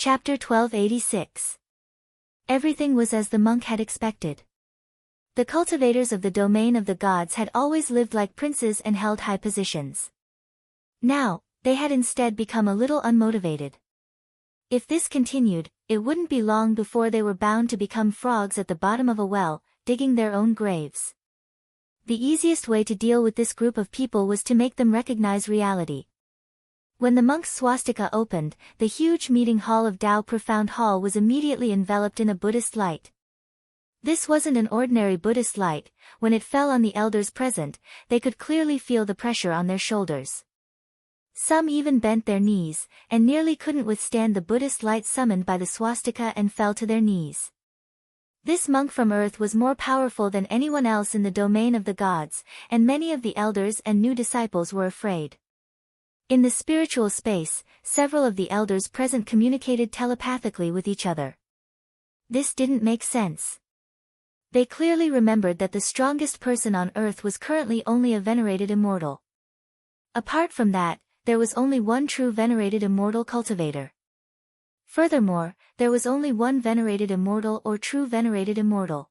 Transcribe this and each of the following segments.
Chapter 1286. Everything was as the monk had expected. The cultivators of the domain of the gods had always lived like princes and held high positions. Now, they had instead become a little unmotivated. If this continued, it wouldn't be long before they were bound to become frogs at the bottom of a well, digging their own graves. The easiest way to deal with this group of people was to make them recognize reality. When the monk's swastika opened, the huge meeting hall of Tao Profound Hall was immediately enveloped in a Buddhist light. This wasn't an ordinary Buddhist light. When it fell on the elders present, they could clearly feel the pressure on their shoulders. Some even bent their knees, and nearly couldn't withstand the Buddhist light summoned by the swastika and fell to their knees. This monk from earth was more powerful than anyone else in the domain of the gods, and many of the elders and new disciples were afraid. In the spiritual space, several of the elders present communicated telepathically with each other. This didn't make sense. They clearly remembered that the strongest person on earth was currently only a venerated immortal. Apart from that, there was only one true venerated immortal cultivator. Furthermore, there was only one venerated immortal or true venerated immortal.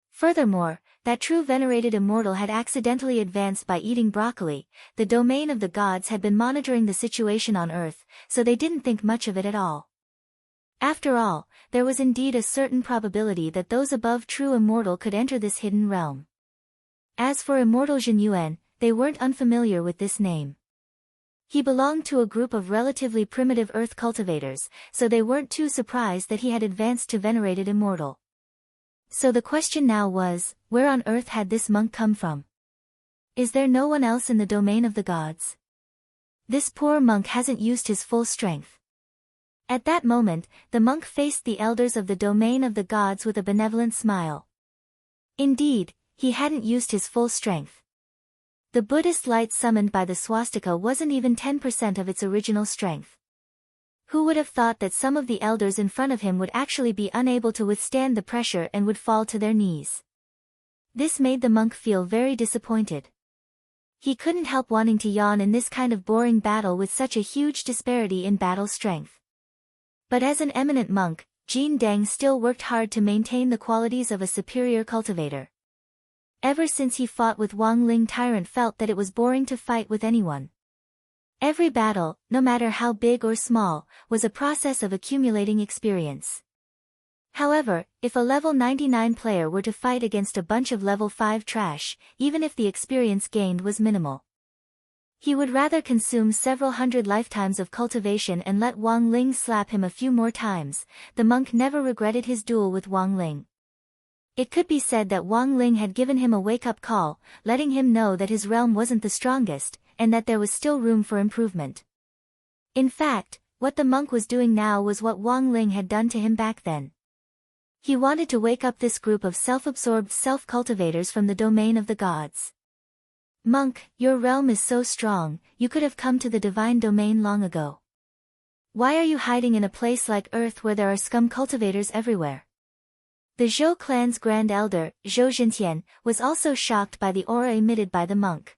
Furthermore, that true venerated immortal had accidentally advanced by eating broccoli. The domain of the gods had been monitoring the situation on earth, so they didn't think much of it at all. After all, there was indeed a certain probability that those above true immortal could enter this hidden realm. As for immortal Zhenyuan, they weren't unfamiliar with this name. He belonged to a group of relatively primitive earth cultivators, so they weren't too surprised that he had advanced to venerated immortal. So the question now was, where on earth had this monk come from? Is there no one else in the domain of the gods? This poor monk hasn't used his full strength. At that moment, the monk faced the elders of the domain of the gods with a benevolent smile. Indeed, he hadn't used his full strength. The Buddhist light summoned by the swastika wasn't even 10% of its original strength. Who would have thought that some of the elders in front of him would actually be unable to withstand the pressure and would fall to their knees? This made the monk feel very disappointed. He couldn't help wanting to yawn in this kind of boring battle with such a huge disparity in battle strength. But as an eminent monk, Jin Deng still worked hard to maintain the qualities of a superior cultivator. Ever since he fought with Wang Ling, Tyrant felt that it was boring to fight with anyone. Every battle, no matter how big or small, was a process of accumulating experience. However, if a level 99 player were to fight against a bunch of level 5 trash, even if the experience gained was minimal, he would rather consume several hundred lifetimes of cultivation and let Wang Ling slap him a few more times. The monk never regretted his duel with Wang Ling. It could be said that Wang Ling had given him a wake-up call, letting him know that his realm wasn't the strongest, and that there was still room for improvement. In fact, what the monk was doing now was what Wang Ling had done to him back then. He wanted to wake up this group of self-absorbed self-cultivators from the domain of the gods. Monk, your realm is so strong, you could have come to the divine domain long ago. Why are you hiding in a place like Earth where there are scum cultivators everywhere? The Zhou clan's grand elder, Zhou Zhentian, was also shocked by the aura emitted by the monk.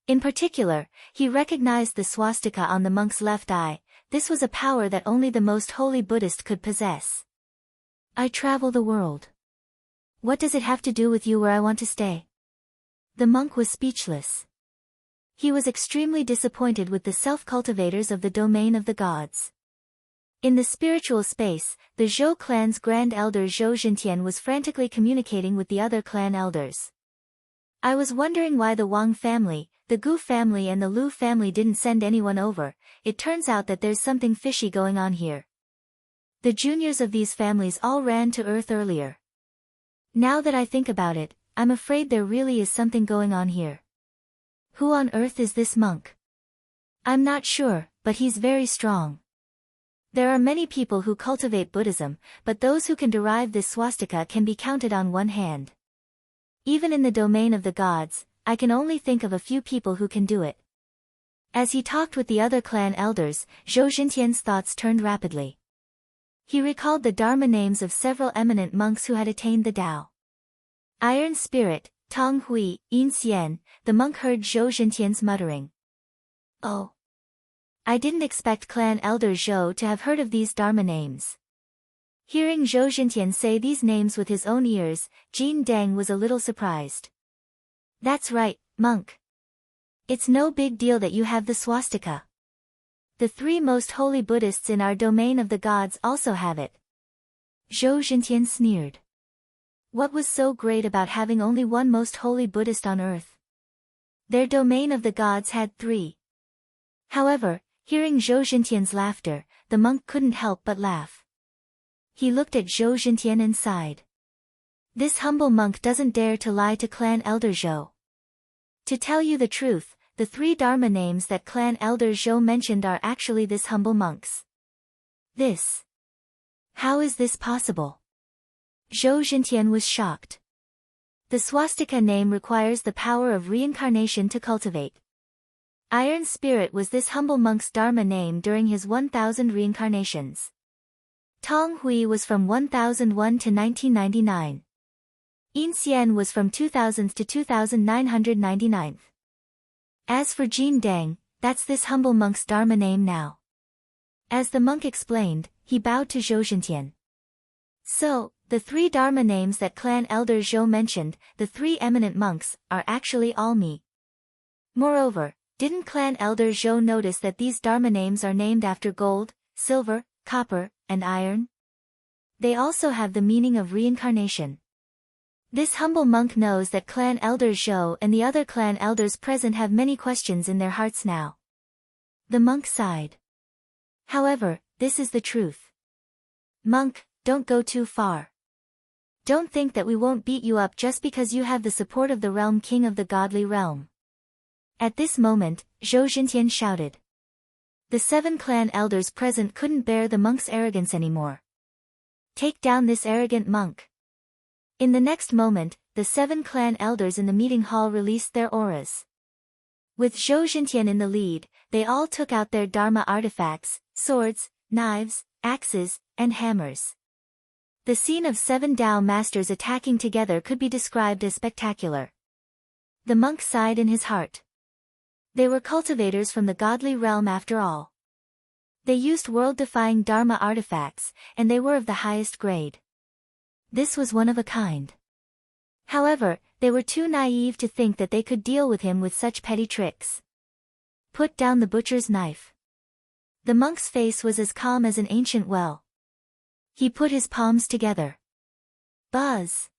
In particular, he recognized the swastika on the monk's left eye. This was a power that only the most holy Buddhist could possess. I travel the world. What does it have to do with you where I want to stay? The monk was speechless. He was extremely disappointed with the self-cultivators of the domain of the gods. In the spiritual space, the Zhou clan's grand elder Zhou Zhentian was frantically communicating with the other clan elders. I was wondering why the Wang family, the Gu family and the Lu family didn't send anyone over. It turns out that there's something fishy going on here. The juniors of these families all ran to Earth earlier. Now that I think about it, I'm afraid there really is something going on here. Who on earth is this monk? I'm not sure, but he's very strong. There are many people who cultivate Buddhism, but those who can derive this swastika can be counted on one hand. Even in the domain of the gods, I can only think of a few people who can do it. As he talked with the other clan elders, Zhou Zhentian's thoughts turned rapidly. He recalled the Dharma names of several eminent monks who had attained the Tao. Iron Spirit, Tong Hui, Yin Xian. The monk heard Zhou Zhentian's muttering. Oh. I didn't expect clan elder Zhou to have heard of these Dharma names. Hearing Zhou Xintian say these names with his own ears, Jin Deng was a little surprised. That's right, monk. It's no big deal that you have the swastika. The 3 most holy Buddhists in our domain of the gods also have it. Zhou Xintian sneered. What was so great about having only one most holy Buddhist on earth? Their domain of the gods had 3. However, hearing Zhou Xintian's laughter, the monk couldn't help but laugh. He looked at Zhou Xintian and sighed. This humble monk doesn't dare to lie to clan elder Zhou. To tell you the truth, the 3 Dharma names that clan elder Zhou mentioned are actually this humble monk's. This. How is this possible? Zhou Xintian was shocked. The swastika name requires the power of reincarnation to cultivate. Iron Spirit was this humble monk's Dharma name during his 1000 reincarnations. Tong Hui was from 1001 to 1999. Yin Xian was from 2000 to 2999. As for Jin Deng, that's this humble monk's Dharma name now. As the monk explained, he bowed to Zhou Xintian. So, the 3 Dharma names that clan elder Zhou mentioned, the 3 eminent monks, are actually all me. Moreover, didn't clan elder Zhou notice that these Dharma names are named after gold, silver, copper, and iron? They also have the meaning of reincarnation. This humble monk knows that clan elder Zhou and the other clan elders present have many questions in their hearts now. The monk sighed. However, this is the truth. Monk, don't go too far. Don't think that we won't beat you up just because you have the support of the realm king of the godly realm. At this moment, Zhou Xintian shouted. The 7 clan elders present couldn't bear the monk's arrogance anymore. Take down this arrogant monk. In the next moment, the 7 clan elders in the meeting hall released their auras. With Zhou Xintian in the lead, they all took out their Dharma artifacts, swords, knives, axes, and hammers. The scene of 7 Tao masters attacking together could be described as spectacular. The monk sighed in his heart. They were cultivators from the godly realm after all. They used world-defying Dharma artifacts, and they were of the highest grade. This was one of a kind. However, they were too naive to think that they could deal with him with such petty tricks. Put down the butcher's knife. The monk's face was as calm as an ancient well. He put his palms together. Buzz!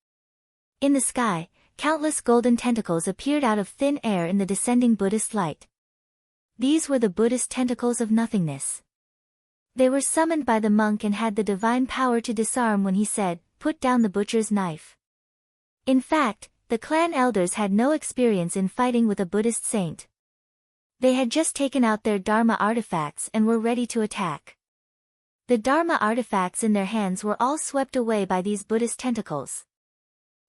In the sky, countless golden tentacles appeared out of thin air in the descending Buddhist light. These were the Buddhist tentacles of nothingness. They were summoned by the monk and had the divine power to disarm when he said, "Put down the butcher's knife." In fact, the clan elders had no experience in fighting with a Buddhist saint. They had just taken out their Dharma artifacts and were ready to attack. The Dharma artifacts in their hands were all swept away by these Buddhist tentacles.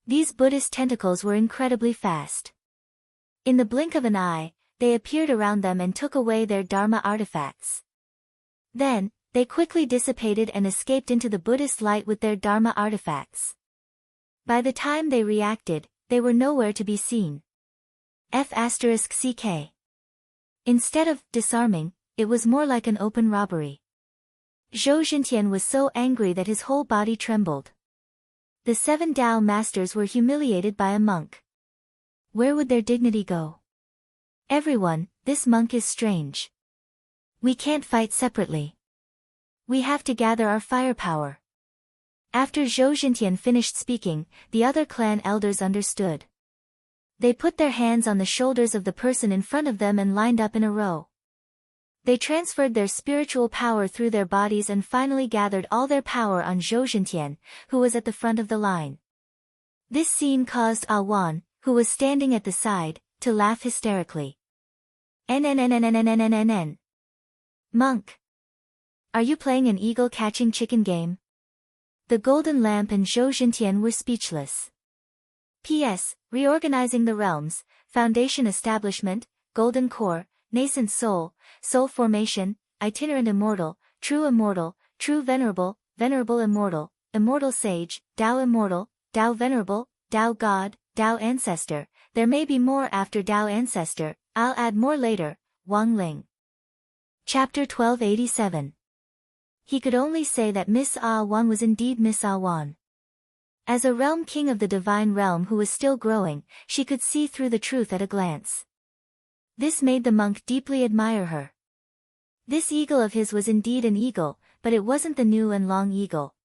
These Buddhist tentacles were incredibly fast. In the blink of an eye, they appeared around them and took away their Dharma artifacts. Then, they quickly dissipated and escaped into the Buddhist light with their Dharma artifacts. By the time they reacted, they were nowhere to be seen. F***ck. Instead of disarming, it was more like an open robbery. Zhou Xintian was so angry that his whole body trembled. The 7 Tao masters were humiliated by a monk. Where would their dignity go? Everyone, this monk is strange. We can't fight separately. We have to gather our firepower. After Zhou Xintian finished speaking, the other clan elders understood. They put their hands on the shoulders of the person in front of them and lined up in a row. They transferred their spiritual power through their bodies and finally gathered all their power on Zhou Xintian, who was at the front of the line. This scene caused Ah Wan, who was standing at the side, to laugh hysterically. NNNNNNNNNN. Monk. Are you playing an eagle-catching chicken game? The Golden Lamp and Zhou Xintian were speechless. P.S. Reorganizing the Realms, Foundation Establishment, Golden Core, Nascent Soul, Soul Formation, Itinerant Immortal, True Venerable, Venerable Immortal, Immortal Sage, Tao Immortal, Tao Venerable, Tao God, Tao Ancestor. There may be more after Tao Ancestor, I'll add more later, Wang Ling. Chapter 1287. He could only say that Miss Ah Wan was indeed Miss Ah Wan. As a realm king of the divine realm who was still growing, she could see through the truth at a glance. This made the monk deeply admire her. This eagle of his was indeed an eagle, but it wasn't the new and long eagle.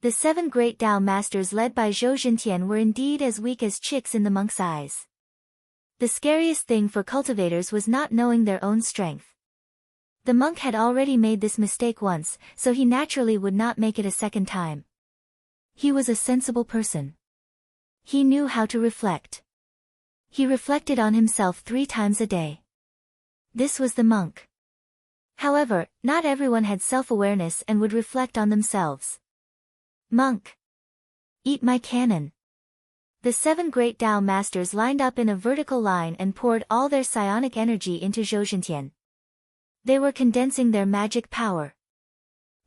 The 7 great Tao masters led by Zhou Jintian were indeed as weak as chicks in the monk's eyes. The scariest thing for cultivators was not knowing their own strength. The monk had already made this mistake once, so he naturally would not make it a second time. He was a sensible person. He knew how to reflect. He reflected on himself 3 times a day. This was the monk. However, not everyone had self-awareness and would reflect on themselves. Monk. Eat my cannon. The 7 great Tao masters lined up in a vertical line and poured all their psionic energy into Zhou Jintian. They were condensing their magic power.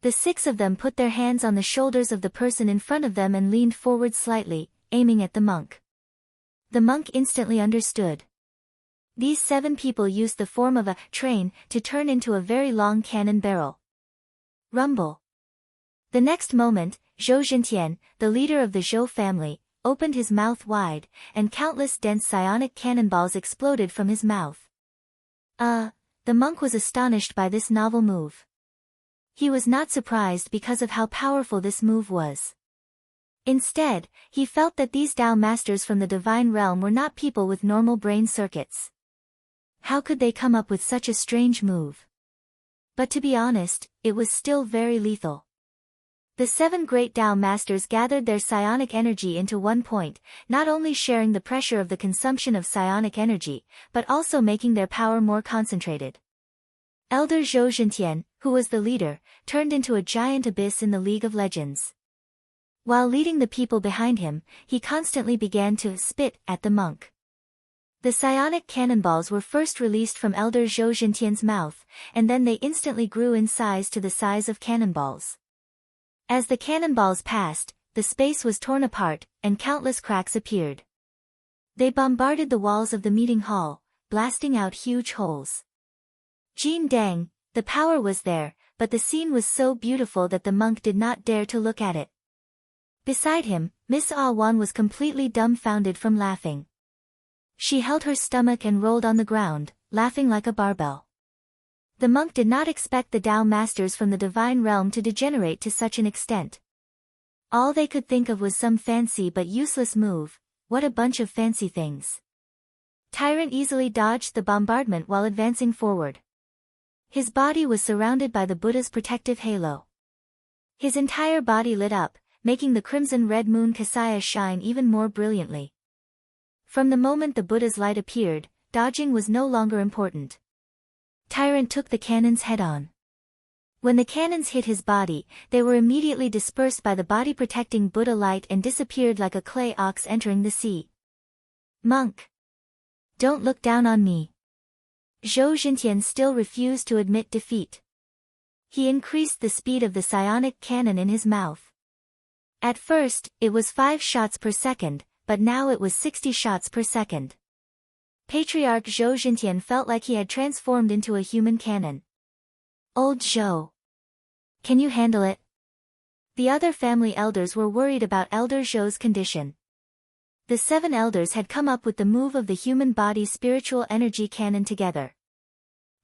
The 6 of them put their hands on the shoulders of the person in front of them and leaned forward slightly, aiming at the monk. The monk instantly understood. These 7 people used the form of a train to turn into a very long cannon barrel. Rumble. The next moment, Zhou Jintian, the leader of the Zhou family, opened his mouth wide, and countless dense psionic cannonballs exploded from his mouth. The monk was astonished by this novel move. He was not surprised because of how powerful this move was. Instead, he felt that these Tao masters from the divine realm were not people with normal brain circuits. How could they come up with such a strange move? But to be honest, it was still very lethal. The 7 great Tao masters gathered their psionic energy into one point, not only sharing the pressure of the consumption of psionic energy, but also making their power more concentrated. Elder Zhou Jintian, who was the leader, turned into a giant abyss in the League of Legends. While leading the people behind him, he constantly began to spit at the monk. The psionic cannonballs were first released from Elder Zhou Jintian's mouth, and then they instantly grew in size to the size of cannonballs. As the cannonballs passed, the space was torn apart, and countless cracks appeared. They bombarded the walls of the meeting hall, blasting out huge holes. Jin Dang, the power was there, but the scene was so beautiful that the monk did not dare to look at it. Beside him, Miss Ah Wan was completely dumbfounded from laughing. She held her stomach and rolled on the ground, laughing like a barbell. The monk did not expect the Tao masters from the divine realm to degenerate to such an extent. All they could think of was some fancy but useless move. What a bunch of fancy things. Tyrant easily dodged the bombardment while advancing forward. His body was surrounded by the Buddha's protective halo. His entire body lit up, making the crimson-red moon Kasaya shine even more brilliantly. From the moment the Buddha's light appeared, dodging was no longer important. Tyrant took the cannons head-on. When the cannons hit his body, they were immediately dispersed by the body-protecting Buddha light and disappeared like a clay ox entering the sea. Monk! Don't look down on me. Zhou Jintian still refused to admit defeat. He increased the speed of the psionic cannon in his mouth. At first, it was 5 shots per second, but now it was 60 shots per second. Patriarch Zhou Jintian felt like he had transformed into a human cannon. Old Zhou. Can you handle it? The other family elders were worried about Elder Zhou's condition. The 7 elders had come up with the move of the human body spiritual energy cannon together.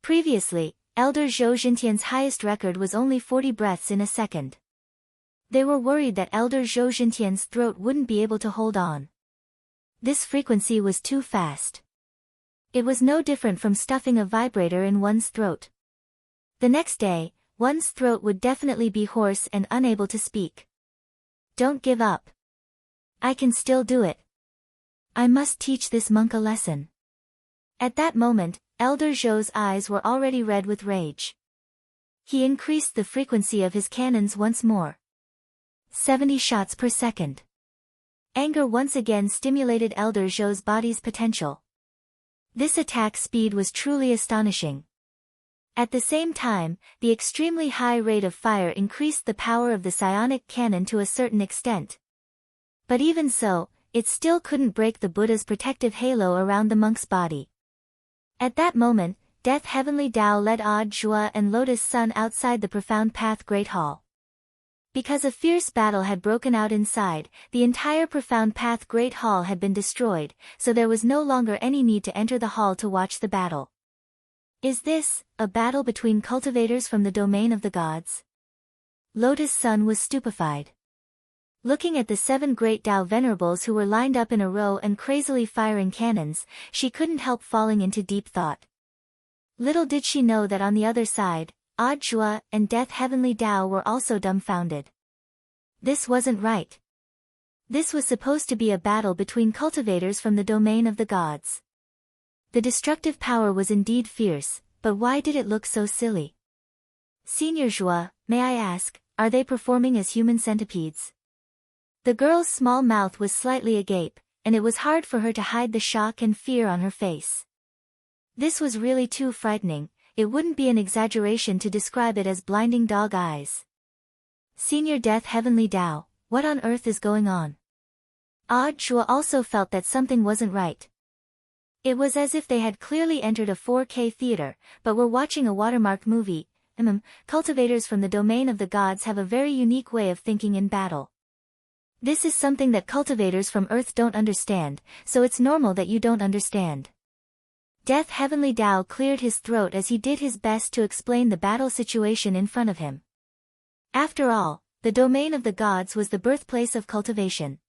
Previously, Elder Zhou Jintian's highest record was only 40 breaths in a second. They were worried that Elder Zhou Jintian's throat wouldn't be able to hold on. This frequency was too fast. It was no different from stuffing a vibrator in one's throat. The next day, one's throat would definitely be hoarse and unable to speak. Don't give up. I can still do it. I must teach this monk a lesson. At that moment, Elder Zhou's eyes were already red with rage. He increased the frequency of his cannons once more. 70 shots per second. Anger once again stimulated Elder Zhou's body's potential. This attack speed was truly astonishing. At the same time, the extremely high rate of fire increased the power of the psionic cannon to a certain extent. But even so, it still couldn't break the Buddha's protective halo around the monk's body. At that moment, Death Heavenly Tao led Odd Jua and Lotus Sun outside the Profound Path Great Hall. Because a fierce battle had broken out inside, the entire Profound Path Great Hall had been destroyed, so there was no longer any need to enter the hall to watch the battle. Is this a battle between cultivators from the domain of the gods? Lotus Sun was stupefied. Looking at the 7 great Tao venerables who were lined up in a row and crazily firing cannons, she couldn't help falling into deep thought. Little did she know that on the other side, Odd Jua and Death Heavenly Tao were also dumbfounded. This wasn't right. This was supposed to be a battle between cultivators from the domain of the gods. The destructive power was indeed fierce, but why did it look so silly? Senior Jua, may I ask, are they performing as human centipedes? The girl's small mouth was slightly agape, and it was hard for her to hide the shock and fear on her face. This was really too frightening. It wouldn't be an exaggeration to describe it as blinding dog eyes. Senior Death Heavenly Tao, what on earth is going on? Odd Jua also felt that something wasn't right. It was as if they had clearly entered a 4K theater, but were watching a watermark movie. Cultivators from the domain of the gods have a very unique way of thinking in battle. This is something that cultivators from Earth don't understand, so it's normal that you don't understand. Death Heavenly Tao cleared his throat as he did his best to explain the battle situation in front of him. After all, the domain of the gods was the birthplace of cultivation.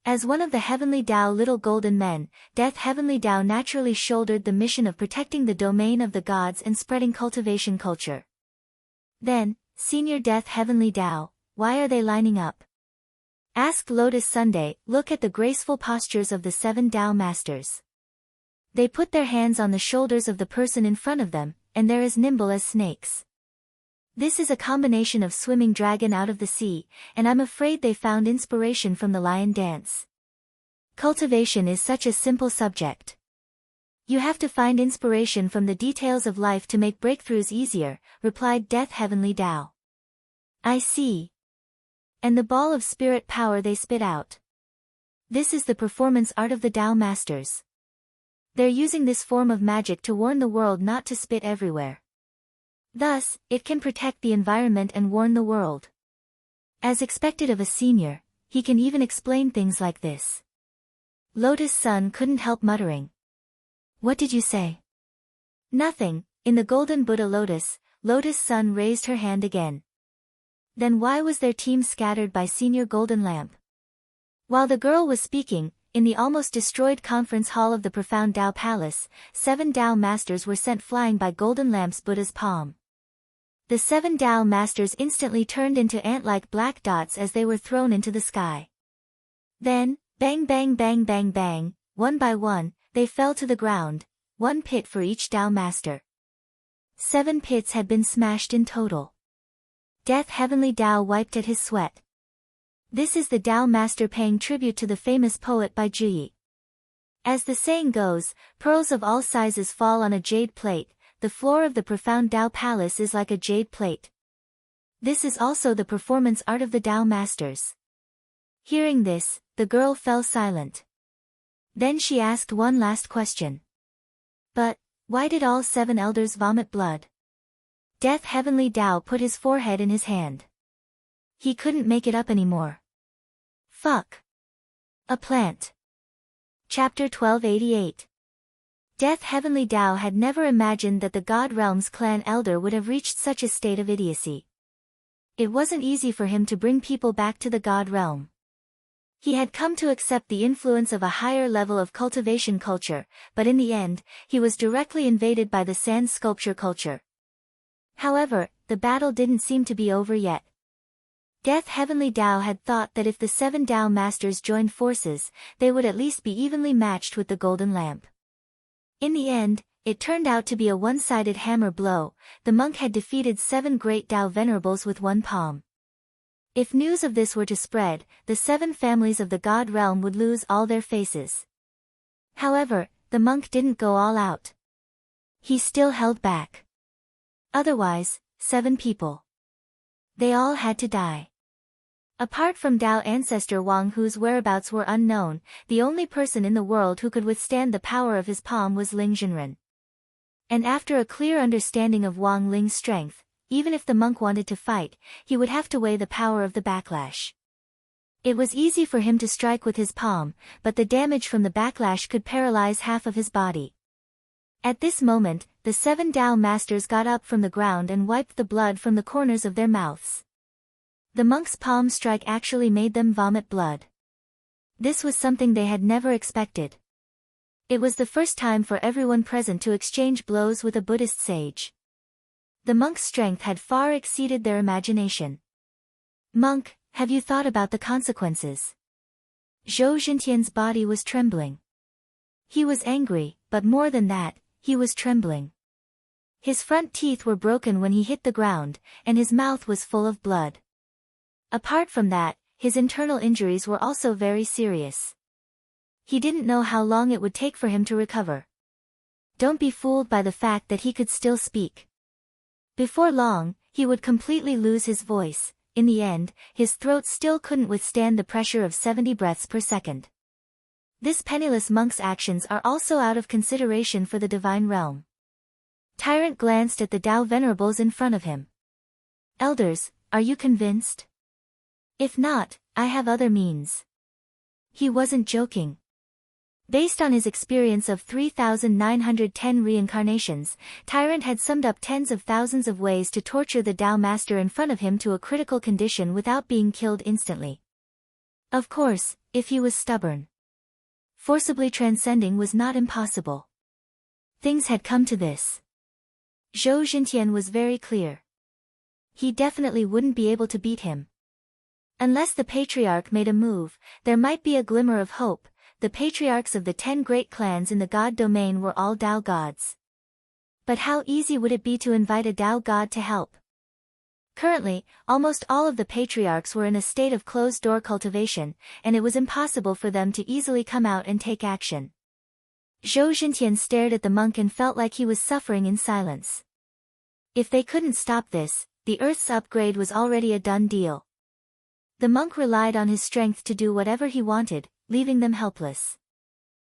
As one of the Heavenly Tao Little Golden Men, Death Heavenly Tao naturally shouldered the mission of protecting the domain of the gods and spreading cultivation culture. Then, Senior Death Heavenly Tao, why are they lining up? Asked Lotus Sunday. Look at the graceful postures of the 7 Tao Masters. They put their hands on the shoulders of the person in front of them, and they're as nimble as snakes. This is a combination of swimming dragon out of the sea, and I'm afraid they found inspiration from the lion dance. Cultivation is such a simple subject. You have to find inspiration from the details of life to make breakthroughs easier, replied Death Heavenly Tao. I see. And the ball of spirit power they spit out. This is the performance art of the Tao Masters. They're using this form of magic to warn the world not to spit everywhere. Thus, it can protect the environment and warn the world. As expected of a senior, he can even explain things like this. Lotus Sun couldn't help muttering. What did you say? Nothing. In the Golden Buddha Lotus, Lotus Sun raised her hand again. Then why was their team scattered by Senior Golden Lamp? While the girl was speaking, in the almost destroyed conference hall of the Profound Tao Palace, 7 Tao Masters were sent flying by Golden Lamp's Buddha's palm. The 7 Tao Masters instantly turned into ant-like black dots as they were thrown into the sky. Then, bang bang bang bang bang, one by one, they fell to the ground, 1 pit for each Tao Master. 7 pits had been smashed in total. Death Heavenly Tao wiped at his sweat. This is the Tao Master paying tribute to the famous poet by Juyi. As the saying goes, pearls of all sizes fall on a jade plate. The floor of the Profound Tao Palace is like a jade plate. This is also the performance art of the Tao Masters. Hearing this, the girl fell silent. Then she asked one last question. But, why did all 7 elders vomit blood? Death Heavenly Tao put his forehead in his hand. He couldn't make it up anymore. Fuck. A plant. Chapter 1288. Death Heavenly Tao had never imagined that the God Realm's clan elder would have reached such a state of idiocy. It wasn't easy for him to bring people back to the God Realm. He had come to accept the influence of a higher level of cultivation culture, but in the end, he was directly invaded by the sand sculpture culture. However, the battle didn't seem to be over yet. Death Heavenly Tao had thought that if the 7 Tao Masters joined forces, they would at least be evenly matched with the Golden Lamp. In the end, it turned out to be a one-sided hammer blow. The monk had defeated 7 great Tao venerables with 1 palm. If news of this were to spread, the 7 families of the God Realm would lose all their faces. However, the monk didn't go all out. He still held back. Otherwise, 7 people. They all had to die. Apart from Tao ancestor Wang, whose whereabouts were unknown, the only person in the world who could withstand the power of his palm was Ling Jinren. And after a clear understanding of Wang Ling's strength, even if the monk wanted to fight, he would have to weigh the power of the backlash. It was easy for him to strike with his palm, but the damage from the backlash could paralyze half of his body. At this moment, the 7 Tao masters got up from the ground and wiped the blood from the corners of their mouths. The monk's palm strike actually made them vomit blood. This was something they had never expected. It was the first time for everyone present to exchange blows with a Buddhist sage. The monk's strength had far exceeded their imagination. "Monk, have you thought about the consequences?" Zhou Xintian's body was trembling. He was angry, but more than that, he was trembling. His front teeth were broken when he hit the ground, and his mouth was full of blood. Apart from that, his internal injuries were also very serious. He didn't know how long it would take for him to recover. Don't be fooled by the fact that he could still speak. Before long, he would completely lose his voice. In the end, his throat still couldn't withstand the pressure of 70 breaths per second. This penniless monk's actions are also out of consideration for the divine realm. Tyrant glanced at the Tao venerables in front of him. "Elders, are you convinced? If not, I have other means." He wasn't joking. Based on his experience of 3,910 reincarnations, Tyrant had summed up tens of thousands of ways to torture the Tao master in front of him to a critical condition without being killed instantly. Of course, if he was stubborn. Forcibly transcending was not impossible. Things had come to this. Zhou Xintian was very clear. He definitely wouldn't be able to beat him. Unless the patriarch made a move, there might be a glimmer of hope. The patriarchs of the 10 great clans in the god domain were all Tao gods. But how easy would it be to invite a Tao god to help? Currently, almost all of the patriarchs were in a state of closed-door cultivation, and it was impossible for them to easily come out and take action. Zhou Xintian stared at the monk and felt like he was suffering in silence. If they couldn't stop this, the Earth's upgrade was already a done deal. The monk relied on his strength to do whatever he wanted, leaving them helpless.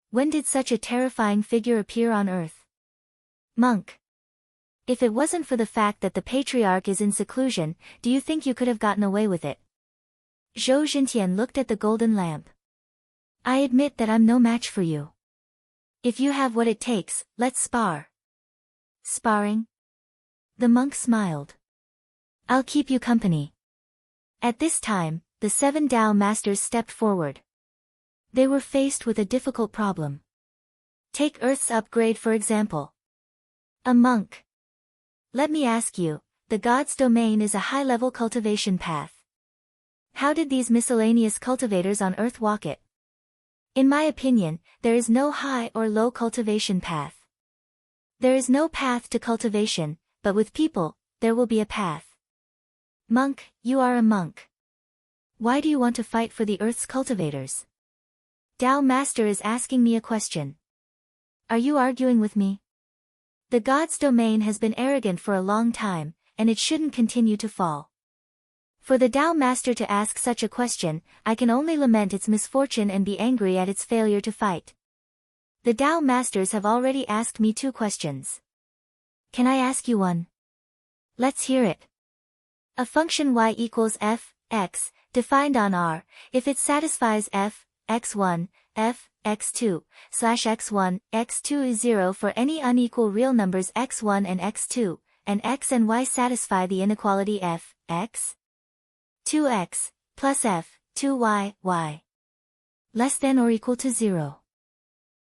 When did such a terrifying figure appear on Earth? Monk. If it wasn't for the fact that the patriarch is in seclusion, do you think you could have gotten away with it? Zhou Xintian looked at the golden lamp. "I admit that I'm no match for you. If you have what it takes, let's spar." "Sparring?" The monk smiled. "I'll keep you company." At this time, the 7 Tao masters stepped forward. They were faced with a difficult problem. Take Earth's upgrade for example. A monk. Let me ask you, the god's domain is a high-level cultivation path. How did these miscellaneous cultivators on Earth walk it? In my opinion, there is no high or low cultivation path. There is no path to cultivation, but with people, there will be a path. Monk, you are a monk. Why do you want to fight for the Earth's cultivators? Tao Master is asking me a question. Are you arguing with me? The god's domain has been arrogant for a long time, and it shouldn't continue to fall. For the Tao Master to ask such a question, I can only lament its misfortune and be angry at its failure to fight. The Tao Masters have already asked me 2 questions. Can I ask you one? Let's hear it. A function y equals f, x, defined on R, if it satisfies f, x1, f, x2, slash x1, x2 is 0 for any unequal real numbers x1 and x2, and x and y satisfy the inequality f, x, 2x, plus f, 2y, y, less than or equal to 0.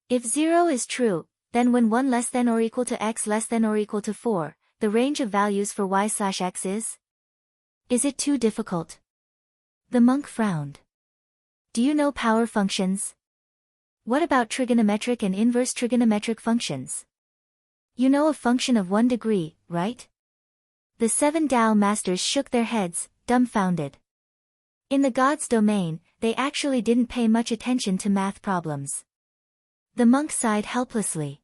If 0 is true, then when 1 less than or equal to x less than or equal to 4, the range of values for y slash x is? Is it too difficult? The monk frowned. Do you know power functions? What about trigonometric and inverse trigonometric functions? You know a function of 1 degree, right? The 7 Tao masters shook their heads, dumbfounded. In the god's domain, they actually didn't pay much attention to math problems. The monk sighed helplessly.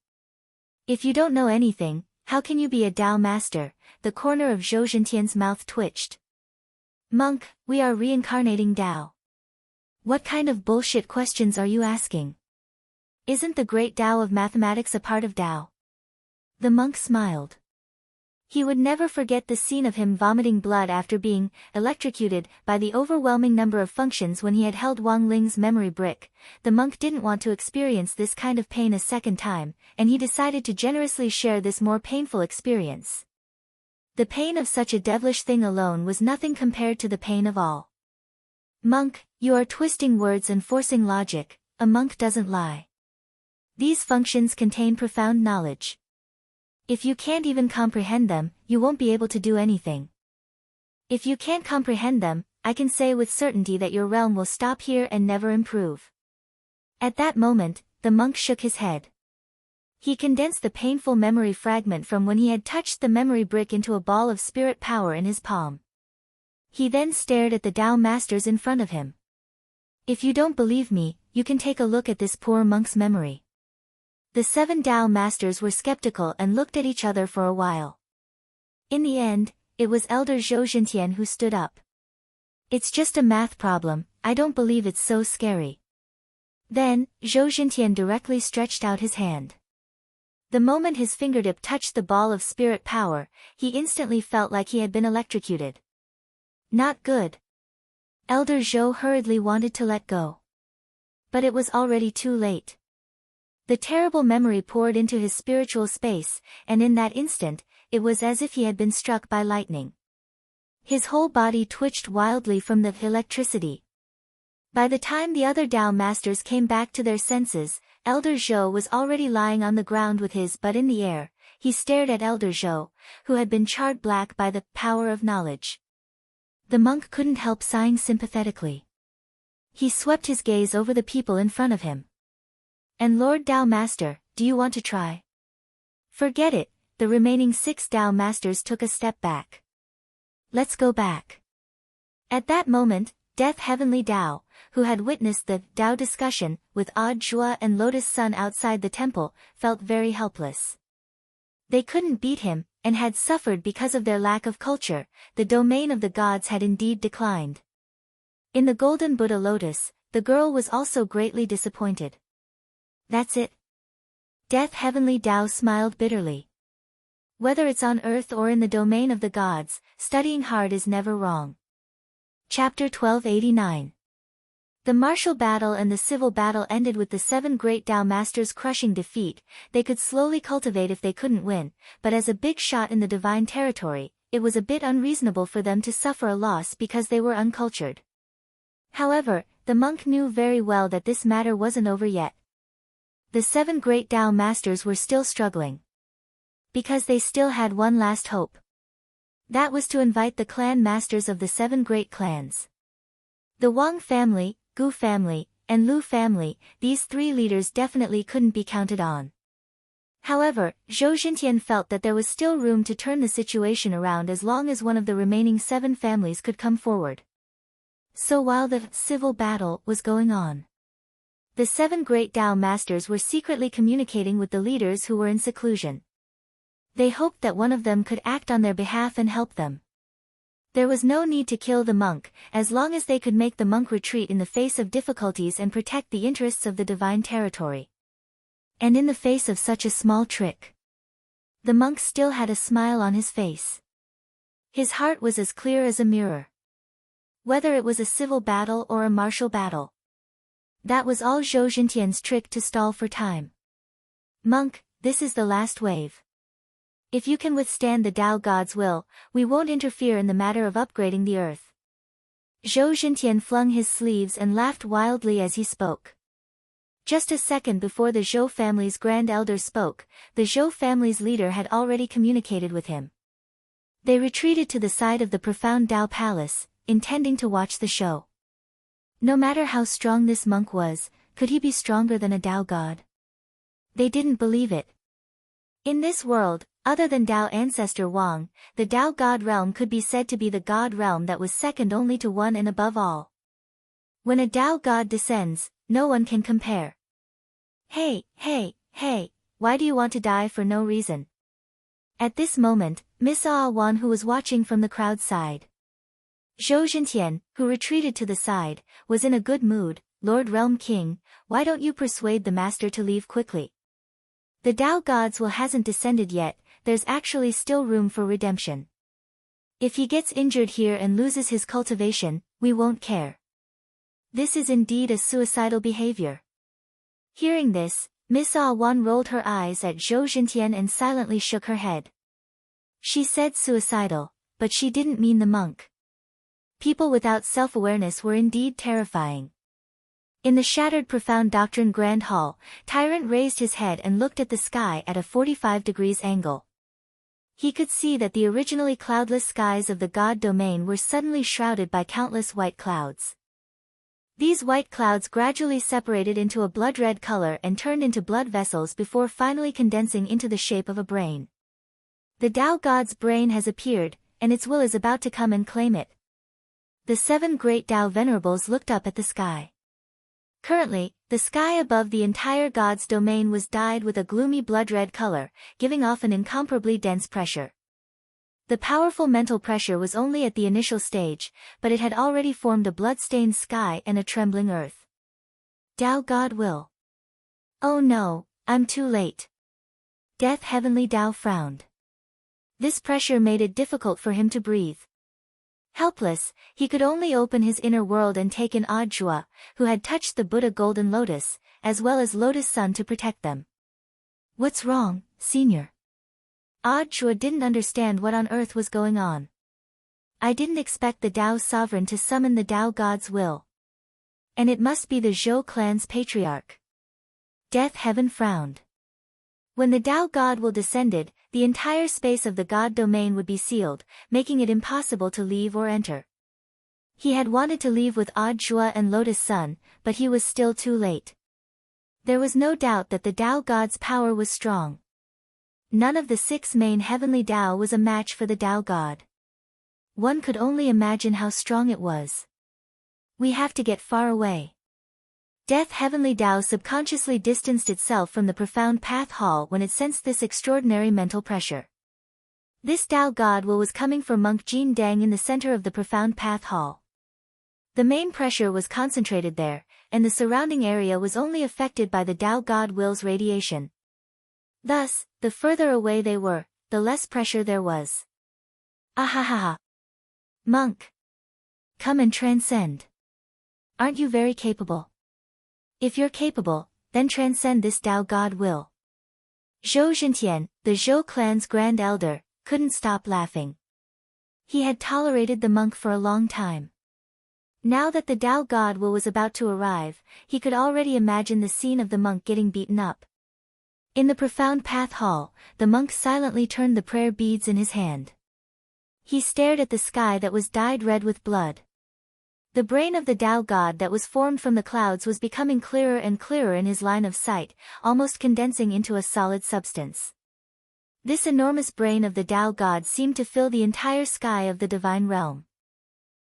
If you don't know anything, how can you be a Tao master? The corner of Zhou Xintian's mouth twitched. Monk, we are reincarnating Tao. What kind of bullshit questions are you asking? Isn't the great Tao of mathematics a part of Tao? The monk smiled. He would never forget the scene of him vomiting blood after being electrocuted by the overwhelming number of functions when he had held Wang Ling's memory brick. The monk didn't want to experience this kind of pain a second time, and he decided to generously share this more painful experience. The pain of such a devilish thing alone was nothing compared to the pain of all. Monk, you are twisting words and forcing logic. A monk doesn't lie. These functions contain profound knowledge. If you can't even comprehend them, you won't be able to do anything. If you can't comprehend them, I can say with certainty that your realm will stop here and never improve. At that moment, the monk shook his head. He condensed the painful memory fragment from when he had touched the memory brick into a ball of spirit power in his palm. He then stared at the Tao masters in front of him. If you don't believe me, you can take a look at this poor monk's memory. The 7 Tao masters were skeptical and looked at each other for a while. In the end, it was Elder Zhou Zhintian who stood up. It's just a math problem, I don't believe it's so scary. Then, Zhou Zhintian directly stretched out his hand. The moment his fingertip touched the ball of spirit power, he instantly felt like he had been electrocuted. Not good. Elder Zhou hurriedly wanted to let go. But it was already too late. The terrible memory poured into his spiritual space, and in that instant, it was as if he had been struck by lightning. His whole body twitched wildly from the electricity. By the time the other Tao masters came back to their senses, Elder Zhou was already lying on the ground with his butt in the air. He stared at Elder Zhou, who had been charred black by the power of knowledge. The monk couldn't help sighing sympathetically. He swept his gaze over the people in front of him. And Lord Tao Master, do you want to try? Forget it, the remaining 6 Tao Masters took a step back. Let's go back. At that moment, Death Heavenly Tao, who had witnessed the Tao discussion with Odd Zhua and Lotus Sun outside the temple, felt very helpless. They couldn't beat him, and had suffered because of their lack of culture. The domain of the gods had indeed declined. In the Golden Buddha Lotus, the girl was also greatly disappointed. That's it. Death Heavenly Tao smiled bitterly. Whether it's on earth or in the domain of the gods, studying hard is never wrong. Chapter 1289. The martial battle and the civil battle ended with the 7 great Tao masters crushing defeat. They could slowly cultivate if they couldn't win, but as a big shot in the divine territory, it was a bit unreasonable for them to suffer a loss because they were uncultured. However, the monk knew very well that this matter wasn't over yet. The 7 great Tao masters were still struggling. Because they still had one last hope. That was to invite the clan masters of the 7 great clans. The Wang family, Gu family, and Lu family, these 3 leaders definitely couldn't be counted on. However, Zhou Zhintian felt that there was still room to turn the situation around as long as one of the remaining 7 families could come forward. So while the civil battle was going on, the 7 great Tao masters were secretly communicating with the leaders who were in seclusion. They hoped that one of them could act on their behalf and help them. There was no need to kill the monk, as long as they could make the monk retreat in the face of difficulties and protect the interests of the divine territory. And in the face of such a small trick, the monk still had a smile on his face. His heart was as clear as a mirror. Whether it was a civil battle or a martial battle, that was all Zhou Zhintian's trick to stall for time. Monk, this is the last wave. If you can withstand the Tao God's will, we won't interfere in the matter of upgrading the earth. Zhou Zhintian flung his sleeves and laughed wildly as he spoke. Just a second before the Zhou family's grand elder spoke, the Zhou family's leader had already communicated with him. They retreated to the side of the profound Tao palace, intending to watch the show. No matter how strong this monk was, could he be stronger than a Tao god? They didn't believe it. In this world, other than Tao ancestor Wang, the Tao god realm could be said to be the god realm that was second only to one and above all. When a Tao god descends, no one can compare. Hey, why do you want to die for no reason? At this moment, Miss Ah Wan, who was watching from the crowd, sighed. Zhou Zhintian, who retreated to the side, was in a good mood. Lord Realm King, why don't you persuade the master to leave quickly? The Tao God's will hasn't descended yet, there's actually still room for redemption. If he gets injured here and loses his cultivation, we won't care. This is indeed a suicidal behavior. Hearing this, Miss Ah Wan rolled her eyes at Zhou Zhintian and silently shook her head. She said suicidal, but she didn't mean the monk. People without self-awareness were indeed terrifying. In the shattered Profound Doctrine Grand Hall, Tyrant raised his head and looked at the sky at a 45 degrees angle. He could see that the originally cloudless skies of the God domain were suddenly shrouded by countless white clouds. These white clouds gradually separated into a blood-red color and turned into blood vessels before finally condensing into the shape of a brain. The Tao God's brain has appeared, and its will is about to come and claim it. The 7 great Tao Venerables looked up at the sky. Currently, the sky above the entire God's domain was dyed with a gloomy blood-red color, giving off an incomparably dense pressure. The powerful mental pressure was only at the initial stage, but it had already formed a blood-stained sky and a trembling earth. Tao God will. Oh no, I'm too late. Death Heavenly Tao frowned. This pressure made it difficult for him to breathe. Helpless, he could only open his inner world and take in Odd Jua, who had touched the Buddha Golden Lotus, as well as Lotus Sun to protect them. What's wrong, Senior? Odd Jua didn't understand what on earth was going on. I didn't expect the Tao Sovereign to summon the Tao God's will. And it must be the Zhou clan's patriarch. Death Heaven frowned. When the Tao God will descended, the entire space of the God domain would be sealed, making it impossible to leave or enter. He had wanted to leave with Odd Jua and Lotus Sun, but he was still too late. There was no doubt that the Tao God's power was strong. None of the 6 main heavenly Tao was a match for the Tao God. One could only imagine how strong it was. We have to get far away. Death Heavenly Tao subconsciously distanced itself from the Profound Path Hall when it sensed this extraordinary mental pressure. This Tao God will was coming for Monk Jin Dang in the center of the Profound Path Hall. The main pressure was concentrated there, and the surrounding area was only affected by the Tao God will's radiation. Thus, the further away they were, the less pressure there was. Ahahaha. Monk. Come and transcend. Aren't you very capable? If you're capable, then transcend this Tao God will. Zhou Zhintian, the Zhou clan's grand elder, couldn't stop laughing. He had tolerated the monk for a long time. Now that the Tao God will was about to arrive, he could already imagine the scene of the monk getting beaten up. In the Profound Path Hall, the monk silently turned the prayer beads in his hand. He stared at the sky that was dyed red with blood. The brain of the Tao God that was formed from the clouds was becoming clearer and clearer in his line of sight, almost condensing into a solid substance. This enormous brain of the Tao God seemed to fill the entire sky of the divine realm.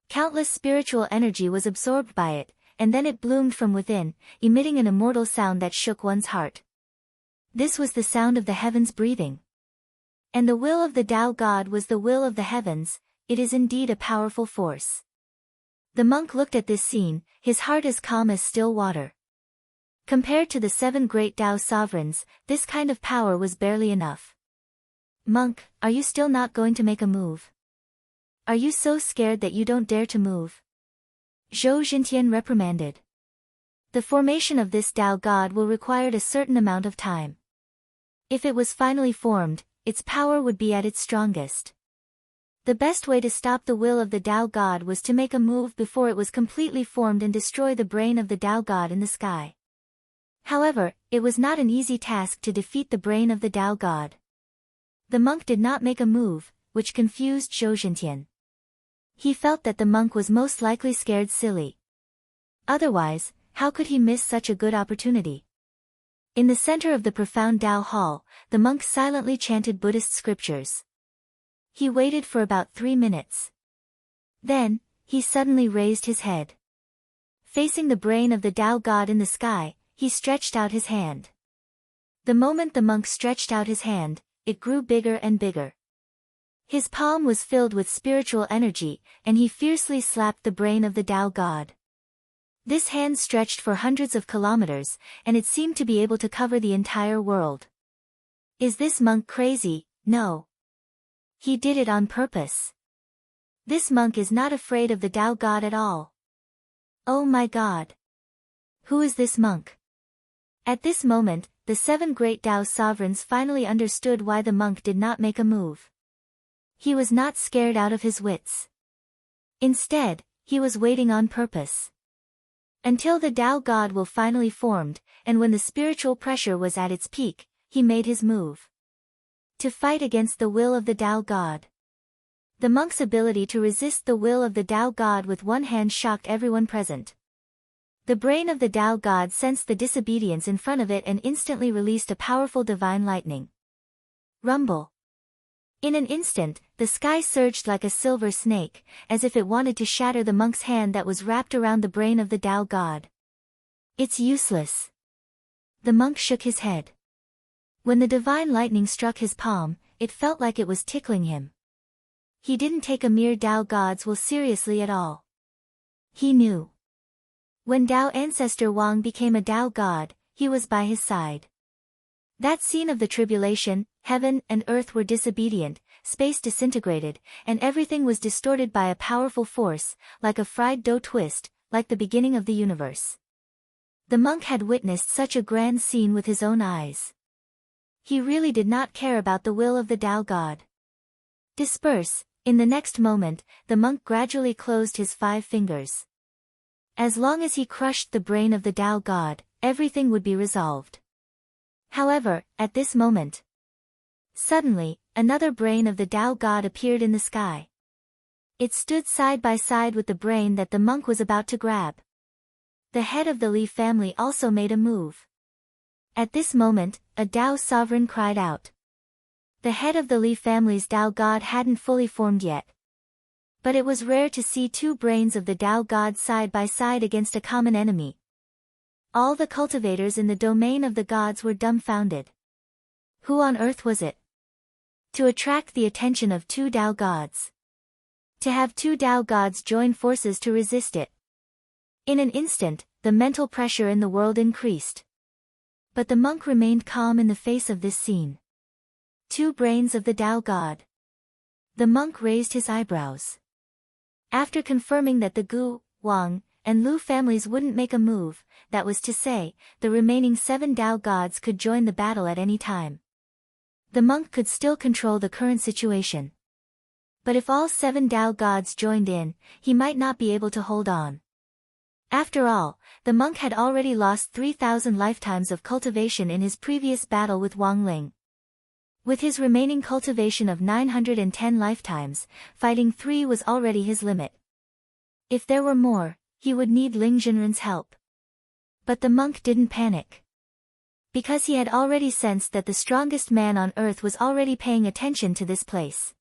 Countless spiritual energy was absorbed by it, and then it bloomed from within, emitting an immortal sound that shook one's heart. This was the sound of the heavens breathing. And the will of the Tao God was the will of the heavens. It is indeed a powerful force. The monk looked at this scene, his heart as calm as still water. Compared to the 7 great Tao sovereigns, this kind of power was barely enough. Monk, are you still not going to make a move? Are you so scared that you don't dare to move? Zhou Zhintian reprimanded. The formation of this Tao God will required a certain amount of time. If it was finally formed, its power would be at its strongest. The best way to stop the will of the Tao God was to make a move before it was completely formed and destroy the brain of the Tao God in the sky. However, it was not an easy task to defeat the brain of the Tao God. The monk did not make a move, which confused Zhou Zhintian. He felt that the monk was most likely scared silly. Otherwise, how could he miss such a good opportunity? In the center of the Profound Tao Hall, the monk silently chanted Buddhist scriptures. He waited for about 3 minutes. Then, he suddenly raised his head. Facing the brain of the Tao God in the sky, he stretched out his hand. The moment the monk stretched out his hand, it grew bigger and bigger. His palm was filled with spiritual energy, and he fiercely slapped the brain of the Tao God. This hand stretched for hundreds of kilometers, and it seemed to be able to cover the entire world. Is this monk crazy? No. He did it on purpose. This monk is not afraid of the Tao God at all. Oh my God. Who is this monk? At this moment, the 7 great Tao sovereigns finally understood why the monk did not make a move. He was not scared out of his wits. Instead, he was waiting on purpose. Until the Tao God will finally formed, and when the spiritual pressure was at its peak, he made his move. To fight against the will of the Tao God. The monk's ability to resist the will of the Tao God with one hand shocked everyone present. The brain of the Tao God sensed the disobedience in front of it and instantly released a powerful divine lightning. Rumble. In an instant, the sky surged like a silver snake, as if it wanted to shatter the monk's hand that was wrapped around the brain of the Tao God. It's useless. The monk shook his head. When the divine lightning struck his palm, it felt like it was tickling him. He didn't take a mere Tao God's will seriously at all. He knew. When Tao ancestor Wang became a Tao God, he was by his side. That scene of the tribulation, heaven and earth were disobedient, space disintegrated, and everything was distorted by a powerful force, like a fried dough twist, like the beginning of the universe. The monk had witnessed such a grand scene with his own eyes. He really did not care about the will of the Tao God. Disperse. In the next moment, the monk gradually closed his 5 fingers. As long as he crushed the brain of the Tao God, everything would be resolved. However, at this moment, suddenly, another brain of the Tao God appeared in the sky. It stood side by side with the brain that the monk was about to grab. The head of the Li family also made a move. At this moment, a Tao sovereign cried out. The head of the Li family's Tao God hadn't fully formed yet. But it was rare to see 2 brains of the Tao God side by side against a common enemy. All the cultivators in the domain of the gods were dumbfounded. Who on earth was it? To attract the attention of 2 Tao gods. To have 2 Tao gods join forces to resist it. In an instant, the mental pressure in the world increased. But the monk remained calm in the face of this scene. 2 brains of the Tao God. The monk raised his eyebrows. After confirming that the Gu, Wang, and Lu families wouldn't make a move, that was to say, the remaining 7 Tao gods could join the battle at any time. The monk could still control the current situation. But if all 7 Tao gods joined in, he might not be able to hold on. After all, the monk had already lost 3,000 lifetimes of cultivation in his previous battle with Wang Ling. With his remaining cultivation of 910 lifetimes, fighting 3 was already his limit. If there were more, he would need Ling Junren's help. But the monk didn't panic. Because he had already sensed that the strongest man on earth was already paying attention to this place.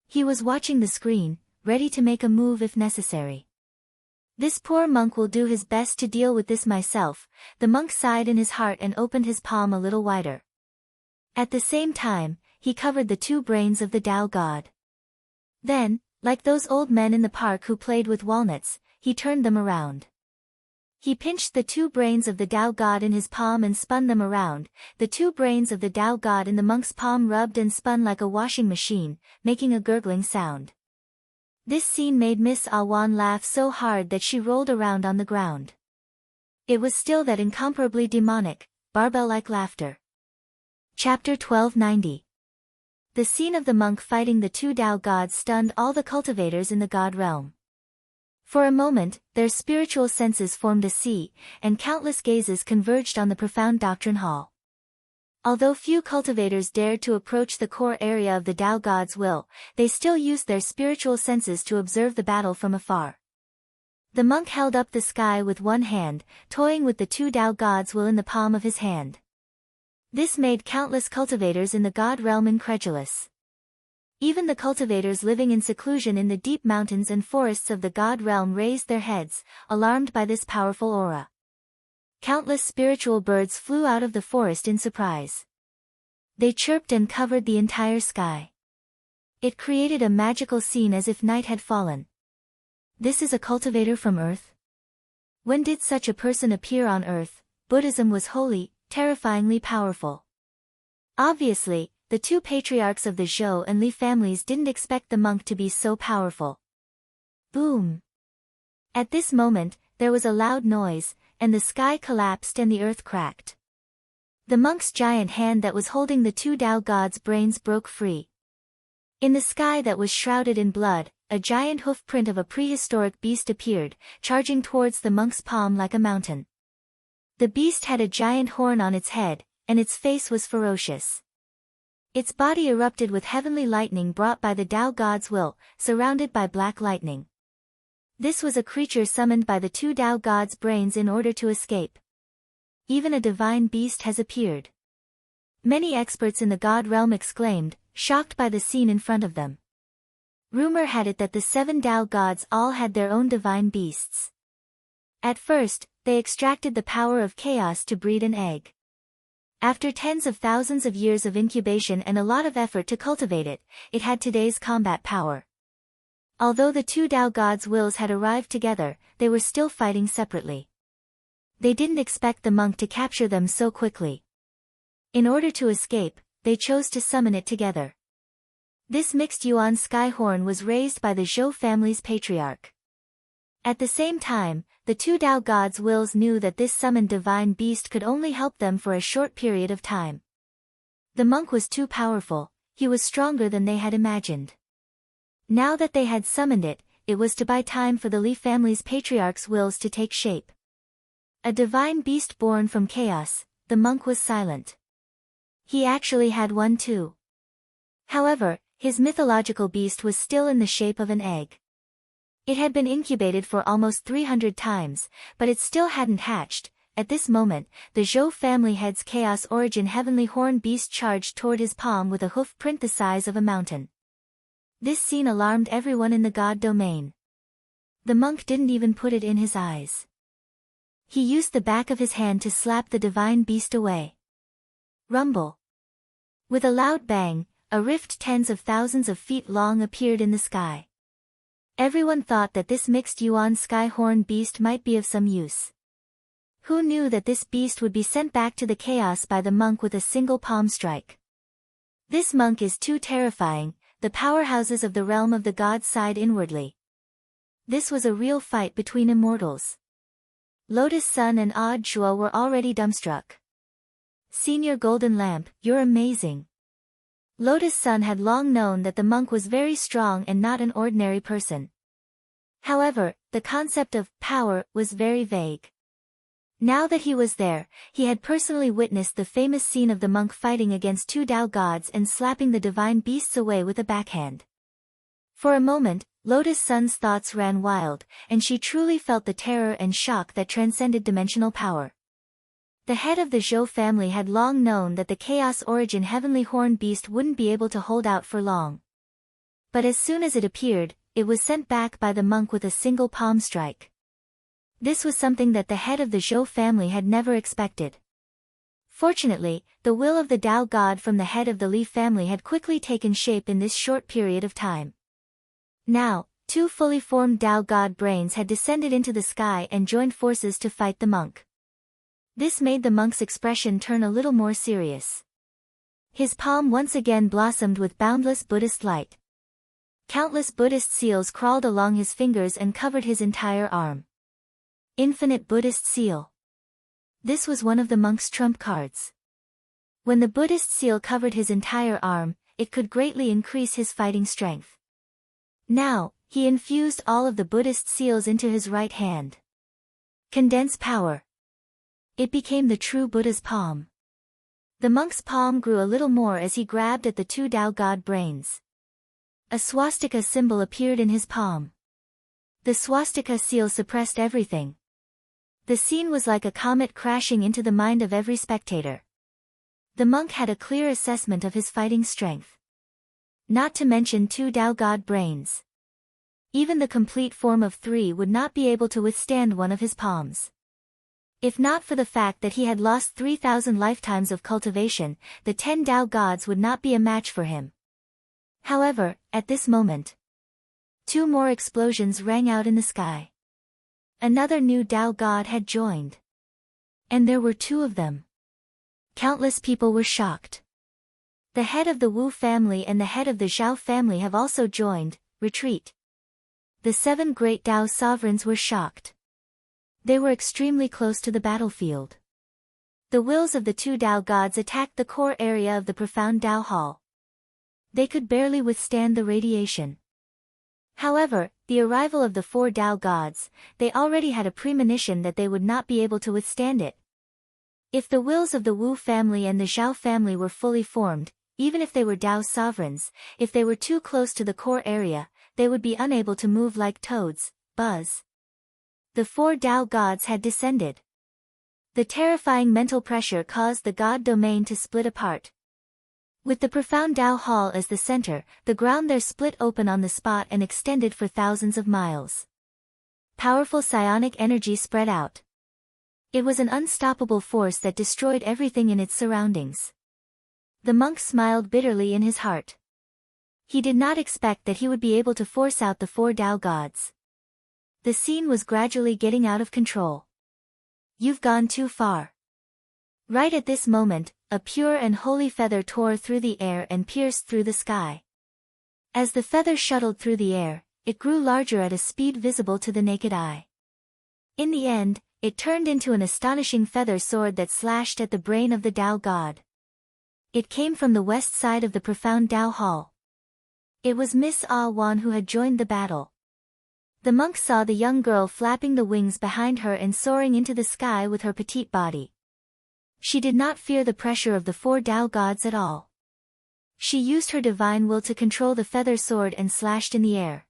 He was watching the screen, ready to make a move if necessary. This poor monk will do his best to deal with this myself, the monk sighed in his heart and opened his palm a little wider. At the same time, he covered the 2 brains of the Tao God. Then, like those old men in the park who played with walnuts, he turned them around. He pinched the 2 brains of the Tao God in his palm and spun them around. The 2 brains of the Tao God in the monk's palm rubbed and spun like a washing machine, making a gurgling sound. This scene made Miss Awan laugh so hard that she rolled around on the ground. It was still that incomparably demonic, barbell-like laughter. Chapter 1290. The scene of the monk fighting the 2 Tao gods stunned all the cultivators in the god realm. For a moment, their spiritual senses formed a sea, and countless gazes converged on the profound doctrine hall. Although few cultivators dared to approach the core area of the Tao God's will, they still used their spiritual senses to observe the battle from afar. The monk held up the sky with one hand, toying with the 2 Tao God's will in the palm of his hand. This made countless cultivators in the god realm incredulous. Even the cultivators living in seclusion in the deep mountains and forests of the god realm raised their heads, alarmed by this powerful aura. Countless spiritual birds flew out of the forest in surprise. They chirped and covered the entire sky. It created a magical scene as if night had fallen. This is a cultivator from Earth? When did such a person appear on Earth? Buddhism was holy, terrifyingly powerful. Obviously, the two patriarchs of the Zhou and Li families didn't expect the monk to be so powerful. Boom! At this moment, there was a loud noise, and the sky collapsed and the earth cracked. The monk's giant hand that was holding the two Tao gods' brains broke free. In the sky that was shrouded in blood, a giant hoof print of a prehistoric beast appeared, charging towards the monk's palm like a mountain. The beast had a giant horn on its head, and its face was ferocious. Its body erupted with heavenly lightning brought by the Tao god's will, surrounded by black lightning. This was a creature summoned by the two Tao gods' brains in order to escape. Even a divine beast has appeared. Many experts in the god realm exclaimed, shocked by the scene in front of them. Rumor had it that the seven Tao gods all had their own divine beasts. At first, they extracted the power of chaos to breed an egg. After tens of thousands of years of incubation and a lot of effort to cultivate it, it had today's combat power. Although the two Tao gods' wills had arrived together, they were still fighting separately. They didn't expect the monk to capture them so quickly. In order to escape, they chose to summon it together. This mixed Yuan sky horn was raised by the Zhou family's patriarch. At the same time, the two Tao gods' wills knew that this summoned divine beast could only help them for a short period of time. The monk was too powerful, he was stronger than they had imagined. Now that they had summoned it, it was to buy time for the Li family's patriarch's wills to take shape. A divine beast born from chaos, the monk was silent. He actually had one too. However, his mythological beast was still in the shape of an egg. It had been incubated for almost 300 times, but it still hadn't hatched. At this moment, the Zhou family head's chaos origin heavenly horn beast charged toward his palm with a hoof print the size of a mountain. This scene alarmed everyone in the god domain. The monk didn't even put it in his eyes. He used the back of his hand to slap the divine beast away. Rumble. With a loud bang, a rift tens of thousands of feet long appeared in the sky. Everyone thought that this mixed Yuan sky horn beast might be of some use. Who knew that this beast would be sent back to the chaos by the monk with a single palm strike? This monk is too terrifying, the powerhouses of the realm of the gods sighed inwardly. This was a real fight between immortals. Lotus Sun and Odd Shuo were already dumbstruck. Senior Golden Lamp, you're amazing. Lotus Sun had long known that the monk was very strong and not an ordinary person. However, the concept of power was very vague. Now that he was there, he had personally witnessed the famous scene of the monk fighting against two Tao gods and slapping the divine beasts away with a backhand. For a moment, Lotus Sun's thoughts ran wild, and she truly felt the terror and shock that transcended dimensional power. The head of the Zhou family had long known that the Chaos Origin Heavenly Horn Beast wouldn't be able to hold out for long. But as soon as it appeared, it was sent back by the monk with a single palm strike. This was something that the head of the Zhou family had never expected. Fortunately, the will of the Tao God from the head of the Li family had quickly taken shape in this short period of time. Now, two fully formed Tao God brains had descended into the sky and joined forces to fight the monk. This made the monk's expression turn a little more serious. His palm once again blossomed with boundless Buddhist light. Countless Buddhist seals crawled along his fingers and covered his entire arm. Infinite Buddhist seal. This was one of the monk's trump cards. When the Buddhist seal covered his entire arm, it could greatly increase his fighting strength. Now, he infused all of the Buddhist seals into his right hand. Condense power. It became the true Buddha's palm. The monk's palm grew a little more as he grabbed at the two Tao God brains. A swastika symbol appeared in his palm. The swastika seal suppressed everything. The scene was like a comet crashing into the mind of every spectator. The monk had a clear assessment of his fighting strength. Not to mention two Tao God brains. Even the complete form of 3 would not be able to withstand one of his palms. If not for the fact that he had lost 3,000 lifetimes of cultivation, the 10 Tao gods would not be a match for him. However, at this moment, 2 more explosions rang out in the sky. Another new Tao god had joined. And there were 2 of them. Countless people were shocked. The head of the Wu family and the head of the Zhao family have also joined. Retreat. The 7 great Dao sovereigns were shocked. They were extremely close to the battlefield. The wills of the 2 Dao gods attacked the core area of the profound Dao hall. They could barely withstand the radiation. However, the arrival of the 4 Dao gods, they already had a premonition that they would not be able to withstand it. If the wills of the Wu family and the Zhao family were fully formed, even if they were Dao sovereigns, if they were too close to the core area, they would be unable to move like toads. Buzz. The 4 Dao gods had descended. The terrifying mental pressure caused the god domain to split apart. With the profound Dao hall as the center, the ground there split open on the spot and extended for thousands of miles. Powerful psionic energy spread out. It was an unstoppable force that destroyed everything in its surroundings. The monk smiled bitterly in his heart. He did not expect that he would be able to force out the 4 Dao gods. The scene was gradually getting out of control. You've gone too far. Right at this moment, a pure and holy feather tore through the air and pierced through the sky. As the feather shuttled through the air, it grew larger at a speed visible to the naked eye. In the end, it turned into an astonishing feather sword that slashed at the brain of the Dao god. It came from the west side of the profound Dao hall. It was Miss Ah Wan who had joined the battle. The monk saw the young girl flapping the wings behind her and soaring into the sky with her petite body. She did not fear the pressure of the 4 Dao gods at all. She used her divine will to control the feather sword and slashed in the air.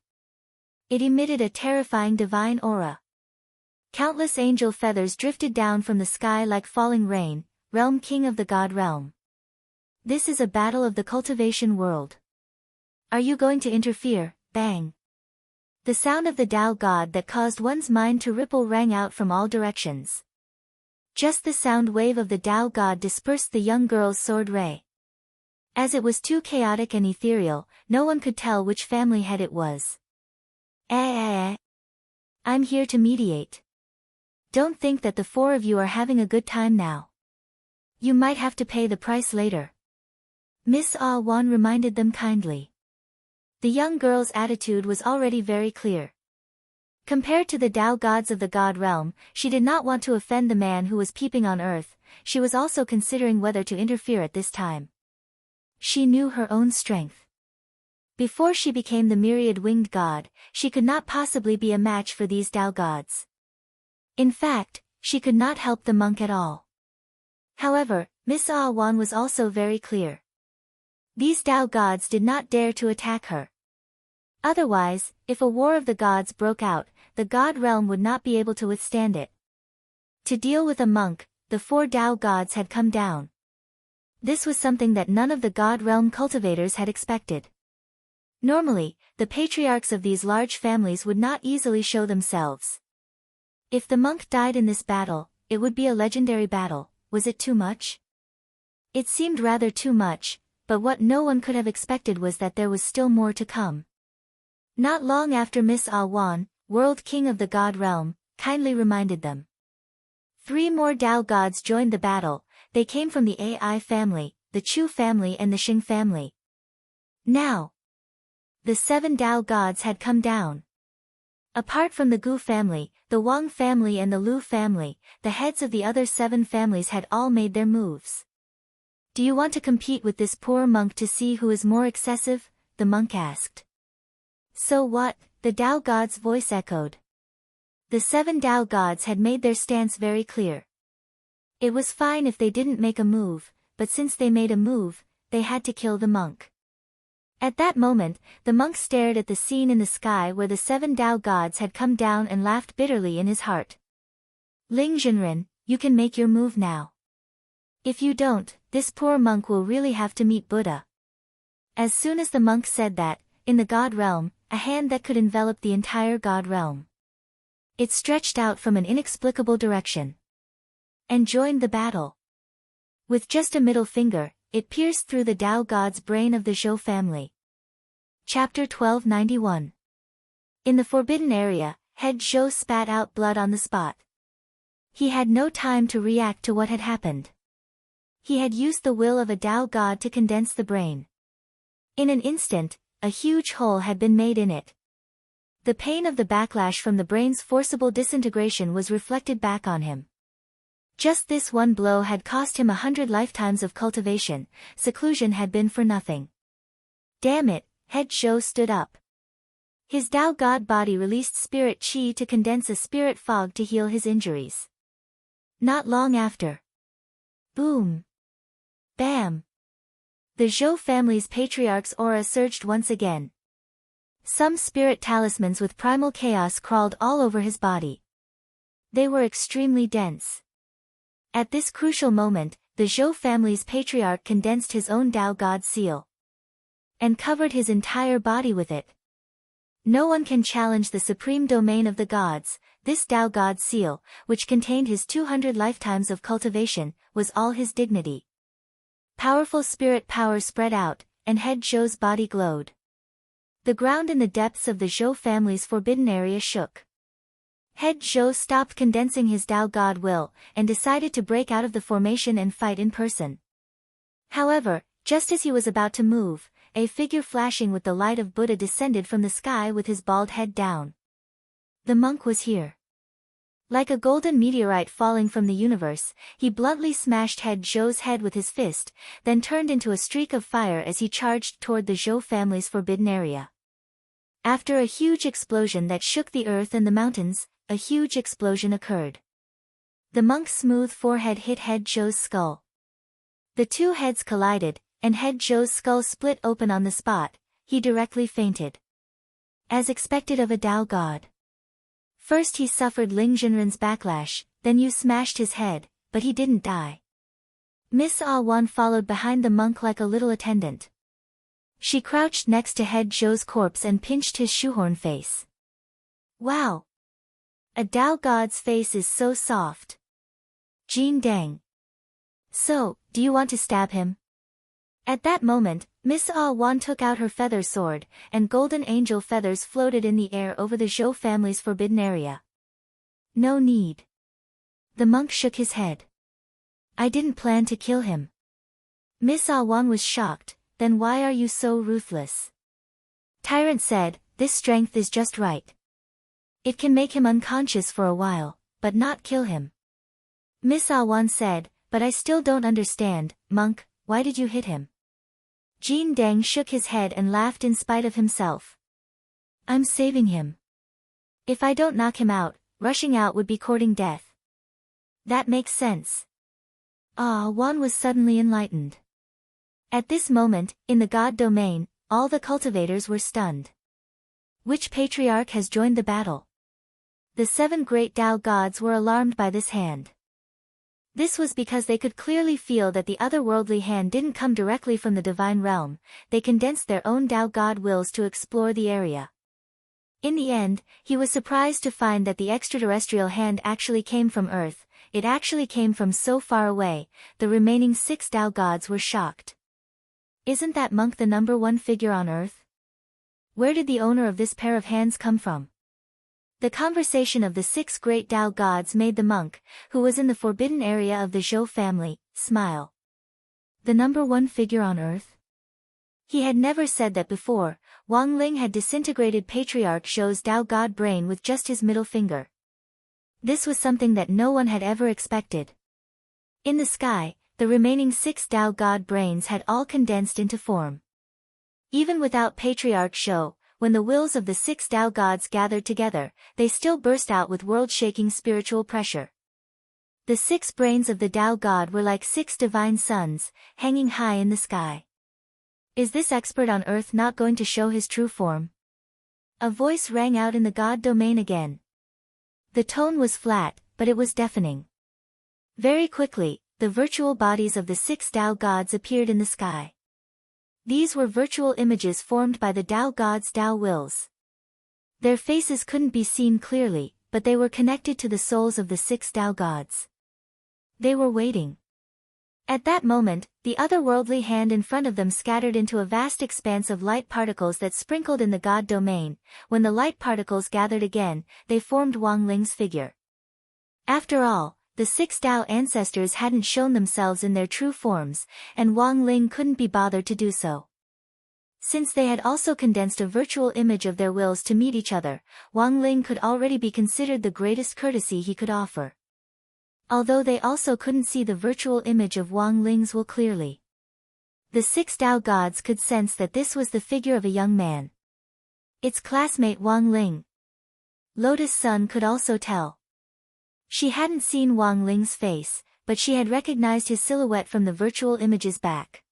It emitted a terrifying divine aura. Countless angel feathers drifted down from the sky like falling rain. Realm King of the God Realm. This is a battle of the cultivation world. Are you going to interfere? Bang. The sound of the Dao god that caused one's mind to ripple rang out from all directions. Just the sound wave of the Dao god dispersed the young girl's sword ray. As it was too chaotic and ethereal, no one could tell which family head it was. I'm here to mediate. Don't think that the 4 of you are having a good time now. You might have to pay the price later. Miss Ah Wan reminded them kindly. The young girl's attitude was already very clear. Compared to the Dao gods of the God realm, she did not want to offend the man who was peeping on earth. She was also considering whether to interfere at this time. She knew her own strength. Before she became the myriad-winged god, she could not possibly be a match for these Dao gods. In fact, she could not help the monk at all. However, Miss Ah Wan was also very clear. These Dao gods did not dare to attack her. Otherwise, if a war of the gods broke out, the god realm would not be able to withstand it. To deal with a monk, the 4 Dao gods had come down. This was something that none of the god realm cultivators had expected. Normally, the patriarchs of these large families would not easily show themselves. If the monk died in this battle, it would be a legendary battle. Was it too much? It seemed rather too much, but what no one could have expected was that there was still more to come. Not long after Miss Ah Wan, World King of the God Realm, kindly reminded them. 3 more Dao gods joined the battle. They came from the Ai family, the Chu family and the Xing family. Now, the 7 Dao gods had come down. Apart from the Gu family, the Wang family and the Lu family, the heads of the other 7 families had all made their moves. Do you want to compete with this poor monk to see who is more excessive? The monk asked. So what? The Dao god's voice echoed. The 7 Dao gods had made their stance very clear. It was fine if they didn't make a move, but since they made a move, they had to kill the monk. At that moment, the monk stared at the scene in the sky where the 7 Dao gods had come down and laughed bitterly in his heart. Ling Zhenren, you can make your move now. If you don't, this poor monk will really have to meet Buddha. As soon as the monk said that, in the God realm, a hand that could envelop the entire God realm. It stretched out from an inexplicable direction and joined the battle. With just a middle finger, it pierced through the Dao god's brain of the Zhou family. Chapter 1291. In the forbidden area, head Zhou spat out blood on the spot. He had no time to react to what had happened. He had used the will of a Tao god to condense the brain. In an instant, a huge hole had been made in it. The pain of the backlash from the brain's forcible disintegration was reflected back on him. Just this one blow had cost him 100 lifetimes of cultivation. Seclusion had been for nothing. Damn it, Head Shou stood up. His Tao god body released spirit chi to condense a spirit fog to heal his injuries. Not long after. Boom. Bam. The Zhou family's patriarch's aura surged once again. Some spirit talismans with primal chaos crawled all over his body. They were extremely dense. At this crucial moment, the Zhou family's patriarch condensed his own Tao God seal and covered his entire body with it. No one can challenge the supreme domain of the gods. This Tao God seal, which contained his 200 lifetimes of cultivation, was all his dignity. Powerful spirit power spread out, and Head Shou's body glowed. The ground in the depths of the Zhou family's forbidden area shook. Head Shou stopped condensing his Tao God will, and decided to break out of the formation and fight in person. However, just as he was about to move, a figure flashing with the light of Buddha descended from the sky with his bald head down. The monk was here. Like a golden meteorite falling from the universe, he bluntly smashed Head Shou's head with his fist, then turned into a streak of fire as he charged toward the Zhou family's forbidden area. After a huge explosion that shook the earth and the mountains, a huge explosion occurred. The monk's smooth forehead hit Head Shou's skull. The two heads collided, and Head Shou's skull split open on the spot. He directly fainted. As expected of a Tao god. First he suffered Ling Zhenren's backlash, then you smashed his head, but he didn't die. Miss Ah Wan followed behind the monk like a little attendant. She crouched next to Head Shou's corpse and pinched his shoehorn face. Wow! A Tao god's face is so soft. Jin Dang. So, do you want to stab him? At that moment, Miss Ah Wan took out her feather sword, and golden angel feathers floated in the air over the Zhou family's forbidden area. No need. The monk shook his head. I didn't plan to kill him. Miss Ah Wan was shocked. Then why are you so ruthless? Tyrant said, this strength is just right. It can make him unconscious for a while, but not kill him. Miss Ah Wan said, but I still don't understand, monk, why did you hit him? Jin Dang shook his head and laughed in spite of himself. I'm saving him. If I don't knock him out, rushing out would be courting death. That makes sense. Ah Wan was suddenly enlightened. At this moment, in the god domain, all the cultivators were stunned. Which patriarch has joined the battle? The 7 great Tao gods were alarmed by this hand. This was because they could clearly feel that the otherworldly hand didn't come directly from the divine realm. They condensed their own Tao god wills to explore the area. In the end, he was surprised to find that the extraterrestrial hand actually came from Earth. It actually came from so far away. The remaining 6 Tao gods were shocked. Isn't that monk the number 1 figure on Earth? Where did the owner of this pair of hands come from? The conversation of the 6 great Tao gods made the monk, who was in the forbidden area of the Zhou family, smile. The number 1 figure on Earth? He had never said that before. Wang Ling had disintegrated Patriarch Zhou's Tao god brain with just his middle finger. This was something that no one had ever expected. In the sky, the remaining 6 Tao god brains had all condensed into form. Even without Patriarch Zhou, when the wills of the 6 Tao gods gathered together, they still burst out with world-shaking spiritual pressure. The 6 brains of the Tao god were like 6 divine suns, hanging high in the sky. Is this expert on Earth not going to show his true form? A voice rang out in the god domain again. The tone was flat, but it was deafening. Very quickly, the virtual bodies of the 6 Tao gods appeared in the sky. These were virtual images formed by the Tao gods' Tao wills. Their faces couldn't be seen clearly, but they were connected to the souls of the 6 Tao gods. They were waiting. At that moment, the otherworldly hand in front of them scattered into a vast expanse of light particles that sprinkled in the god domain. When the light particles gathered again, they formed Wang Ling's figure. After all, the 6 Tao ancestors hadn't shown themselves in their true forms, and Wang Ling couldn't be bothered to do so. Since they had also condensed a virtual image of their wills to meet each other, Wang Ling could already be considered the greatest courtesy he could offer. Although they also couldn't see the virtual image of Wang Ling's will clearly. The 6 Tao gods could sense that this was the figure of a young man. Its classmate Wang Ling. Lotus Sun could also tell. She hadn't seen Wang Ling's face, but she had recognized his silhouette from the virtual image's back.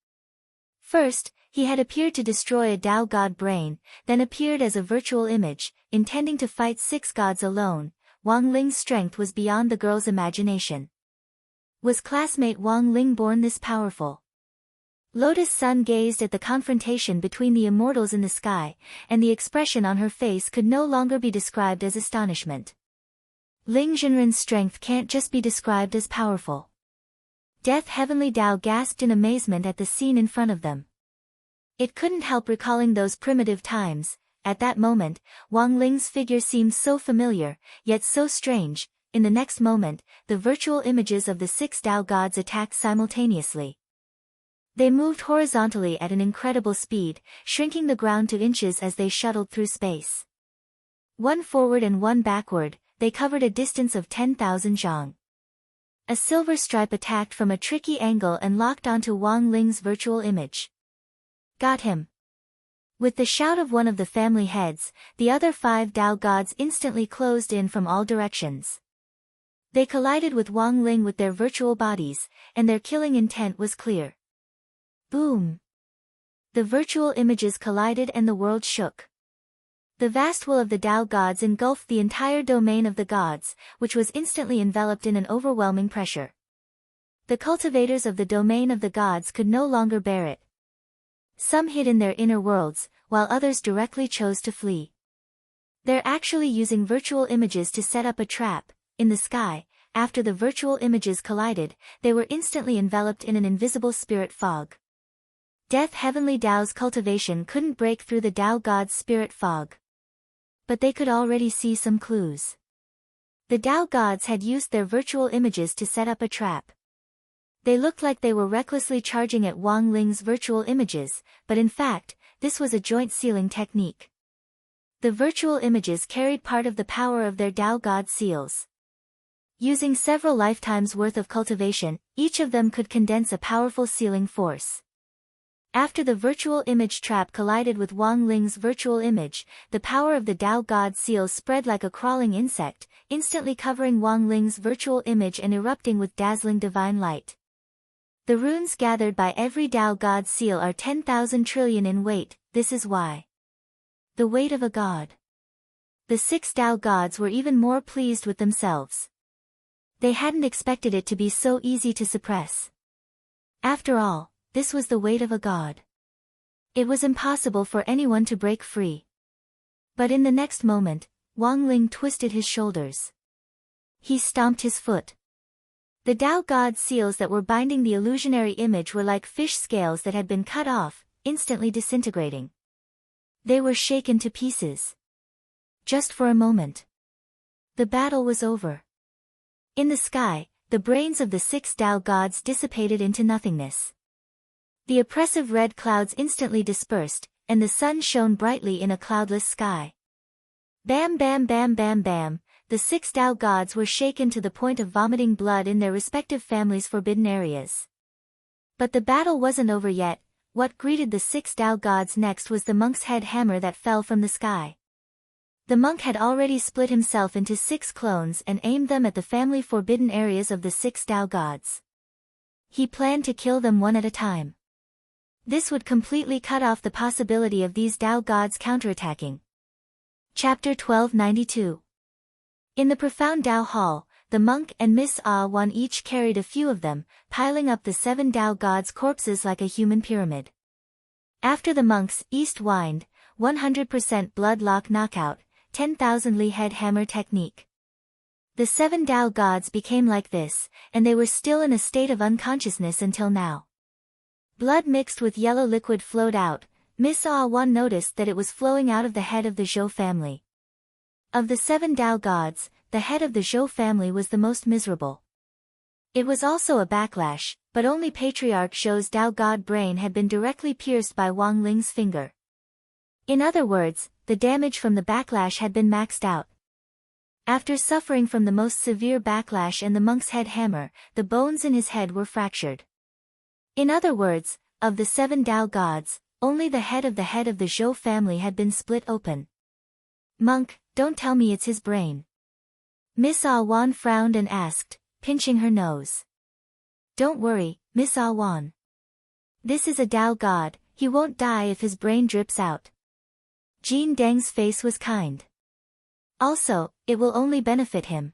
First, he had appeared to destroy a Tao god brain, then appeared as a virtual image, intending to fight 6 gods alone. Wang Ling's strength was beyond the girl's imagination. Was classmate Wang Ling born this powerful? Lotus Sun gazed at the confrontation between the immortals in the sky, and the expression on her face could no longer be described as astonishment. Ling Zhenren's strength can't just be described as powerful. Death Heavenly Tao gasped in amazement at the scene in front of them. It couldn't help recalling those primitive times. At that moment, Wang Ling's figure seemed so familiar, yet so strange. In the next moment, the virtual images of the 6 Tao gods attacked simultaneously. They moved horizontally at an incredible speed, shrinking the ground to inches as they shuttled through space. One forward and one backward, they covered a distance of 10,000 zhang. A silver stripe attacked from a tricky angle and locked onto Wang Ling's virtual image. Got him. With the shout of one of the family heads, the other 5 Tao gods instantly closed in from all directions. They collided with Wang Ling with their virtual bodies, and their killing intent was clear. Boom! The virtual images collided and the world shook. The vast will of the Tao gods engulfed the entire domain of the gods, which was instantly enveloped in an overwhelming pressure. The cultivators of the domain of the gods could no longer bear it. Some hid in their inner worlds, while others directly chose to flee. They're actually using virtual images to set up a trap. In the sky, after the virtual images collided, they were instantly enveloped in an invisible spirit fog. Death Heavenly Tao's cultivation couldn't break through the Tao God's spirit fog. But they could already see some clues. The Tao Gods had used their virtual images to set up a trap. They looked like they were recklessly charging at Wang Ling's virtual images, but in fact, this was a joint sealing technique. The virtual images carried part of the power of their Tao God seals. Using several lifetimes' worth of cultivation, each of them could condense a powerful sealing force. After the virtual image trap collided with Wang Ling's virtual image, the power of the Tao God seal spread like a crawling insect, instantly covering Wang Ling's virtual image and erupting with dazzling divine light. The runes gathered by every Tao God seal are 10,000 trillion in weight. This is why. The weight of a god. The 6 Tao gods were even more pleased with themselves. They hadn't expected it to be so easy to suppress. After all, this was the weight of a god. It was impossible for anyone to break free. But in the next moment, Wang Ling twisted his shoulders. He stomped his foot. The Tao God seals that were binding the illusionary image were like fish scales that had been cut off, instantly disintegrating. They were shaken to pieces. Just for a moment. The battle was over. In the sky, the brains of the 6 Tao gods dissipated into nothingness. The oppressive red clouds instantly dispersed, and the sun shone brightly in a cloudless sky. Bam bam bam bam bam, the 6 Tao gods were shaken to the point of vomiting blood in their respective families' forbidden areas. But the battle wasn't over yet. What greeted the 6 Tao gods next was the monk's head hammer that fell from the sky. The monk had already split himself into 6 clones and aimed them at the family forbidden areas of the 6 Tao gods. He planned to kill them one at a time. This would completely cut off the possibility of these Tao gods counterattacking. Chapter 1292. In the profound Tao Hall, the monk and Miss Ah Wan each carried a few of them, piling up the 7 Tao gods' corpses like a human pyramid. After the monk's east wind, 100% blood lock knockout, 10,000 Li head hammer technique. The 7 Tao gods became like this, and they were still in a state of unconsciousness until now. Blood mixed with yellow liquid flowed out. Miss Ah Wan noticed that it was flowing out of the head of the Zhou family. Of the 7 Tao gods, the head of the Zhou family was the most miserable. It was also a backlash, but only Patriarch Zhou's Tao God brain had been directly pierced by Wang Ling's finger. In other words, the damage from the backlash had been maxed out. After suffering from the most severe backlash and the monk's head hammer, the bones in his head were fractured. In other words, of the 7 Tao gods, only the head of the Zhou family had been split open. Monk, don't tell me it's his brain. Miss Ah Wan frowned and asked, pinching her nose. Don't worry, Miss Ah Wan. This is a Tao god, he won't die if his brain drips out. Jin Deng's face was kind. Also, it will only benefit him.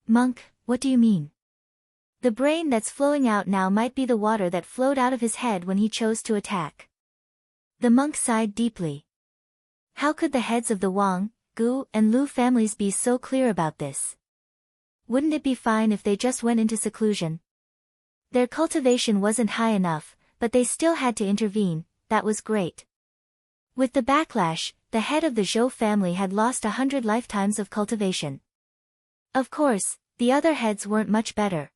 Monk, what do you mean? The brain that's flowing out now might be the water that flowed out of his head when he chose to attack. The monk sighed deeply. How could the heads of the Wang, Gu, and Lu families be so clear about this? Wouldn't it be fine if they just went into seclusion? Their cultivation wasn't high enough, but they still had to intervene. That was great. With the backlash, the head of the Zhou family had lost 100 lifetimes of cultivation. Of course, the other heads weren't much better.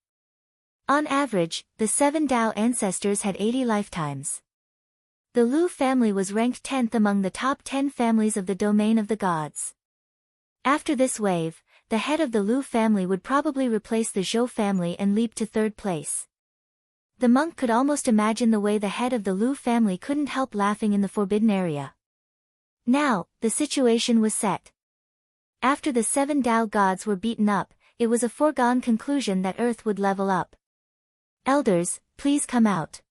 On average, the 7 Tao ancestors had 80 lifetimes. The Lu family was ranked 10th among the top 10 families of the domain of the gods. After this wave, the head of the Lu family would probably replace the Zhou family and leap to 3rd place. The monk could almost imagine the way the head of the Lu family couldn't help laughing in the forbidden area. Now, the situation was set. After the 7 Tao gods were beaten up, it was a foregone conclusion that Earth would level up. Elders, please come out.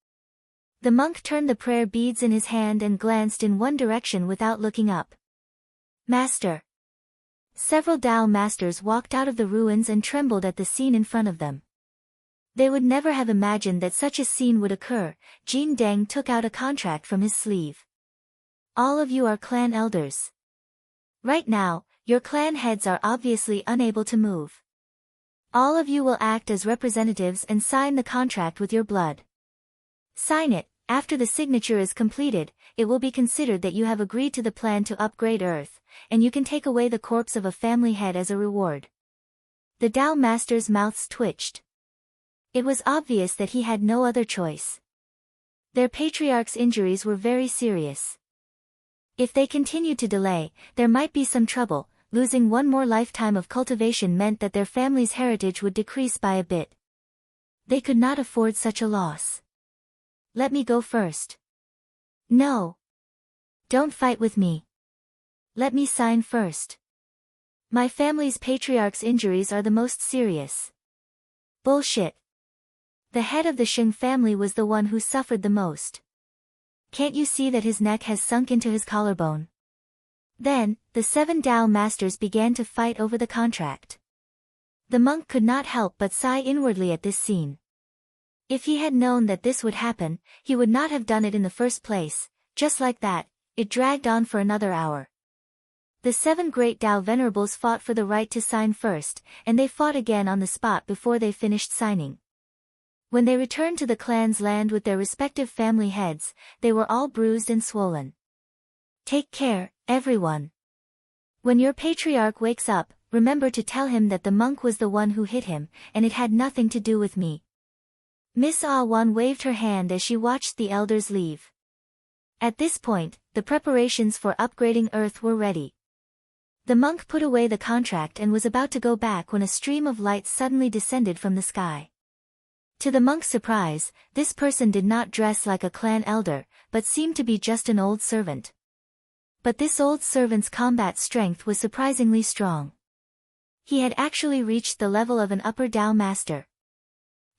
The monk turned the prayer beads in his hand and glanced in one direction without looking up. Master. Several Tao masters walked out of the ruins and trembled at the scene in front of them. They would never have imagined that such a scene would occur. Jin Deng took out a contract from his sleeve. All of you are clan elders. Right now, your clan heads are obviously unable to move. All of you will act as representatives and sign the contract with your blood. Sign it. After the signature is completed, it will be considered that you have agreed to the plan to upgrade Earth, and you can take away the corpse of a family head as a reward. The Tao masters' mouths twitched. It was obvious that he had no other choice. Their patriarch's injuries were very serious. If they continued to delay, there might be some trouble. Losing one more lifetime of cultivation meant that their family's heritage would decrease by a bit. They could not afford such a loss. Let me go first. No. Don't fight with me. Let me sign first. My family's patriarch's injuries are the most serious. Bullshit. The head of the Sheng family was the one who suffered the most. Can't you see that his neck has sunk into his collarbone? Then, the 7 Tao masters began to fight over the contract. The monk could not help but sigh inwardly at this scene. If he had known that this would happen, he would not have done it in the first place. Just like that, it dragged on for another hour. The 7 great Tao venerables fought for the right to sign first, and they fought again on the spot before they finished signing. When they returned to the clan's land with their respective family heads, they were all bruised and swollen. Take care, everyone. When your patriarch wakes up, remember to tell him that the monk was the one who hit him, and it had nothing to do with me. Miss Ah Wan waved her hand as she watched the elders leave. At this point, the preparations for upgrading Earth were ready. The monk put away the contract and was about to go back when a stream of light suddenly descended from the sky. To the monk's surprise, this person did not dress like a clan elder, but seemed to be just an old servant. But this old servant's combat strength was surprisingly strong. He had actually reached the level of an upper Tao master.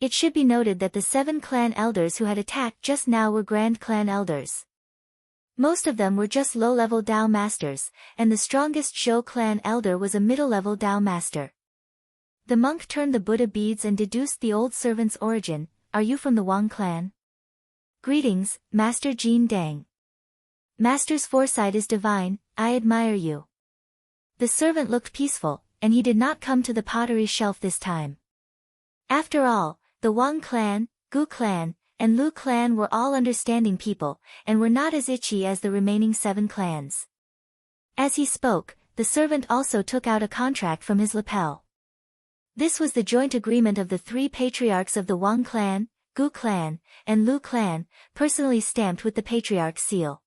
It should be noted that the 7 clan elders who had attacked just now were Grand Clan elders. Most of them were just low-level Tao masters, and the strongest Zhou clan elder was a middle-level Tao master. The monk turned the Buddha beads and deduced the old servant's origin. Are you from the Wang clan? Greetings, Master Jin Deng. Master's foresight is divine, I admire you. The servant looked peaceful, and he did not come to the pottery shelf this time. After all, the Wang clan, Gu clan, and Lu clan were all understanding people, and were not as itchy as the remaining 7 clans. As he spoke, the servant also took out a contract from his lapel. This was the joint agreement of the three patriarchs of the Wang clan, Gu clan, and Lu clan, personally stamped with the patriarch's seal.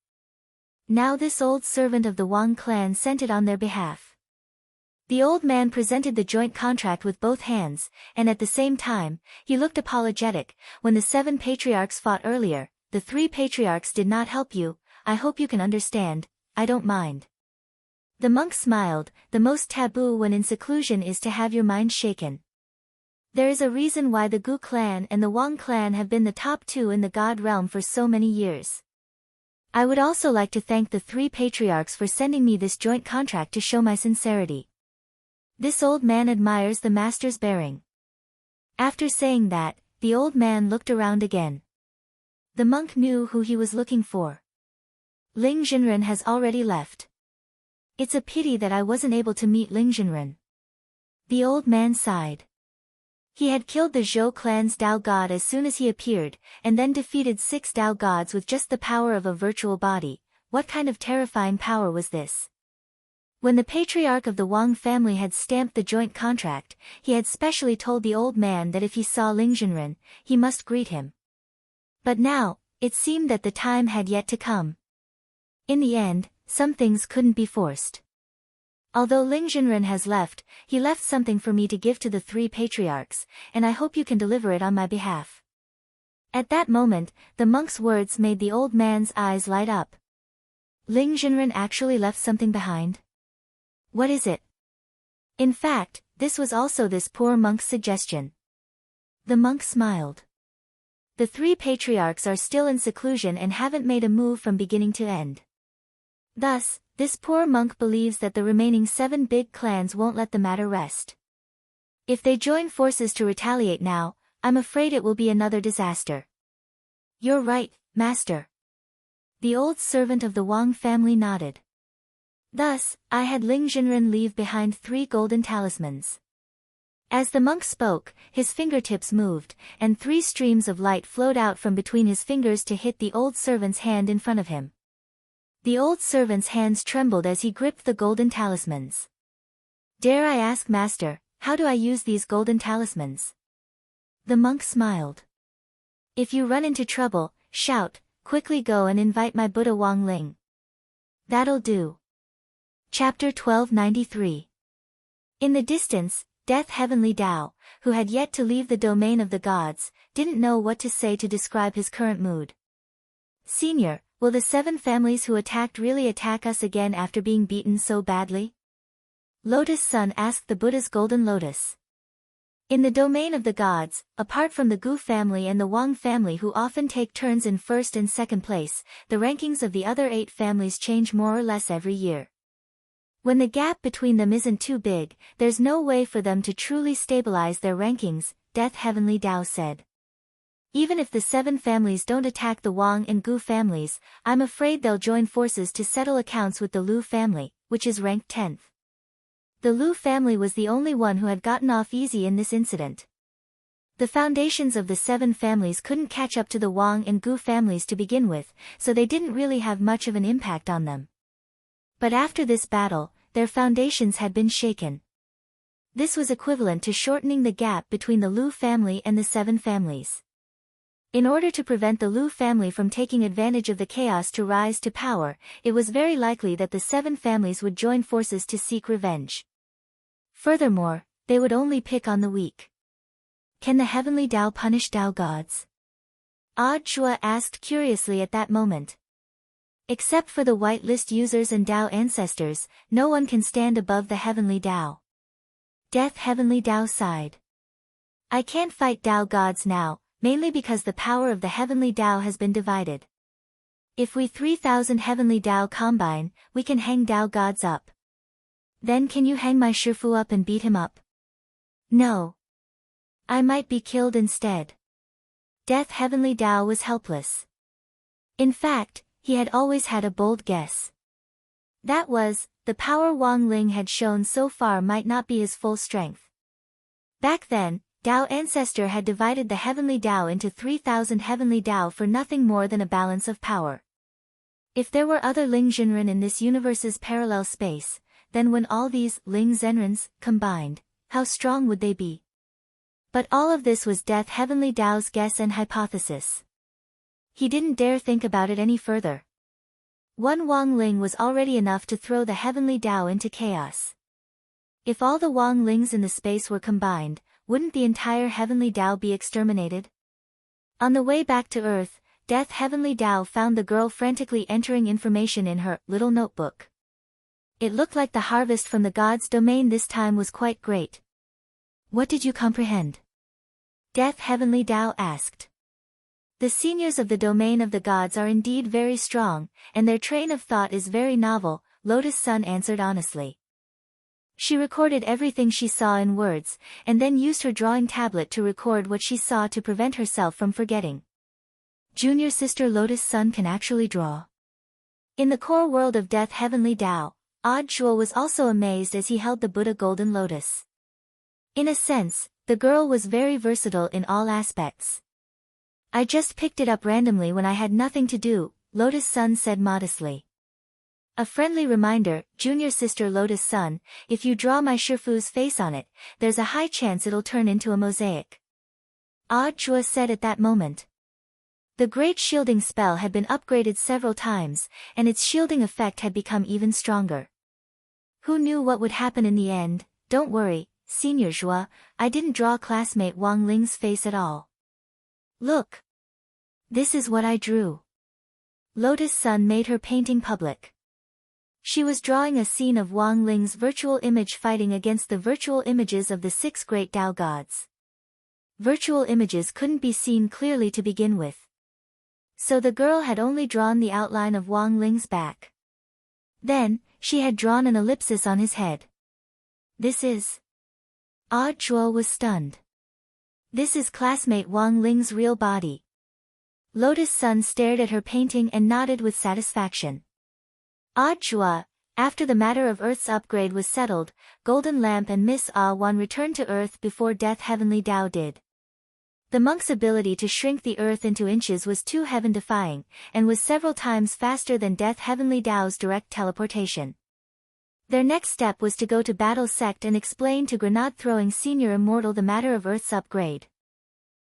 Now this old servant of the Wang clan sent it on their behalf. The old man presented the joint contract with both hands, and at the same time, he looked apologetic. When the 7 patriarchs fought earlier, the 3 patriarchs did not help you. I hope you can understand. I don't mind. The monk smiled. The most taboo when in seclusion is to have your mind shaken. There is a reason why the Gu clan and the Wang clan have been the top 2 in the god realm for so many years. I would also like to thank the 3 patriarchs for sending me this joint contract to show my sincerity. This old man admires the master's bearing. After saying that, the old man looked around again. The monk knew who he was looking for. Ling Jinren has already left. It's a pity that I wasn't able to meet Ling Jinren. The old man sighed. He had killed the Zhou clan's Dao god as soon as he appeared, and then defeated 6 Dao gods with just the power of a virtual body. What kind of terrifying power was this? When the patriarch of the Wang family had stamped the joint contract, he had specially told the old man that if he saw Ling Jinren, he must greet him. But now, it seemed that the time had yet to come. In the end, some things couldn't be forced. Although Ling Jinren has left, he left something for me to give to the 3 patriarchs, and I hope you can deliver it on my behalf. At that moment, the monk's words made the old man's eyes light up. Ling Jinren actually left something behind? What is it? In fact, this was also this poor monk's suggestion. The monk smiled. The 3 patriarchs are still in seclusion and haven't made a move from beginning to end. Thus, this poor monk believes that the remaining 7 big clans won't let the matter rest. If they join forces to retaliate now, I'm afraid it will be another disaster. You're right, master. The old servant of the Wang family nodded. Thus, I had Ling Jinren leave behind 3 golden talismans. As the monk spoke, his fingertips moved, and 3 streams of light flowed out from between his fingers to hit the old servant's hand in front of him. The old servant's hands trembled as he gripped the golden talismans. Dare I ask, master, how do I use these golden talismans? The monk smiled. If you run into trouble, shout, quickly go and invite my Buddha Wang Ling. That'll do. Chapter 1293. In the distance, Death Heavenly Tao, who had yet to leave the domain of the gods, didn't know what to say to describe his current mood. Senior, will the 7 families who attacked really attack us again after being beaten so badly? Lotus Sun asked the Buddha's golden lotus. In the domain of the gods, apart from the Gu family and the Wang family who often take turns in first and second place, the rankings of the other 8 families change more or less every year. When the gap between them isn't too big, there's no way for them to truly stabilize their rankings, Death Heavenly Tao said. Even if the 7 families don't attack the Wang and Gu families, I'm afraid they'll join forces to settle accounts with the Lu family, which is ranked 10th. The Lu family was the only one who had gotten off easy in this incident. The foundations of the 7 families couldn't catch up to the Wang and Gu families to begin with, so they didn't really have much of an impact on them. But after this battle, their foundations had been shaken. This was equivalent to shortening the gap between the Lu family and the 7 families. In order to prevent the Lu family from taking advantage of the chaos to rise to power, it was very likely that the 7 families would join forces to seek revenge. Furthermore, they would only pick on the weak. Can the heavenly Tao punish Tao gods? Odd Chua asked curiously at that moment. Except for the whitelist users and Tao ancestors, no one can stand above the heavenly Tao. Death Heavenly Tao sighed. I can't fight Tao gods now, mainly because the power of the heavenly Tao has been divided. If we 3,000 heavenly Tao combine, we can hang Tao gods up. Then can you hang my Shifu up and beat him up? No. I might be killed instead. Death Heavenly Tao was helpless. In fact, he had always had a bold guess. That was, the power Wang Ling had shown so far might not be his full strength. Back then, Tao Ancestor had divided the heavenly Tao into 3,000 heavenly Tao for nothing more than a balance of power. If there were other Ling Zhenren in this universe's parallel space, then when all these Ling Zhenrens combined, How strong would they be? But all of this was Death Heavenly Dao's guess and hypothesis. He didn't dare think about it any further. One Wang Ling was already enough to throw the Heavenly Dao into chaos. If all the Wang Lings in the space were combined, wouldn't the entire Heavenly Dao be exterminated? On the way back to Earth, Death Heavenly Dao found the girl frantically entering information in her little notebook. It looked like the harvest from the god's domain this time was quite great. What did you comprehend? Death Heavenly Dao asked. The seniors of the domain of the gods are indeed very strong, and their train of thought is very novel, Lotus Sun answered honestly. She recorded everything she saw in words, and then used her drawing tablet to record what she saw to prevent herself from forgetting. Junior sister Lotus Sun can actually draw. In the core world of Death Heavenly Dao, Odd Shuo was also amazed as he held the Buddha Golden Lotus. In a sense, the girl was very versatile in all aspects. I just picked it up randomly when I had nothing to do, Lotus Sun said modestly. A friendly reminder, junior sister Lotus Sun, if you draw my Shifu's face on it, there's a high chance it'll turn into a mosaic. Odd Shuo said at that moment. The great shielding spell had been upgraded several times, and its shielding effect had become even stronger. Who knew what would happen in the end? Don't worry, Senior Zhua, I didn't draw classmate Wang Ling's face at all. Look. This is what I drew. Lotus Sun made her painting public. She was drawing a scene of Wang Ling's virtual image fighting against the virtual images of the 6 great Dao gods. Virtual images couldn't be seen clearly to begin with. So the girl had only drawn the outline of Wang Ling's back. Then, she had drawn an ellipsis on his head. This is... Odd Shuo was stunned. This is classmate Wang Ling's real body. Lotus Sun stared at her painting and nodded with satisfaction. Odd Shuo, after the matter of Earth's upgrade was settled, Golden Lamp and Miss Ah Wan returned to Earth before Death Heavenly Dao did. The monk's ability to shrink the Earth into inches was too heaven-defying, and was several times faster than Death Heavenly Dao's direct teleportation. Their next step was to go to Battle Sect and explain to Grenade-throwing Senior Immortal the matter of Earth's upgrade.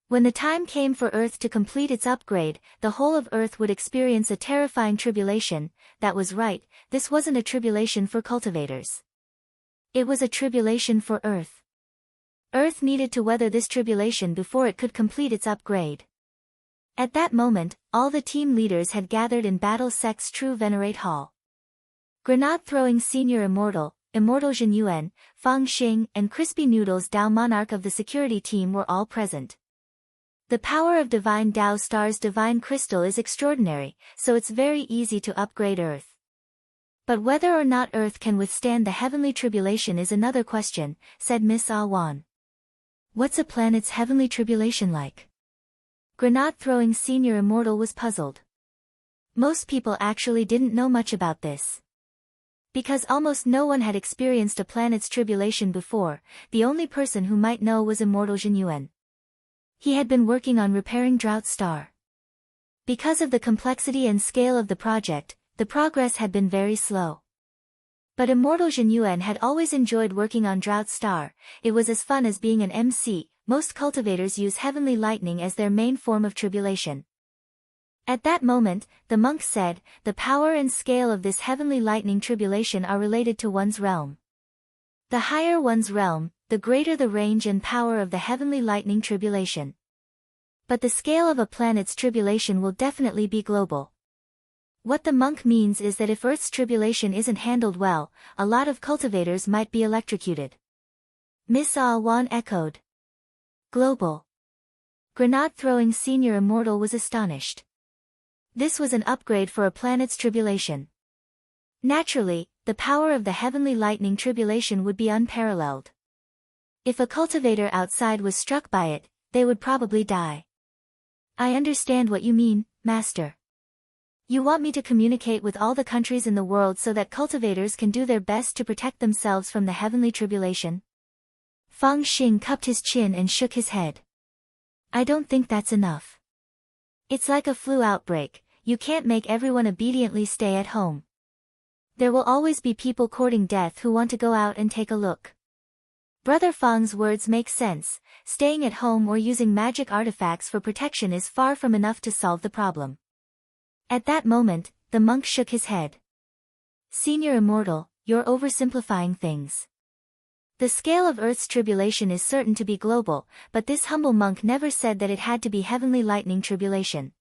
When the time came for Earth to complete its upgrade, the whole of Earth would experience a terrifying tribulation. That was right, this wasn't a tribulation for cultivators. It was a tribulation for Earth. Earth needed to weather this tribulation before it could complete its upgrade. At that moment, all the team leaders had gathered in Battle Sect's True Venerate Hall. Grenade-throwing Senior Immortal, Immortal Jin Yuan, Fang Xing, and Crispy Noodles Dao Monarch of the security team were all present. The power of Divine Dao Star's Divine Crystal is extraordinary, so it's very easy to upgrade Earth. But whether or not Earth can withstand the heavenly tribulation is another question, said Miss Ah Wan. What's a planet's heavenly tribulation like? Grenade-throwing Senior Immortal was puzzled. Most people actually didn't know much about this. Because almost no one had experienced a planet's tribulation before, the only person who might know was Immortal Jin Yuan. He had been working on repairing Drought Star. Because of the complexity and scale of the project, the progress had been very slow. But Immortal Jin Yuan had always enjoyed working on Drought Star. It was as fun as being an MC. Most cultivators use heavenly lightning as their main form of tribulation. At that moment, the monk said, the power and scale of this heavenly lightning tribulation are related to one's realm. The higher one's realm, the greater the range and power of the heavenly lightning tribulation. But the scale of a planet's tribulation will definitely be global. What the monk means is that if Earth's tribulation isn't handled well, a lot of cultivators might be electrocuted. Miss Ah Wan echoed. Global. Grenade-throwing Senior Immortal was astonished. This was an upgrade for a planet's tribulation. Naturally, the power of the heavenly lightning tribulation would be unparalleled. If a cultivator outside was struck by it, they would probably die. I understand what you mean, Master. You want me to communicate with all the countries in the world so that cultivators can do their best to protect themselves from the heavenly tribulation? Fang Xing cupped his chin and shook his head. I don't think that's enough. It's like a flu outbreak, you can't make everyone obediently stay at home. There will always be people courting death who want to go out and take a look. Brother Fang's words make sense. Staying at home or using magic artifacts for protection is far from enough to solve the problem. At that moment, the monk shook his head. Senior Immortal, you're oversimplifying things. The scale of Earth's tribulation is certain to be global, but this humble monk never said that it had to be heavenly lightning tribulation.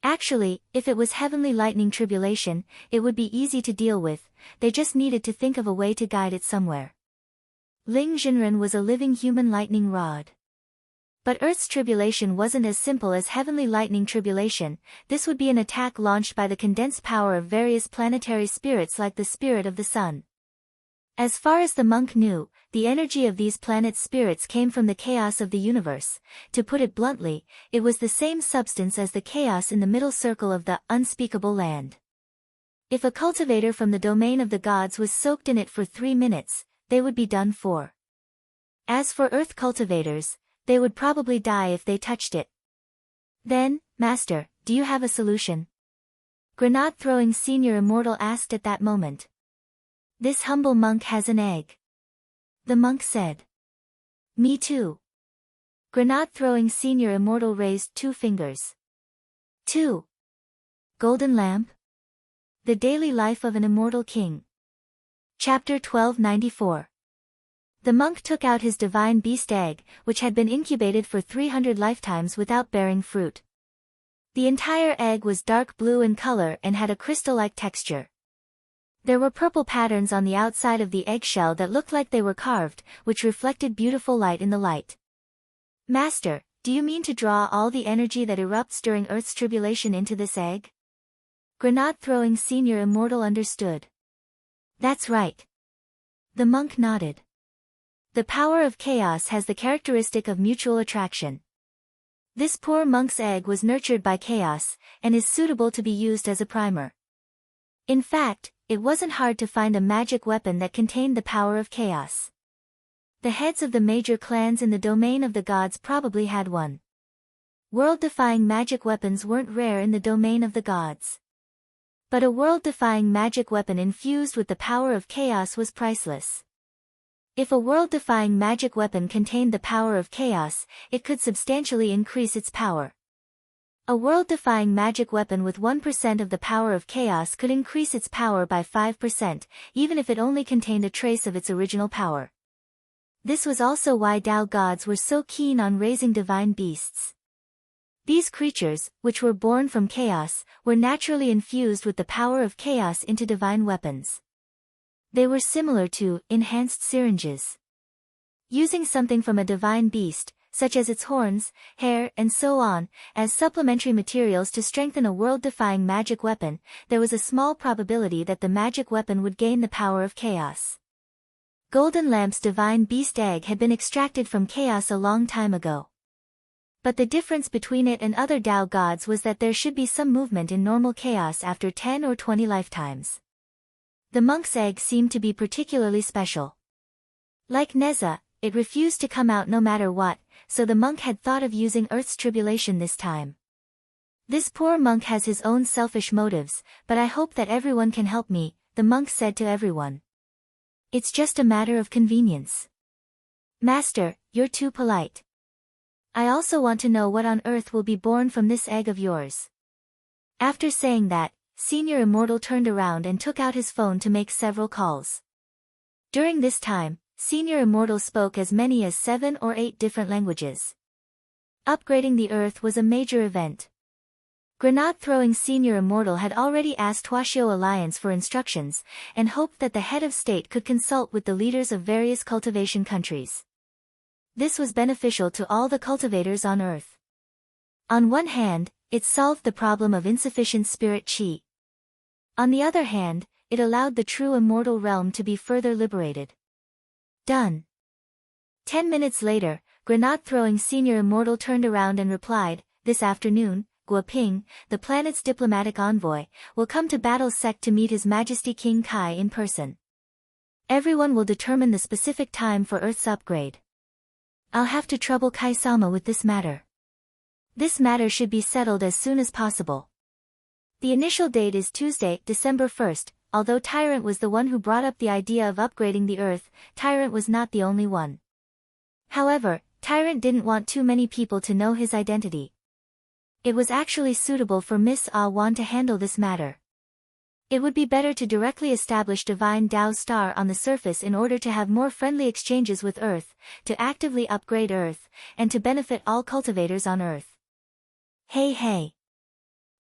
Actually, if it was heavenly lightning tribulation, it would be easy to deal with, they just needed to think of a way to guide it somewhere. Ling Jinren was a living human lightning rod. But Earth's tribulation wasn't as simple as heavenly lightning tribulation. This would be an attack launched by the condensed power of various planetary spirits like the spirit of the sun. As far as the monk knew, the energy of these planet spirits came from the chaos of the universe. To put it bluntly, it was the same substance as the chaos in the middle circle of the unspeakable land. If a cultivator from the domain of the gods was soaked in it for 3 minutes, they would be done for. As for Earth cultivators, they would probably die if they touched it. Then, Master, do you have a solution? Grenade-throwing Senior Immortal asked at that moment. This humble monk has an egg. The monk said. Me too. Grenade-throwing Senior Immortal raised 2 fingers. 2. Golden Lamp? The Daily Life of an Immortal King. Chapter 1294. The monk took out his divine beast egg, which had been incubated for 300 lifetimes without bearing fruit. The entire egg was dark blue in color and had a crystal-like texture. There were purple patterns on the outside of the eggshell that looked like they were carved, which reflected beautiful light in the light. Master, do you mean to draw all the energy that erupts during Earth's tribulation into this egg? Grenade-throwing Senior Immortal understood. That's right. The monk nodded. The power of chaos has the characteristic of mutual attraction. This poor monk's egg was nurtured by chaos, and is suitable to be used as a primer. In fact, it wasn't hard to find a magic weapon that contained the power of chaos. The heads of the major clans in the domain of the gods probably had one. World-defying magic weapons weren't rare in the domain of the gods. But a world-defying magic weapon infused with the power of chaos was priceless. If a world-defying magic weapon contained the power of chaos, it could substantially increase its power. A world-defying magic weapon with 1% of the power of chaos could increase its power by 5%, even if it only contained a trace of its original power. This was also why Tao gods were so keen on raising divine beasts. These creatures, which were born from chaos, were naturally infused with the power of chaos into divine weapons. They were similar to enhanced syringes. Using something from a divine beast, such as its horns, hair, and so on, as supplementary materials to strengthen a world-defying magic weapon, there was a small probability that the magic weapon would gain the power of chaos. Golden Lamp's divine beast egg had been extracted from chaos a long time ago. But the difference between it and other Tao gods was that there should be some movement in normal chaos after 10 or 20 lifetimes. The monk's egg seemed to be particularly special. Like Neza, it refused to come out no matter what, so the monk had thought of using Earth's tribulation this time. This poor monk has his own selfish motives, but I hope that everyone can help me, the monk said to everyone. It's just a matter of convenience. Master, you're too polite. I also want to know what on earth will be born from this egg of yours. After saying that, Senior Immortal turned around and took out his phone to make several calls. During this time, Senior Immortal spoke as many as 7 or 8 different languages. Upgrading the Earth was a major event. Grenade-throwing Senior Immortal had already asked Huaxiao Alliance for instructions, and hoped that the head of state could consult with the leaders of various cultivation countries. This was beneficial to all the cultivators on Earth. On one hand, it solved the problem of insufficient spirit qi. On the other hand, it allowed the true immortal realm to be further liberated. Done. 10 minutes later, Grenade-throwing Senior Immortal turned around and replied, "This afternoon, Guoping, the planet's diplomatic envoy, will come to Battle Sect to meet His Majesty King Kai in person. Everyone will determine the specific time for Earth's upgrade. I'll have to trouble Kai-sama with this matter. This matter should be settled as soon as possible. The initial date is Tuesday, December 1st, although Tyrant was the one who brought up the idea of upgrading the Earth, Tyrant was not the only one. However, Tyrant didn't want too many people to know his identity. It was actually suitable for Miss Ah Wan to handle this matter. It would be better to directly establish Divine Tao's star on the surface in order to have more friendly exchanges with Earth, to actively upgrade Earth, and to benefit all cultivators on Earth. Hey.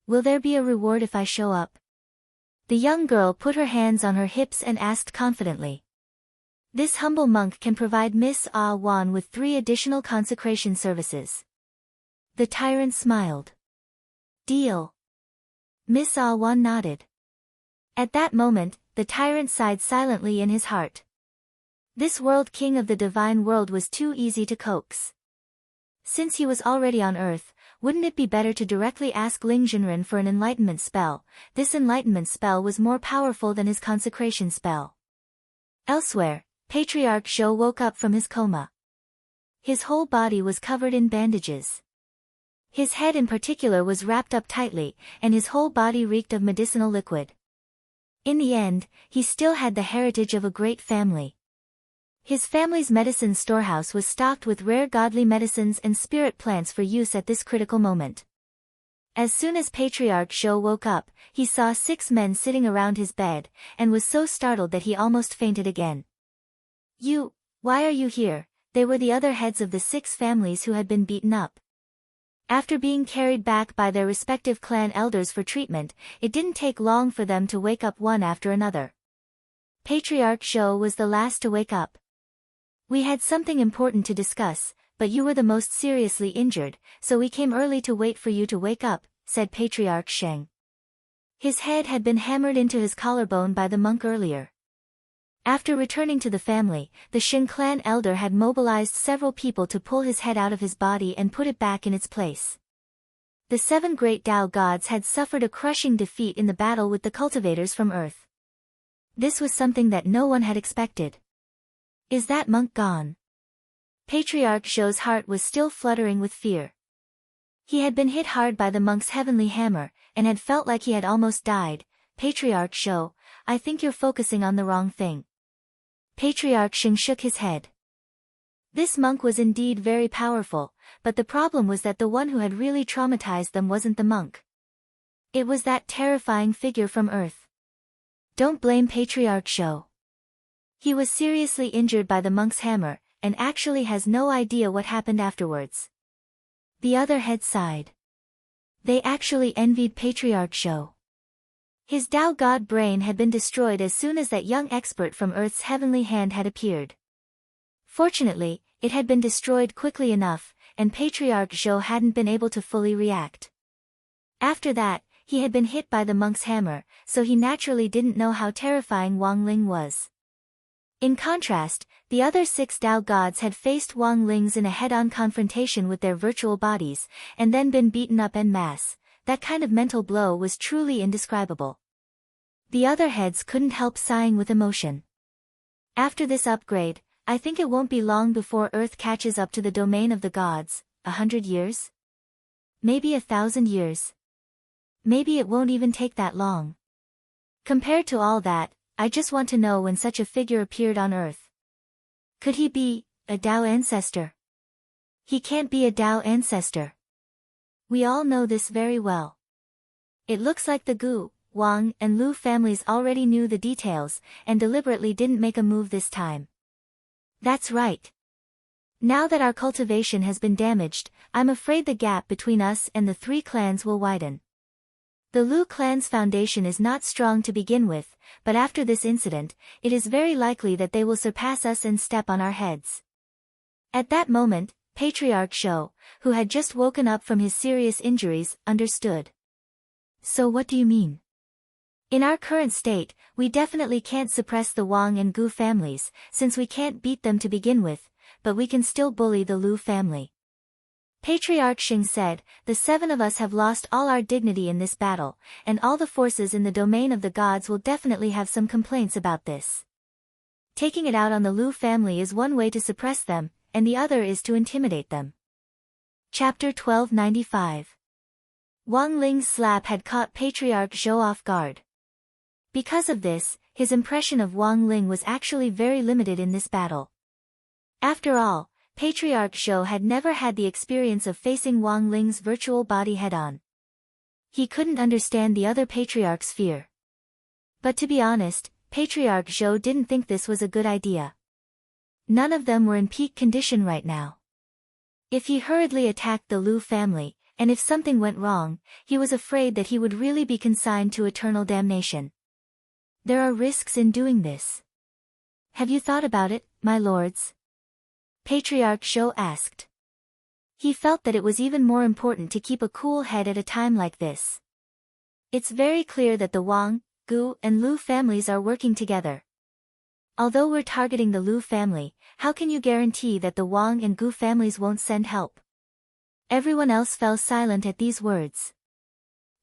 Will there be a reward if I show up? The young girl put her hands on her hips and asked confidently. This humble monk can provide Miss Ah Wan with 3 additional consecration services. The Tyrant smiled. Deal. Miss Ah Wan nodded. At that moment, the Tyrant sighed silently in his heart. This world king of the divine world was too easy to coax. Since he was already on Earth, wouldn't it be better to directly ask Ling Jinren for an enlightenment spell? This enlightenment spell was more powerful than his consecration spell. Elsewhere, Patriarch Zhou woke up from his coma. His whole body was covered in bandages. His head in particular was wrapped up tightly, and his whole body reeked of medicinal liquid. In the end, he still had the heritage of a great family. His family's medicine storehouse was stocked with rare godly medicines and spirit plants for use at this critical moment. As soon as Patriarch Zhou woke up, he saw 6 men sitting around his bed, and was so startled that he almost fainted again. Why are you here? They were the other heads of the 6 families who had been beaten up. After being carried back by their respective clan elders for treatment, it didn't take long for them to wake up one after another. Patriarch Zhou was the last to wake up. We had something important to discuss, but you were the most seriously injured, so we came early to wait for you to wake up, said Patriarch Sheng. His head had been hammered into his collarbone by the monk earlier. After returning to the family, the Shin clan elder had mobilized several people to pull his head out of his body and put it back in its place. The 7 great Tao gods had suffered a crushing defeat in the battle with the cultivators from Earth. This was something that no one had expected. Is that monk gone? Patriarch Zhou's heart was still fluttering with fear. He had been hit hard by the monk's heavenly hammer, and had felt like he had almost died. Patriarch Zhou, I think you're focusing on the wrong thing. Patriarch Sheng shook his head. This monk was indeed very powerful, but the problem was that the one who had really traumatized them wasn't the monk. It was that terrifying figure from Earth. Don't blame Patriarch Zhou. He was seriously injured by the monk's hammer, and actually has no idea what happened afterwards. The other head sighed. They actually envied Patriarch Zhou. His Tao God brain had been destroyed as soon as that young expert from Earth's heavenly hand had appeared. Fortunately, it had been destroyed quickly enough, and Patriarch Zhou hadn't been able to fully react. After that, he had been hit by the monk's hammer, so he naturally didn't know how terrifying Wang Ling was. In contrast, the other 6 Tao gods had faced Wang Ling's in a head-on confrontation with their virtual bodies, and then been beaten up en masse. That kind of mental blow was truly indescribable. The other heads couldn't help sighing with emotion. After this upgrade, I think it won't be long before Earth catches up to the domain of the gods. 100 years? Maybe 1,000 years. Maybe it won't even take that long. Compared to all that, I just want to know when such a figure appeared on Earth. Could he be a Tao ancestor? He can't be a Tao ancestor. We all know this very well. It looks like the Gu, Wang, and Lu families already knew the details, and deliberately didn't make a move this time. That's right. Now that our cultivation has been damaged, I'm afraid the gap between us and the 3 clans will widen. The Lu clan's foundation is not strong to begin with, but after this incident, it is very likely that they will surpass us and step on our heads. At that moment, Patriarch Zhou, who had just woken up from his serious injuries, understood. So what do you mean? In our current state, we definitely can't suppress the Wang and Gu families, since we can't beat them to begin with, but we can still bully the Lu family. Patriarch Sheng said, the 7 of us have lost all our dignity in this battle, and all the forces in the domain of the gods will definitely have some complaints about this. Taking it out on the Lu family is one way to suppress them, and the other is to intimidate them. Chapter 1295. Wang Ling's slap had caught Patriarch Zhou off guard. Because of this, his impression of Wang Ling was actually very limited in this battle. After all, Patriarch Zhou had never had the experience of facing Wang Ling's virtual body head-on. He couldn't understand the other patriarch's fear. But to be honest, Patriarch Zhou didn't think this was a good idea. None of them were in peak condition right now. If he hurriedly attacked the Lu family, and if something went wrong, he was afraid that he would really be consigned to eternal damnation. There are risks in doing this. Have you thought about it, my lords? Patriarch Zhou asked. He felt that it was even more important to keep a cool head at a time like this. It's very clear that the Wang, Gu, and Lu families are working together. Although we're targeting the Lu family, how can you guarantee that the Wang and Gu families won't send help? Everyone else fell silent at these words.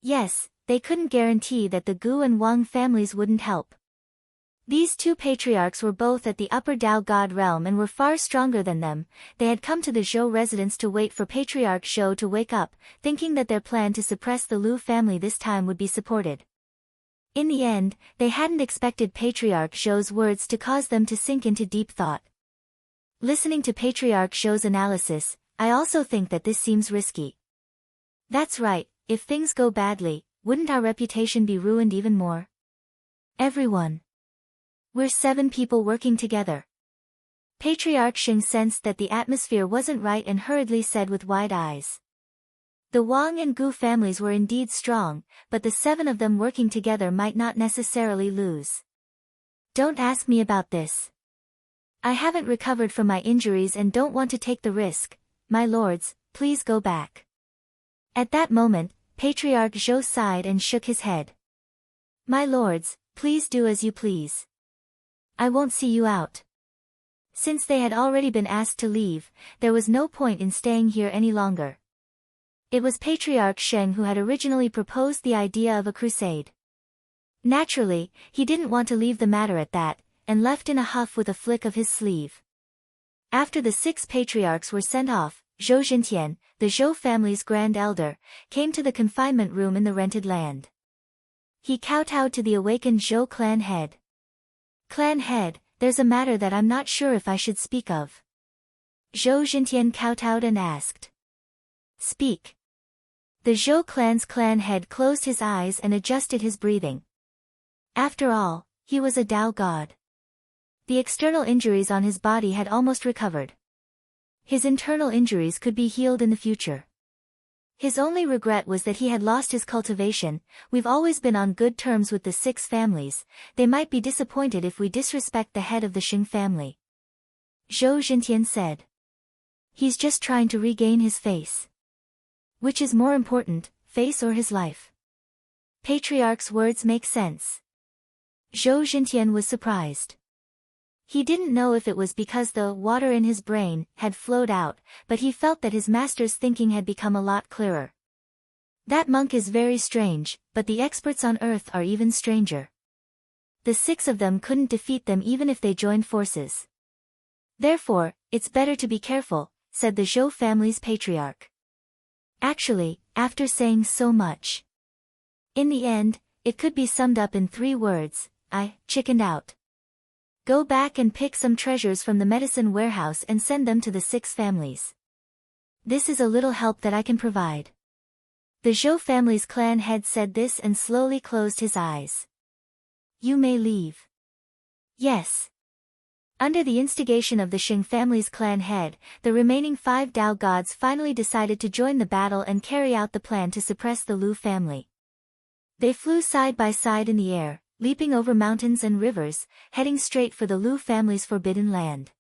Yes, they couldn't guarantee that the Gu and Wang families wouldn't help. These two patriarchs were both at the upper Tao God realm and were far stronger than them. They had come to the Zhou residence to wait for Patriarch Zhou to wake up, thinking that their plan to suppress the Lu family this time would be supported. In the end, they hadn't expected Patriarch Zhou's words to cause them to sink into deep thought. Listening to Patriarch Zhou's analysis, I also think that this seems risky. That's right, if things go badly, wouldn't our reputation be ruined even more? Everyone. We're 7 people working together. Patriarch Xing sensed that the atmosphere wasn't right and hurriedly said with wide eyes. The Wang and Gu families were indeed strong, but the 7 of them working together might not necessarily lose. Don't ask me about this. I haven't recovered from my injuries and don't want to take the risk. My lords, please go back. At that moment, Patriarch Zhou sighed and shook his head. My lords, please do as you please. I won't see you out. Since they had already been asked to leave, there was no point in staying here any longer. It was Patriarch Sheng who had originally proposed the idea of a crusade. Naturally, he didn't want to leave the matter at that, and left in a huff with a flick of his sleeve. After the 6 patriarchs were sent off, Zhou Jintian, the Zhou family's grand elder, came to the confinement room in the rented land. He kowtowed to the awakened Zhou clan head. Clan head, there's a matter that I'm not sure if I should speak of. Zhou Jintian kowtowed and asked. Speak. The Zhou clan's clan head closed his eyes and adjusted his breathing. After all, he was a Tao god. The external injuries on his body had almost recovered. His internal injuries could be healed in the future. His only regret was that he had lost his cultivation. We've always been on good terms with the 6 families, they might be disappointed if we disrespect the head of the Xing family. Zhou Jintian said. He's just trying to regain his face. Which is more important, face or his life? Patriarch's words make sense. Zhou Jintian was surprised. He didn't know if it was because the water in his brain had flowed out, but he felt that his master's thinking had become a lot clearer. That monk is very strange, but the experts on Earth are even stranger. The 6 of them couldn't defeat them even if they joined forces. Therefore, it's better to be careful, said the Zhou family's patriarch. Actually, after saying so much. In the end, it could be summed up in 3 words, I chickened out. Go back and pick some treasures from the medicine warehouse and send them to the 6 families. This is a little help that I can provide. The Zhou family's clan head said this and slowly closed his eyes. You may leave. Yes. Under the instigation of the Xing family's clan head, the remaining 5 Tao gods finally decided to join the battle and carry out the plan to suppress the Lu family. They flew side by side in the air, leaping over mountains and rivers, heading straight for the Lu family's forbidden land.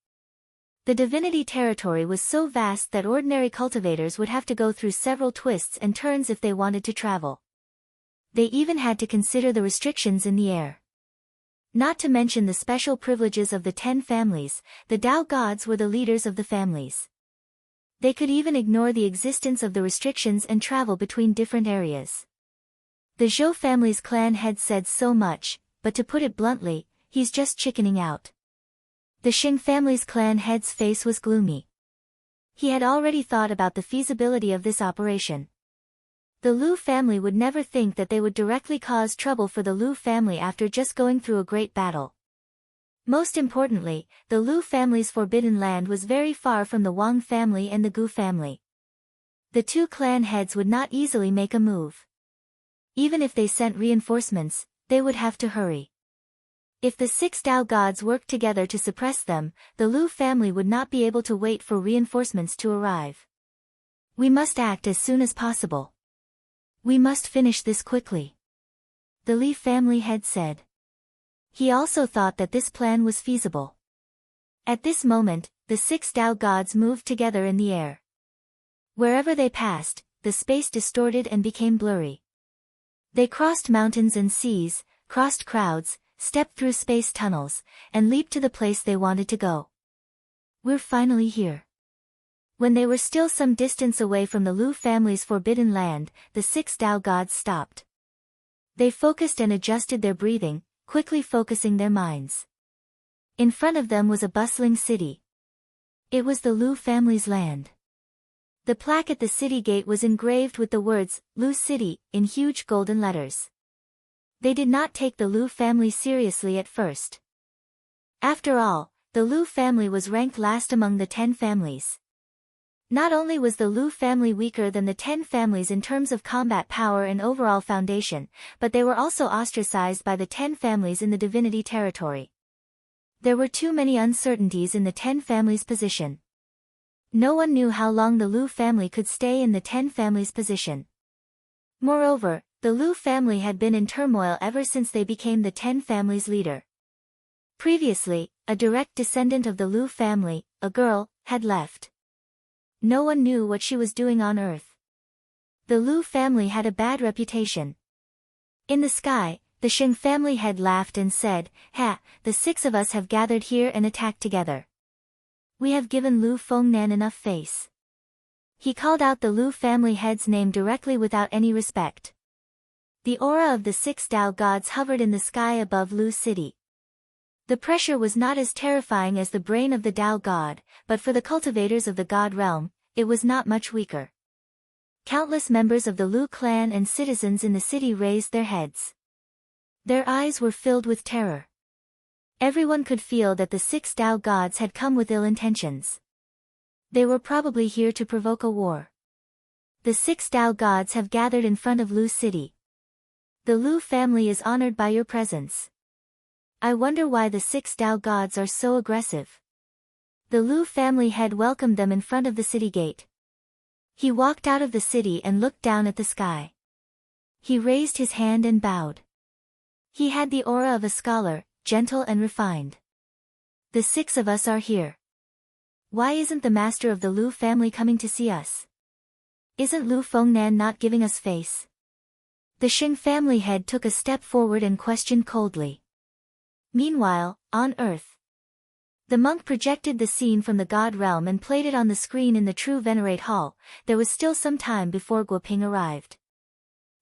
The divinity territory was so vast that ordinary cultivators would have to go through several twists and turns if they wanted to travel. They even had to consider the restrictions in the air. Not to mention the special privileges of the 10 families, the Tao gods were the leaders of the families. They could even ignore the existence of the restrictions and travel between different areas. The Zhou family's clan head said so much, but to put it bluntly, he's just chickening out. The Xing family's clan head's face was gloomy. He had already thought about the feasibility of this operation. The Lu family would never think that they would directly cause trouble for the Lu family after just going through a great battle. Most importantly, the Lu family's forbidden land was very far from the Wang family and the Gu family. The two clan heads would not easily make a move. Even if they sent reinforcements, they would have to hurry. If the 6 Tao gods worked together to suppress them, the Lu family would not be able to wait for reinforcements to arrive. We must act as soon as possible. We must finish this quickly, the Li family head said. He also thought that this plan was feasible. At this moment, the 6 Tao gods moved together in the air. Wherever they passed, the space distorted and became blurry. They crossed mountains and seas, crossed crowds, stepped through space tunnels, and leaped to the place they wanted to go. We're finally here. When they were still some distance away from the Lu family's forbidden land, the 6 Tao gods stopped. They focused and adjusted their breathing, quickly focusing their minds. In front of them was a bustling city. It was the Lu family's land. The plaque at the city gate was engraved with the words, Lu City, in huge golden letters. They did not take the Lu family seriously at first. After all, the Lu family was ranked last among the 10 families. Not only was the Lu family weaker than the 10 families in terms of combat power and overall foundation, but they were also ostracized by the 10 families in the divinity territory. There were too many uncertainties in the 10 families' position. No one knew how long the Lu family could stay in the 10 families' position. Moreover, the Lu family had been in turmoil ever since they became the 10 families' leader. Previously, a direct descendant of the Lu family, a girl, had left. No one knew what she was doing on Earth. The Lu family had a bad reputation. In the sky, the Sheng family head laughed and said, "Ha, the 6 of us have gathered here and attacked together. We have given Lu Fengnan enough face." He called out the Lu family head's name directly without any respect. The aura of the 6 Tao gods hovered in the sky above Lu City. The pressure was not as terrifying as the brain of the Tao god, but for the cultivators of the god realm, it was not much weaker. Countless members of the Lu clan and citizens in the city raised their heads. Their eyes were filled with terror. Everyone could feel that the 6 Tao gods had come with ill intentions. They were probably here to provoke a war. The 6 Tao gods have gathered in front of Lu City. The Lu family is honored by your presence. I wonder why the 6 Tao gods are so aggressive. The Lu family head welcomed them in front of the city gate. He walked out of the city and looked down at the sky. He raised his hand and bowed. He had the aura of a scholar, gentle and refined. The 6 of us are here. Why isn't the master of the Lu family coming to see us? Isn't Lu Fengnan not giving us face? The Sheng family head took a step forward and questioned coldly. Meanwhile, on Earth, the monk projected the scene from the god realm and played it on the screen in the True Venerate Hall. There was still some time before Guoping arrived.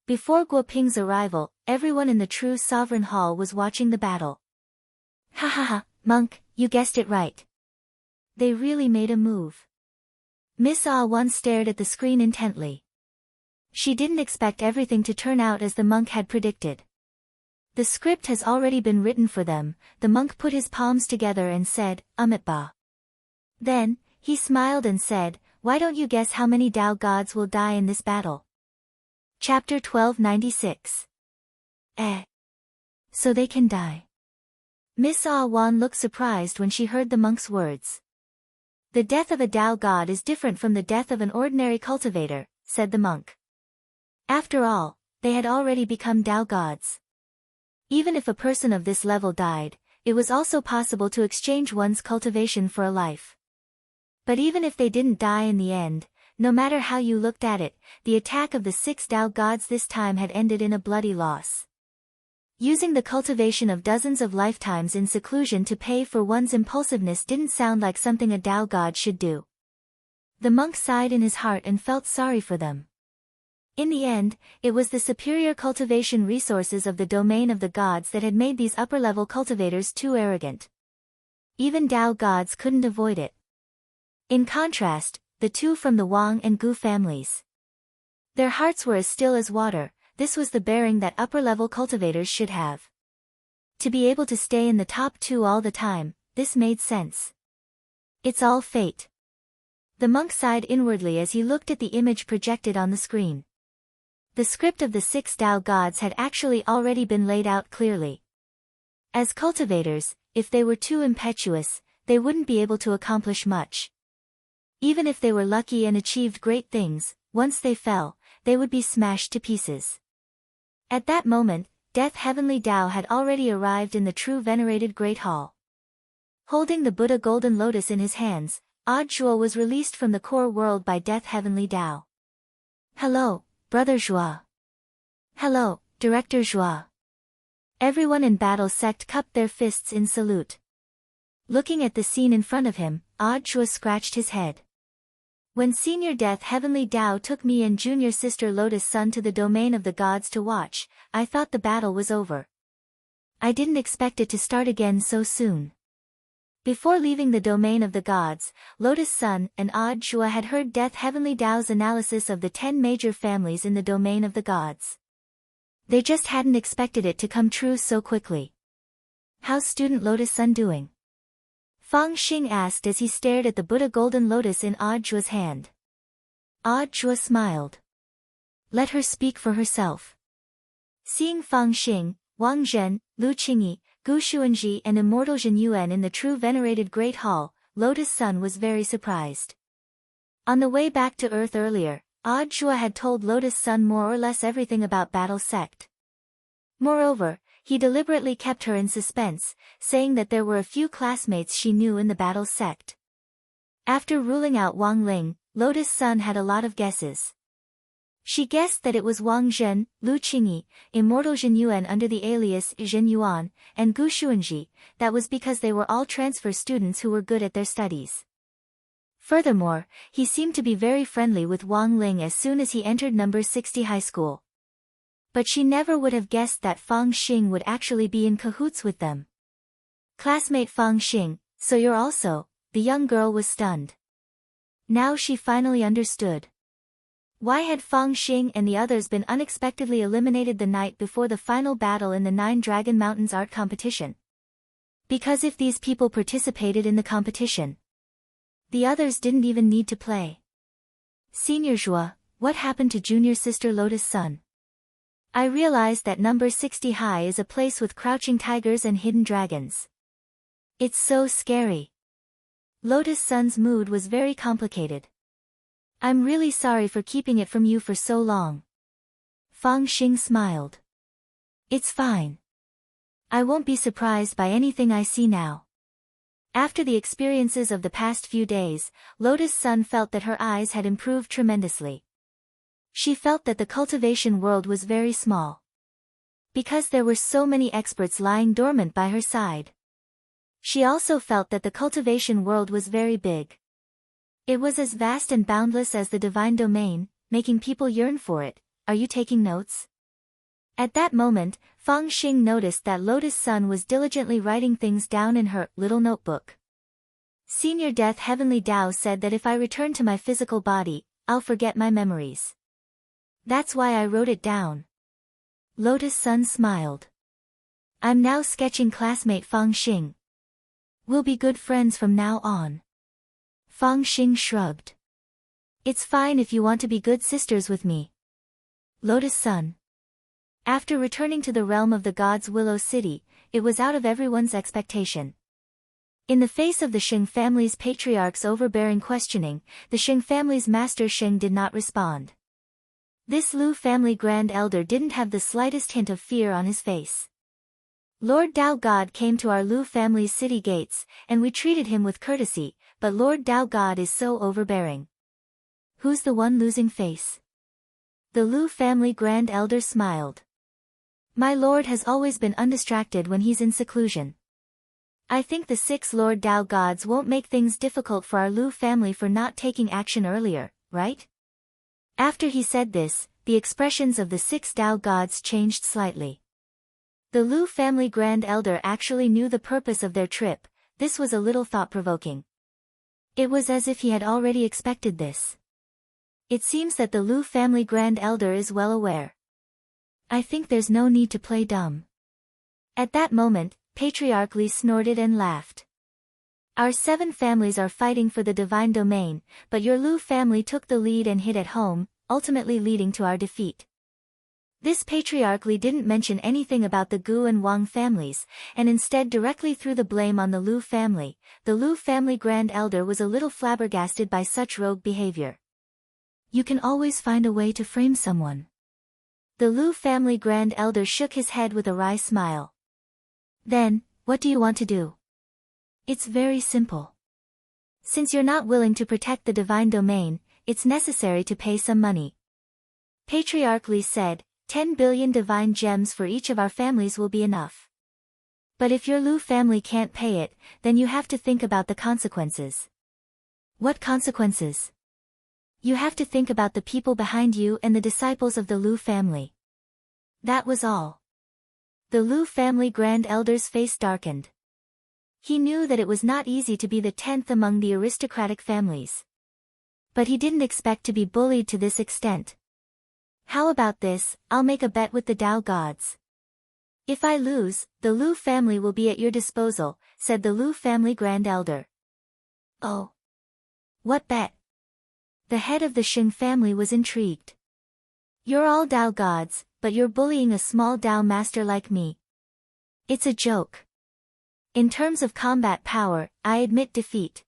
Before Guoping's arrival, everyone in the True Sovereign Hall was watching the battle. Ha ha ha, monk, you guessed it right. They really made a move. Miss Ah Wan stared at the screen intently. She didn't expect everything to turn out as the monk had predicted. The script has already been written for them. The monk put his palms together and said, Amitba. Then, he smiled and said, why don't you guess how many Tao gods will die in this battle? Chapter 1296. So they can die. Miss Ah Wan looked surprised when she heard the monk's words. The death of a Tao god is different from the death of an ordinary cultivator, said the monk. After all, they had already become Tao gods. Even if a person of this level died, it was also possible to exchange one's cultivation for a life. But even if they didn't die in the end, no matter how you looked at it, the attack of the 6 Tao gods this time had ended in a bloody loss. Using the cultivation of dozens of lifetimes in seclusion to pay for one's impulsiveness didn't sound like something a Tao god should do. The monk sighed in his heart and felt sorry for them. In the end, it was the superior cultivation resources of the domain of the gods that had made these upper-level cultivators too arrogant. Even Tao gods couldn't avoid it. In contrast, the two from the Wang and Gu families. Their hearts were as still as water. This was the bearing that upper-level cultivators should have. To be able to stay in the top 2 all the time, this made sense. It's all fate. The monk sighed inwardly as he looked at the image projected on the screen. The script of the 6 Tao gods had actually already been laid out clearly. As cultivators, if they were too impetuous, they wouldn't be able to accomplish much. Even if they were lucky and achieved great things, once they fell, they would be smashed to pieces. At that moment, Death Heavenly Tao had already arrived in the true venerated Great Hall. Holding the Buddha Golden Lotus in his hands, Odd Zhuo was released from the core world by Death Heavenly Tao. Hello, Brother Zhuo. Hello, Director Zhuo. Everyone in Battle Sect cupped their fists in salute. Looking at the scene in front of him, Odd Zhuo scratched his head. When Senior Death Heavenly Tao took me and Junior Sister Lotus Sun to the domain of the gods to watch, I thought the battle was over. I didn't expect it to start again so soon. Before leaving the domain of the gods, Lotus Sun and Odd Zhuo had heard Death Heavenly Tao's analysis of the 10 major families in the domain of the gods. They just hadn't expected it to come true so quickly. How's Student Lotus Sun doing? Fang Xing asked as he stared at the Buddha Golden Lotus in Odd Zhuo's hand. Odd Zhuo smiled. Let her speak for herself. Seeing Fang Xing, Wang Zhen, Lu Qingyi, Gu Xuanji and Immortal Zhen Yuan in the true venerated Great Hall, Lotus Sun was very surprised. On the way back to Earth earlier, Odd Zhuo had told Lotus Sun more or less everything about Battle Sect. Moreover, he deliberately kept her in suspense, saying that there were a few classmates she knew in the Battle Sect. After ruling out Wang Ling, Lotus Sun had a lot of guesses. She guessed that it was Wang Zhen, Lu Qingyi, Immortal Zhen Yuan under the alias Zhen Yuan, and Gu Xuanji. That was because they were all transfer students who were good at their studies. Furthermore, he seemed to be very friendly with Wang Ling as soon as he entered number 60 high school. But she never would have guessed that Fang Xing would actually be in cahoots with them. Classmate Fang Xing, so you're also, the young girl was stunned. Now she finally understood. Why had Fang Xing and the others been unexpectedly eliminated the night before the final battle in the 9 Dragon Mountains art competition? Because if these people participated in the competition, the others didn't even need to play. Senior Zhuo, what happened to Junior Sister Lotus Sun? I realized that number 60 high is a place with crouching tigers and hidden dragons. It's so scary. Lotus Sun's mood was very complicated. I'm really sorry for keeping it from you for so long. Fang Xing smiled. It's fine. I won't be surprised by anything I see now. After the experiences of the past few days, Lotus Sun felt that her eyes had improved tremendously. She felt that the cultivation world was very small. Because there were so many experts lying dormant by her side. She also felt that the cultivation world was very big. It was as vast and boundless as the divine domain, making people yearn for it. Are you taking notes? At that moment, Fang Xing noticed that Lotus Sun was diligently writing things down in her little notebook. Senior Death Heavenly Tao said that if I return to my physical body, I'll forget my memories. That's why I wrote it down. Lotus Sun smiled. I'm now sketching classmate Fang Xing. We'll be good friends from now on. Fang Xing shrugged. It's fine if you want to be good sisters with me. Lotus Sun. After returning to the realm of the gods' Willow City, it was out of everyone's expectation. In the face of the Sheng family's patriarch's overbearing questioning, the Sheng family's master Sheng did not respond. This Lu family grand elder didn't have the slightest hint of fear on his face. Lord Dao God came to our Lu family's city gates, and we treated him with courtesy, but Lord Dao God is so overbearing. Who's the one losing face? The Lu family grand elder smiled. My lord has always been undistracted when he's in seclusion. I think the 6 Lord Dao gods won't make things difficult for our Lu family for not taking action earlier, right? After he said this, the expressions of the 6 Dao gods changed slightly. The Lu family grand elder actually knew the purpose of their trip. This was a little thought-provoking. It was as if he had already expected this. It seems that the Lu family Grand Elder is well aware. I think there's no need to play dumb. At that moment, Patriarch Li snorted and laughed. Our 7 families are fighting for the divine domain, but your Lu family took the lead and hit at home, ultimately leading to our defeat. This Patriarch Li didn't mention anything about the Gu and Wang families, and instead directly threw the blame on the Lu family. The Lu family Grand Elder was a little flabbergasted by such rogue behavior. You can always find a way to frame someone. The Lu family Grand Elder shook his head with a wry smile. Then, what do you want to do? It's very simple. Since you're not willing to protect the divine domain, it's necessary to pay some money. Patriarch Li said, 10 billion divine gems for each of our families will be enough. But if your Lu family can't pay it, then you have to think about the consequences. What consequences? You have to think about the people behind you and the disciples of the Lu family. That was all. The Lu family Grand Elder's face darkened. He knew that it was not easy to be the 10th among the aristocratic families. But he didn't expect to be bullied to this extent. How about this, I'll make a bet with the Tao gods. If I lose, the Lu family will be at your disposal, said the Lu family Grand Elder. Oh. What bet? The head of the Xing family was intrigued. You're all Tao gods, but you're bullying a small Tao master like me. It's a joke. In terms of combat power, I admit defeat.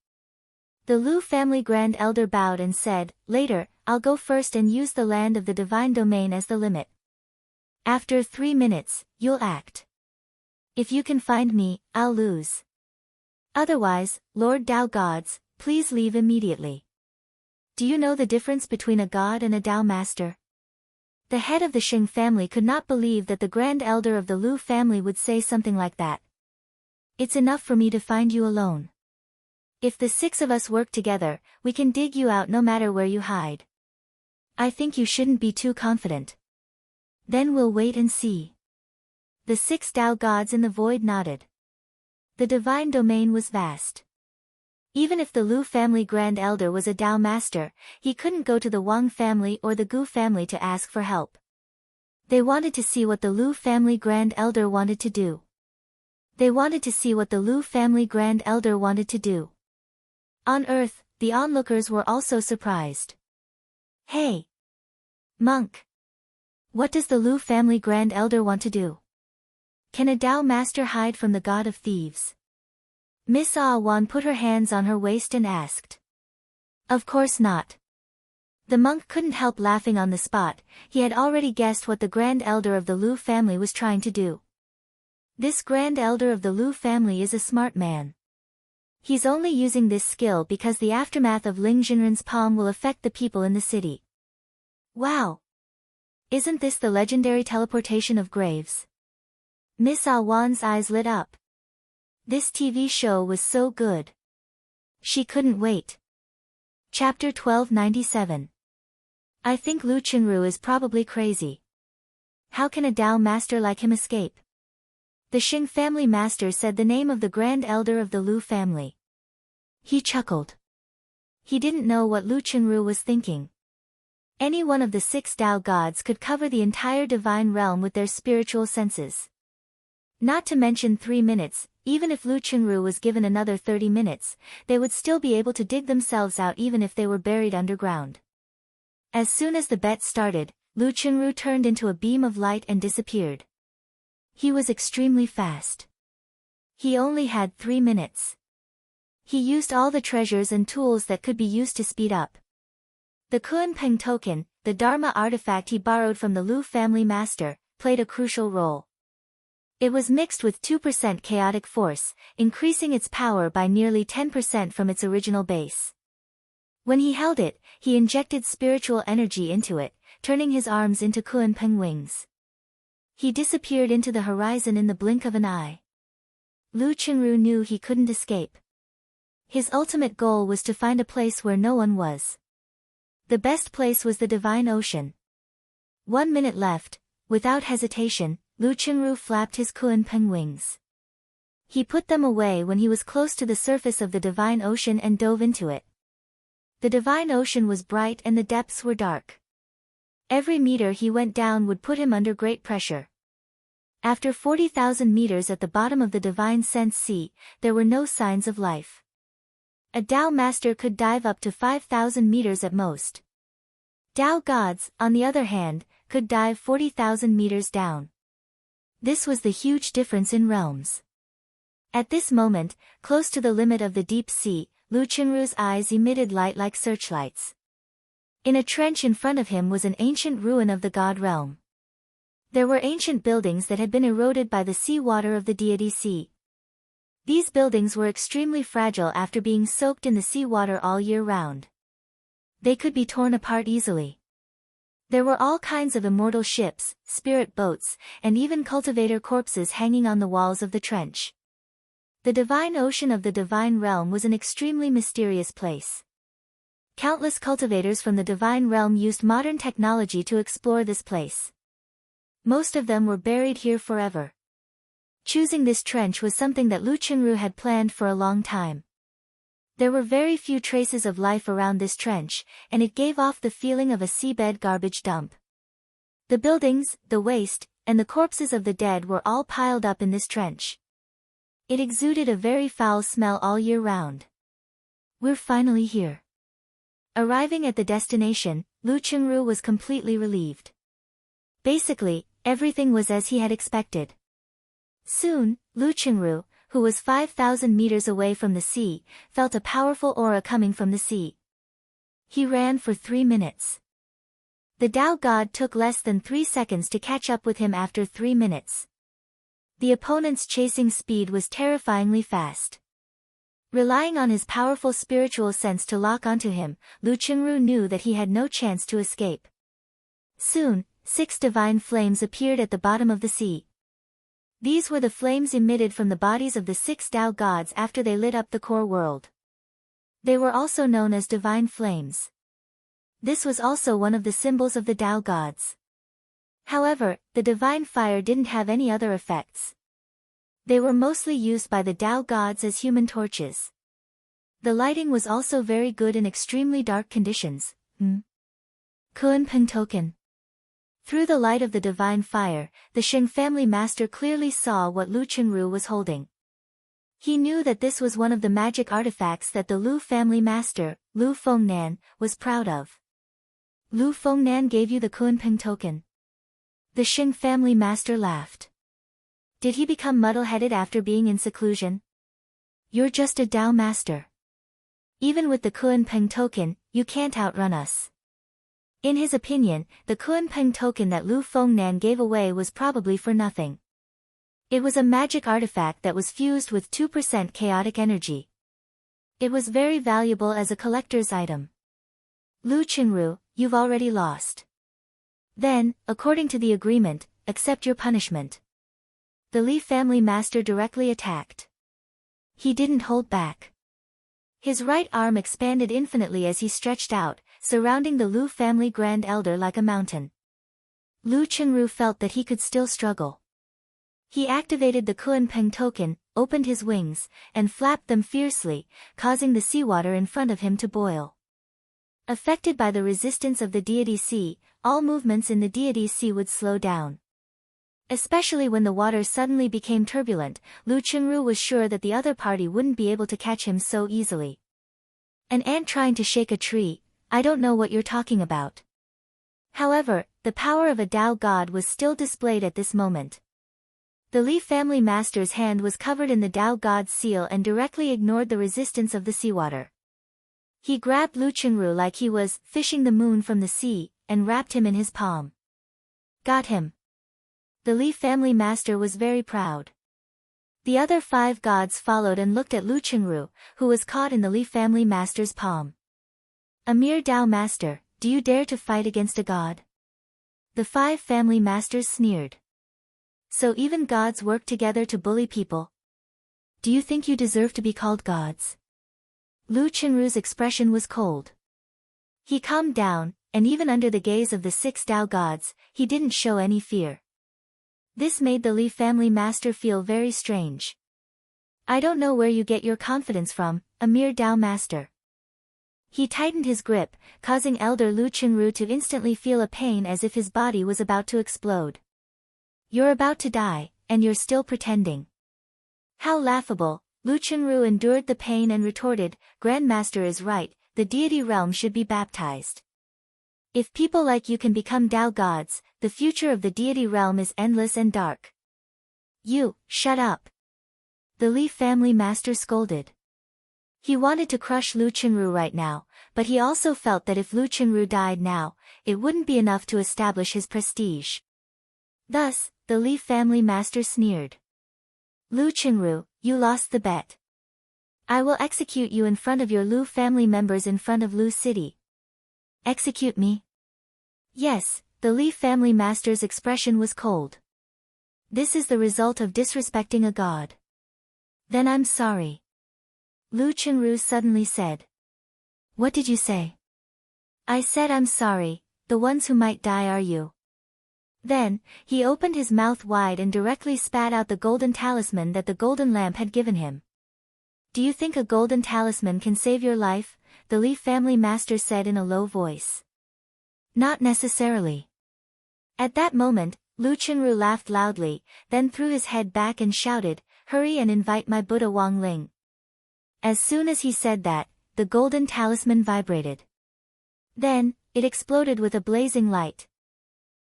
The Lu family Grand Elder bowed and said, later, I'll go first and use the land of the divine domain as the limit. After 3 minutes, you'll act. If you can find me, I'll lose. Otherwise, Lord Tao gods, please leave immediately. Do you know the difference between a god and a Tao master? The head of the Xing family could not believe that the Grand Elder of the Lu family would say something like that. It's enough for me to find you alone. If the 6 of us work together, we can dig you out no matter where you hide. I think you shouldn't be too confident. Then we'll wait and see. The 6 Tao gods in the void nodded. The divine domain was vast. Even if the Lu family Grand Elder was a Tao master, he couldn't go to the Wang family or the Gu family to ask for help. They wanted to see what the Lu family Grand Elder wanted to do. They wanted to see what the Lu family Grand Elder wanted to do. On Earth, the onlookers were also surprised. Hey! Monk! What does the Lu family Grand Elder want to do? Can a Tao master hide from the god of thieves? Miss Wan put her hands on her waist and asked. Of course not. The monk couldn't help laughing on the spot. He had already guessed what the Grand Elder of the Lu family was trying to do. This Grand Elder of the Lu family is a smart man. He's only using this skill because the aftermath of Ling Jinren's palm will affect the people in the city. Wow! Isn't this the legendary teleportation of graves? Miss Wan's eyes lit up. This TV show was so good. She couldn't wait. Chapter 1297. I think Lu Qingru is probably crazy. How can a Tao master like him escape? The Xing family master said the name of the Grand Elder of the Lu family. He chuckled. He didn't know what Lu Qingru was thinking. Any one of the 6 Tao gods could cover the entire divine realm with their spiritual senses. Not to mention 3 minutes, even if Lu Qingru was given another 30 minutes, they would still be able to dig themselves out even if they were buried underground. As soon as the bet started, Lu Qingru turned into a beam of light and disappeared. He was extremely fast. He only had 3 minutes. He used all the treasures and tools that could be used to speed up. The Kunpeng token, the Dharma artifact he borrowed from the Lu family master, played a crucial role. It was mixed with 2% chaotic force, increasing its power by nearly 10% from its original base. When he held it, he injected spiritual energy into it, turning his arms into Kunpeng wings. He disappeared into the horizon in the blink of an eye. Lu Qingru knew he couldn't escape. His ultimate goal was to find a place where no one was. The best place was the divine ocean. 1 minute left. Without hesitation, Lu Qingru flapped his Kunpeng wings. He put them away when he was close to the surface of the divine ocean and dove into it. The divine ocean was bright and the depths were dark. Every meter he went down would put him under great pressure. After 40,000 meters at the bottom of the divine sense sea, there were no signs of life. A Tao master could dive up to 5,000 meters at most. Tao gods, on the other hand, could dive 40,000 meters down. This was the huge difference in realms. At this moment, close to the limit of the deep sea, Lu Qingru's eyes emitted light like searchlights. In a trench in front of him was an ancient ruin of the god realm. There were ancient buildings that had been eroded by the sea water of the deity sea. These buildings were extremely fragile after being soaked in the sea water all year round. They could be torn apart easily. There were all kinds of immortal ships, spirit boats, and even cultivator corpses hanging on the walls of the trench. The divine ocean of the divine realm was an extremely mysterious place. Countless cultivators from the divine realm used modern technology to explore this place. Most of them were buried here forever. Choosing this trench was something that Lu Qingru had planned for a long time. There were very few traces of life around this trench, and it gave off the feeling of a seabed garbage dump. The buildings, the waste, and the corpses of the dead were all piled up in this trench. It exuded a very foul smell all year round. We're finally here. Arriving at the destination, Lu Qingru was completely relieved. Basically, everything was as he had expected. Soon, Lu Qingru, who was 5,000 meters away from the sea, felt a powerful aura coming from the sea. He ran for 3 minutes. The Tao god took less than 3 seconds to catch up with him after 3 minutes. The opponent's chasing speed was terrifyingly fast. Relying on his powerful spiritual sense to lock onto him, Lu Qingru knew that he had no chance to escape. Soon, 6 divine flames appeared at the bottom of the sea. These were the flames emitted from the bodies of the 6 Tao gods after they lit up the core world. They were also known as divine flames. This was also one of the symbols of the Tao gods. However, the divine fire didn't have any other effects. They were mostly used by the Tao gods as human torches. The lighting was also very good in extremely dark conditions. Kunpeng token. Through the light of the divine fire, the Sheng family master clearly saw what Lu Qingru was holding. He knew that this was one of the magic artifacts that the Lu family master, Lu Fengnan, was proud of. Lu Fengnan gave you the Kunpeng token. The Sheng family master laughed. Did he become muddle-headed after being in seclusion? You're just a Tao master. Even with the Kunpeng token, you can't outrun us. In his opinion, the Kunpeng token that Lu Fengnan gave away was probably for nothing. It was a magic artifact that was fused with 2% chaotic energy. It was very valuable as a collector's item. Lu Qingru, you've already lost. Then, according to the agreement, accept your punishment. The Li family master directly attacked. He didn't hold back. His right arm expanded infinitely as he stretched out, surrounding the Lu family grand elder like a mountain. Lu Qingru felt that he could still struggle. He activated the Kunpeng token, opened his wings, and flapped them fiercely, causing the seawater in front of him to boil. Affected by the resistance of the deity sea, all movements in the deity sea would slow down. Especially when the water suddenly became turbulent, Lu Qingru was sure that the other party wouldn't be able to catch him so easily. An ant trying to shake a tree, I don't know what you're talking about. However, the power of a Tao god was still displayed at this moment. The Li family master's hand was covered in the Tao god's seal and directly ignored the resistance of the seawater. He grabbed Lu Qingru like he was fishing the moon from the sea, and wrapped him in his palm. Got him. The Li family master was very proud. The other 5 gods followed and looked at Lu Qingru, who was caught in the Li family master's palm. A mere Tao master, do you dare to fight against a god? The 5 family masters sneered. So even gods work together to bully people? Do you think you deserve to be called gods? Lu Qingru's expression was cold. He calmed down, and even under the gaze of the 6 Tao gods, he didn't show any fear. This made the Li family master feel very strange. I don't know where you get your confidence from, a mere Tao master. He tightened his grip, causing Elder Lu Chunru to instantly feel a pain as if his body was about to explode. "You're about to die, and you're still pretending." How laughable. Lu Chunru endured the pain and retorted, "Grandmaster is right, the deity realm should be baptized. If people like you can become Tao gods, the future of the deity realm is endless and dark." "You, shut up," the Li family master scolded. He wanted to crush Lu Chunru right now, but he also felt that if Lu Chunru died now, it wouldn't be enough to establish his prestige. Thus, the Li family master sneered. "Lu Chunru, you lost the bet. I will execute you in front of your Lu family members in front of Lu City." "Execute me?" Yes, the Li family master's expression was cold. "This is the result of disrespecting a god." "Then I'm sorry," Lu Chunru suddenly said. "What did you say?" "I said I'm sorry, the ones who might die are you." Then, he opened his mouth wide and directly spat out the golden talisman that the golden lamp had given him. "Do you think a golden talisman can save your life?" the Li family master said in a low voice. "Not necessarily." At that moment, Lu Chunru laughed loudly, then threw his head back and shouted, "Hurry and invite my Buddha Wang Ling." As soon as he said that, the golden talisman vibrated. Then, it exploded with a blazing light.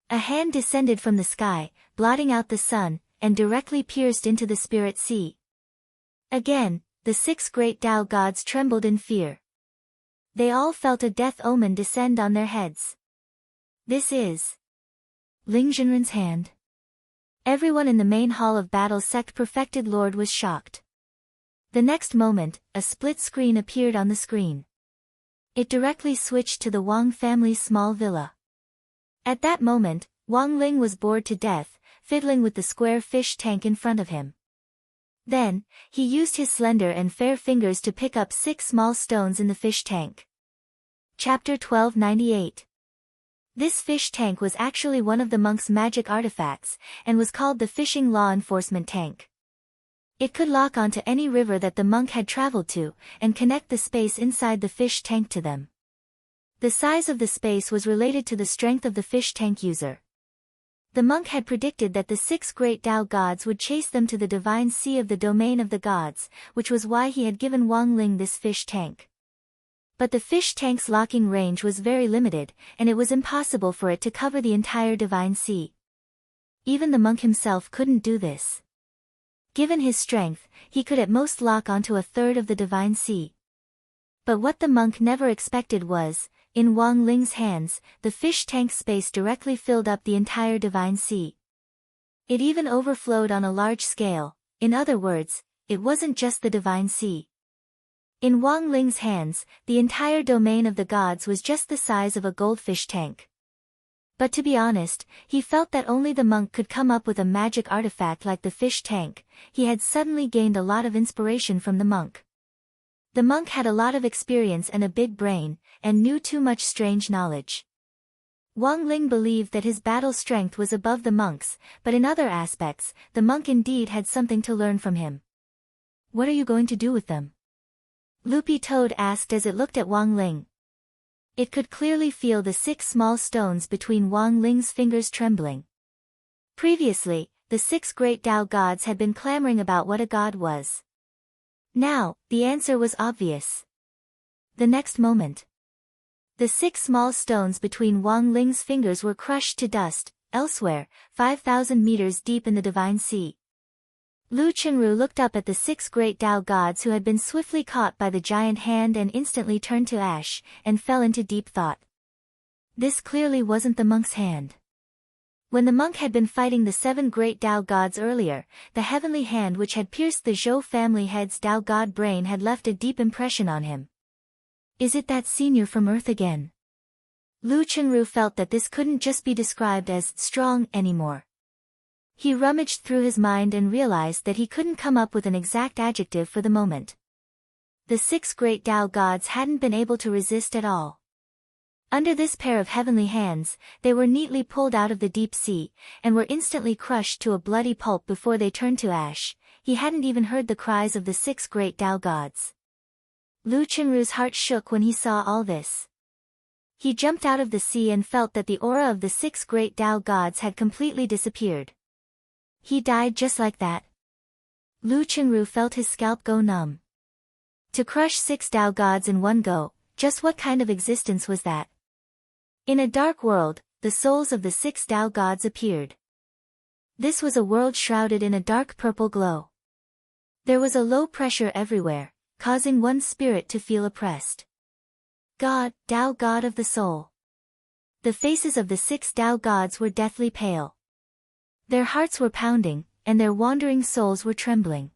A hand descended from the sky, blotting out the sun, and directly pierced into the spirit sea. Again, the 6 great Tao gods trembled in fear. They all felt a death omen descend on their heads. "This is Ling Zhenren's hand." Everyone in the main hall of battle sect perfected lord was shocked. The next moment, a split screen appeared on the screen. It directly switched to the Wang family's small villa. At that moment, Wang Ling was bored to death, fiddling with the square fish tank in front of him. Then, he used his slender and fair fingers to pick up 6 small stones in the fish tank. Chapter 1298. This fish tank was actually one of the monk's magic artifacts, and was called the fishing law enforcement tank. It could lock onto any river that the monk had traveled to, and connect the space inside the fish tank to them. The size of the space was related to the strength of the fish tank user. The monk had predicted that the 6 great Tao gods would chase them to the divine sea of the domain of the gods, which was why he had given Wang Ling this fish tank. But the fish tank's locking range was very limited, and it was impossible for it to cover the entire divine sea. Even the monk himself couldn't do this. Given his strength, he could at most lock onto a third of the divine sea. But what the monk never expected was, in Wang Ling's hands, the fish tank space directly filled up the entire divine sea. It even overflowed on a large scale. In other words, it wasn't just the divine sea. In Wang Ling's hands, the entire domain of the gods was just the size of a goldfish tank. But to be honest, he felt that only the monk could come up with a magic artifact like the fish tank. He had suddenly gained a lot of inspiration from the monk. The monk had a lot of experience and a big brain, and knew too much strange knowledge. Wang Ling believed that his battle strength was above the monk's, but in other aspects, the monk indeed had something to learn from him. "What are you going to do with them?" Loopy Toad asked as it looked at Wang Ling. It could clearly feel the 6 small stones between Wang Ling's fingers trembling. Previously, the 6 great Tao gods had been clamoring about what a god was. Now, the answer was obvious. The next moment, the 6 small stones between Wang Ling's fingers were crushed to dust. Elsewhere, 5,000 meters deep in the divine sea, Lu Chunru looked up at the 6 great Tao gods who had been swiftly caught by the giant hand and instantly turned to ash, and fell into deep thought. This clearly wasn't the monk's hand. When the monk had been fighting the 7 great Tao gods earlier, the heavenly hand which had pierced the Zhou family head's Tao god brain had left a deep impression on him. Is it that senior from Earth again? Lu Chunru felt that this couldn't just be described as strong anymore. He rummaged through his mind and realized that he couldn't come up with an exact adjective for the moment. The 6 great Tao gods hadn't been able to resist at all. Under this pair of heavenly hands, they were neatly pulled out of the deep sea, and were instantly crushed to a bloody pulp before they turned to ash. He hadn't even heard the cries of the 6 great Tao gods. Lu Chengru's heart shook when he saw all this. He jumped out of the sea and felt that the aura of the 6 great Tao gods had completely disappeared. He died just like that. Lu Chengru felt his scalp go numb. To crush 6 Tao gods in one go, just what kind of existence was that? In a dark world, the souls of the 6 Tao gods appeared. This was a world shrouded in a dark purple glow. There was a low pressure everywhere, causing one's spirit to feel oppressed. God, Tao God of the soul. The faces of the 6 Tao gods were deathly pale. Their hearts were pounding, and their wandering souls were trembling.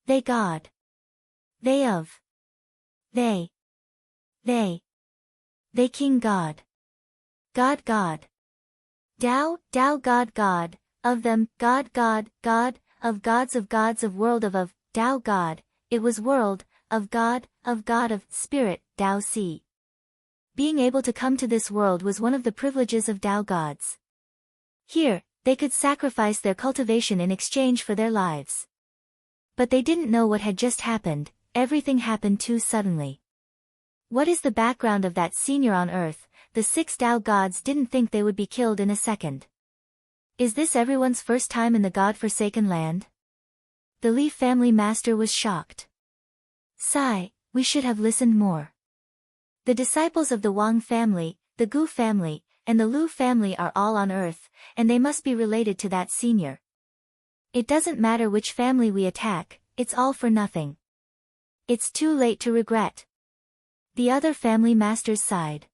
They God. They of. They King God. God God. Tao God God, of them, God of gods of world of Tao God, it was world, of God of spirit, Tao Si. Being able to come to this world was one of the privileges of Tao gods. Here, they could sacrifice their cultivation in exchange for their lives. But they didn't know what had just happened, everything happened too suddenly. What is the background of that senior on earth? The 6 Tao gods didn't think they would be killed in a second. Is this everyone's first time in the God-forsaken land? The Li family master was shocked. Sigh, we should have listened more. The disciples of the Wang family, the Gu family, and the Lu family are all on earth, and they must be related to that senior. It doesn't matter which family we attack, it's all for nothing. It's too late to regret. The other family masters sighed.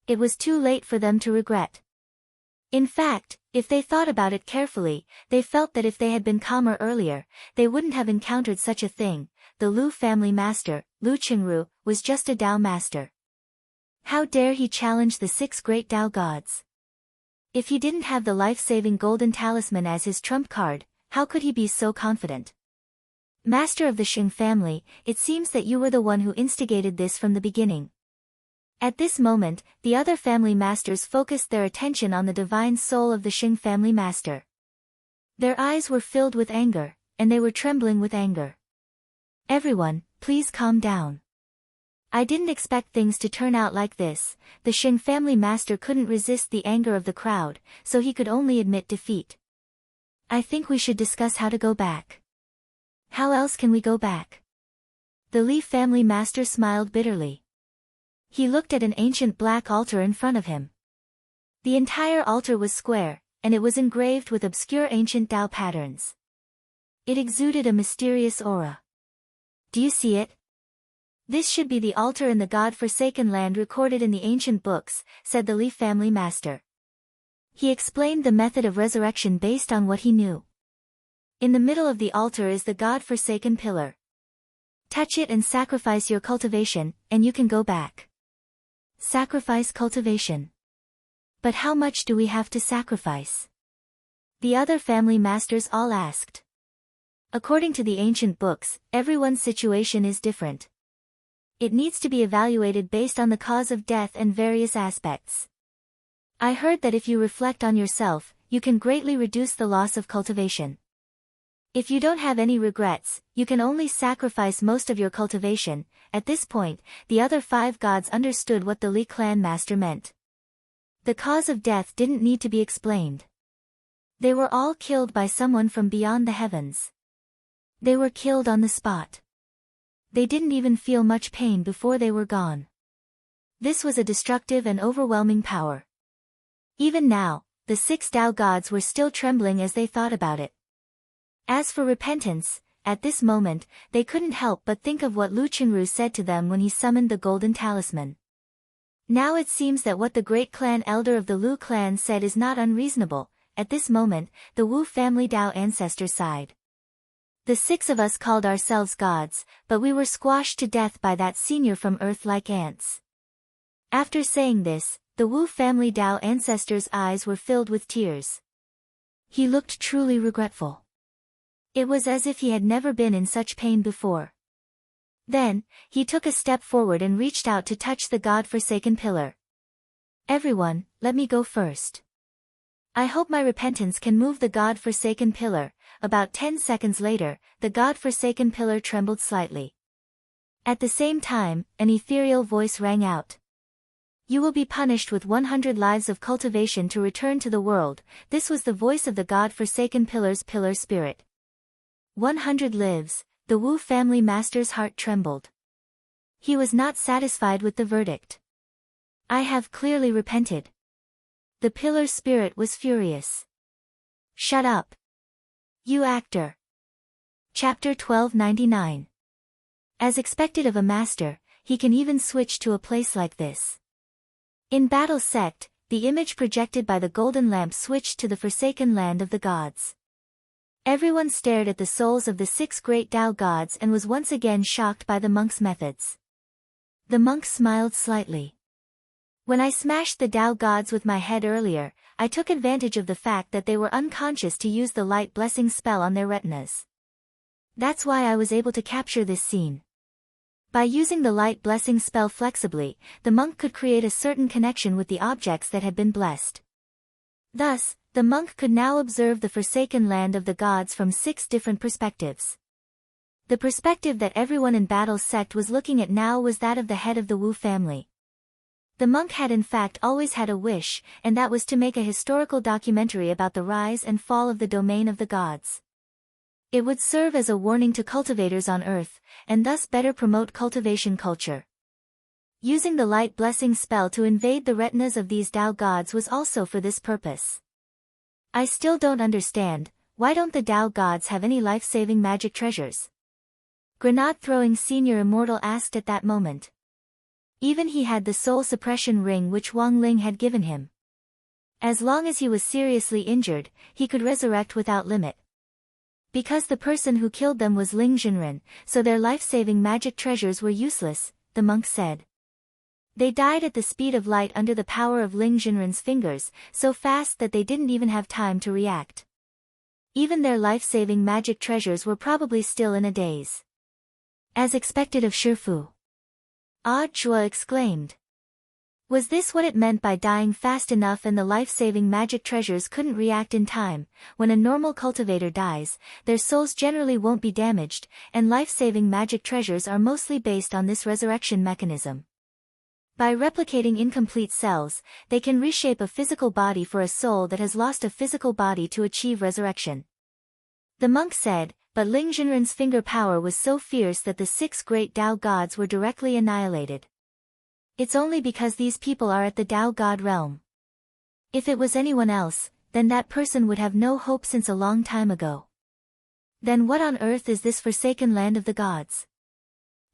It was too late for them to regret. In fact, if they thought about it carefully, they felt that if they had been calmer earlier, they wouldn't have encountered such a thing. The Lu family master, Lu Chengru, was just a Tao master. How dare he challenge the 6 great Tao gods? If he didn't have the life-saving golden talisman as his trump card, how could he be so confident? Master of the Sheng family, it seems that you were the one who instigated this from the beginning. At this moment, the other family masters focused their attention on the divine soul of the Sheng family master. Their eyes were filled with anger, and they were trembling with anger. Everyone, please calm down. I didn't expect things to turn out like this. The Sheng family master couldn't resist the anger of the crowd, so he could only admit defeat. I think we should discuss how to go back. How else can we go back? The Li family master smiled bitterly. He looked at an ancient black altar in front of him. The entire altar was square, and it was engraved with obscure ancient Tao patterns. It exuded a mysterious aura. Do you see it? This should be the altar in the God-forsaken land recorded in the ancient books, said the Li family master. He explained the method of resurrection based on what he knew. In the middle of the altar is the God-forsaken pillar. Touch it and sacrifice your cultivation, and you can go back. Sacrifice cultivation. But how much do we have to sacrifice? The other family masters all asked. According to the ancient books, everyone's situation is different. It needs to be evaluated based on the cause of death and various aspects. I heard that if you reflect on yourself, you can greatly reduce the loss of cultivation. If you don't have any regrets, you can only sacrifice most of your cultivation. At this point, the other 5 gods understood what the Li clan master meant. The cause of death didn't need to be explained. They were all killed by someone from beyond the heavens. They were killed on the spot. They didn't even feel much pain before they were gone. This was a destructive and overwhelming power. Even now, the 6 Tao gods were still trembling as they thought about it. As for repentance, at this moment, they couldn't help but think of what Lu Chengru said to them when he summoned the golden talisman. Now it seems that what the great clan elder of the Lu clan said is not unreasonable. At this moment, the Wu family Tao ancestors sighed. The 6 of us called ourselves gods, but we were squashed to death by that senior from earth like ants. After saying this, the Wu family Tao ancestors' eyes were filled with tears. He looked truly regretful. It was as if he had never been in such pain before. Then, he took a step forward and reached out to touch the God-forsaken pillar. Everyone, let me go first. I hope my repentance can move the God-forsaken pillar. About 10 seconds later, the God-forsaken pillar trembled slightly. At the same time, an ethereal voice rang out. You will be punished with 100 lives of cultivation to return to the world. This was the voice of the God-forsaken pillar's pillar spirit. 100 lives. The Wu family master's heart trembled. He was not satisfied with the verdict. I have clearly repented. The pillar spirit was furious. Shut up. You actor. Chapter 1299. As expected of a master, he can even switch to a place like this. In Battle Sect, the image projected by the golden lamp switched to the forsaken land of the gods. Everyone stared at the souls of the 6 great Tao gods and was once again shocked by the monk's methods. The monk smiled slightly. When I smashed the Tao gods with my head earlier, I took advantage of the fact that they were unconscious to use the light blessing spell on their retinas. That's why I was able to capture this scene. By using the light blessing spell flexibly, the monk could create a certain connection with the objects that had been blessed. Thus, the monk could now observe the forsaken land of the gods from 6 different perspectives. The perspective that everyone in Battle Sect was looking at now was that of the head of the Wu family. The monk had in fact always had a wish, and that was to make a historical documentary about the rise and fall of the domain of the gods. It would serve as a warning to cultivators on Earth, and thus better promote cultivation culture. Using the light blessing spell to invade the retinas of these Tao gods was also for this purpose. I still don't understand, why don't the Tao gods have any life-saving magic treasures? Grenade-throwing senior immortal asked at that moment. Even he had the soul suppression ring which Wang Ling had given him. As long as he was seriously injured, he could resurrect without limit. Because the person who killed them was Ling Jinren, so their life-saving magic treasures were useless, the monk said. They died at the speed of light under the power of Ling Jinren's fingers, so fast that they didn't even have time to react. Even their life-saving magic treasures were probably still in a daze. As expected of Shifu. Ah Zhuo exclaimed. Was this what it meant by dying fast enough and the life-saving magic treasures couldn't react in time? When a normal cultivator dies, their souls generally won't be damaged, and life-saving magic treasures are mostly based on this resurrection mechanism. By replicating incomplete cells, they can reshape a physical body for a soul that has lost a physical body to achieve resurrection. The monk said, but Ling Jinren's finger power was so fierce that the 6 great Tao gods were directly annihilated. It's only because these people are at the Tao God realm. If it was anyone else, then that person would have no hope since a long time ago. Then what on earth is this forsaken land of the gods?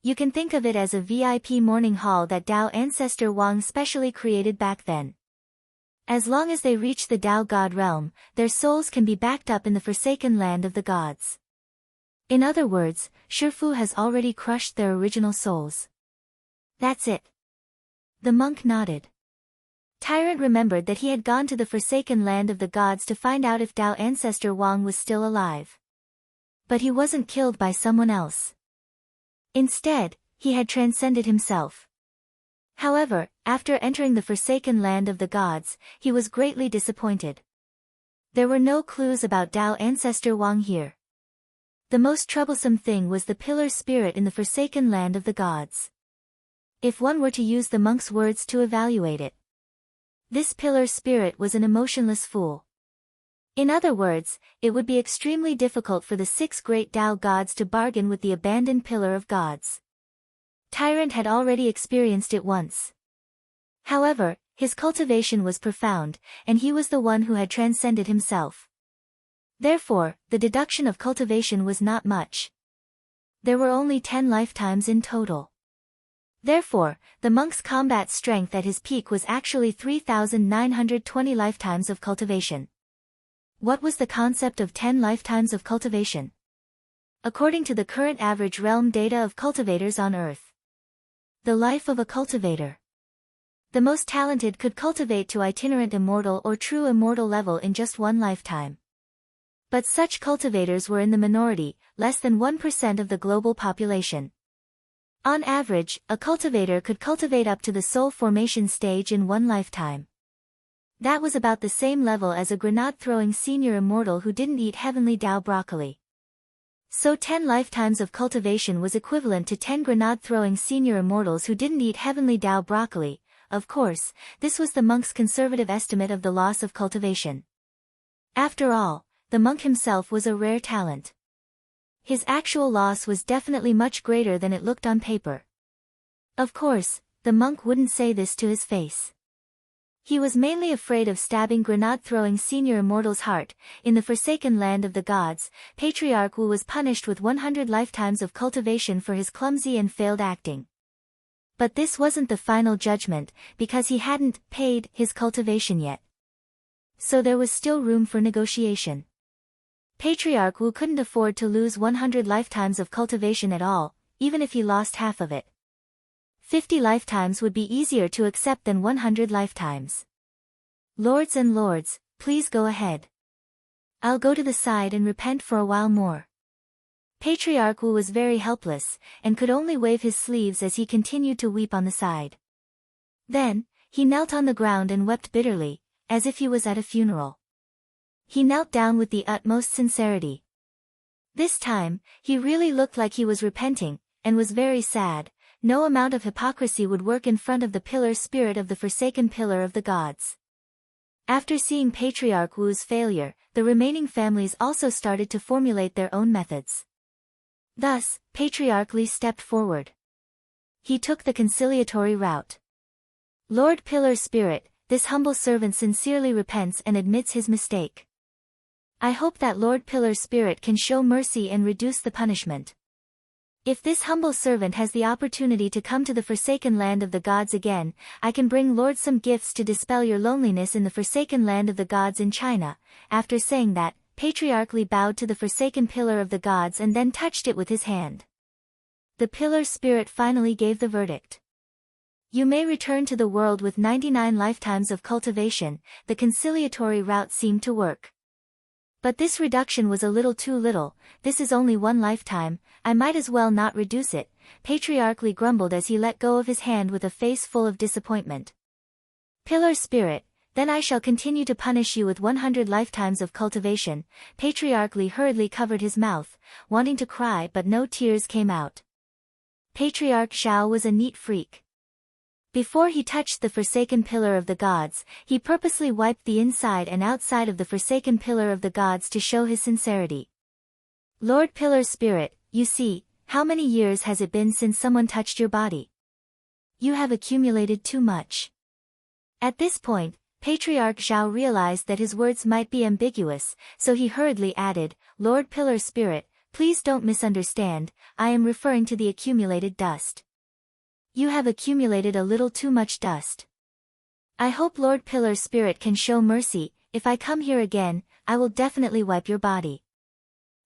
You can think of it as a VIP morning hall that Tao ancestor Wang specially created back then. As long as they reach the Tao God realm, their souls can be backed up in the forsaken land of the gods. In other words, Shifu has already crushed their original souls. That's it. The monk nodded. Tyrant remembered that he had gone to the forsaken land of the gods to find out if Tao ancestor Wang was still alive. But he wasn't killed by someone else. Instead, he had transcended himself. However, after entering the forsaken land of the gods, he was greatly disappointed. There were no clues about Tao ancestor Wang here. The most troublesome thing was the pillar spirit in the forsaken land of the gods. If one were to use the monk's words to evaluate it. This pillar spirit was an emotionless fool. In other words, it would be extremely difficult for the 6 great Tao gods to bargain with the abandoned pillar of gods. Tyrant had already experienced it once. However, his cultivation was profound, and he was the one who had transcended himself. Therefore, the deduction of cultivation was not much. There were only 10 lifetimes in total. Therefore, the monk's combat strength at his peak was actually 3,920 lifetimes of cultivation. What was the concept of 10 lifetimes of cultivation? According to the current average realm data of cultivators on Earth. The life of a cultivator. The most talented could cultivate to itinerant immortal or true immortal level in just 1 lifetime. But such cultivators were in the minority, less than 1% of the global population. On average, a cultivator could cultivate up to the soul formation stage in 1 lifetime. That was about the same level as a grenade-throwing senior immortal who didn't eat heavenly Tao broccoli. So 10 lifetimes of cultivation was equivalent to 10 grenade-throwing senior immortals who didn't eat heavenly Tao broccoli. Of course, this was the monk's conservative estimate of the loss of cultivation. After all, the monk himself was a rare talent. His actual loss was definitely much greater than it looked on paper. Of course, the monk wouldn't say this to his face. He was mainly afraid of stabbing grenade-throwing senior immortal's heart. In the forsaken land of the gods, Patriarch Wu was punished with 100 lifetimes of cultivation for his clumsy and failed acting. But this wasn't the final judgment, because he hadn't paid his cultivation yet. So there was still room for negotiation. Patriarch Wu couldn't afford to lose 100 lifetimes of cultivation at all, even if he lost half of it. 50 lifetimes would be easier to accept than 100 lifetimes. Lords and lords, please go ahead. I'll go to the side and repent for a while more. Patriarch Wu was very helpless, and could only wave his sleeves as he continued to weep on the side. Then, he knelt on the ground and wept bitterly, as if he was at a funeral. He knelt down with the utmost sincerity. This time, he really looked like he was repenting, and was very sad. No amount of hypocrisy would work in front of the pillar spirit of the forsaken pillar of the gods. After seeing Patriarch Wu's failure, the remaining families also started to formulate their own methods. Thus, Patriarch Li stepped forward. He took the conciliatory route. Lord Pillar Spirit, this humble servant sincerely repents and admits his mistake. I hope that Lord Pillar Spirit can show mercy and reduce the punishment. If this humble servant has the opportunity to come to the forsaken land of the gods again, I can bring Lord some gifts to dispel your loneliness in the forsaken land of the gods in China. After saying that, Patriarch Li bowed to the forsaken pillar of the gods and then touched it with his hand. The pillar spirit finally gave the verdict. You may return to the world with 99 lifetimes of cultivation. The conciliatory route seemed to work. But this reduction was a little too little. This is only one lifetime, I might as well not reduce it, Patriarch Li grumbled as he let go of his hand with a face full of disappointment. Pillar Spirit, then I shall continue to punish you with 100 lifetimes of cultivation. Patriarch Li hurriedly covered his mouth, wanting to cry but no tears came out. Patriarch Xiao was a neat freak. Before he touched the forsaken pillar of the gods, he purposely wiped the inside and outside of the forsaken pillar of the gods to show his sincerity. Lord Pillar Spirit, you see, how many years has it been since someone touched your body? You have accumulated too much. At this point, Patriarch Xiao realized that his words might be ambiguous, so he hurriedly added, Lord Pillar Spirit, please don't misunderstand, I am referring to the accumulated dust. You have accumulated a little too much dust. I hope Lord Pillar Spirit can show mercy. If I come here again, I will definitely wipe your body.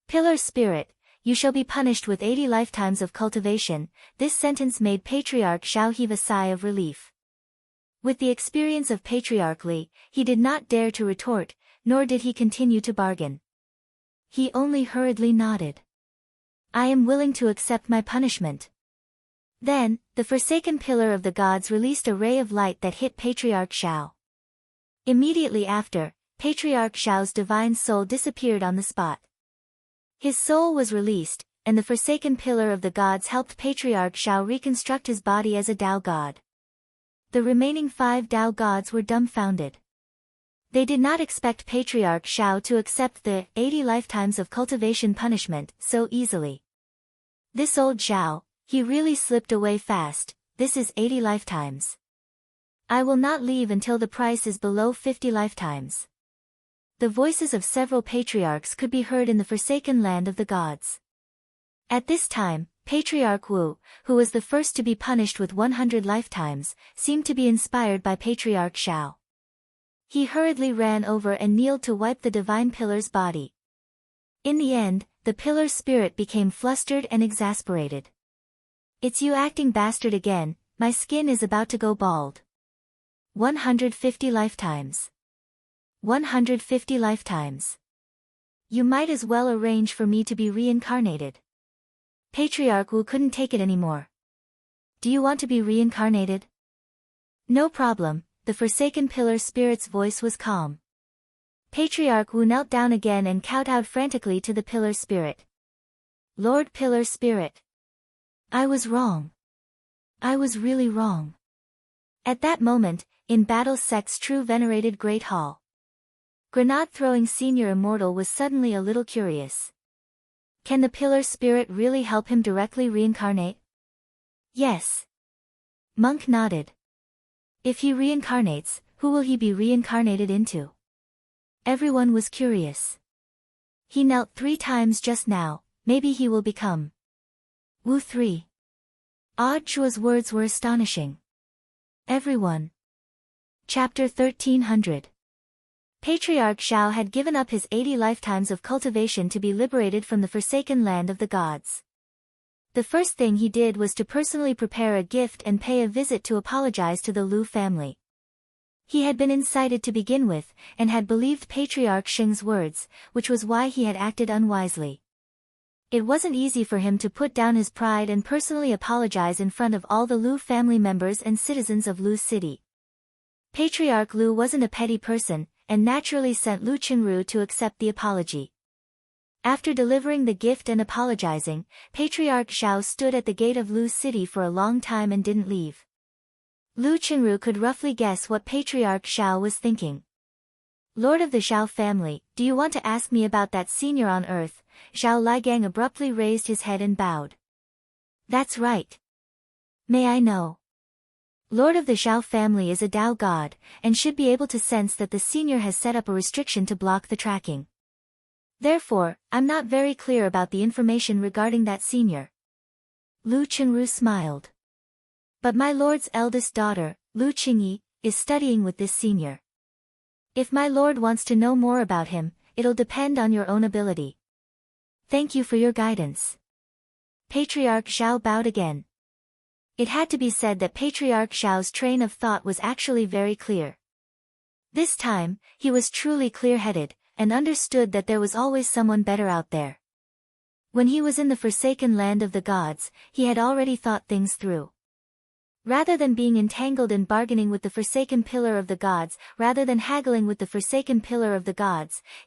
Pillar Spirit, you shall be punished with 80 lifetimes of cultivation. This sentence made Patriarch Xiao heave a sigh of relief. With the experience of Patriarch Li, he did not dare to retort, nor did he continue to bargain. He only hurriedly nodded. I am willing to accept my punishment. Then, the forsaken pillar of the gods released a ray of light that hit Patriarch Xiao. Immediately after, Patriarch Xiao's divine soul disappeared on the spot. His soul was released, and the forsaken pillar of the gods helped Patriarch Xiao reconstruct his body as a Tao god. The remaining 5 Tao gods were dumbfounded. They did not expect Patriarch Xiao to accept the 80 lifetimes of cultivation punishment so easily. This old Xiao, he really slipped away fast. This is 80 lifetimes. I will not leave until the price is below 50 lifetimes. The voices of several patriarchs could be heard in the forsaken land of the gods. At this time, Patriarch Wu, who was the first to be punished with 100 lifetimes, seemed to be inspired by Patriarch Xiao. He hurriedly ran over and kneeled to wipe the divine pillar's body. In the end, the pillar spirit became flustered and exasperated. It's you acting bastard again, my skin is about to go bald. 150 lifetimes. 150 lifetimes. You might as well arrange for me to be reincarnated. Patriarch Wu couldn't take it anymore. Do you want to be reincarnated? No problem, the forsaken pillar spirit's voice was calm. Patriarch Wu knelt down again and kowtowed frantically to the pillar spirit. Lord Pillar Spirit. I was wrong. I was really wrong. At that moment, in Battle Sect's true venerated Great Hall, grenade-throwing senior immortal was suddenly a little curious. Can the Pillar Spirit really help him directly reincarnate? Yes. Monk nodded. If he reincarnates, who will he be reincarnated into? Everyone was curious. He knelt 3 times just now, maybe he will become Wu 3. Odd Chua's words were astonishing. Everyone. Chapter 1300. Patriarch Xiao had given up his 80 lifetimes of cultivation to be liberated from the forsaken land of the gods. The first thing he did was to personally prepare a gift and pay a visit to apologize to the Lu family. He had been incited to begin with, and had believed Patriarch Sheng's words, which was why he had acted unwisely. It wasn't easy for him to put down his pride and personally apologize in front of all the Lu family members and citizens of Lu City. Patriarch Lu wasn't a petty person, and naturally sent Lu Qingru to accept the apology. After delivering the gift and apologizing, Patriarch Xiao stood at the gate of Lu City for a long time and didn't leave. Lu Qingru could roughly guess what Patriarch Xiao was thinking. Lord of the Xiao family, do you want to ask me about that senior on earth? Xiao Ligang abruptly raised his head and bowed. That's right. May I know? Lord of the Xiao family is a Dao god, and should be able to sense that the senior has set up a restriction to block the tracking. Therefore, I'm not very clear about the information regarding that senior. Lu Qingru smiled. But my lord's eldest daughter, Lu Qingyi, is studying with this senior. If my lord wants to know more about him, it'll depend on your own ability. Thank you for your guidance. Patriarch Xiao bowed again. It had to be said that Patriarch Xiao's train of thought was actually very clear. This time, he was truly clear-headed, and understood that there was always someone better out there. When he was in the forsaken land of the gods, he had already thought things through. Rather than being entangled in bargaining with the forsaken pillar of the gods,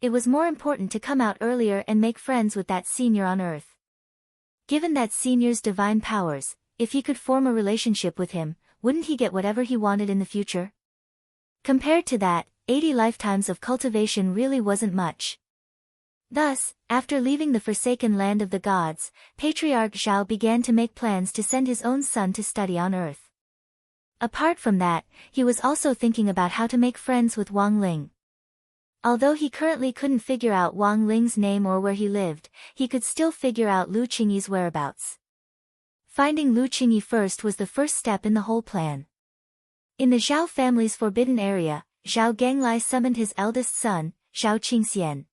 it was more important to come out earlier and make friends with that senior on earth. Given that senior's divine powers, if he could form a relationship with him, wouldn't he get whatever he wanted in the future? Compared to that, 80 lifetimes of cultivation really wasn't much. Thus, after leaving the forsaken land of the gods, Patriarch Xiao began to make plans to send his own son to study on earth. Apart from that, he was also thinking about how to make friends with Wang Ling. Although he currently couldn't figure out Wang Ling's name or where he lived, he could still figure out Lu Qingyi's whereabouts. Finding Lu Qingyi first was the first step in the whole plan. In the Zhao family's forbidden area, Zhao Ganglai summoned his eldest son, Zhao Qingxian.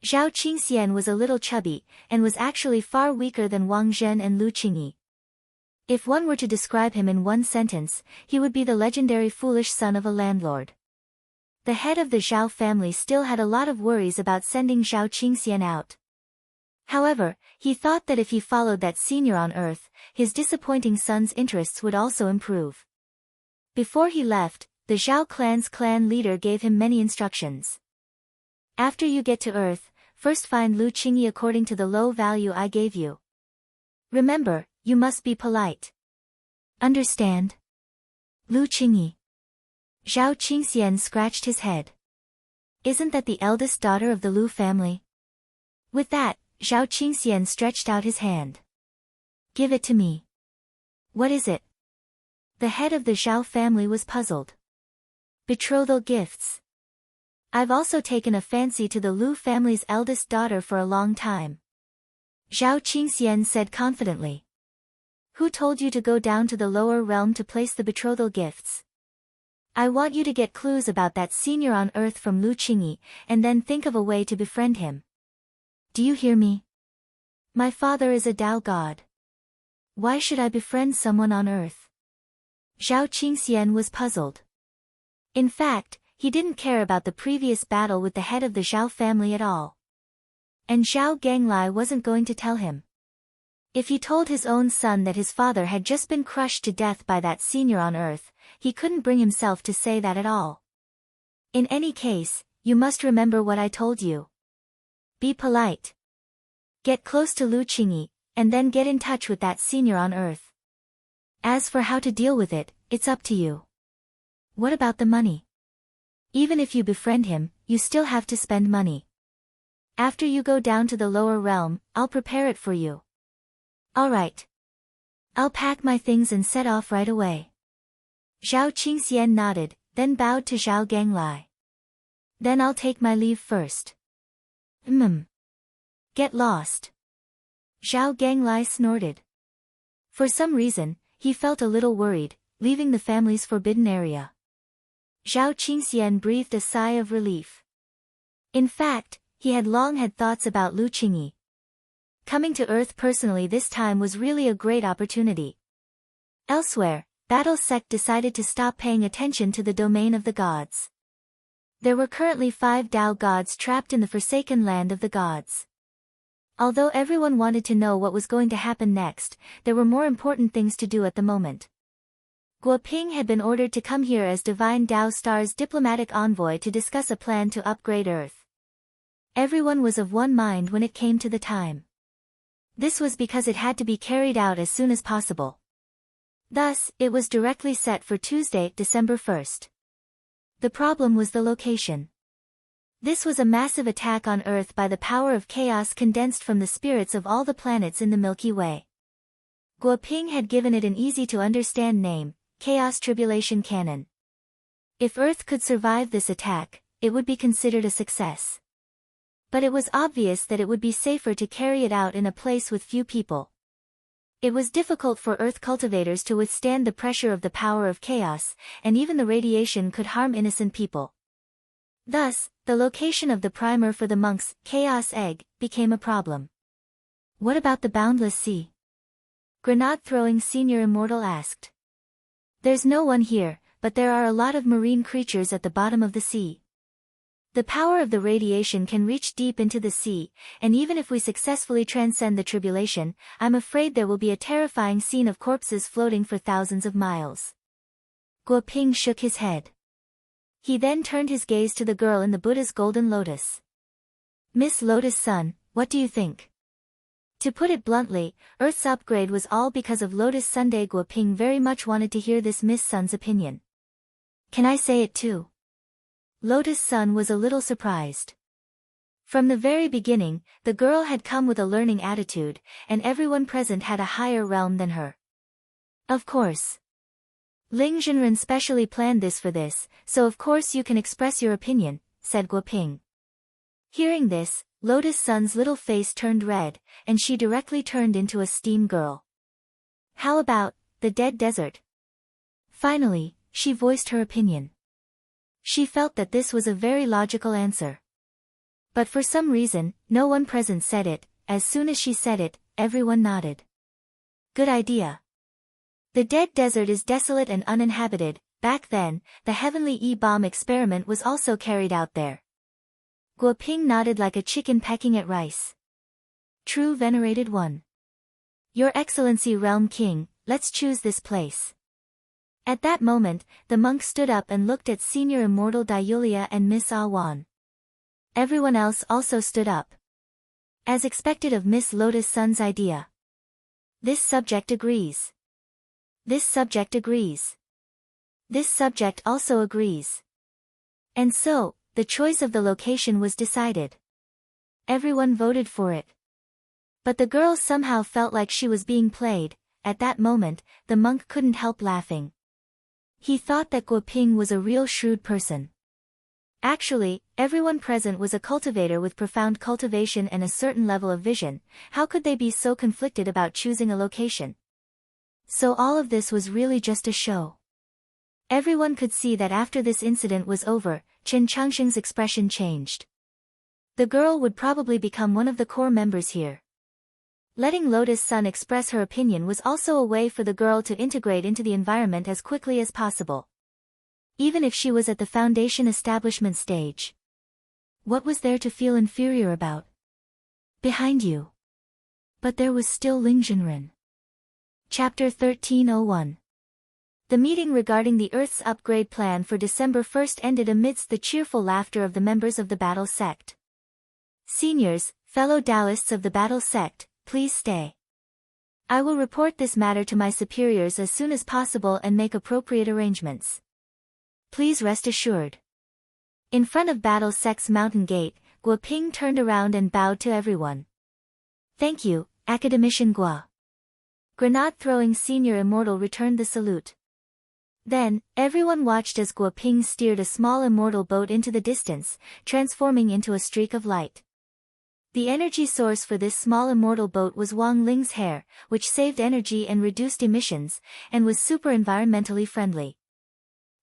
Zhao Qingxian was a little chubby, and was actually far weaker than Wang Zhen and Lu Qingyi. If one were to describe him in one sentence, he would be the legendary foolish son of a landlord. The head of the Zhao family still had a lot of worries about sending Zhao Qingxian out. However, he thought that if he followed that senior on earth, his disappointing son's interests would also improve. Before he left, the Zhao clan's clan leader gave him many instructions. After you get to earth, first find Lu Qingyi according to the low value I gave you. Remember, you must be polite. Understand? Lu Qingyi. Zhao Qingxian scratched his head. Isn't that the eldest daughter of the Lu family? With that, Zhao Qingxian stretched out his hand. Give it to me. What is it? The head of the Zhao family was puzzled. Betrothal gifts. I've also taken a fancy to the Lu family's eldest daughter for a long time. Zhao Qingxian said confidently. Who told you to go down to the lower realm to place the betrothal gifts? I want you to get clues about that senior on earth from Lu Qingyi, and then think of a way to befriend him. Do you hear me? My father is a Dao god. Why should I befriend someone on earth? Zhao Qingxian was puzzled. In fact, he didn't care about the previous battle with the head of the Zhao family at all. And Zhao Ganglai wasn't going to tell him. If he told his own son that his father had just been crushed to death by that senior on earth, he couldn't bring himself to say that at all. In any case, you must remember what I told you. Be polite. Get close to Lu Qingyi, and then get in touch with that senior on Earth. As for how to deal with it, it's up to you. What about the money? Even if you befriend him, you still have to spend money. After you go down to the lower realm, I'll prepare it for you. Alright. I'll pack my things and set off right away. Zhao Qingxian nodded, then bowed to Zhao Ganglai. Then I'll take my leave first. Get lost. Zhao Ganglai snorted. For some reason, he felt a little worried, leaving the family's forbidden area. Zhao Qingxian breathed a sigh of relief. In fact, he had long had thoughts about Lu Qingyi. Coming to Earth personally this time was really a great opportunity. Elsewhere, Battle Sect decided to stop paying attention to the domain of the gods. There were currently 5 Dao gods trapped in the forsaken land of the gods. Although everyone wanted to know what was going to happen next, there were more important things to do at the moment. Guo Ping had been ordered to come here as Divine Dao Star's diplomatic envoy to discuss a plan to upgrade Earth. Everyone was of one mind when it came to the time. This was because it had to be carried out as soon as possible. Thus, it was directly set for Tuesday, December 1st. The problem was the location. This was a massive attack on Earth by the power of chaos condensed from the spirits of all the planets in the Milky Way. Guo Ping had given it an easy-to-understand name, Chaos Tribulation Cannon. If Earth could survive this attack, it would be considered a success. But it was obvious that it would be safer to carry it out in a place with few people. It was difficult for Earth cultivators to withstand the pressure of the power of chaos, and even the radiation could harm innocent people. Thus, the location of the primer for the monk's Chaos Egg became a problem. What about the boundless sea? Grenade-throwing senior immortal asked. There's no one here, but there are a lot of marine creatures at the bottom of the sea. The power of the radiation can reach deep into the sea, and even if we successfully transcend the tribulation, I'm afraid there will be a terrifying scene of corpses floating for thousands of miles. Guo Ping shook his head. He then turned his gaze to the girl in the Buddha's golden lotus. Miss Lotus Sun, what do you think? To put it bluntly, Earth's upgrade was all because of Lotus Sunday. Guo Ping very much wanted to hear this Miss Sun's opinion. Can I say it too? Lotus Sun was a little surprised. From the very beginning, the girl had come with a learning attitude, and everyone present had a higher realm than her. Of course. Ling Zhenren specially planned this for this, so of course you can express your opinion, said Guo Ping. Hearing this, Lotus Sun's little face turned red, and she directly turned into a steam girl. How about the dead desert? Finally, she voiced her opinion. She felt that this was a very logical answer. But for some reason, no one present said it. As soon as she said it, everyone nodded. Good idea. The dead desert is desolate and uninhabited. Back then, the heavenly E-bomb experiment was also carried out there. Guo Ping nodded like a chicken pecking at rice. True, venerated one. Your Excellency Realm King, let's choose this place. At that moment, the monk stood up and looked at Senior Immortal Dayulia and Miss Ah Wan. Everyone else also stood up. As expected of Miss Lotus Sun's idea. This subject agrees. This subject agrees. This subject also agrees. And so, the choice of the location was decided. Everyone voted for it. But the girl somehow felt like she was being played. At that moment, the monk couldn't help laughing. He thought that Guo Ping was a real shrewd person. Actually, everyone present was a cultivator with profound cultivation and a certain level of vision. How could they be so conflicted about choosing a location? So all of this was really just a show. Everyone could see that after this incident was over, Chen Changxing's expression changed. The girl would probably become one of the core members here. Letting Lotus Sun express her opinion was also a way for the girl to integrate into the environment as quickly as possible. Even if she was at the foundation establishment stage. What was there to feel inferior about? Behind you. But there was still Ling Zhenren. Chapter 1301. The meeting regarding the Earth's upgrade plan for December 1st ended amidst the cheerful laughter of the members of the Battle Sect. Seniors, Fellow Taoists of the Battle Sect, please stay. I will report this matter to my superiors as soon as possible and make appropriate arrangements. Please rest assured. In front of Battle Sect's mountain gate, Guo Ping turned around and bowed to everyone. Thank you, Academician Guo. Grenade-throwing senior immortal returned the salute. Then, everyone watched as Guo Ping steered a small immortal boat into the distance, transforming into a streak of light. The energy source for this small immortal boat was Wang Ling's hair, which saved energy and reduced emissions, and was super environmentally friendly.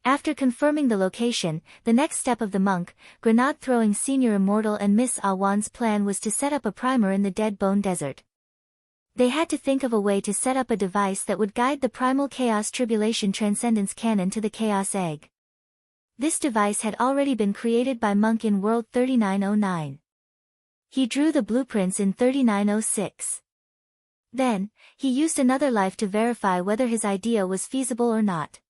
After confirming the location, the next step of the monk, grenade-throwing senior immortal and Miss Awan's plan was to set up a primer in the Dead Bone Desert. They had to think of a way to set up a device that would guide the primal chaos tribulation transcendence cannon to the chaos egg. This device had already been created by Monk in World 3909. He drew the blueprints in 3906. Then, he used another life to verify whether his idea was feasible or not.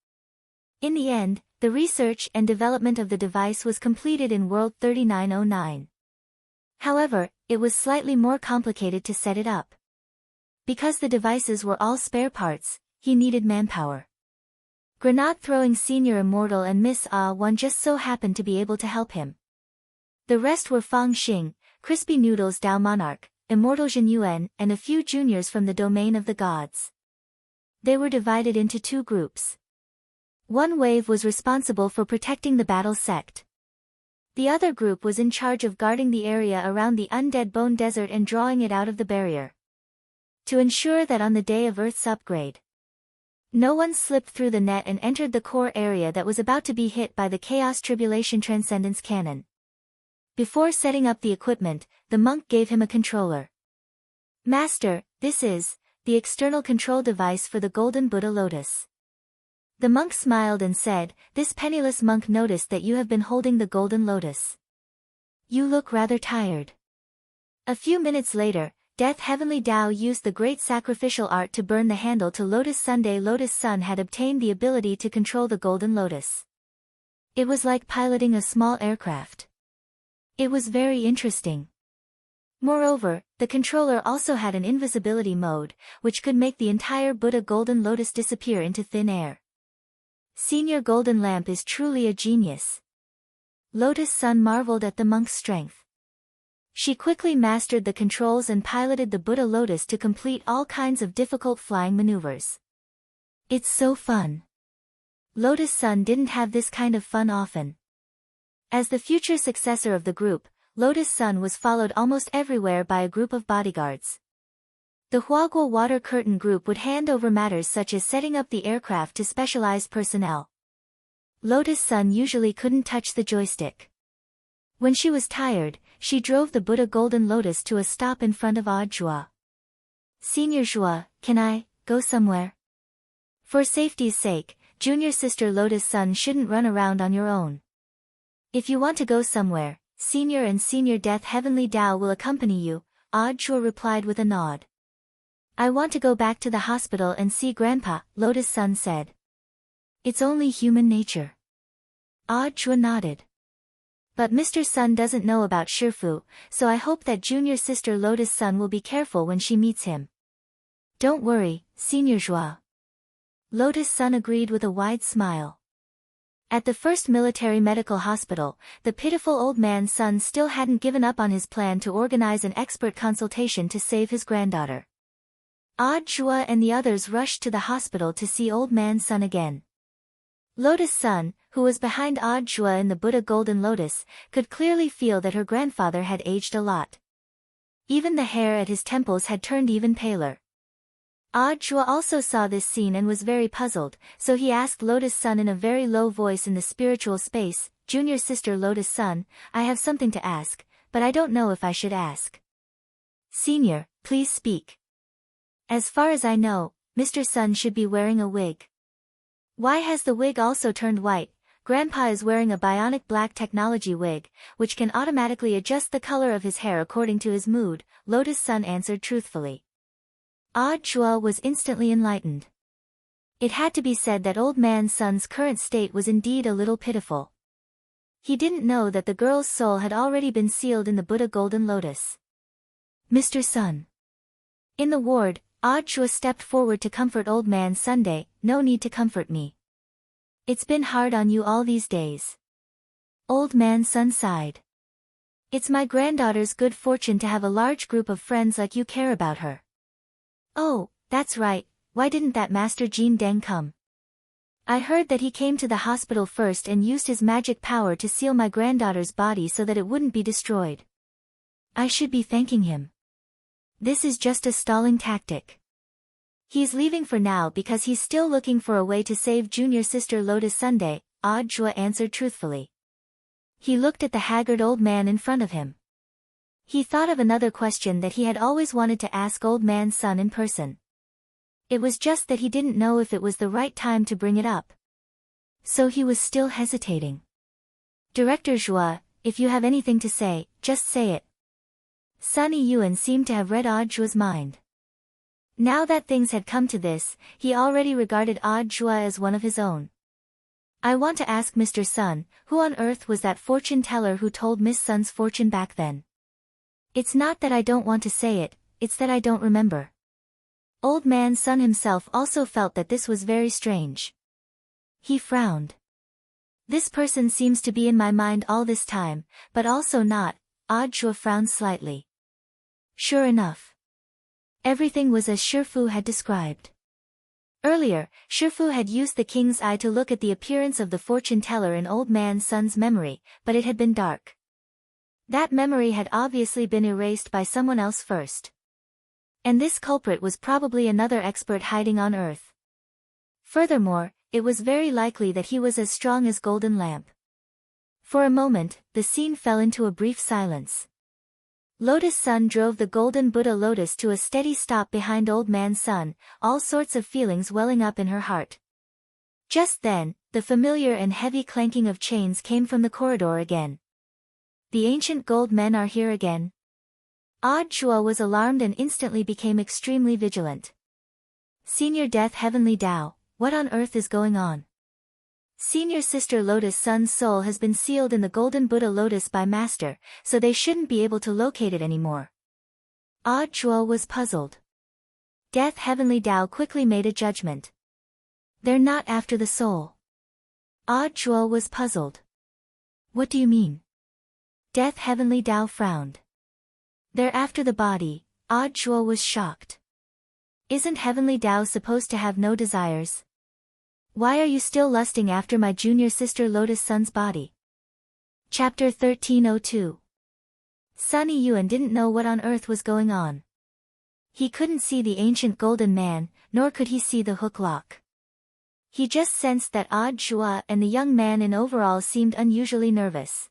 In the end, the research and development of the device was completed in World 3909. However, it was slightly more complicated to set it up. Because the devices were all spare parts, he needed manpower. Grenade-throwing senior immortal and Miss Awan just so happened to be able to help him. The rest were Fang Xing, Crispy Noodles Dao Monarch, Immortal Zhen Yuan, and a few juniors from the domain of the gods. They were divided into two groups. One wave was responsible for protecting the battle sect. The other group was in charge of guarding the area around the Undead Bone Desert and drawing it out of the barrier. To ensure that on the day of Earth's upgrade, no one slipped through the net and entered the core area that was about to be hit by the Chaos Tribulation Transcendence Cannon. Before setting up the equipment, the monk gave him a controller. Master, this is the external control device for the Golden Buddha Lotus. The monk smiled and said, this penniless monk noticed that you have been holding the Golden Lotus. You look rather tired. A few minutes later, Death Heavenly Tao used the great sacrificial art to burn the handle to Lotus Sunday. Lotus Sun had obtained the ability to control the Golden Lotus. It was like piloting a small aircraft. It was very interesting. Moreover, the controller also had an invisibility mode, which could make the entire Buddha Golden Lotus disappear into thin air. Senior Golden Lamp is truly a genius. Lotus Sun marveled at the monk's strength. She quickly mastered the controls and piloted the Buddha Lotus to complete all kinds of difficult flying maneuvers. It's so fun. Lotus Sun didn't have this kind of fun often. As the future successor of the group, Lotus Sun was followed almost everywhere by a group of bodyguards. The Huaguo Water Curtain group would hand over matters such as setting up the aircraft to specialized personnel. Lotus Sun usually couldn't touch the joystick. When she was tired, she drove the Buddha Golden Lotus to a stop in front of Odd Zhua. Senior Zhua, can I go somewhere? For safety's sake, junior sister Lotus Sun shouldn't run around on your own. If you want to go somewhere, Senior and Senior Death Heavenly Tao will accompany you, Odd Zhua replied with a nod. I want to go back to the hospital and see Grandpa, Lotus Sun said. It's only human nature. Odd Zhua nodded. But Mr. Sun doesn't know about Shifu, so I hope that junior sister Lotus Sun will be careful when she meets him. Don't worry, Senior Zhua. Lotus Sun agreed with a wide smile. At the first military medical hospital, the pitiful old man Sun still hadn't given up on his plan to organize an expert consultation to save his granddaughter. Odd Zhua and the others rushed to the hospital to see old man Sun again. Lotus Sun, who was behind Odd Zhua in the Buddha Golden Lotus, could clearly feel that her grandfather had aged a lot. Even the hair at his temples had turned even paler. Odd Zhua also saw this scene and was very puzzled, so he asked Lotus Sun in a very low voice in the spiritual space, Junior sister Lotus Sun, I have something to ask, but I don't know if I should ask. Senior, please speak. As far as I know, Mr. Sun should be wearing a wig. Why has the wig also turned white? Grandpa is wearing a bionic black technology wig, which can automatically adjust the color of his hair according to his mood, Lotus Sun answered truthfully. Odd Zhua was instantly enlightened. It had to be said that old man Sun's current state was indeed a little pitiful. He didn't know that the girl's soul had already been sealed in the Buddha Golden Lotus. Mr. Sun. In the ward, Audra stepped forward to comfort Old Man Sunday. No need to comfort me. It's been hard on you all these days. Old Man Sun sighed. It's my granddaughter's good fortune to have a large group of friends like you care about her. Oh, that's right, why didn't that Master Jean Deng come? I heard that he came to the hospital first and used his magic power to seal my granddaughter's body so that it wouldn't be destroyed. I should be thanking him. This is just a stalling tactic. He's leaving for now because he's still looking for a way to save junior sister Lotus Sunday, Audra answered truthfully. He looked at the haggard old man in front of him. He thought of another question that he had always wanted to ask Old Man Sun in person. It was just that he didn't know if it was the right time to bring it up. So he was still hesitating. Director Zhua, if you have anything to say, just say it. Sunny Yuan seemed to have read Audra's mind. Now that things had come to this, he already regarded Audra as one of his own. I want to ask Mr. Sun, who on earth was that fortune teller who told Miss Sun's fortune back then? It's not that I don't want to say it, it's that I don't remember. Old Man Sun himself also felt that this was very strange. He frowned. This person seems to be in my mind all this time, but also not. Audra frowned slightly. Sure enough. Everything was as Shifu had described. Earlier, Shifu had used the king's eye to look at the appearance of the fortune teller in Old Man Sun's memory, but it had been dark. That memory had obviously been erased by someone else first. And this culprit was probably another expert hiding on Earth. Furthermore, it was very likely that he was as strong as Golden Lamp. For a moment, the scene fell into a brief silence. Lotus Sun drove the Golden Buddha Lotus to a steady stop behind Old Man Sun, all sorts of feelings welling up in her heart. Just then, the familiar and heavy clanking of chains came from the corridor again. The ancient gold men are here again. Audra was alarmed and instantly became extremely vigilant. Senior Death Heavenly Tao, what on earth is going on? Senior Sister Lotus Sun's soul has been sealed in the Golden Buddha Lotus by Master, so they shouldn't be able to locate it anymore. Audra was puzzled. Death Heavenly Tao quickly made a judgment. They're not after the soul. Audra was puzzled. What do you mean? Death Heavenly Tao frowned. They're after the body. Audra was shocked. Isn't Heavenly Tao supposed to have no desires? Why are you still lusting after my junior sister Lotus Sun's body? Chapter 1302. Sunny Yuan didn't know what on earth was going on. He couldn't see the ancient golden man, nor could he see the hook lock. He just sensed that Audra and the young man in overalls seemed unusually nervous.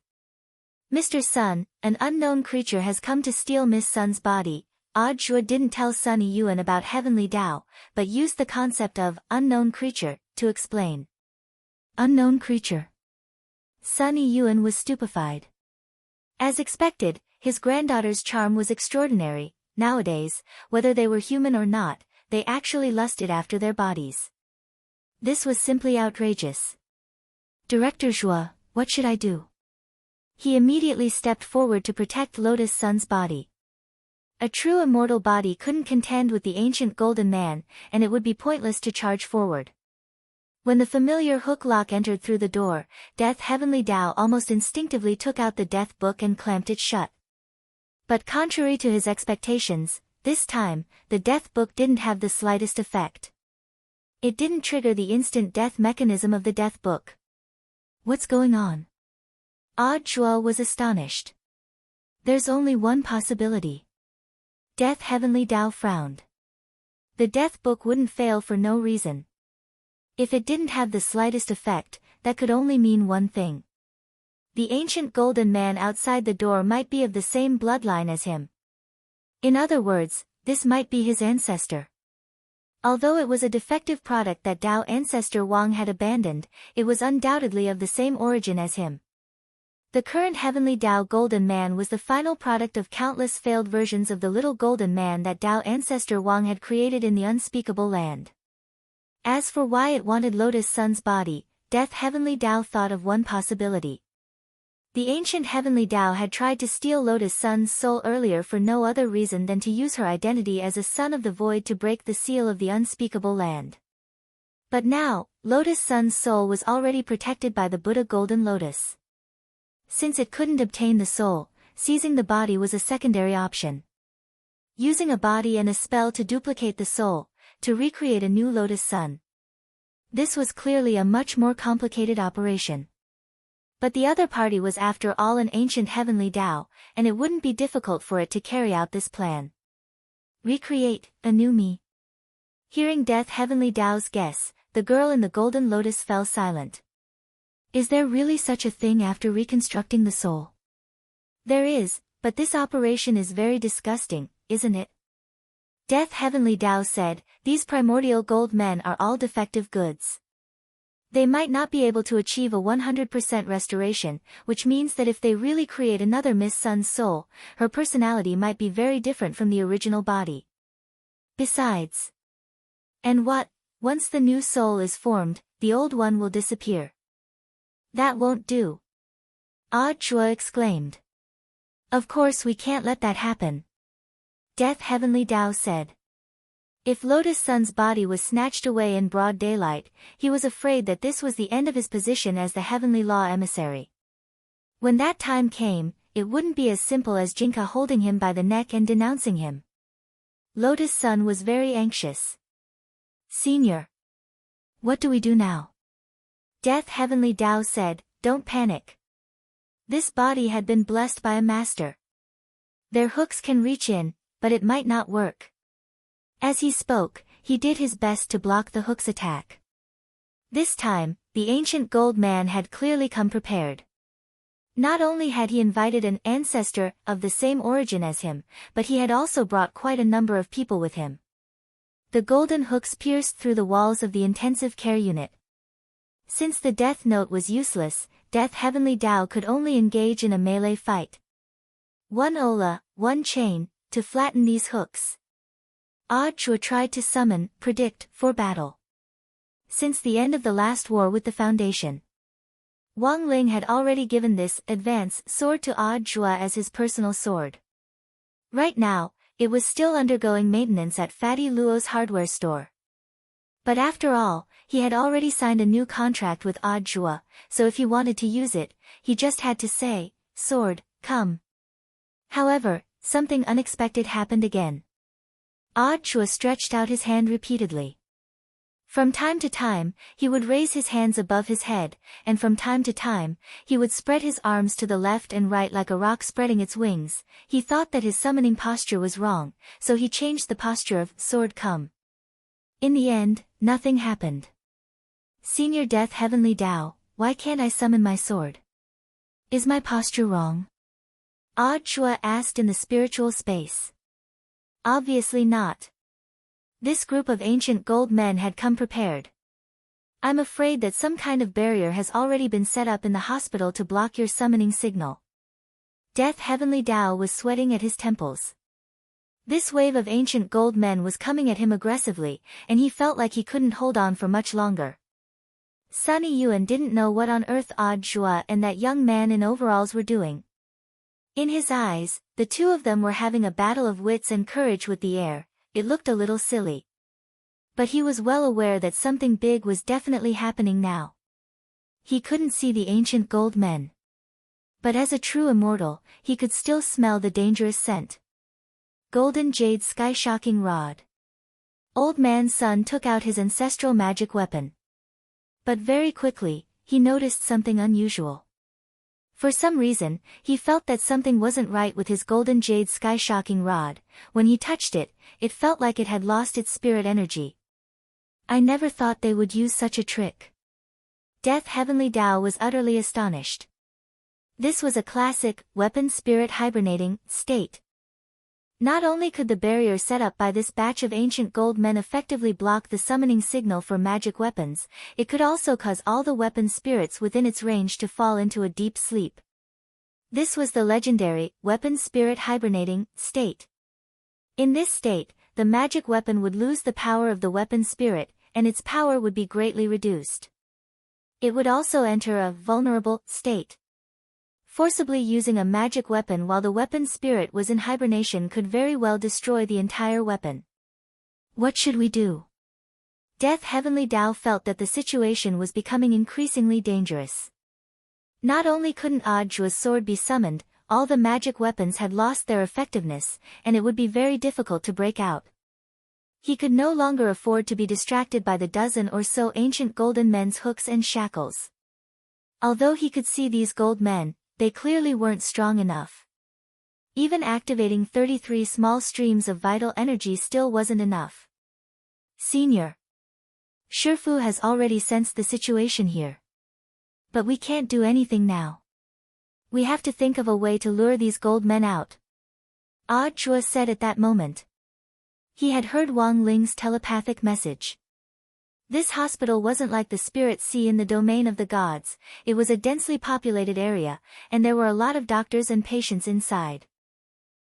Mr. Sun, an unknown creature has come to steal Miss Sun's body. Audra didn't tell Sunny Yuan about Heavenly Tao, but used the concept of unknown creature to explain. Unknown creature. Sunny Yuan was stupefied. As expected, his granddaughter's charm was extraordinary. Nowadays, whether they were human or not, they actually lusted after their bodies. This was simply outrageous. Director Zhua, what should I do? He immediately stepped forward to protect Lotus Sun's body. A true immortal body couldn't contend with the ancient golden man, and it would be pointless to charge forward. When the familiar hook lock entered through the door, Death Heavenly Tao almost instinctively took out the death book and clamped it shut. But contrary to his expectations, this time, the death book didn't have the slightest effect. It didn't trigger the instant death mechanism of the death book. What's going on? Audra was astonished. There's only one possibility. Death Heavenly Tao frowned. The death book wouldn't fail for no reason. If it didn't have the slightest effect, that could only mean one thing. The ancient golden man outside the door might be of the same bloodline as him. In other words, this might be his ancestor. Although it was a defective product that Tao ancestor Wang had abandoned, it was undoubtedly of the same origin as him. The current Heavenly Tao Golden Man was the final product of countless failed versions of the little golden man that Tao ancestor Wang had created in the unspeakable land. As for why it wanted Lotus Sun's body, Death Heavenly Tao thought of one possibility. The ancient heavenly Tao had tried to steal Lotus Sun's soul earlier for no other reason than to use her identity as a son of the void to break the seal of the unspeakable land. But now, Lotus Sun's soul was already protected by the Buddha Golden Lotus. Since it couldn't obtain the soul, seizing the body was a secondary option. Using a body and a spell to duplicate the soul, to recreate a new Lotus Sun. This was clearly a much more complicated operation. But the other party was after all an ancient heavenly Tao, and it wouldn't be difficult for it to carry out this plan. Recreate a new me. Hearing Death Heavenly Tao's guess, the girl in the golden lotus fell silent. Is there really such a thing after reconstructing the soul? There is, but this operation is very disgusting, isn't it? Death Heavenly Tao said, these primordial gold men are all defective goods. They might not be able to achieve a 100% restoration, which means that if they really create another Miss Sun's soul, her personality might be very different from the original body. Besides, and what, once the new soul is formed, the old one will disappear. That won't do. Ah Chua exclaimed. Of course we can't let that happen. Death Heavenly Tao said. If Lotus Sun's body was snatched away in broad daylight, he was afraid that this was the end of his position as the heavenly law emissary. When that time came, it wouldn't be as simple as Jinka holding him by the neck and denouncing him. Lotus Sun was very anxious. Senior. What do we do now? Death Heavenly Tao said, don't panic. This body had been blessed by a master. Their hooks can reach in, but it might not work. As he spoke, he did his best to block the hook's attack. This time, the ancient gold man had clearly come prepared. Not only had he invited an ancestor of the same origin as him, but he had also brought quite a number of people with him. The golden hooks pierced through the walls of the intensive care unit. Since the death note was useless, Death Heavenly Tao could only engage in a melee fight. One Ola, one chain, to flatten these hooks. Ah Chua tried to summon, predict, for battle. Since the end of the last war with the Foundation, Wang Ling had already given this advance sword to Ah Chua as his personal sword. Right now, it was still undergoing maintenance at Fatty Luo's hardware store. But after all, he had already signed a new contract with Ah Chua, so if he wanted to use it, he just had to say, sword, come. However, something unexpected happened again. Ah Chua stretched out his hand repeatedly. From time to time, he would raise his hands above his head, and from time to time, he would spread his arms to the left and right like a rock spreading its wings. He thought that his summoning posture was wrong, so he changed the posture of sword come. In the end, nothing happened. Senior Death Heavenly Tao, why can't I summon my sword? Is my posture wrong? Ah Chua asked in the spiritual space. Obviously not. This group of ancient gold men had come prepared. I'm afraid that some kind of barrier has already been set up in the hospital to block your summoning signal. Death Heavenly Tao was sweating at his temples. This wave of ancient gold men was coming at him aggressively, and he felt like he couldn't hold on for much longer. Sunny Yuan didn't know what on earth Ah Chua and that young man in overalls were doing. In his eyes, the two of them were having a battle of wits and courage with the air. It looked a little silly. But he was well aware that something big was definitely happening now. He couldn't see the ancient gold men. But as a true immortal, he could still smell the dangerous scent. Golden Jade Sky-Shocking Rod. Old Man Sun took out his ancestral magic weapon. But very quickly, he noticed something unusual. For some reason, he felt that something wasn't right with his Golden Jade Sky-Shocking Rod. When he touched it, it felt like it had lost its spirit energy. I never thought they would use such a trick. Death Heavenly Tao was utterly astonished. This was a classic, weapon spirit hibernating, state. Not only could the barrier set up by this batch of ancient gold men effectively block the summoning signal for magic weapons, it could also cause all the weapon spirits within its range to fall into a deep sleep. This was the legendary, weapon spirit hibernating, state. In this state, the magic weapon would lose the power of the weapon spirit, and its power would be greatly reduced. It would also enter a vulnerable state. Forcibly using a magic weapon while the weapon's spirit was in hibernation could very well destroy the entire weapon. What should we do? Death Heavenly Tao felt that the situation was becoming increasingly dangerous. Not only couldn't Ajua's sword be summoned, all the magic weapons had lost their effectiveness, and it would be very difficult to break out. He could no longer afford to be distracted by the dozen or so ancient golden men's hooks and shackles. Although he could see these gold men, they clearly weren't strong enough. Even activating 33 small streams of vital energy still wasn't enough. Senior. Shifu has already sensed the situation here. But we can't do anything now. We have to think of a way to lure these gold men out. Ajua said at that moment. He had heard Wang Ling's telepathic message. This hospital wasn't like the spirit sea in the domain of the gods, it was a densely populated area, and there were a lot of doctors and patients inside.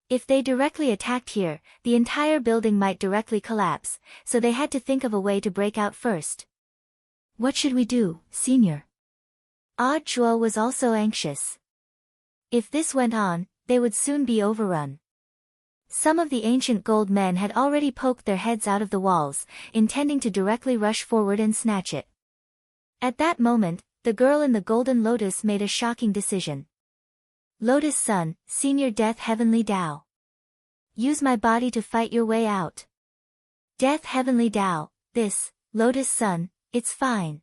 If they directly attacked here, the entire building might directly collapse, so they had to think of a way to break out first. What should we do, Senior? Ajua was also anxious. If this went on, they would soon be overrun. Some of the ancient gold men had already poked their heads out of the walls, intending to directly rush forward and snatch it. At that moment, the girl in the golden lotus made a shocking decision. Lotus Sun, Senior Death Heavenly Tao. Use my body to fight your way out. Death Heavenly Tao, this, Lotus Sun, it's fine.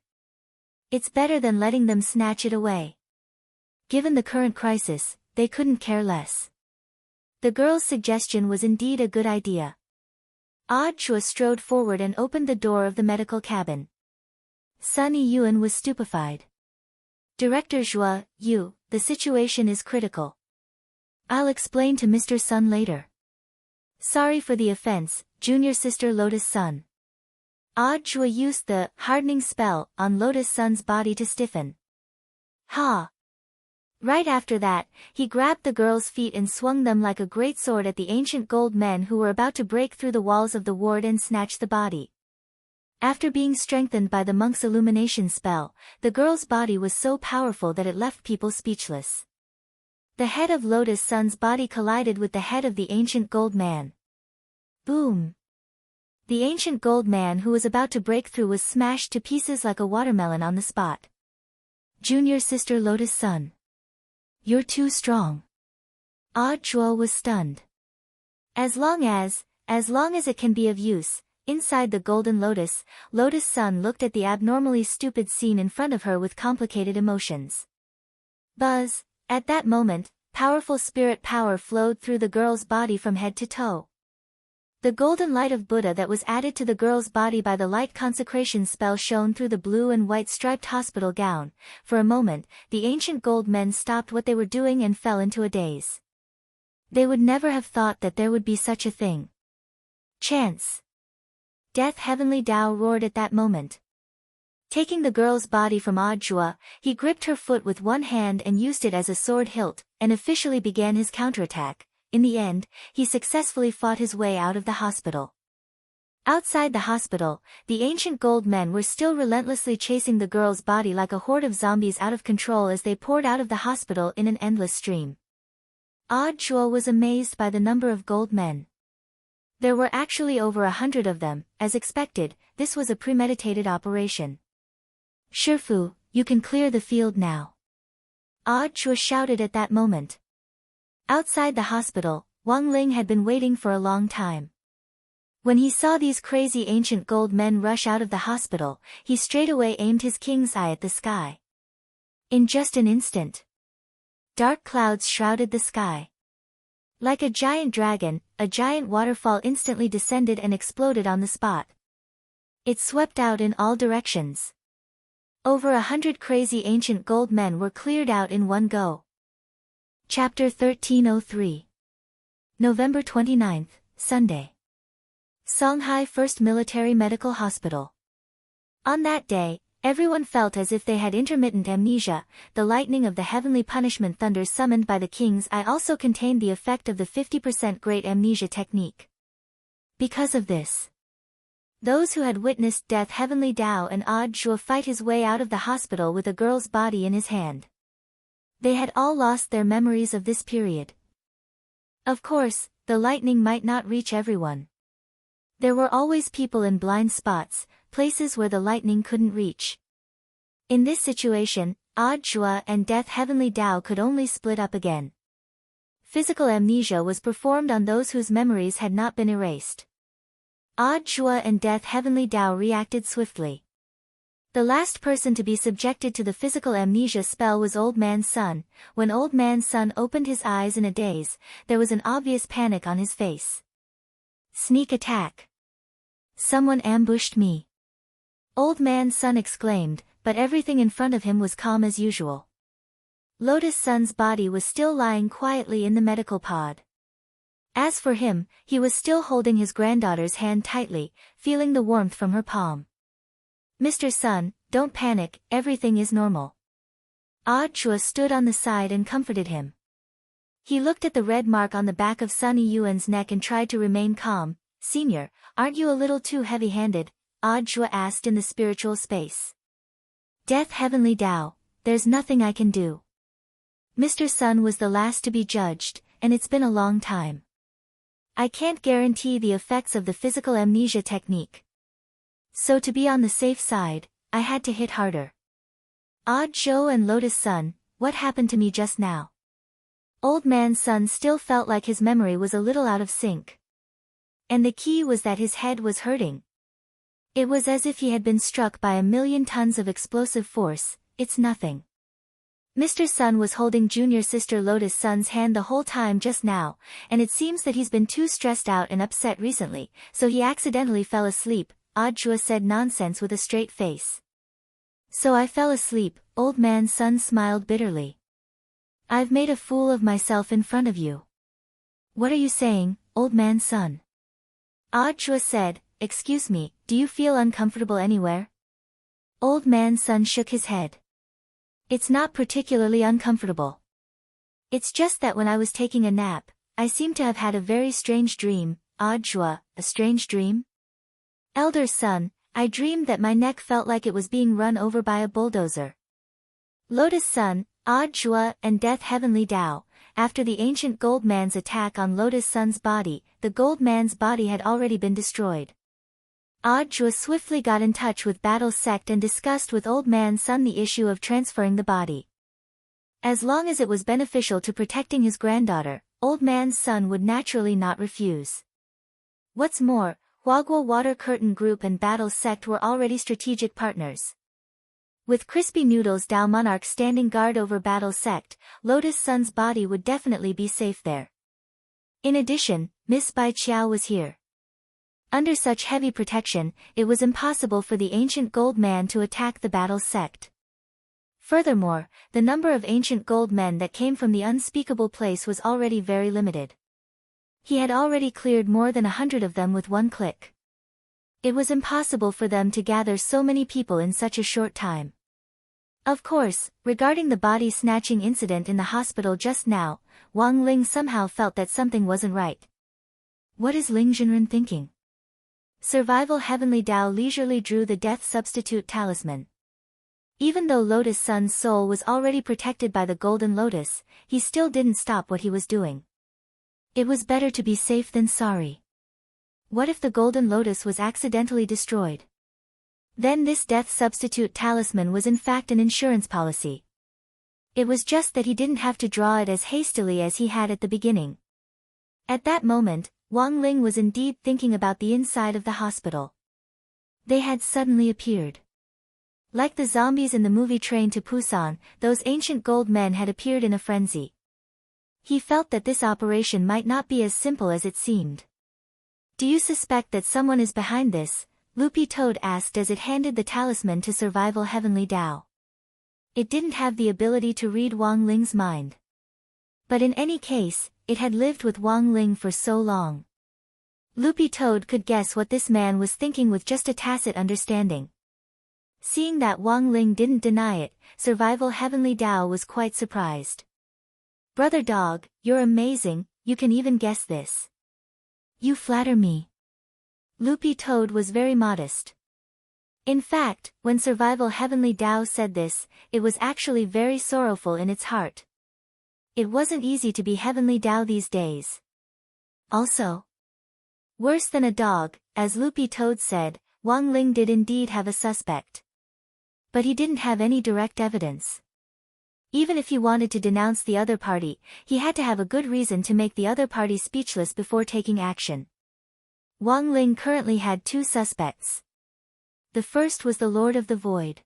It's better than letting them snatch it away. Given the current crisis, they couldn't care less. The girl's suggestion was indeed a good idea. Ajua strode forward and opened the door of the medical cabin. Sun Yuan was stupefied. Director Zhua, the situation is critical. I'll explain to Mr. Sun later. Sorry for the offense, Junior Sister Lotus Sun. Ajua used the hardening spell on Lotus Sun's body to stiffen. Ha! Right after that, he grabbed the girl's feet and swung them like a great sword at the ancient gold men who were about to break through the walls of the ward and snatch the body. After being strengthened by the monk's illumination spell, the girl's body was so powerful that it left people speechless. The head of Lotus Sun's body collided with the head of the ancient gold man. Boom! The ancient gold man who was about to break through was smashed to pieces like a watermelon on the spot. Junior Sister Lotus Sun. You're too strong. Ajua was stunned. As long as it can be of use, inside the golden lotus, Lotus Sun looked at the abnormally stupid scene in front of her with complicated emotions. Buzz, at that moment, powerful spirit power flowed through the girl's body from head to toe. The golden light of Buddha that was added to the girl's body by the light consecration spell shone through the blue and white striped hospital gown. For a moment, the ancient gold men stopped what they were doing and fell into a daze. They would never have thought that there would be such a thing. Chance! Death Heavenly Tao roared at that moment. Taking the girl's body from Ajua, he gripped her foot with one hand and used it as a sword hilt, and officially began his counterattack. In the end, he successfully fought his way out of the hospital. Outside the hospital, the ancient gold men were still relentlessly chasing the girl's body like a horde of zombies out of control as they poured out of the hospital in an endless stream. Ajua was amazed by the number of gold men. There were actually over 100 of them. As expected, this was a premeditated operation. Shifu, you can clear the field now. Ajua shouted at that moment. Outside the hospital, Wang Ling had been waiting for a long time. When he saw these crazy ancient gold men rush out of the hospital, he straightaway aimed his king's eye at the sky. In just an instant, dark clouds shrouded the sky. Like a giant dragon, a giant waterfall instantly descended and exploded on the spot. It swept out in all directions. Over 100 crazy ancient gold men were cleared out in one go. Chapter 1303. November 29th, Sunday. Songhai First Military Medical Hospital. On that day, everyone felt as if they had intermittent amnesia. The lightning of the heavenly punishment thunders summoned by the king's eye also contained the effect of the 50% great amnesia technique. Because of this, those who had witnessed Death Heavenly Tao and Ajua fight his way out of the hospital with a girl's body in his hand. They had all lost their memories of this period. Of course, the lightning might not reach everyone. There were always people in blind spots, places where the lightning couldn't reach. In this situation, Odd Jua and Death Heavenly Tao could only split up again. Physical amnesia was performed on those whose memories had not been erased. Odd Jua and Death Heavenly Tao reacted swiftly. The last person to be subjected to the physical amnesia spell was Old Man Sun. When Old Man Sun opened his eyes in a daze, there was an obvious panic on his face. Sneak attack. Someone ambushed me. Old Man Sun exclaimed, but everything in front of him was calm as usual. Lotus Sun's body was still lying quietly in the medical pod. As for him, he was still holding his granddaughter's hand tightly, feeling the warmth from her palm. Mr. Sun, don't panic, everything is normal. Odd Chua stood on the side and comforted him. He looked at the red mark on the back of Sunny Yuan's neck and tried to remain calm. Senior, aren't you a little too heavy-handed? Odd Chua asked in the spiritual space. Death Heavenly Tao, there's nothing I can do. Mr. Sun was the last to be judged, and it's been a long time. I can't guarantee the effects of the physical amnesia technique. So to be on the safe side, I had to hit harder. Odd Zhou and Lotus Sun, what happened to me just now? Old Man Sun still felt like his memory was a little out of sync. And the key was that his head was hurting. It was as if he had been struck by 1,000,000 tons of explosive force. It's nothing. Mr. Sun was holding junior sister Lotus Sun's hand the whole time just now, and it seems that he's been too stressed out and upset recently, so he accidentally fell asleep. Odd Jua said nonsense with a straight face. So I fell asleep, Old Man Sun smiled bitterly. I've made a fool of myself in front of you. What are you saying, Old Man Sun? Odd Jua said, excuse me, do you feel uncomfortable anywhere? Old Man Sun shook his head. It's not particularly uncomfortable. It's just that when I was taking a nap, I seem to have had a very strange dream. Odd Jua, a strange dream? Elder Sun, I dreamed that my neck felt like it was being run over by a bulldozer. Lotus Sun, Odd Jua and Death Heavenly Tao, after the ancient Gold Man's attack on Lotus Sun's body, the Gold Man's body had already been destroyed. Odd Jua swiftly got in touch with Battle Sect and discussed with Old Man Sun the issue of transferring the body. As long as it was beneficial to protecting his granddaughter, Old Man Sun would naturally not refuse. What's more, Huaguo Water Curtain Group and Battle Sect were already strategic partners. With Crispy Noodles Dao Monarch standing guard over Battle Sect, Lotus Sun's body would definitely be safe there. In addition, Miss Bai Qiao was here. Under such heavy protection, it was impossible for the ancient gold man to attack the Battle Sect. Furthermore, the number of ancient gold men that came from the unspeakable place was already very limited. He had already cleared more than 100 of them with one click. It was impossible for them to gather so many people in such a short time. Of course, regarding the body-snatching incident in the hospital just now, Wang Ling somehow felt that something wasn't right. What is Ling Jinren thinking? Survival Heavenly Tao leisurely drew the death substitute talisman. Even though Lotus Sun's soul was already protected by the Golden Lotus, he still didn't stop what he was doing. It was better to be safe than sorry. What if the Golden Lotus was accidentally destroyed? Then this death substitute talisman was in fact an insurance policy. It was just that he didn't have to draw it as hastily as he had at the beginning. At that moment, Wang Ling was indeed thinking about the inside of the hospital. They had suddenly appeared. Like the zombies in the movie Train to Busan, those ancient gold men had appeared in a frenzy. He felt that this operation might not be as simple as it seemed. Do you suspect that someone is behind this? Loopy Toad asked as it handed the talisman to Survival Heavenly Tao. It didn't have the ability to read Wang Ling's mind. But in any case, it had lived with Wang Ling for so long. Loopy Toad could guess what this man was thinking with just a tacit understanding. Seeing that Wang Ling didn't deny it, Survival Heavenly Tao was quite surprised. Brother Dog, you're amazing, you can even guess this. You flatter me. Loopy Toad was very modest. In fact, when Survival Heavenly Tao said this, it was actually very sorrowful in its heart. It wasn't easy to be Heavenly Dao these days. Also, worse than a dog, as Loopy Toad said, Wang Ling did indeed have a suspect. But he didn't have any direct evidence. Even if he wanted to denounce the other party, he had to have a good reason to make the other party speechless before taking action. Wang Ling currently had two suspects. The first was the Lord of the Void.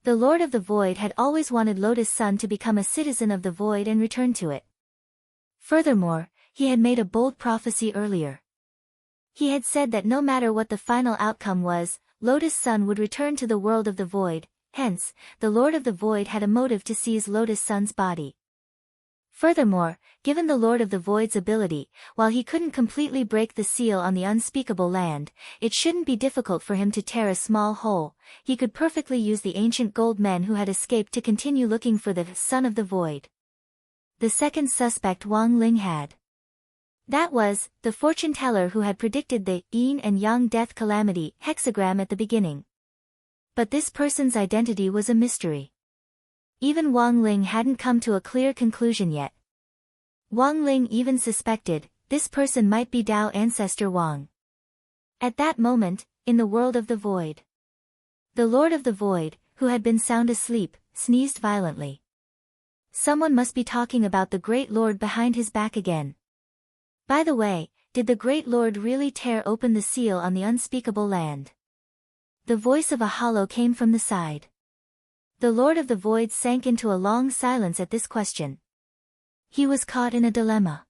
The Lord of the Void had always wanted Lotus Sun to become a citizen of the Void and return to it. Furthermore, he had made a bold prophecy earlier. He had said that no matter what the final outcome was, Lotus Sun would return to the world of the Void, hence, the Lord of the Void had a motive to seize Lotus Sun's body. Furthermore, given the Lord of the Void's ability, while he couldn't completely break the seal on the unspeakable land, it shouldn't be difficult for him to tear a small hole. He could perfectly use the ancient gold men who had escaped to continue looking for the Son of the Void. The second suspect Wang Ling had. That was, the fortune teller who had predicted the yin and yang death calamity hexagram at the beginning. But this person's identity was a mystery. Even Wang Ling hadn't come to a clear conclusion yet. Wang Ling even suspected, this person might be Dao ancestor Wang. At that moment, in the world of the Void, the Lord of the Void, who had been sound asleep, sneezed violently. Someone must be talking about the Great Lord behind his back again. By the way, did the Great Lord really tear open the seal on the unspeakable land? The voice of a hollow came from the side. The Lord of the Void sank into a long silence at this question. He was caught in a dilemma.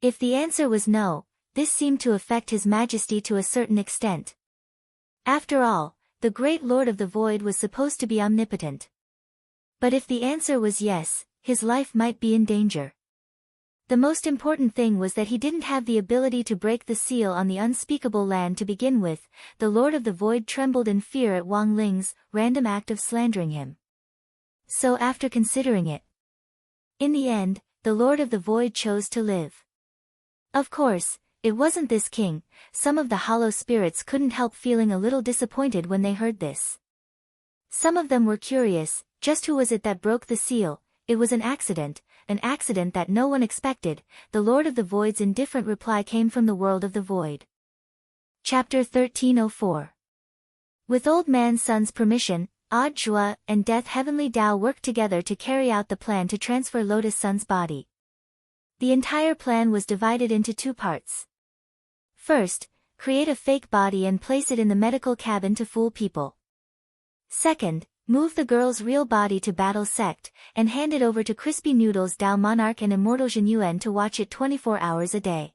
If the answer was no, this seemed to affect His Majesty to a certain extent. After all, the Great Lord of the Void was supposed to be omnipotent. But if the answer was yes, his life might be in danger. The most important thing was that he didn't have the ability to break the seal on the unspeakable land to begin with. The Lord of the Void trembled in fear at Wang Ling's random act of slandering him. So after considering it, in the end, the Lord of the Void chose to live. Of course, it wasn't this king. Some of the hollow spirits couldn't help feeling a little disappointed when they heard this. Some of them were curious, just who was it that broke the seal? It was an accident that no one expected. The Lord of the Void's indifferent reply came from the world of the Void. Chapter 1304. With Old Man Sun's permission, Odd Zhua and Death Heavenly Dao worked together to carry out the plan to transfer Lotus Sun's body. The entire plan was divided into two parts. First, create a fake body and place it in the medical cabin to fool people. Second, move the girl's real body to Battle Sect, and hand it over to Crispy Noodles Dao Monarch and Immortal Jin Yuan to watch it 24 hours a day.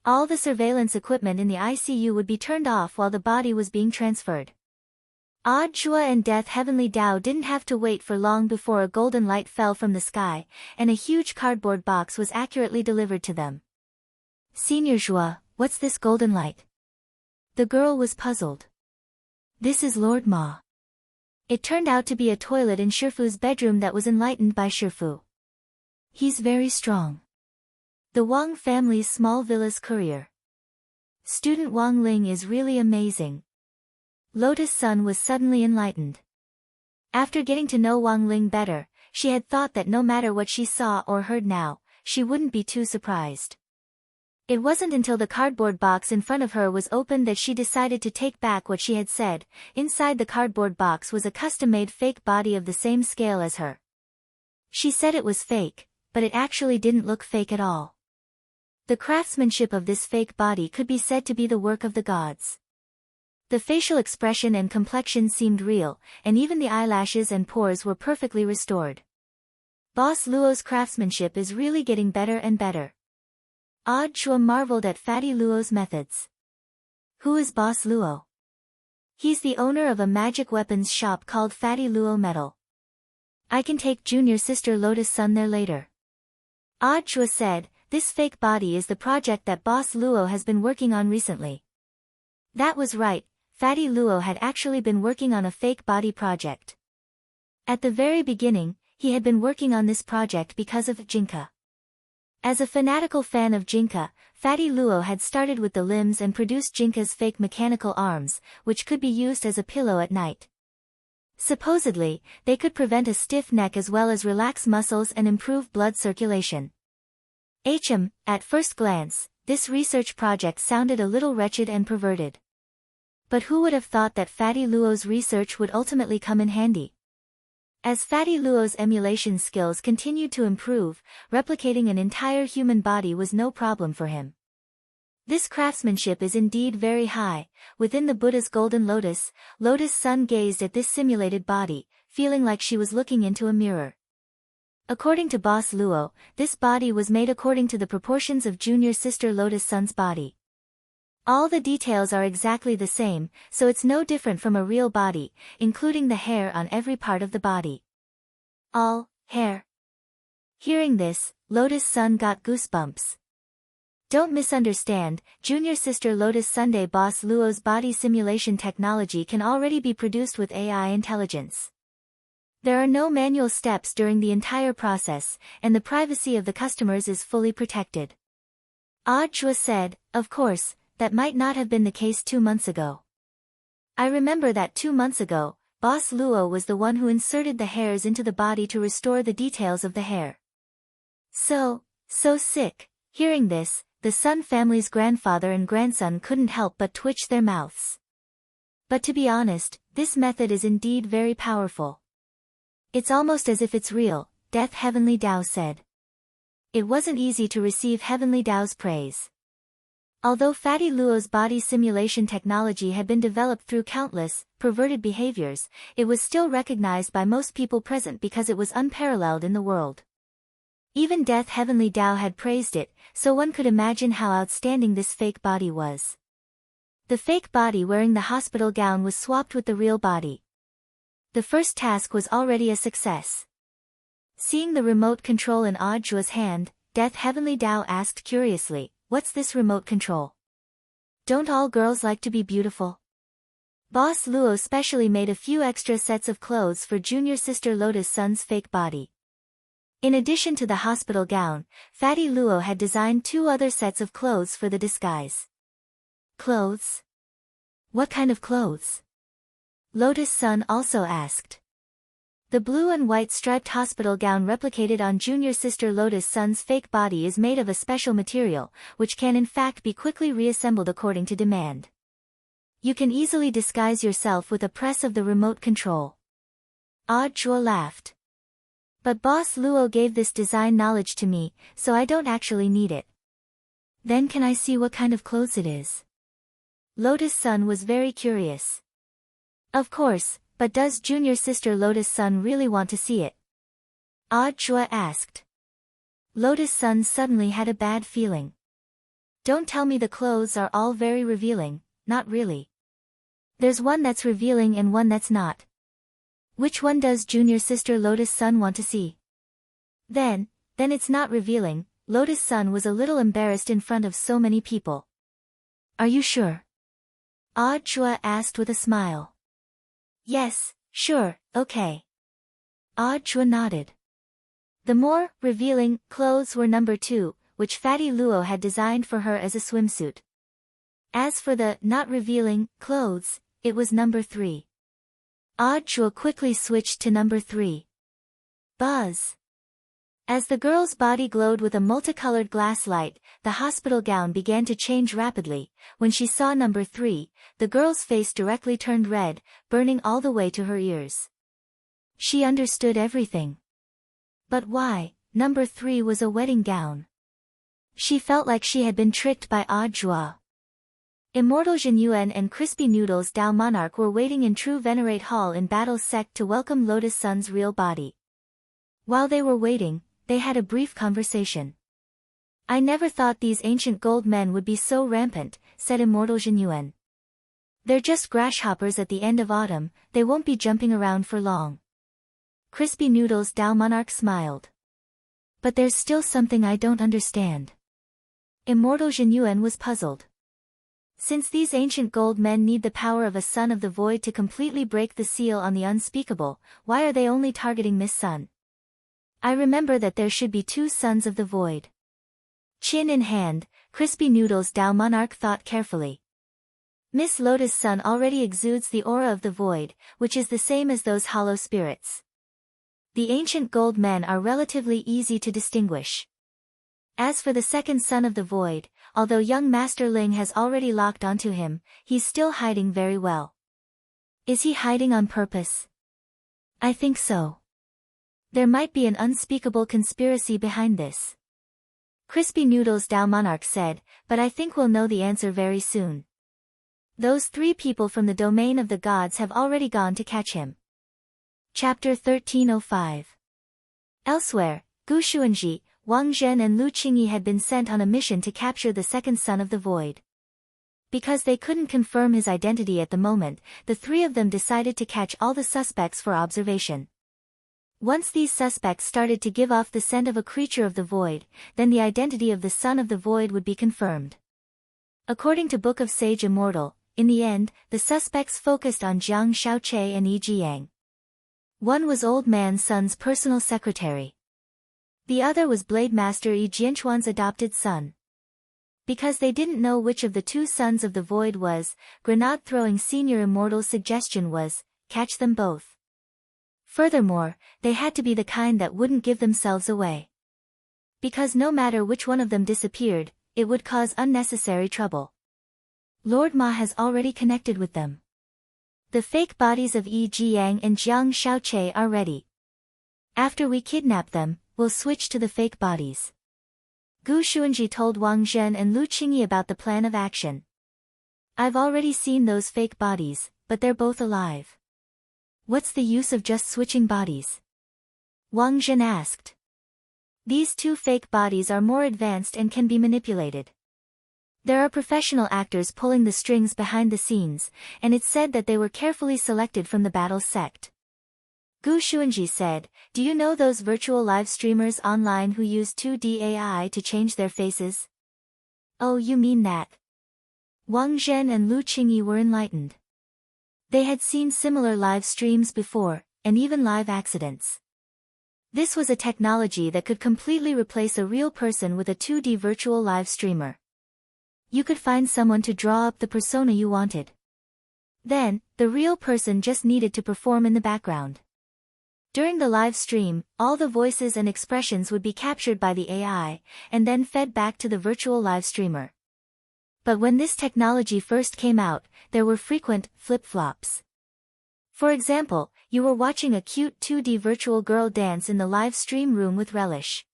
All the surveillance equipment in the ICU would be turned off while the body was being transferred. Odd Zhua and Death Heavenly Dao didn't have to wait for long before a golden light fell from the sky, and a huge cardboard box was accurately delivered to them. Senior Zhua, what's this golden light? The girl was puzzled. This is Lord Ma. It turned out to be a toilet in Shifu's bedroom that was enlightened by Shifu. He's very strong. The Wang family's small villa's courier. Student Wang Ling is really amazing. Lotus Sun was suddenly enlightened. After getting to know Wang Ling better, she had thought that no matter what she saw or heard now, she wouldn't be too surprised. It wasn't until the cardboard box in front of her was opened that she decided to take back what she had said. Inside the cardboard box was a custom-made fake body of the same scale as her. She said it was fake, but it actually didn't look fake at all. The craftsmanship of this fake body could be said to be the work of the gods. The facial expression and complexion seemed real, and even the eyelashes and pores were perfectly restored. Boss Luo's craftsmanship is really getting better and better. Odd Zhua marveled at Fatty Luo's methods. Who is Boss Luo? He's the owner of a magic weapons shop called Fatty Luo Metal. I can take junior sister Lotus Sun there later. Odd Zhua said, this fake body is the project that Boss Luo has been working on recently. That was right, Fatty Luo had actually been working on a fake body project. At the very beginning, he had been working on this project because of Jinka. As a fanatical fan of Jinka, Fatty Luo had started with the limbs and produced Jinka's fake mechanical arms, which could be used as a pillow at night. Supposedly, they could prevent a stiff neck as well as relax muscles and improve blood circulation. At first glance, this research project sounded a little wretched and perverted. But who would have thought that Fatty Luo's research would ultimately come in handy? As Fatty Luo's emulation skills continued to improve, replicating an entire human body was no problem for him. This craftsmanship is indeed very high. Within the Buddha's golden lotus, Lotus Sun gazed at this simulated body, feeling like she was looking into a mirror. According to Boss Luo, this body was made according to the proportions of junior sister Lotus Sun's body. All the details are exactly the same, so it's no different from a real body, including the hair on every part of the body. All hair. Hearing this, Lotus Sun got goosebumps. Don't misunderstand, junior sister Lotus Sunday Boss Luo's body simulation technology can already be produced with AI intelligence. There are no manual steps during the entire process, and the privacy of the customers is fully protected. Chua said, of course, that might not have been the case 2 months ago. I remember that 2 months ago, Boss Luo was the one who inserted the hairs into the body to restore the details of the hair. So sick. Hearing this, the Sun family's grandfather and grandson couldn't help but twitch their mouths. But to be honest, this method is indeed very powerful. It's almost as if it's real, Death Heavenly Dao said. It wasn't easy to receive Heavenly Dao's praise. Although Fatty Luo's body simulation technology had been developed through countless, perverted behaviors, it was still recognized by most people present because it was unparalleled in the world. Even Death Heavenly Dao had praised it, so one could imagine how outstanding this fake body was. The fake body wearing the hospital gown was swapped with the real body. The first task was already a success. Seeing the remote control in Jua's hand, Death Heavenly Dao asked curiously, what's this remote control? Don't all girls like to be beautiful? Boss Luo specially made a few extra sets of clothes for junior sister Lotus Sun's fake body. In addition to the hospital gown, Fatty Luo had designed 2 other sets of clothes for the disguise. Clothes? What kind of clothes? Lotus Sun also asked. The blue and white striped hospital gown replicated on junior sister Lotus Sun's fake body is made of a special material, which can in fact be quickly reassembled according to demand. You can easily disguise yourself with a press of the remote control. Chua laughed. But Boss Luo gave this design knowledge to me, so I don't actually need it. Then can I see what kind of clothes it is? Lotus Sun was very curious. Of course, but does junior sister Lotus Sun really want to see it? Chua asked. Lotus Sun suddenly had a bad feeling. Don't tell me the clothes are all very revealing, not really. There's one that's revealing and one that's not. Which one does junior sister Lotus Sun want to see? Then it's not revealing. Lotus Sun was a little embarrassed in front of so many people. Are you sure? Chua asked with a smile. Yes, sure, okay. Chua nodded. The more revealing clothes were number 2, which Fatty Luo had designed for her as a swimsuit. As for the not revealing clothes, it was number 3. Chua quickly switched to number 3. Buzz. As the girl's body glowed with a multicolored glass light, the hospital gown began to change rapidly. When she saw number 3, the girl's face directly turned red, burning all the way to her ears. She understood everything. But why? Number 3 was a wedding gown. She felt like she had been tricked by Jua. Immortal Jinyuan and Crispy Noodles Dao Monarch were waiting in True Venerate Hall in Battle Sect to welcome Lotus Sun's real body. While they were waiting, they had a brief conversation. I never thought these ancient gold men would be so rampant, said Immortal Jinyuan. They're just grasshoppers at the end of autumn, they won't be jumping around for long. Crispy Noodles Dao Monarch smiled. But there's still something I don't understand. Immortal Jinyuan was puzzled. Since these ancient gold men need the power of a son of the void to completely break the seal on the unspeakable, why are they only targeting Miss Sun? I remember that there should be 2 sons of the void. Chin in hand, Crispy Noodles Dao Monarch thought carefully. Miss Lotus Sun already exudes the aura of the void, which is the same as those hollow spirits. The ancient gold men are relatively easy to distinguish. As for the second son of the void, although young Master Ling has already locked onto him, he's still hiding very well. Is he hiding on purpose? I think so. There might be an unspeakable conspiracy behind this. Crispy Noodles Dao Monarch said, but I think we'll know the answer very soon. Those 3 people from the domain of the gods have already gone to catch him. Chapter 1305. Elsewhere, Gu Xuanji, Wang Zhen and Lu Qingyi had been sent on a mission to capture the second son of the void. Because they couldn't confirm his identity at the moment, the 3 of them decided to catch all the suspects for observation. Once these suspects started to give off the scent of a creature of the void, then the identity of the son of the void would be confirmed. According to Book of Sage Immortal, in the end, the suspects focused on Jiang Shaoqi and Yi Jiyang. One was Old Man Sun's personal secretary. The other was Blade Master Yi Jianchuan's adopted son. Because they didn't know which of the 2 sons of the void was, Grenade-throwing Senior Immortal's suggestion was, catch them both. Furthermore, they had to be the kind that wouldn't give themselves away. Because no matter which one of them disappeared, it would cause unnecessary trouble. Lord Ma has already connected with them. The fake bodies of Yi Jiyang and Jiang Shaoqi are ready. After we kidnap them, we'll switch to the fake bodies. Gu Xuanji told Wang Zhen and Lu Qingyi about the plan of action. I've already seen those fake bodies, but they're both alive. What's the use of just switching bodies? Wang Zhen asked. These 2 fake bodies are more advanced and can be manipulated. There are professional actors pulling the strings behind the scenes, and it's said that they were carefully selected from the battle sect. Gu Xuanji said, do you know those virtual live streamers online who use 2D AI to change their faces? Oh, you mean that? Wang Zhen and Lu Qingyi were enlightened. They had seen similar live streams before, and even live accidents. This was a technology that could completely replace a real person with a 2D virtual live streamer. You could find someone to draw up the persona you wanted. Then, the real person just needed to perform in the background. During the live stream, all the voices and expressions would be captured by the AI, and then fed back to the virtual live streamer. But when this technology first came out, there were frequent flip-flops. For example, you were watching a cute 2D virtual girl dance in the live stream room with relish.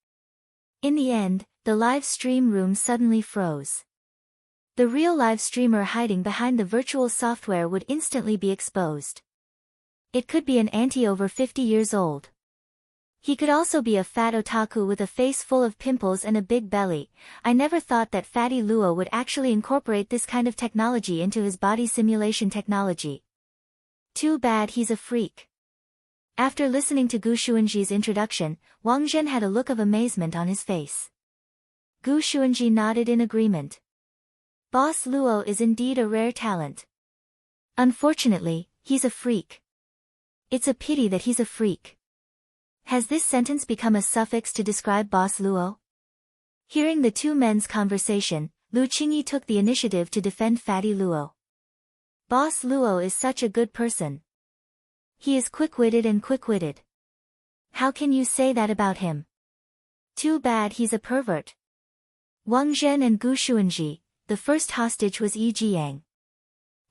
In the end, the live stream room suddenly froze. The real live streamer hiding behind the virtual software would instantly be exposed. It could be an auntie over 50 years old. He could also be a fat otaku with a face full of pimples and a big belly. I never thought that Fatty Luo would actually incorporate this kind of technology into his body simulation technology. Too bad he's a freak. After listening to Gu Xuanji's introduction, Wang Zhen had a look of amazement on his face. Gu Xuanji nodded in agreement. Boss Luo is indeed a rare talent. Unfortunately, he's a freak. It's a pity that he's a freak. Has this sentence become a suffix to describe Boss Luo? Hearing the 2 men's conversation, Lu Qingyi took the initiative to defend Fatty Luo. Boss Luo is such a good person. He is quick-witted and quick-witted. How can you say that about him? Too bad he's a pervert. Wang Zhen and Gu Xuanji, the first hostage was Yi Jiyang.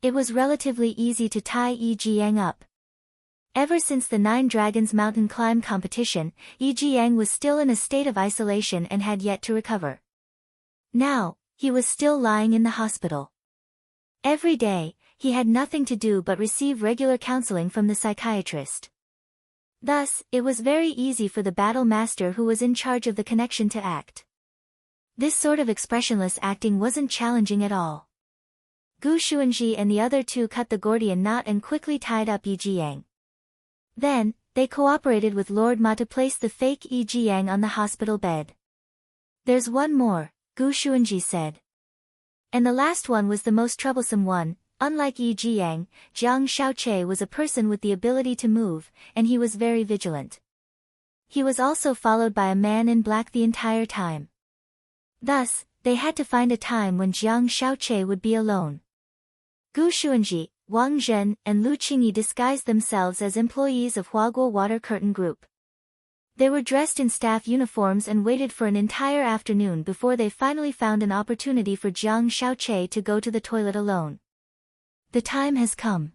It was relatively easy to tie Yi Jiyang up. Ever since the 9 Dragons mountain climb competition, Yi Jiyang was still in a state of isolation and had yet to recover. Now, he was still lying in the hospital. Every day, he had nothing to do but receive regular counseling from the psychiatrist. Thus, it was very easy for the battle master who was in charge of the connection to act. This sort of expressionless acting wasn't challenging at all. Gu Xuanji and the other 2 cut the Gordian knot and quickly tied up Yi Jiyang. Then, they cooperated with Lord Ma to place the fake Yi Jiyang on the hospital bed. There's one more, Gu Xuanji said. And the last one was the most troublesome one. Unlike Yi Jiyang, Jiang Shaoqi was a person with the ability to move, and he was very vigilant. He was also followed by a man in black the entire time. Thus, they had to find a time when Jiang Shaoqi would be alone. Gu Xuanji, Wang Zhen, and Lu Qingyi disguised themselves as employees of Huaguo Water Curtain Group. They were dressed in staff uniforms and waited for an entire afternoon before they finally found an opportunity for Jiang Xiaoqi to go to the toilet alone. The time has come.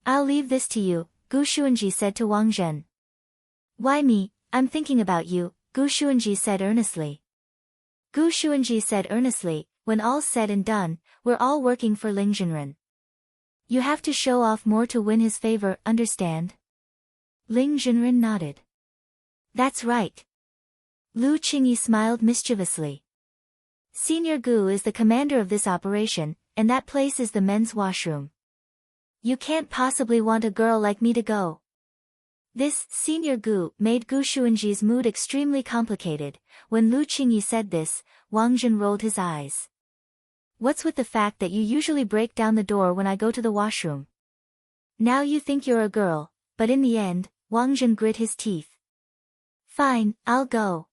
I'll leave this to you, Gu Xuanji said to Wang Zhen. Why me? I'm thinking about you, Gu Xuanji said earnestly. Gu Xuanji said earnestly, when all's said and done, we're all working for Ling Jinren. You have to show off more to win his favor, understand? Ling Jinren nodded. That's right. Lu Qingyi smiled mischievously. Senior Gu is the commander of this operation, and that place is the men's washroom. You can't possibly want a girl like me to go. This Senior Gu made Gu Xuanji's mood extremely complicated. When Lu Qingyi said this, Wang Zhen rolled his eyes. What's with the fact that you usually break down the door when I go to the washroom? Now you think you're a girl, but in the end, Wang Zhen grit his teeth. Fine, I'll go.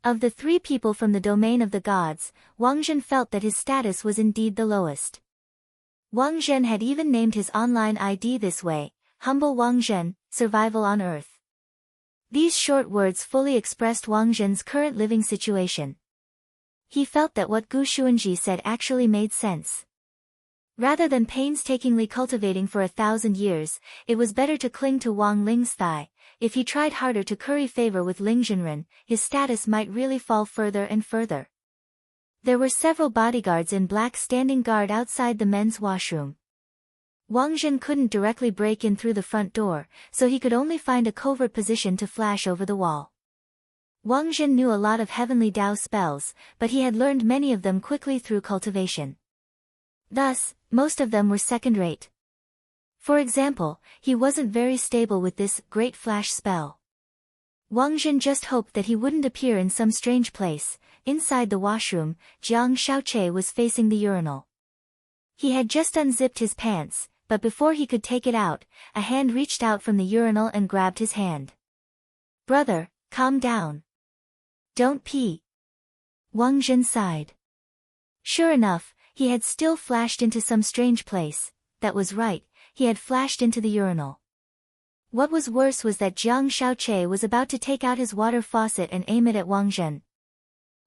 Of the three people from the domain of the gods, Wang Zhen felt that his status was indeed the lowest. Wang Zhen had even named his online ID this way, Humble Wang Zhen, Survival on Earth. These short words fully expressed Wang Zhen's current living situation. He felt that what Gu Xuanji said actually made sense. Rather than painstakingly cultivating for 1,000 years, it was better to cling to Wang Ling's thigh. If he tried harder to curry favor with Ling Jinren, his status might really fall further and further. There were several bodyguards in black standing guard outside the men's washroom. Wang Zhen couldn't directly break in through the front door, so he could only find a covert position to flash over the wall. Wang Zhen knew a lot of heavenly Dao spells, but he had learned many of them quickly through cultivation. Thus, most of them were second-rate. For example, he wasn't very stable with this Great Flash spell. Wang Zhen just hoped that he wouldn't appear in some strange place. Inside the washroom, Jiang Xiaoqi was facing the urinal. He had just unzipped his pants, but before he could take it out, a hand reached out from the urinal and grabbed his hand. Brother, calm down. Don't pee. Wang Zhen sighed. Sure enough, he had still flashed into some strange place. That was right, he had flashed into the urinal. What was worse was that Jiang Xiaoqi was about to take out his water faucet and aim it at Wang Zhen.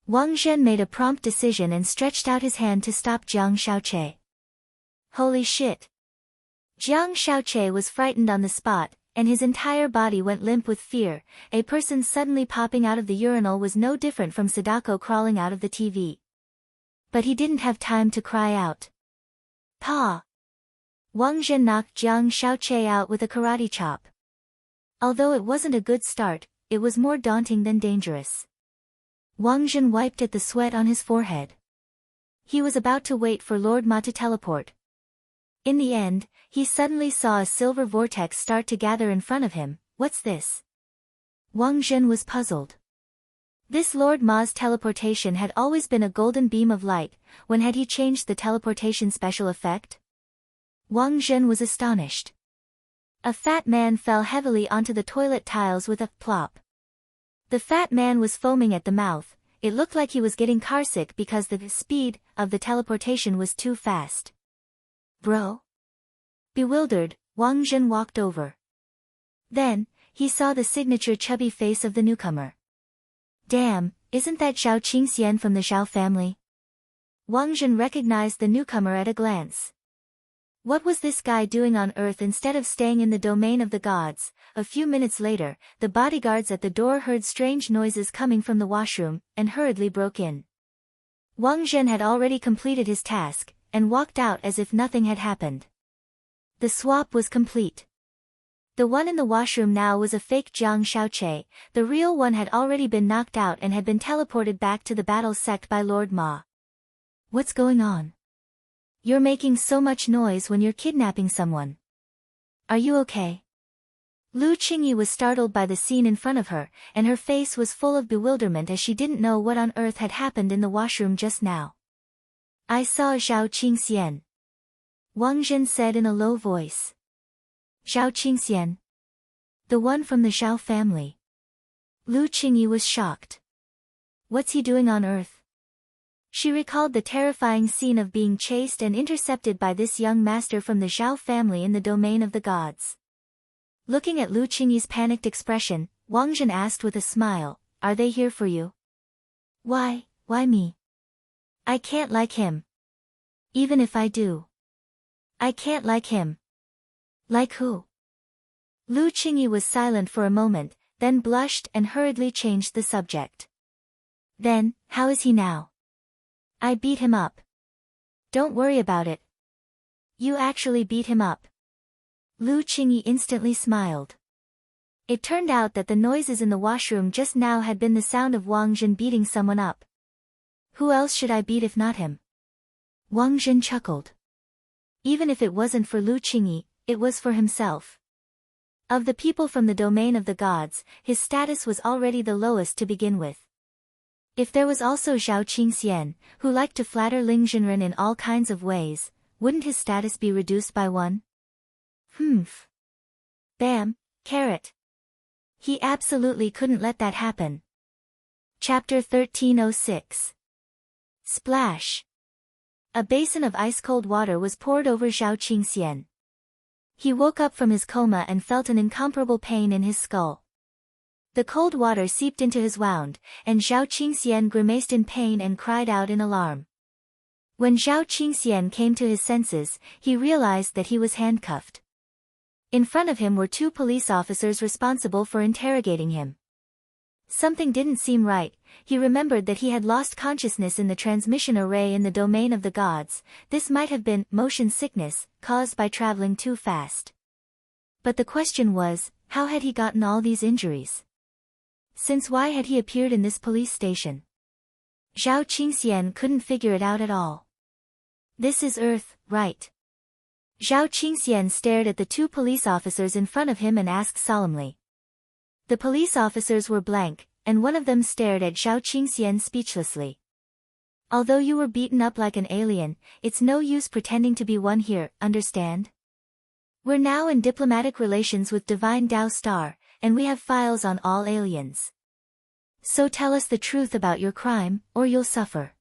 Wang Zhen made a prompt decision and stretched out his hand to stop Jiang Xiaoqi. Holy shit! Jiang Xiaoqi was frightened on the spot, and his entire body went limp with fear. A person suddenly popping out of the urinal was no different from Sadako crawling out of the TV. But he didn't have time to cry out. Pa! Wang Zhen knocked Jiang Xiaoqi out with a karate chop. Although it wasn't a good start, it was more daunting than dangerous. Wang Zhen wiped at the sweat on his forehead. He was about to wait for Lord Ma to teleport. In the end, he suddenly saw a silver vortex start to gather in front of him. What's this? Wang Zhen was puzzled. This Lord Ma's teleportation had always been a golden beam of light. When had he changed the teleportation special effect? Wang Zhen was astonished. A fat man fell heavily onto the toilet tiles with a plop. The fat man was foaming at the mouth. It looked like he was getting carsick because the speed of the teleportation was too fast. Bro? Bewildered, Wang Zhen walked over. Then, he saw the signature chubby face of the newcomer. Damn, isn't that Xiao Qingxian from the Xiao family? Wang Zhen recognized the newcomer at a glance. What was this guy doing on Earth instead of staying in the domain of the gods? A few minutes later, the bodyguards at the door heard strange noises coming from the washroom, and hurriedly broke in. Wang Zhen had already completed his task, and walked out as if nothing had happened. The swap was complete. The one in the washroom now was a fake Jiang Xiaoqi, the real one had already been knocked out and had been teleported back to the battle sect by Lord Ma. What's going on? You're making so much noise when you're kidnapping someone. Are you okay? Lu Qingyi was startled by the scene in front of her, and her face was full of bewilderment as she didn't know what on earth had happened in the washroom just now. I saw Xiao Qingxian. Wang Zhen said in a low voice. Xiao Qingxian? The one from the Xiao family. Lu Qingyi was shocked. What's he doing on Earth? She recalled the terrifying scene of being chased and intercepted by this young master from the Zhao family in the domain of the gods. Looking at Lu Qingyi's panicked expression, Wang Zhen asked with a smile, "Are they here for you?" Why me? I can't like him. Even if I do. I can't like him." "Like who?" Lu Qingyi was silent for a moment, then blushed and hurriedly changed the subject. "Then, how is he now?" "I beat him up." "Don't worry about it." "You actually beat him up?" Lu Qingyi instantly smiled. It turned out that the noises in the washroom just now had been the sound of Wang Zhen beating someone up. "Who else should I beat if not him?" Wang Zhen chuckled. Even if it wasn't for Lu Qingyi, it was for himself. Of the people from the domain of the gods, his status was already the lowest to begin with. If there was also Zhao Qingxian, who liked to flatter Ling Zhenren in all kinds of ways, wouldn't his status be reduced by one? Humph. Bam, carrot. He absolutely couldn't let that happen. Chapter 1306. Splash. A basin of ice-cold water was poured over Zhao Qingxian. He woke up from his coma and felt an incomparable pain in his skull. The cold water seeped into his wound, and Zhao Qingxian grimaced in pain and cried out in alarm. When Zhao Qingxian came to his senses, he realized that he was handcuffed. In front of him were two police officers responsible for interrogating him. Something didn't seem right. He remembered that he had lost consciousness in the transmission array in the domain of the gods. This might have been motion sickness, caused by traveling too fast. But the question was, how had he gotten all these injuries? Since why had he appeared in this police station? Zhao Qingxian couldn't figure it out at all. This is Earth, right? Zhao Qingxian stared at the two police officers in front of him and asked solemnly. The police officers were blank, and one of them stared at Zhao Qingxian speechlessly. "Although you were beaten up like an alien, it's no use pretending to be one here, understand? We're now in diplomatic relations with Divine Tao Star, and we have files on all aliens. So tell us the truth about your crime, or you'll suffer."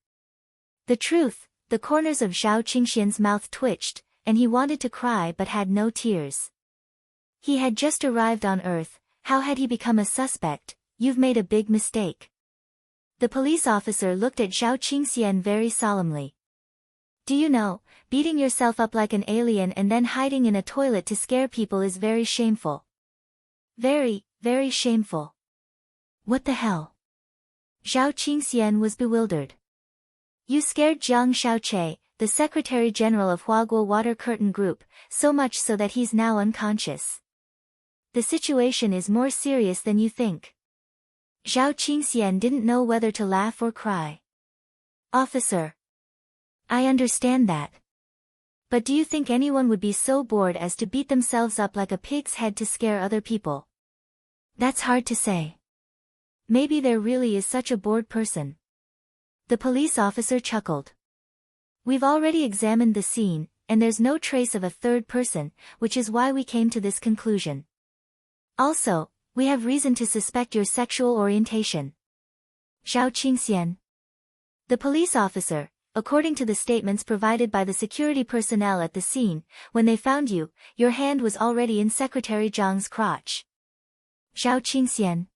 The truth. The corners of Zhao Qingxian's mouth twitched, and he wanted to cry but had no tears. He had just arrived on Earth. How had he become a suspect? "You've made a big mistake." The police officer looked at Zhao Qingxian very solemnly. "Do you know, beating yourself up like an alien and then hiding in a toilet to scare people is very shameful. Very, very shameful." "What the hell?" Zhao Qingxian was bewildered. "You scared Jiang Shaoqi, the Secretary General of Huaguo Water Curtain Group, so much so that he's now unconscious. The situation is more serious than you think." Zhao Qingxian didn't know whether to laugh or cry. "Officer. I understand that. But do you think anyone would be so bored as to beat themselves up like a pig's head to scare other people?" "That's hard to say. Maybe there really is such a bored person." The police officer chuckled. "We've already examined the scene, and there's no trace of a third person, which is why we came to this conclusion. Also, we have reason to suspect your sexual orientation." Zhao Qingxian. The police officer, according to the statements provided by the security personnel at the scene, when they found you, your hand was already in Secretary Zhang's crotch. Zhao Qingxian.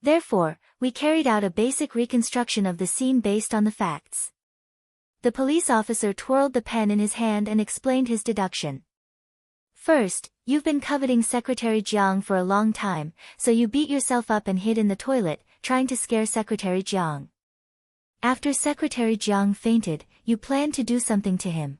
Therefore, we carried out a basic reconstruction of the scene based on the facts. The police officer twirled the pen in his hand and explained his deduction. "First, you've been coveting Secretary Jiang for a long time, so you beat yourself up and hid in the toilet, trying to scare Secretary Jiang. After Secretary Jiang fainted, you planned to do something to him.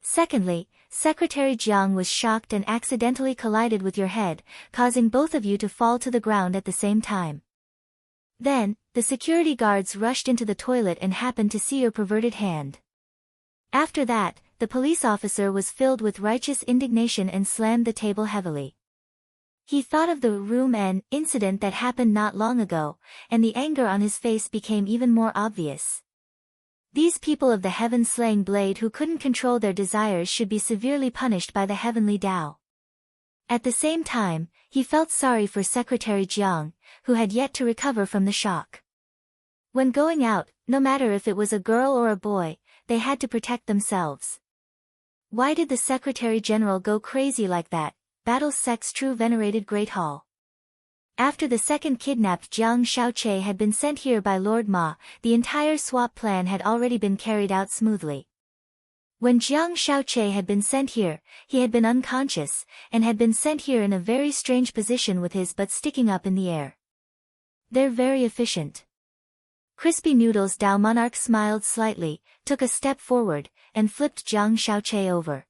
Secondly, Secretary Jiang was shocked and accidentally collided with your head, causing both of you to fall to the ground at the same time. Then, the security guards rushed into the toilet and happened to see your perverted hand. After that, the police officer was filled with righteous indignation and slammed the table heavily. He thought of the room and incident that happened not long ago, and the anger on his face became even more obvious. These people of the heaven-slaying blade who couldn't control their desires should be severely punished by the heavenly Tao." At the same time, he felt sorry for Secretary Jiang, who had yet to recover from the shock. When going out, no matter if it was a girl or a boy, they had to protect themselves. Why did the Secretary General go crazy like that? Battle Sec's true venerated Great Hall. After the second kidnapped Jiang Shaoqi had been sent here by Lord Ma, the entire swap plan had already been carried out smoothly. When Jiang Shaoqi had been sent here, he had been unconscious, and had been sent here in a very strange position with his butt sticking up in the air. They're very efficient. Crispy Noodles Dao Monarch smiled slightly, took a step forward, and flipped Jiang Shaoqi over.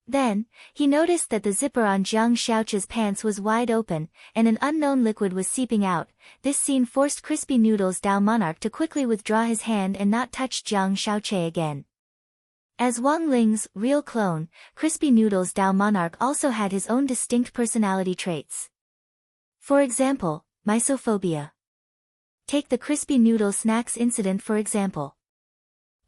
Then, he noticed that the zipper on Jiang Shaoqi's pants was wide open, and an unknown liquid was seeping out. This scene forced Crispy Noodles Dao Monarch to quickly withdraw his hand and not touch Jiang Shaoqi again. As Wang Ling's real clone, Crispy Noodles Dao Monarch also had his own distinct personality traits. For example, misophobia. Take the Crispy Noodle Snacks incident for example.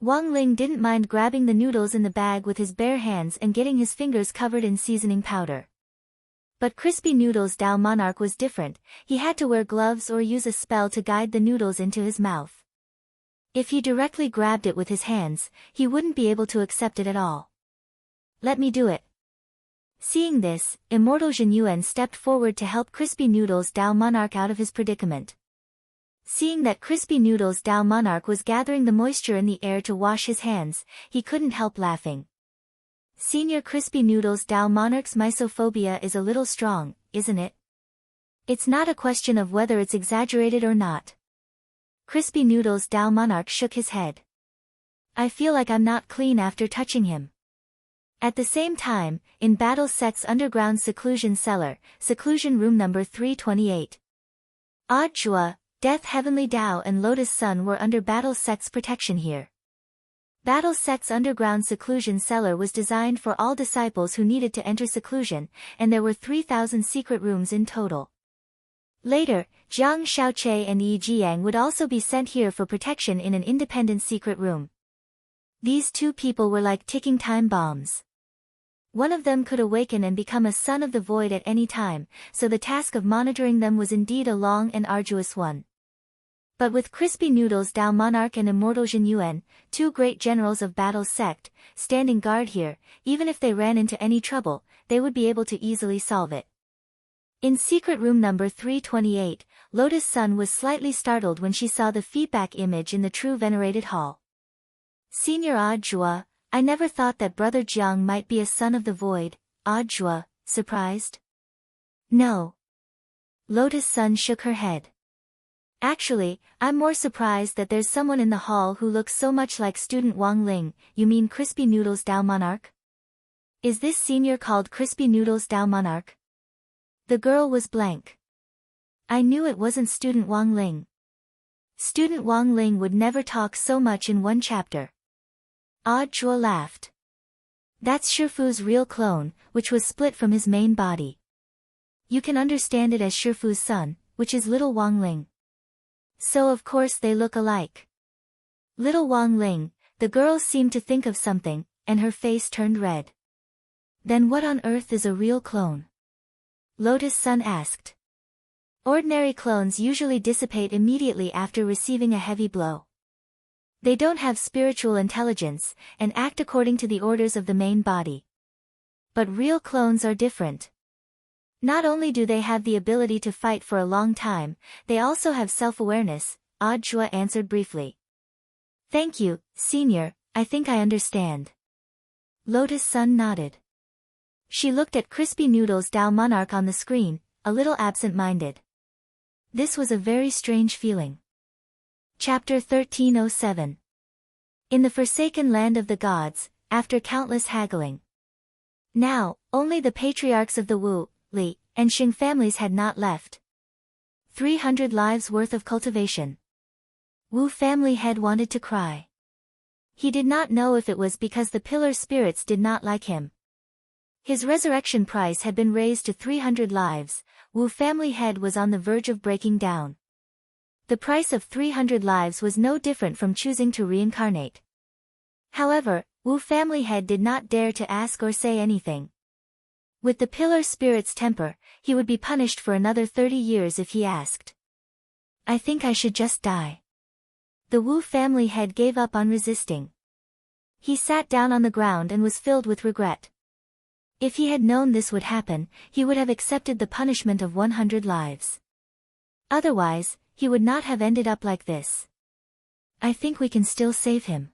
Wang Ling didn't mind grabbing the noodles in the bag with his bare hands and getting his fingers covered in seasoning powder. But Crispy Noodles Dao Monarch was different. He had to wear gloves or use a spell to guide the noodles into his mouth. If he directly grabbed it with his hands, he wouldn't be able to accept it at all. Let me do it. Seeing this, Immortal Jin Yuan stepped forward to help Crispy Noodles Dao Monarch out of his predicament. Seeing that Crispy Noodles Dao Monarch was gathering the moisture in the air to wash his hands, he couldn't help laughing. Senior Crispy Noodles Dao Monarch's misophobia is a little strong, isn't it? It's not a question of whether it's exaggerated or not. Crispy Noodles Dao Monarch shook his head. I feel like I'm not clean after touching him. At the same time, in Battle Sec's underground seclusion cellar, seclusion room number 328. Odd Chua, Death Heavenly Tao and Lotus Sun were under Battle Sec's protection here. Battle Sec's underground seclusion cellar was designed for all disciples who needed to enter seclusion, and there were 3,000 secret rooms in total. Later, Jiang Shaoqi and Yi Jiang would also be sent here for protection in an independent secret room. These two people were like ticking time bombs. One of them could awaken and become a son of the void at any time, so the task of monitoring them was indeed a long and arduous one. But with Crispy Noodles Dao Monarch and Immortal Jin Yuan, two great generals of Battle Sect, standing guard here, even if they ran into any trouble, they would be able to easily solve it. In secret room number 328, Lotus Sun was slightly startled when she saw the feedback image in the true venerated hall. Senior Odd Jua, I never thought that Brother Jiang might be a son of the void. Odd Jua, surprised? No. Lotus Sun shook her head. Actually, I'm more surprised that there's someone in the hall who looks so much like student Wang Ling. You mean Crispy Noodles Dao Monarch? Is this senior called Crispy Noodles Dao Monarch? The girl was blank. I knew it wasn't student Wang Ling. Student Wang Ling would never talk so much in one chapter. Odd Chua laughed. That's Shifu's real clone, which was split from his main body. You can understand it as Shifu's son, which is little Wang Ling. So of course they look alike. Little Wang Ling, the girl seemed to think of something, and her face turned red. Then what on earth is a real clone? Lotus Sun asked. Ordinary clones usually dissipate immediately after receiving a heavy blow. They don't have spiritual intelligence, and act according to the orders of the main body. But real clones are different. Not only do they have the ability to fight for a long time, they also have self-awareness, Odd Chua answered briefly. Thank you, Senior, I think I understand. Lotus Sun nodded. She looked at Crispy Noodles Dao Monarch on the screen, a little absent-minded. This was a very strange feeling. Chapter 1307. In the forsaken land of the gods, after countless haggling. Now, only the patriarchs of the Wu, Li, and Xing families had not left. 300 lives worth of cultivation. Wu family head wanted to cry. He did not know if it was because the pillar spirits did not like him. His resurrection price had been raised to 300 lives. Wu family head was on the verge of breaking down. The price of 300 lives was no different from choosing to reincarnate. However, Wu family head did not dare to ask or say anything. With the pillar spirit's temper, he would be punished for another 30 years if he asked. I think I should just die. The Wu family head gave up on resisting. He sat down on the ground and was filled with regret. If he had known this would happen, he would have accepted the punishment of 100 lives. Otherwise, he would not have ended up like this. I think we can still save him.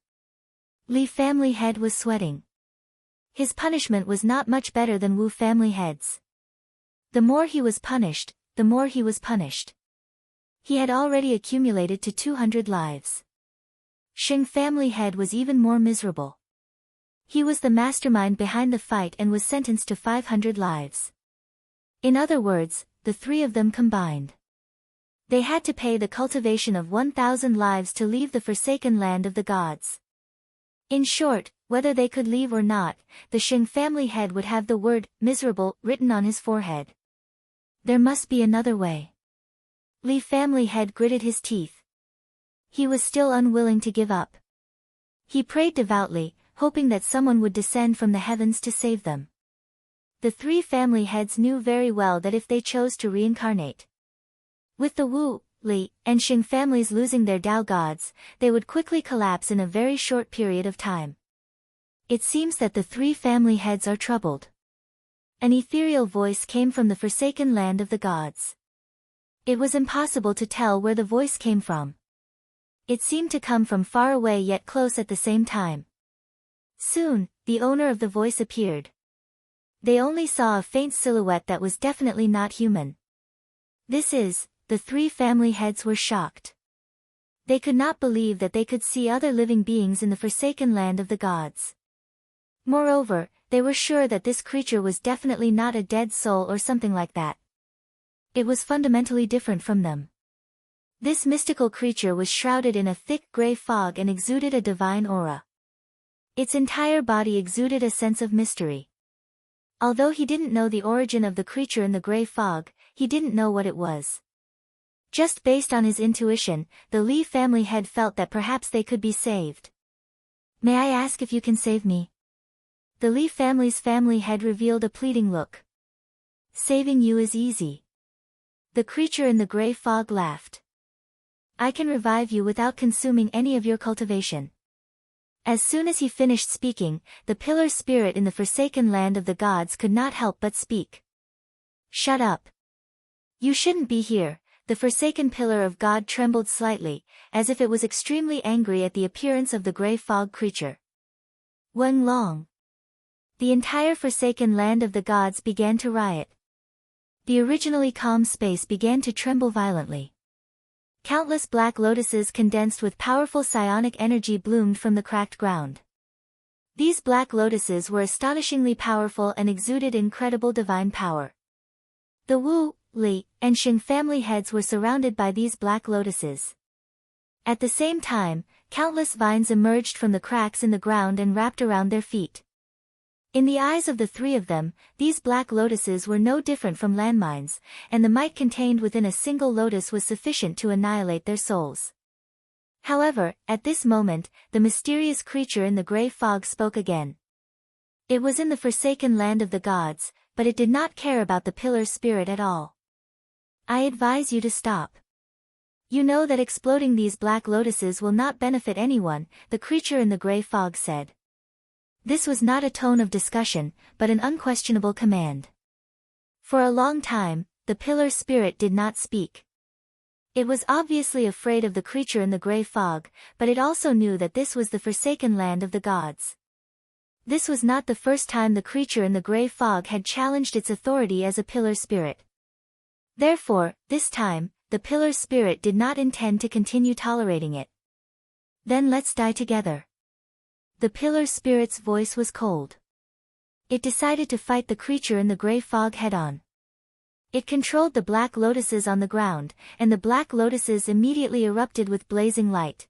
Li family head was sweating. His punishment was not much better than Wu family head's. The more he was punished, the more he was punished. He had already accumulated to 200 lives. Sheng family head was even more miserable. He was the mastermind behind the fight and was sentenced to 500 lives. In other words, the three of them combined. They had to pay the cultivation of 1,000 lives to leave the forsaken land of the gods. In short, whether they could leave or not, the Sheng family head would have the word, miserable, written on his forehead. There must be another way. Li family head gritted his teeth. He was still unwilling to give up. He prayed devoutly, hoping that someone would descend from the heavens to save them. The three family heads knew very well that if they chose to reincarnate, with the Wu, Li, and Sheng families losing their Tao gods, they would quickly collapse in a very short period of time. It seems that the three family heads are troubled. An ethereal voice came from the forsaken land of the gods. It was impossible to tell where the voice came from. It seemed to come from far away yet close at the same time. Soon, the owner of the voice appeared. They only saw a faint silhouette that was definitely not human. The three family heads were shocked. They could not believe that they could see other living beings in the forsaken land of the gods. Moreover, they were sure that this creature was definitely not a dead soul or something like that. It was fundamentally different from them. This mystical creature was shrouded in a thick gray fog and exuded a divine aura. Its entire body exuded a sense of mystery. Although he didn't know the origin of the creature in the gray fog, he didn't know what it was. Just based on his intuition, the Li family head felt that perhaps they could be saved. May I ask if you can save me? The Li family's family head revealed a pleading look. Saving you is easy. The creature in the gray fog laughed. I can revive you without consuming any of your cultivation. As soon as he finished speaking, the pillar spirit in the forsaken land of the gods could not help but speak. Shut up. You shouldn't be here. The forsaken pillar of God trembled slightly, as if it was extremely angry at the appearance of the gray fog creature. Wen Long. The entire forsaken land of the gods began to riot. The originally calm space began to tremble violently. Countless black lotuses condensed with powerful psionic energy bloomed from the cracked ground. These black lotuses were astonishingly powerful and exuded incredible divine power. The Wu, Li, and Sheng family heads were surrounded by these black lotuses. At the same time, countless vines emerged from the cracks in the ground and wrapped around their feet. In the eyes of the three of them, these black lotuses were no different from landmines, and the might contained within a single lotus was sufficient to annihilate their souls. However, at this moment, the mysterious creature in the gray fog spoke again. It was in the forsaken land of the gods, but it did not care about the pillar spirit at all. I advise you to stop. You know that exploding these black lotuses will not benefit anyone, the creature in the gray fog said. This was not a tone of discussion, but an unquestionable command. For a long time, the pillar spirit did not speak. It was obviously afraid of the creature in the gray fog, but it also knew that this was the forsaken land of the gods. This was not the first time the creature in the gray fog had challenged its authority as a pillar spirit. Therefore, this time, the pillar spirit did not intend to continue tolerating it. Then let's die together. The pillar spirit's voice was cold. It decided to fight the creature in the gray fog head-on. It controlled the black lotuses on the ground, and the black lotuses immediately erupted with blazing light.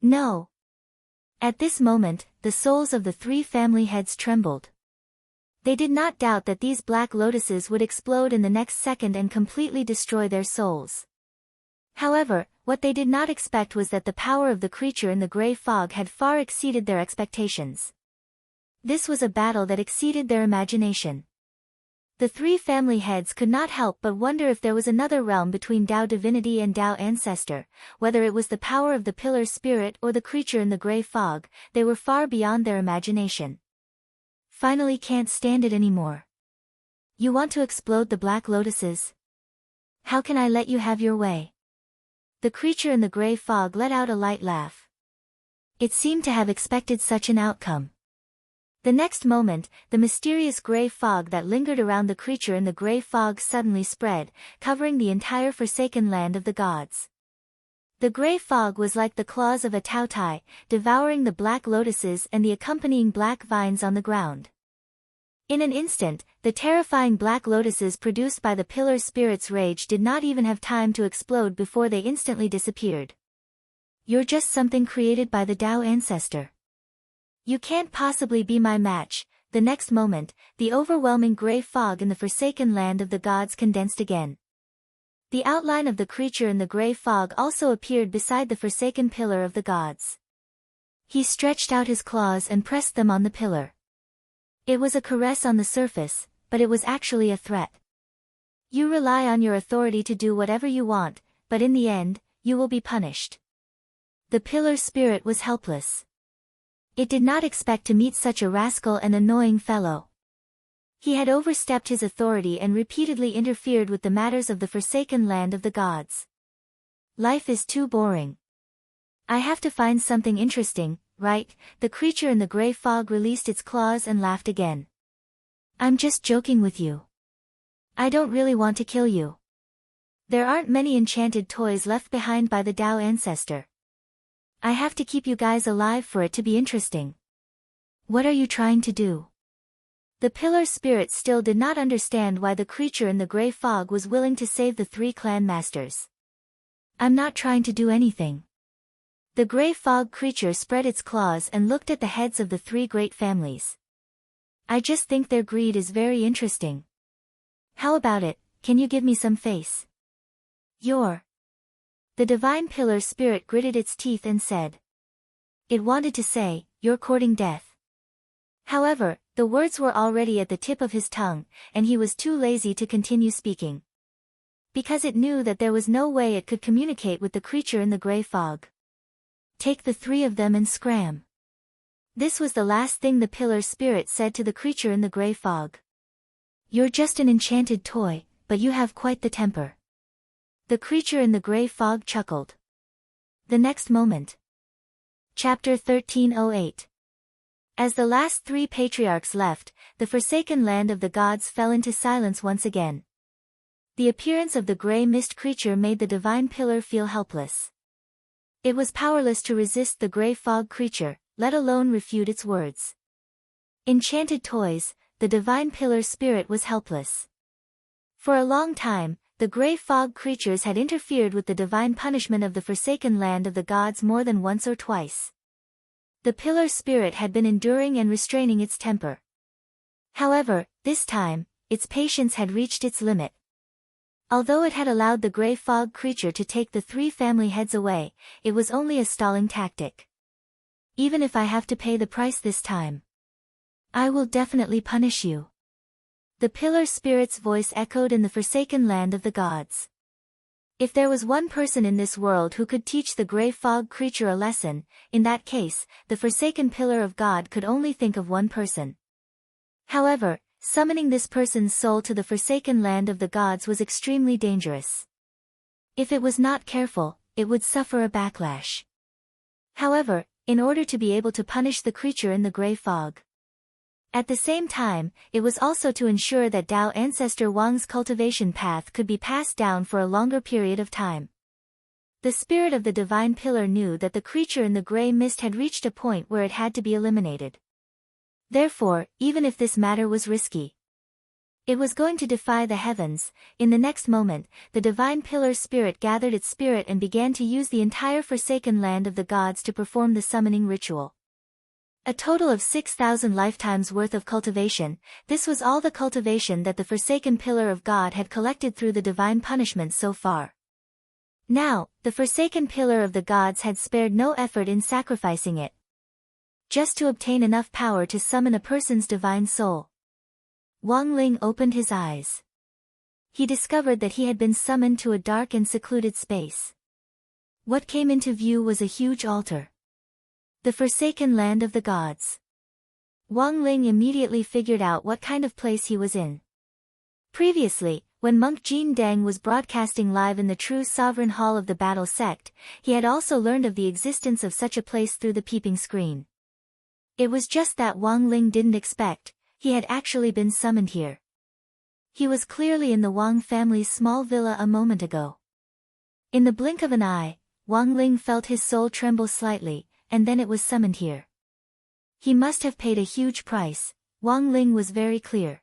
No! At this moment, the souls of the three family heads trembled. They did not doubt that these black lotuses would explode in the next second and completely destroy their souls. However, what they did not expect was that the power of the creature in the gray fog had far exceeded their expectations. This was a battle that exceeded their imagination. The three family heads could not help but wonder if there was another realm between Tao divinity and Tao ancestor, whether it was the power of the pillar spirit or the creature in the gray fog. They were far beyond their imagination. Finally, can't stand it anymore. You want to explode the black lotuses? How can I let you have your way? The creature in the gray fog let out a light laugh. It seemed to have expected such an outcome. The next moment, the mysterious gray fog that lingered around the creature in the gray fog suddenly spread, covering the entire forsaken land of the gods. The gray fog was like the claws of a tautai, devouring the black lotuses and the accompanying black vines on the ground. In an instant, the terrifying black lotuses produced by the pillar spirit's rage did not even have time to explode before they instantly disappeared. You're just something created by the Tao ancestor. You can't possibly be my match. The next moment, the overwhelming gray fog in the forsaken land of the gods condensed again. The outline of the creature in the gray fog also appeared beside the forsaken pillar of the gods. He stretched out his claws and pressed them on the pillar. It was a caress on the surface, but it was actually a threat. You rely on your authority to do whatever you want, but in the end, you will be punished. The pillar spirit was helpless. It did not expect to meet such a rascal and annoying fellow. He had overstepped his authority and repeatedly interfered with the matters of the forsaken land of the gods. Life is too boring. I have to find something interesting, right? The creature in the gray fog released its claws and laughed again. I'm just joking with you. I don't really want to kill you. There aren't many enchanted toys left behind by the Tao ancestor. I have to keep you guys alive for it to be interesting. What are you trying to do? The pillar spirit still did not understand why the creature in the gray fog was willing to save the three clan masters. I'm not trying to do anything. The gray fog creature spread its claws and looked at the heads of the three great families. I just think their greed is very interesting. How about it, can you give me some face? The divine pillar spirit gritted its teeth and said. It wanted to say, you're courting death. However, the words were already at the tip of his tongue, and he was too lazy to continue speaking. Because it knew that there was no way it could communicate with the creature in the gray fog. Take the three of them and scram. This was the last thing the pillar spirit said to the creature in the gray fog. You're just an enchanted toy, but you have quite the temper. The creature in the gray fog chuckled. The next moment. Chapter 1308. As the last three patriarchs left, the forsaken land of the gods fell into silence once again. The appearance of the gray mist creature made the divine pillar feel helpless. It was powerless to resist the gray fog creature, let alone refute its words. Enchanted toys, the divine pillar spirit was helpless. For a long time, the gray fog creatures had interfered with the divine punishment of the forsaken land of the gods more than once or twice. The pillar spirit had been enduring and restraining its temper. However, this time, its patience had reached its limit. Although it had allowed the gray fog creature to take the three family heads away, it was only a stalling tactic. Even if I have to pay the price this time, I will definitely punish you. The pillar spirit's voice echoed in the forsaken land of the gods. If there was one person in this world who could teach the gray fog creature a lesson, in that case, the forsaken pillar of God could only think of one person. However, summoning this person's soul to the forsaken land of the gods was extremely dangerous. If it was not careful, it would suffer a backlash. However, in order to be able to punish the creature in the gray fog, at the same time, it was also to ensure that Tao ancestor Wang's cultivation path could be passed down for a longer period of time. The spirit of the divine pillar knew that the creature in the gray mist had reached a point where it had to be eliminated. Therefore, even if this matter was risky, it was going to defy the heavens. In the next moment, the divine pillar spirit gathered its spirit and began to use the entire forsaken land of the gods to perform the summoning ritual. A total of 6,000 lifetimes worth of cultivation, this was all the cultivation that the forsaken pillar of God had collected through the divine punishment so far. Now, the forsaken pillar of the gods had spared no effort in sacrificing it, just to obtain enough power to summon a person's divine soul. Wang Ling opened his eyes. He discovered that he had been summoned to a dark and secluded space. What came into view was a huge altar. The forsaken land of the gods. Wang Ling immediately figured out what kind of place he was in. Previously, when monk Jin Deng was broadcasting live in the true sovereign hall of the battle sect, he had also learned of the existence of such a place through the peeping screen. It was just that Wang Ling didn't expect, he had actually been summoned here. He was clearly in the Wang family's small villa a moment ago. In the blink of an eye, Wang Ling felt his soul tremble slightly, and then it was summoned here. He must have paid a huge price, Wang Ling was very clear.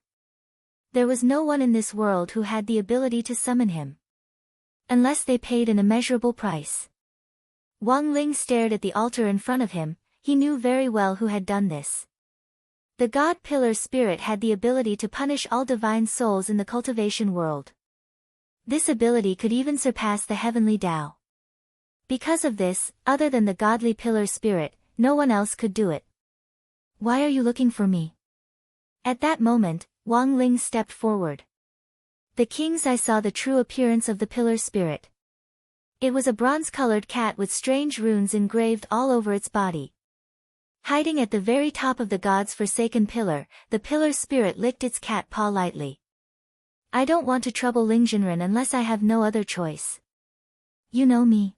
There was no one in this world who had the ability to summon him. Unless they paid an immeasurable price. Wang Ling stared at the altar in front of him, he knew very well who had done this. The God Pillar Spirit had the ability to punish all divine souls in the cultivation world. This ability could even surpass the heavenly Tao. Because of this, other than the godly Pillar Spirit, no one else could do it. Why are you looking for me? At that moment, Wang Ling stepped forward. The king's eye saw the true appearance of the Pillar Spirit. It was a bronze-colored cat with strange runes engraved all over its body. Hiding at the very top of the god's forsaken pillar, the Pillar Spirit licked its cat paw lightly. I don't want to trouble Lingjinren unless I have no other choice. You know me.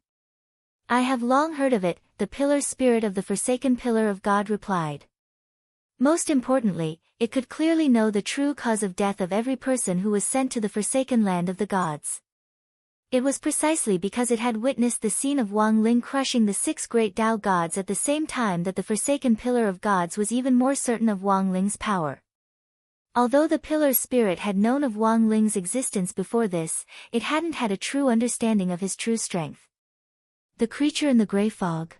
I have long heard of it, the Pillar Spirit of the Forsaken Pillar of God replied. Most importantly, it could clearly know the true cause of death of every person who was sent to the forsaken land of the gods. It was precisely because it had witnessed the scene of Wang Ling crushing the 6 great Tao gods at the same time that the forsaken Pillar of Gods was even more certain of Wang Ling's power. Although the Pillar Spirit had known of Wang Ling's existence before this, it hadn't had a true understanding of his true strength. The creature in the gray fog?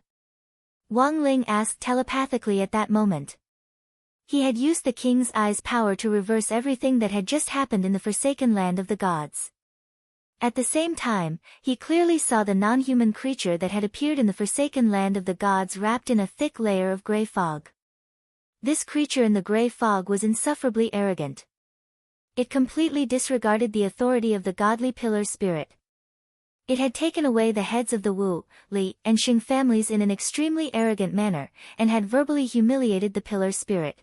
Wang Ling asked telepathically at that moment. He had used the king's eye's power to reverse everything that had just happened in the forsaken land of the gods. At the same time, he clearly saw the non-human creature that had appeared in the forsaken land of the gods wrapped in a thick layer of gray fog. This creature in the gray fog was insufferably arrogant. It completely disregarded the authority of the godly Pillar Spirit. It had taken away the heads of the Wu, Li, and Xing families in an extremely arrogant manner, and had verbally humiliated the Pillar Spirit.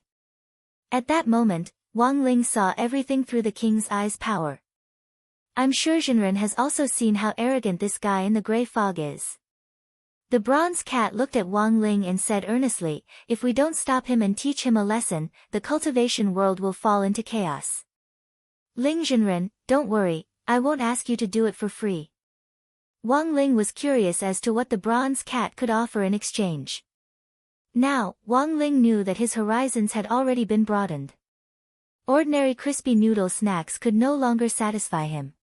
At that moment, Wang Ling saw everything through the king's eye's power. I'm sure Jinren has also seen how arrogant this guy in the gray fog is. The bronze cat looked at Wang Ling and said earnestly, if we don't stop him and teach him a lesson, the cultivation world will fall into chaos. Ling Jinren, don't worry, I won't ask you to do it for free. Wang Ling was curious as to what the bronze cat could offer in exchange. Now, Wang Ling knew that his horizons had already been broadened. Ordinary crispy noodle snacks could no longer satisfy him.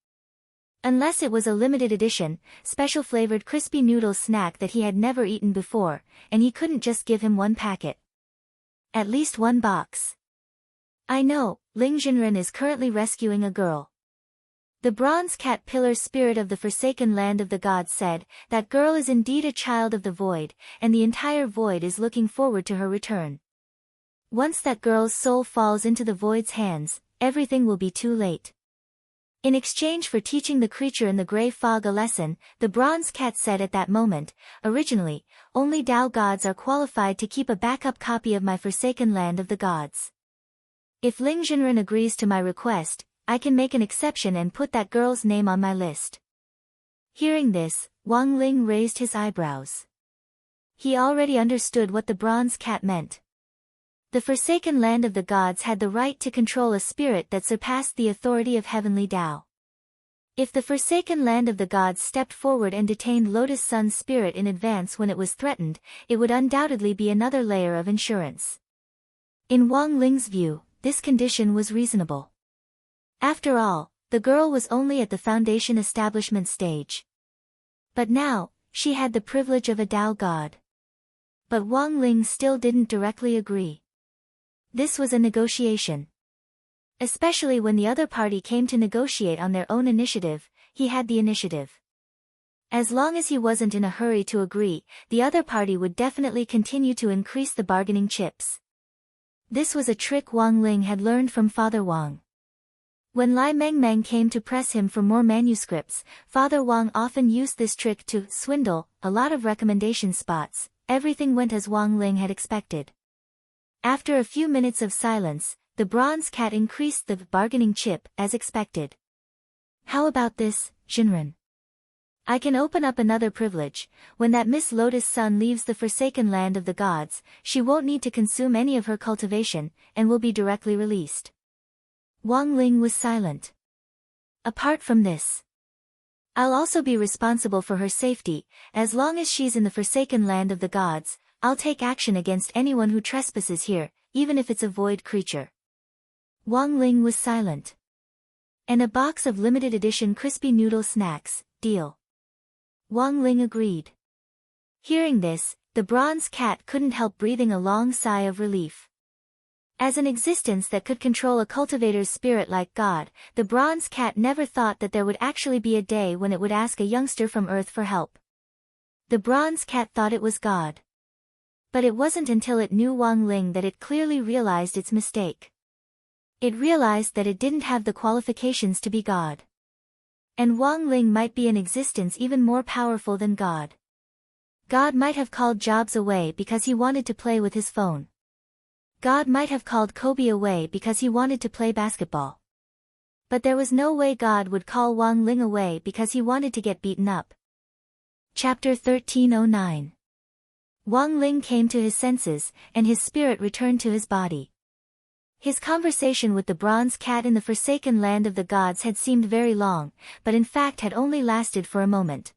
Unless it was a limited edition, special flavored crispy noodle snack that he had never eaten before, and he couldn't just give him one packet. At least one box. I know, Ling Jinren is currently rescuing a girl. The bronze cat Pillar Spirit of the forsaken land of the gods said, that girl is indeed a child of the void, and the entire void is looking forward to her return. Once that girl's soul falls into the void's hands, everything will be too late. In exchange for teaching the creature in the gray fog a lesson, the bronze cat said at that moment, originally, only Tao gods are qualified to keep a backup copy of my forsaken land of the gods. If Ling Jinren agrees to my request, I can make an exception and put that girl's name on my list. Hearing this, Wang Ling raised his eyebrows. He already understood what the bronze cat meant. The forsaken land of the gods had the right to control a spirit that surpassed the authority of heavenly Tao. If the forsaken land of the gods stepped forward and detained Lotus Sun's spirit in advance when it was threatened, it would undoubtedly be another layer of insurance. In Wang Ling's view, this condition was reasonable. After all, the girl was only at the foundation establishment stage. But now, she had the privilege of a Tao god. But Wang Ling still didn't directly agree. This was a negotiation. Especially when the other party came to negotiate on their own initiative, he had the initiative. As long as he wasn't in a hurry to agree, the other party would definitely continue to increase the bargaining chips. This was a trick Wang Ling had learned from Father Wang. When Lai Mengmeng came to press him for more manuscripts, Father Wang often used this trick to swindle a lot of recommendation spots. Everything went as Wang Ling had expected. After a few minutes of silence, the bronze cat increased the bargaining chip as expected. How about this, Jinren? I can open up another privilege. When that Miss Lotus Sun leaves the forsaken land of the gods, she won't need to consume any of her cultivation, and will be directly released. Wang Ling was silent. Apart from this, I'll also be responsible for her safety. As long as she's in the forsaken land of the gods, I'll take action against anyone who trespasses here, even if it's a void creature. Wang Ling was silent. And a box of limited edition crispy noodle snacks, deal. Wang Ling agreed. Hearing this, the bronze cat couldn't help breathing a long sigh of relief. As an existence that could control a cultivator's spirit like God, the bronze cat never thought that there would actually be a day when it would ask a youngster from Earth for help. The bronze cat thought it was God. But it wasn't until it knew Wang Ling that it clearly realized its mistake. It realized that it didn't have the qualifications to be God. And Wang Ling might be an existence even more powerful than God. God might have called Jobs away because he wanted to play with his phone. God might have called Kobe away because he wanted to play basketball. But there was no way God would call Wang Ling away because he wanted to get beaten up. Chapter 1309. Wang Ling came to his senses, and his spirit returned to his body. His conversation with the bronze cat in the forsaken land of the gods had seemed very long, but in fact had only lasted for a moment.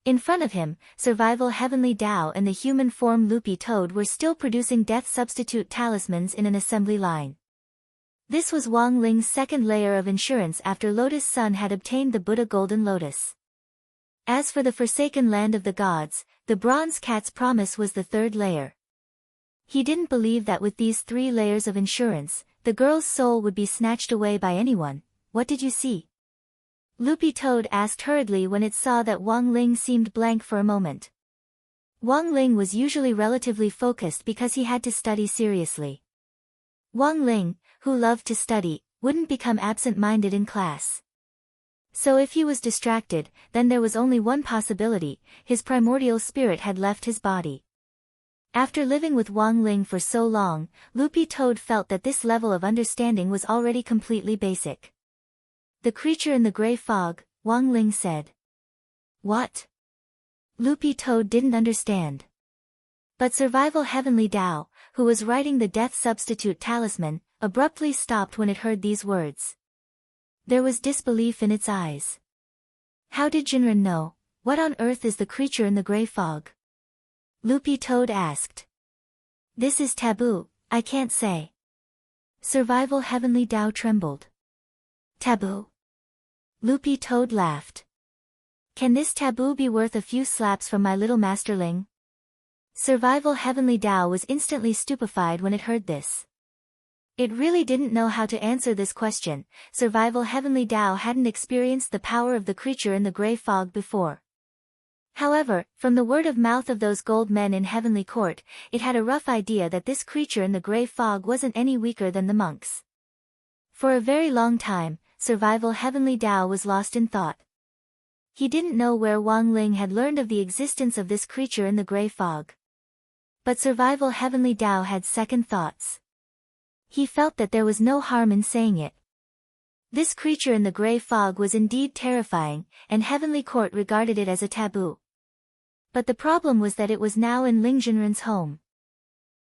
In front of him, Survival Heavenly Tao and the human form Loopy Toad were still producing death substitute talismans in an assembly line. This was Wang Ling's second layer of insurance after Lotus Sun had obtained the Buddha Golden Lotus. As for the forsaken land of the gods, the bronze cat's promise was the third layer. He didn't believe that with these 3 layers of insurance, the girl's soul would be snatched away by anyone. What did you see? Loopy Toad asked hurriedly when it saw that Wang Ling seemed blank for a moment. Wang Ling was usually relatively focused because he had to study seriously. Wang Ling, who loved to study, wouldn't become absent-minded in class. So if he was distracted, then there was only one possibility: his primordial spirit had left his body. After living with Wang Ling for so long, Loopy Toad felt that this level of understanding was already completely basic. The creature in the gray fog, Wang Ling said. What? Loopy Toad didn't understand. But Survival Heavenly Tao, who was writing the death substitute talisman, abruptly stopped when it heard these words. There was disbelief in its eyes. How did Jinren know? What on earth is the creature in the gray fog? Loopy Toad asked. This is taboo, I can't say. Survival Heavenly Tao trembled. Taboo? Loopy Toad laughed. Can this taboo be worth a few slaps from my little masterling? Survival Heavenly Tao was instantly stupefied when it heard this. It really didn't know how to answer this question. Survival Heavenly Tao hadn't experienced the power of the creature in the gray fog before. However, from the word of mouth of those gold men in Heavenly Court, it had a rough idea that this creature in the gray fog wasn't any weaker than the monks. For a very long time, Survival Heavenly Tao was lost in thought. He didn't know where Wang Ling had learned of the existence of this creature in the gray fog. But Survival Heavenly Tao had second thoughts. He felt that there was no harm in saying it. This creature in the gray fog was indeed terrifying, and Heavenly Court regarded it as a taboo. But the problem was that it was now in Ling Jinren's home.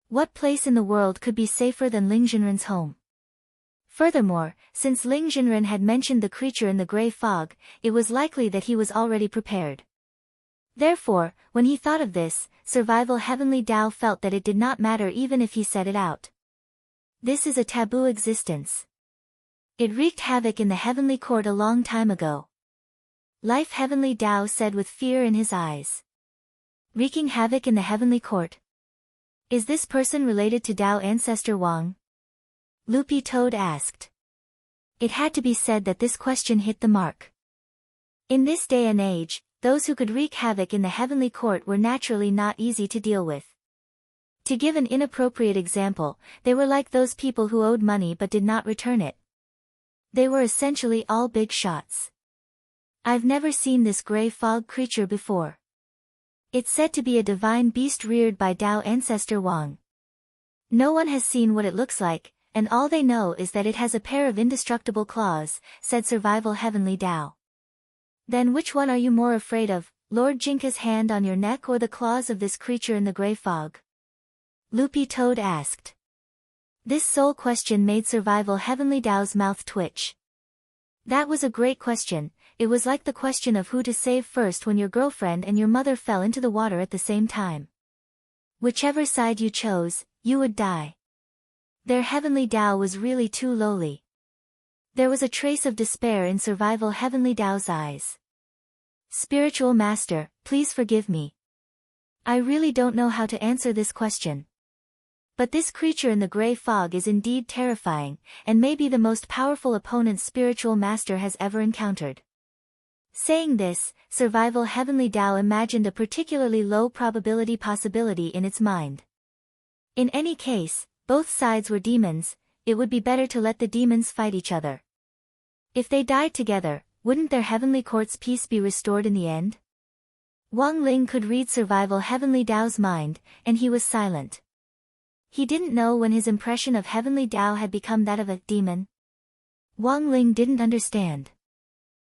What place in the world could be safer than Ling Jinren's home? Furthermore, since Ling Jinren had mentioned the creature in the gray fog, it was likely that he was already prepared. Therefore, when he thought of this, Survival Heavenly Tao felt that it did not matter even if he said it out. This is a taboo existence. It wreaked havoc in the Heavenly Court a long time ago. Life Heavenly Tao said with fear in his eyes. Wreaking havoc in the Heavenly Court. Is this person related to Tao ancestor Wang? Loopy Toad asked. It had to be said that this question hit the mark. In this day and age, those who could wreak havoc in the Heavenly Court were naturally not easy to deal with. To give an inappropriate example, they were like those people who owed money but did not return it. They were essentially all big shots. I've never seen this gray fog creature before. It's said to be a divine beast reared by Dao ancestor Wang. No one has seen what it looks like, and all they know is that it has a pair of indestructible claws, said Survival Heavenly Dao. Then which one are you more afraid of, Lord Jinka's hand on your neck or the claws of this creature in the gray fog? Loopy Toad asked. This sole question made Survival Heavenly Dao's mouth twitch. That was a great question. It was like the question of who to save first when your girlfriend and your mother fell into the water at the same time. Whichever side you chose, you would die. Their Heavenly Dao was really too lowly. There was a trace of despair in Survival Heavenly Dao's eyes. Spiritual Master, please forgive me. I really don't know how to answer this question. But this creature in the gray fog is indeed terrifying, and may be the most powerful opponent Spiritual Master has ever encountered. Saying this, Survival Heavenly Dao imagined a particularly low probability possibility in its mind. In any case, both sides were demons. It would be better to let the demons fight each other. If they died together, wouldn't their heavenly court's peace be restored in the end? Wang Ling could read Survival Heavenly Dao's mind, and he was silent. He didn't know when his impression of Heavenly Dao had become that of a demon. Wang Ling didn't understand.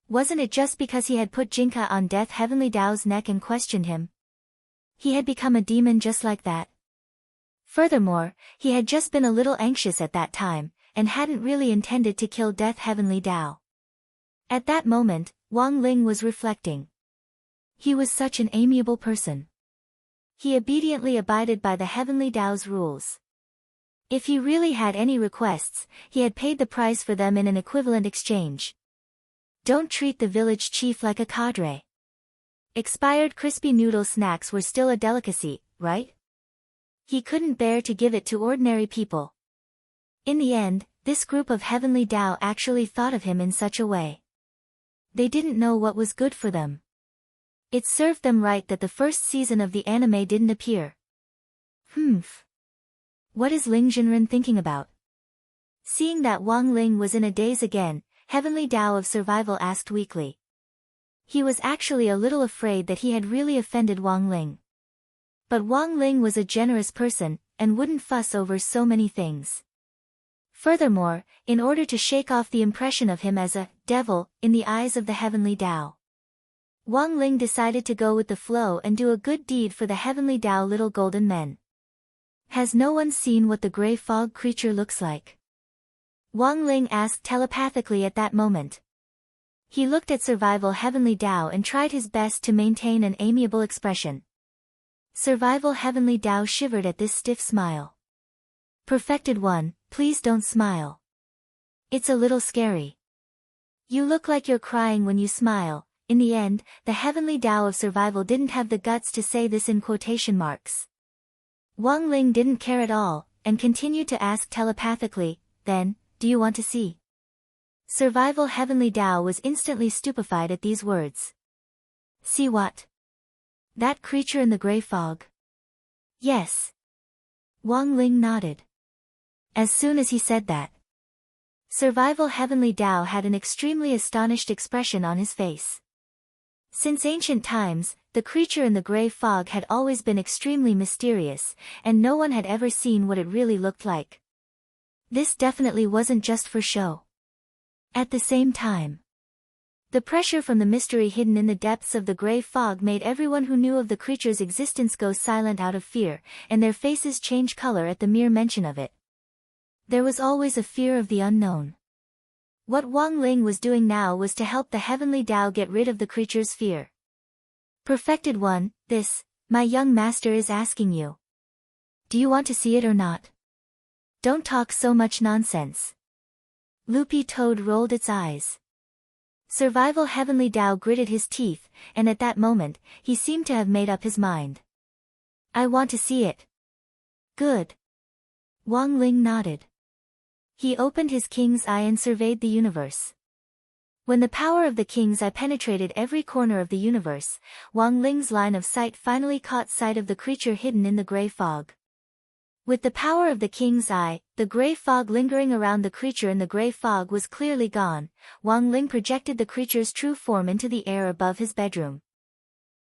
Wasn't it just because he had put Jinka on Death Heavenly Dao's neck and questioned him? He had become a demon just like that. Furthermore, he had just been a little anxious at that time, and hadn't really intended to kill Death Heavenly Dao. At that moment, Wang Ling was reflecting. He was such an amiable person. He obediently abided by the Heavenly Dao's rules. If he really had any requests, he had paid the price for them in an equivalent exchange. Don't treat the village chief like a cadre. Expired crispy noodle snacks were still a delicacy, right? He couldn't bear to give it to ordinary people. In the end, this group of Heavenly Dao actually thought of him in such a way. They didn't know what was good for them. It served them right that the first season of the anime didn't appear. What is Ling Jinren thinking about? Seeing that Wang Ling was in a daze again, Heavenly Dao of Survival asked weakly. He was actually a little afraid that he had really offended Wang Ling. But Wang Ling was a generous person, and wouldn't fuss over so many things. Furthermore, in order to shake off the impression of him as a devil in the eyes of the Heavenly Dao, Wang Ling decided to go with the flow and do a good deed for the Heavenly Dao little golden men. Has no one seen what the gray fog creature looks like? Wang Ling asked telepathically at that moment. He looked at Survival Heavenly Dao and tried his best to maintain an amiable expression. Survival Heavenly Dao shivered at this stiff smile. Perfected One, please don't smile. It's a little scary. You look like you're crying when you smile. In the end, the Heavenly Dao of Survival didn't have the guts to say this in quotation marks. Wang Ling didn't care at all, and continued to ask telepathically, then, do you want to see? Survival Heavenly Dao was instantly stupefied at these words. See what? That creature in the gray fog? Yes. Wang Ling nodded. As soon as he said that, Survival Heavenly Dao had an extremely astonished expression on his face. Since ancient times, the creature in the gray fog had always been extremely mysterious, and no one had ever seen what it really looked like. This definitely wasn't just for show. At the same time, the pressure from the mystery hidden in the depths of the gray fog made everyone who knew of the creature's existence go silent out of fear, and their faces change color at the mere mention of it. There was always a fear of the unknown. What Wang Ling was doing now was to help the Heavenly Dao get rid of the creature's fear. Perfected One, this, my young master is asking you. Do you want to see it or not? Don't talk so much nonsense. Loopy Toad rolled its eyes. Survival Heavenly Dao gritted his teeth, and at that moment, he seemed to have made up his mind. I want to see it. Good. Wang Ling nodded. He opened his king's eye and surveyed the universe. When the power of the king's eye penetrated every corner of the universe, Wang Ling's line of sight finally caught sight of the creature hidden in the gray fog. With the power of the king's eye, the gray fog lingering around the creature in the gray fog was clearly gone. Wang Ling projected the creature's true form into the air above his bedroom.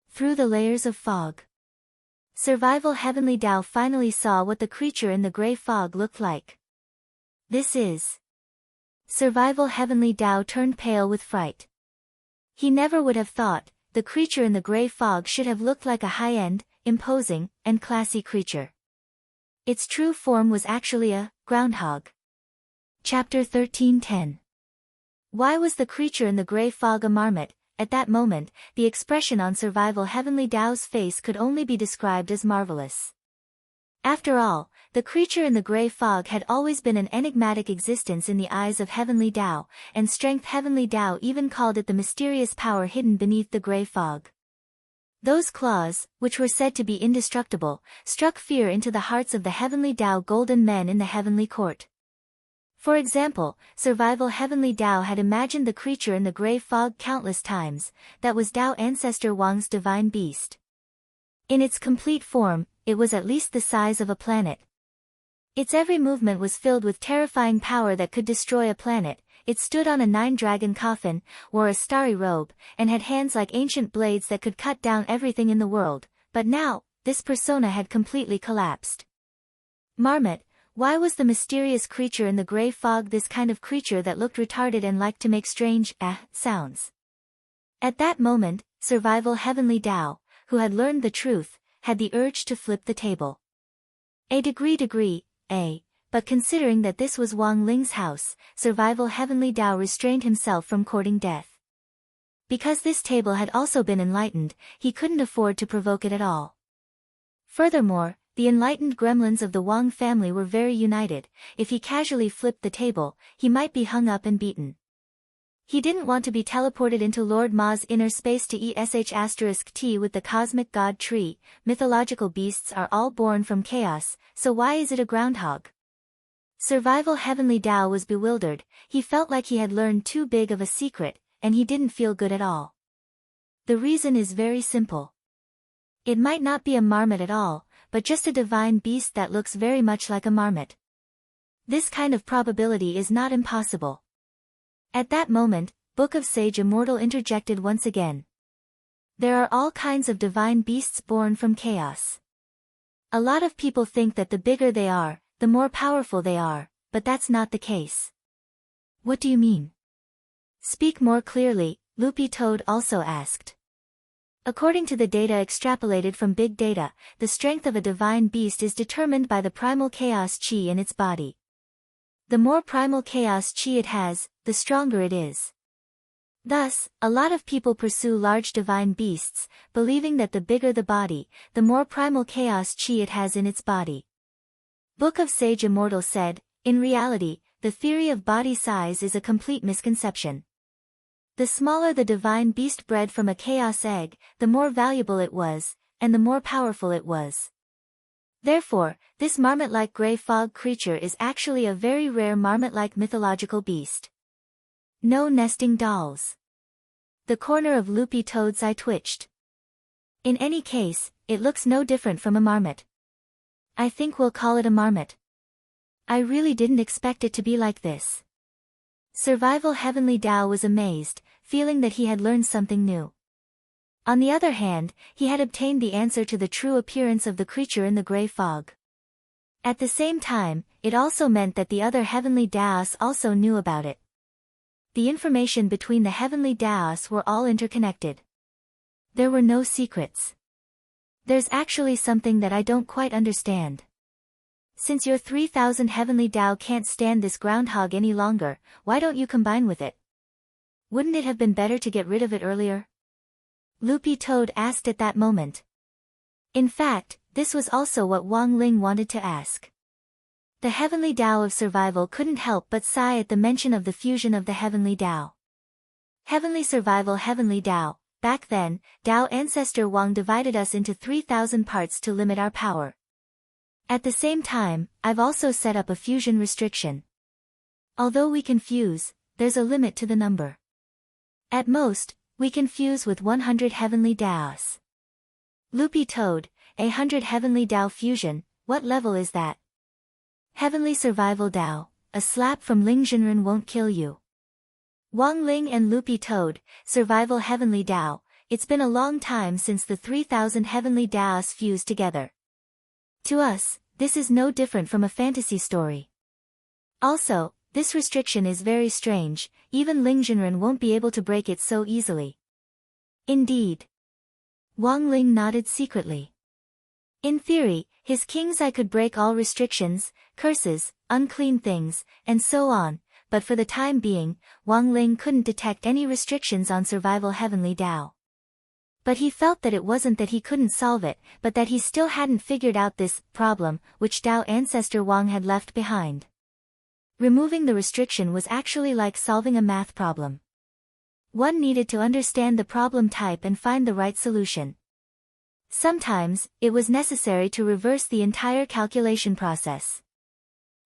Through the layers of fog. Survival Heavenly Tao finally saw what the creature in the gray fog looked like. This is. Survival Heavenly Tao turned pale with fright. He never would have thought the creature in the gray fog should have looked like a high-end, imposing, and classy creature. Its true form was actually a groundhog. Chapter 13:10. Why was the creature in the gray fog a marmot? At that moment, the expression on Survival Heavenly Tao's face could only be described as marvelous. After all, the creature in the gray fog had always been an enigmatic existence in the eyes of Heavenly Tao, and Strength Heavenly Tao even called it the mysterious power hidden beneath the gray fog. Those claws, which were said to be indestructible, struck fear into the hearts of the Heavenly Tao golden men in the heavenly court. For example, Survival Heavenly Tao had imagined the creature in the gray fog countless times. That was Tao ancestor Wang's divine beast. In its complete form, it was at least the size of a planet. Its every movement was filled with terrifying power that could destroy a planet. It stood on a 9-dragon coffin, wore a starry robe, and had hands like ancient blades that could cut down everything in the world. But now, this persona had completely collapsed. Marmot. Why was the mysterious creature in the gray fog this kind of creature that looked retarded and liked to make strange sounds? At that moment, Survival Heavenly Tao, who had learned the truth, had the urge to flip the table. But considering that this was Wang Ling's house, Survival Heavenly Tao restrained himself from courting death. Because this table had also been enlightened, he couldn't afford to provoke it at all. Furthermore, the enlightened gremlins of the Wang family were very united. If he casually flipped the table, he might be hung up and beaten. He didn't want to be teleported into Lord Ma's inner space to /T with the cosmic god tree. Mythological beasts are all born from chaos, so why is it a groundhog? Survival Heavenly Tao was bewildered. He felt like he had learned too big of a secret, and he didn't feel good at all. The reason is very simple. It might not be a marmot at all, but just a divine beast that looks very much like a marmot. This kind of probability is not impossible. At that moment, Book of Sage Immortal interjected once again. There are all kinds of divine beasts born from chaos. A lot of people think that the bigger they are, the more powerful they are, but that's not the case. What do you mean? Speak more clearly, Loopy Toad also asked. According to the data extrapolated from big data, the strength of a divine beast is determined by the primal chaos chi in its body. The more primal chaos chi it has, the stronger it is. Thus, a lot of people pursue large divine beasts, believing that the bigger the body, the more primal chaos chi it has in its body. Book of Sage Immortal said, in reality, the theory of body size is a complete misconception. The smaller the divine beast bred from a chaos egg, the more valuable it was, and the more powerful it was. Therefore, this marmot-like gray fog creature is actually a very rare marmot-like mythological beast. No nesting dolls. The corner of Loopy Toad's eye twitched. In any case, it looks no different from a marmot. I think we'll call it a marmot. I really didn't expect it to be like this. Survival Heavenly Tao was amazed, feeling that he had learned something new. On the other hand, he had obtained the answer to the true appearance of the creature in the gray fog. At the same time, it also meant that the other Heavenly Taos also knew about it. The information between the Heavenly Taos were all interconnected. There were no secrets. There's actually something that I don't quite understand. Since your 3000 Heavenly Tao can't stand this groundhog any longer, why don't you combine with it? Wouldn't it have been better to get rid of it earlier? Loopy Toad asked at that moment. In fact, this was also what Wang Ling wanted to ask. The Heavenly Tao of Survival couldn't help but sigh at the mention of the fusion of the Heavenly Tao. Heavenly Survival Heavenly Tao, back then, Tao ancestor Wang divided us into 3000 parts to limit our power. At the same time, I've also set up a fusion restriction. Although we can fuse, there's a limit to the number. At most, we can fuse with 100 Heavenly Taos. Loopy Toad, 100 Heavenly Tao fusion, what level is that? Heavenly Survival Tao, a slap from Ling Zhenren won't kill you. Wang Ling and Loopy Toad, Survival Heavenly Tao. It's been a long time since the 3,000 Heavenly Taos fused together. To us, this is no different from a fantasy story. Also, this restriction is very strange, even Ling Zhenren won't be able to break it so easily. Indeed. Wang Ling nodded secretly. In theory, his king's eye could break all restrictions, curses, unclean things, and so on, but for the time being, Wang Ling couldn't detect any restrictions on Survival Heavenly Tao. But he felt that it wasn't that he couldn't solve it, but that he still hadn't figured out this problem, which Tao ancestor Wang had left behind. Removing the restriction was actually like solving a math problem. One needed to understand the problem type and find the right solution. Sometimes, it was necessary to reverse the entire calculation process.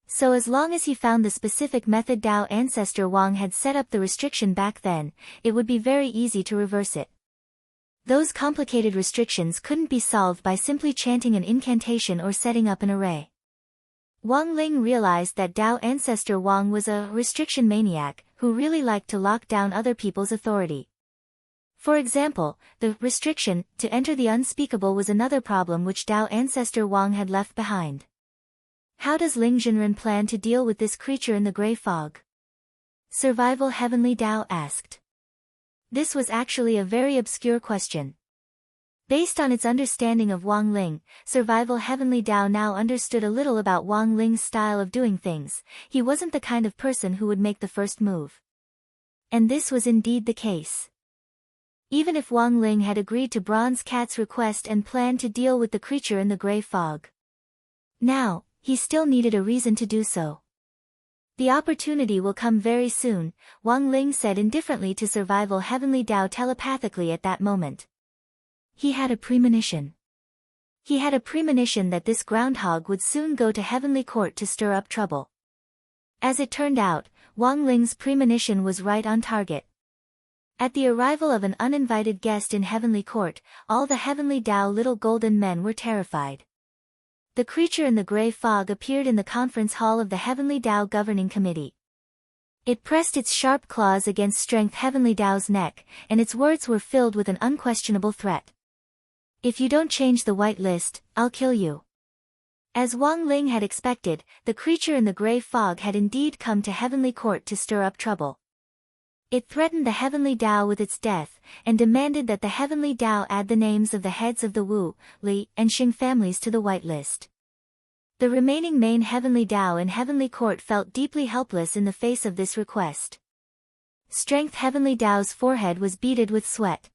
So as long as he found the specific method Tao ancestor Wang had set up the restriction back then, it would be very easy to reverse it. Those complicated restrictions couldn't be solved by simply chanting an incantation or setting up an array. Wang Ling realized that Tao ancestor Wang was a restriction maniac who really liked to lock down other people's authority. For example, the restriction to enter the unspeakable was another problem which Tao ancestor Wang had left behind. How does Ling Zhenren plan to deal with this creature in the gray fog? Survival Heavenly Tao asked. This was actually a very obscure question. Based on its understanding of Wang Ling, Survival Heavenly Tao now understood a little about Wang Ling's style of doing things. He wasn't the kind of person who would make the first move. And this was indeed the case. Even if Wang Ling had agreed to Bronze Cat's request and planned to deal with the creature in the gray fog, now, he still needed a reason to do so. The opportunity will come very soon, Wang Ling said indifferently to Survival Heavenly Tao telepathically at that moment. He had a premonition. He had a premonition that this groundhog would soon go to Heavenly Court to stir up trouble. As it turned out, Wang Ling's premonition was right on target. At the arrival of an uninvited guest in Heavenly Court, all the Heavenly Tao little golden men were terrified. The creature in the gray fog appeared in the conference hall of the Heavenly Tao Governing Committee. It pressed its sharp claws against Strength Heavenly Tao's neck, and its words were filled with an unquestionable threat. If you don't change the white list, I'll kill you. As Wang Ling had expected, the creature in the gray fog had indeed come to Heavenly Court to stir up trouble. It threatened the Heavenly Tao with its death, and demanded that the Heavenly Tao add the names of the heads of the Wu, Li, and Xing families to the white list. The remaining main Heavenly Tao in Heavenly Court felt deeply helpless in the face of this request. Strength Heavenly Tao's forehead was beaded with sweat.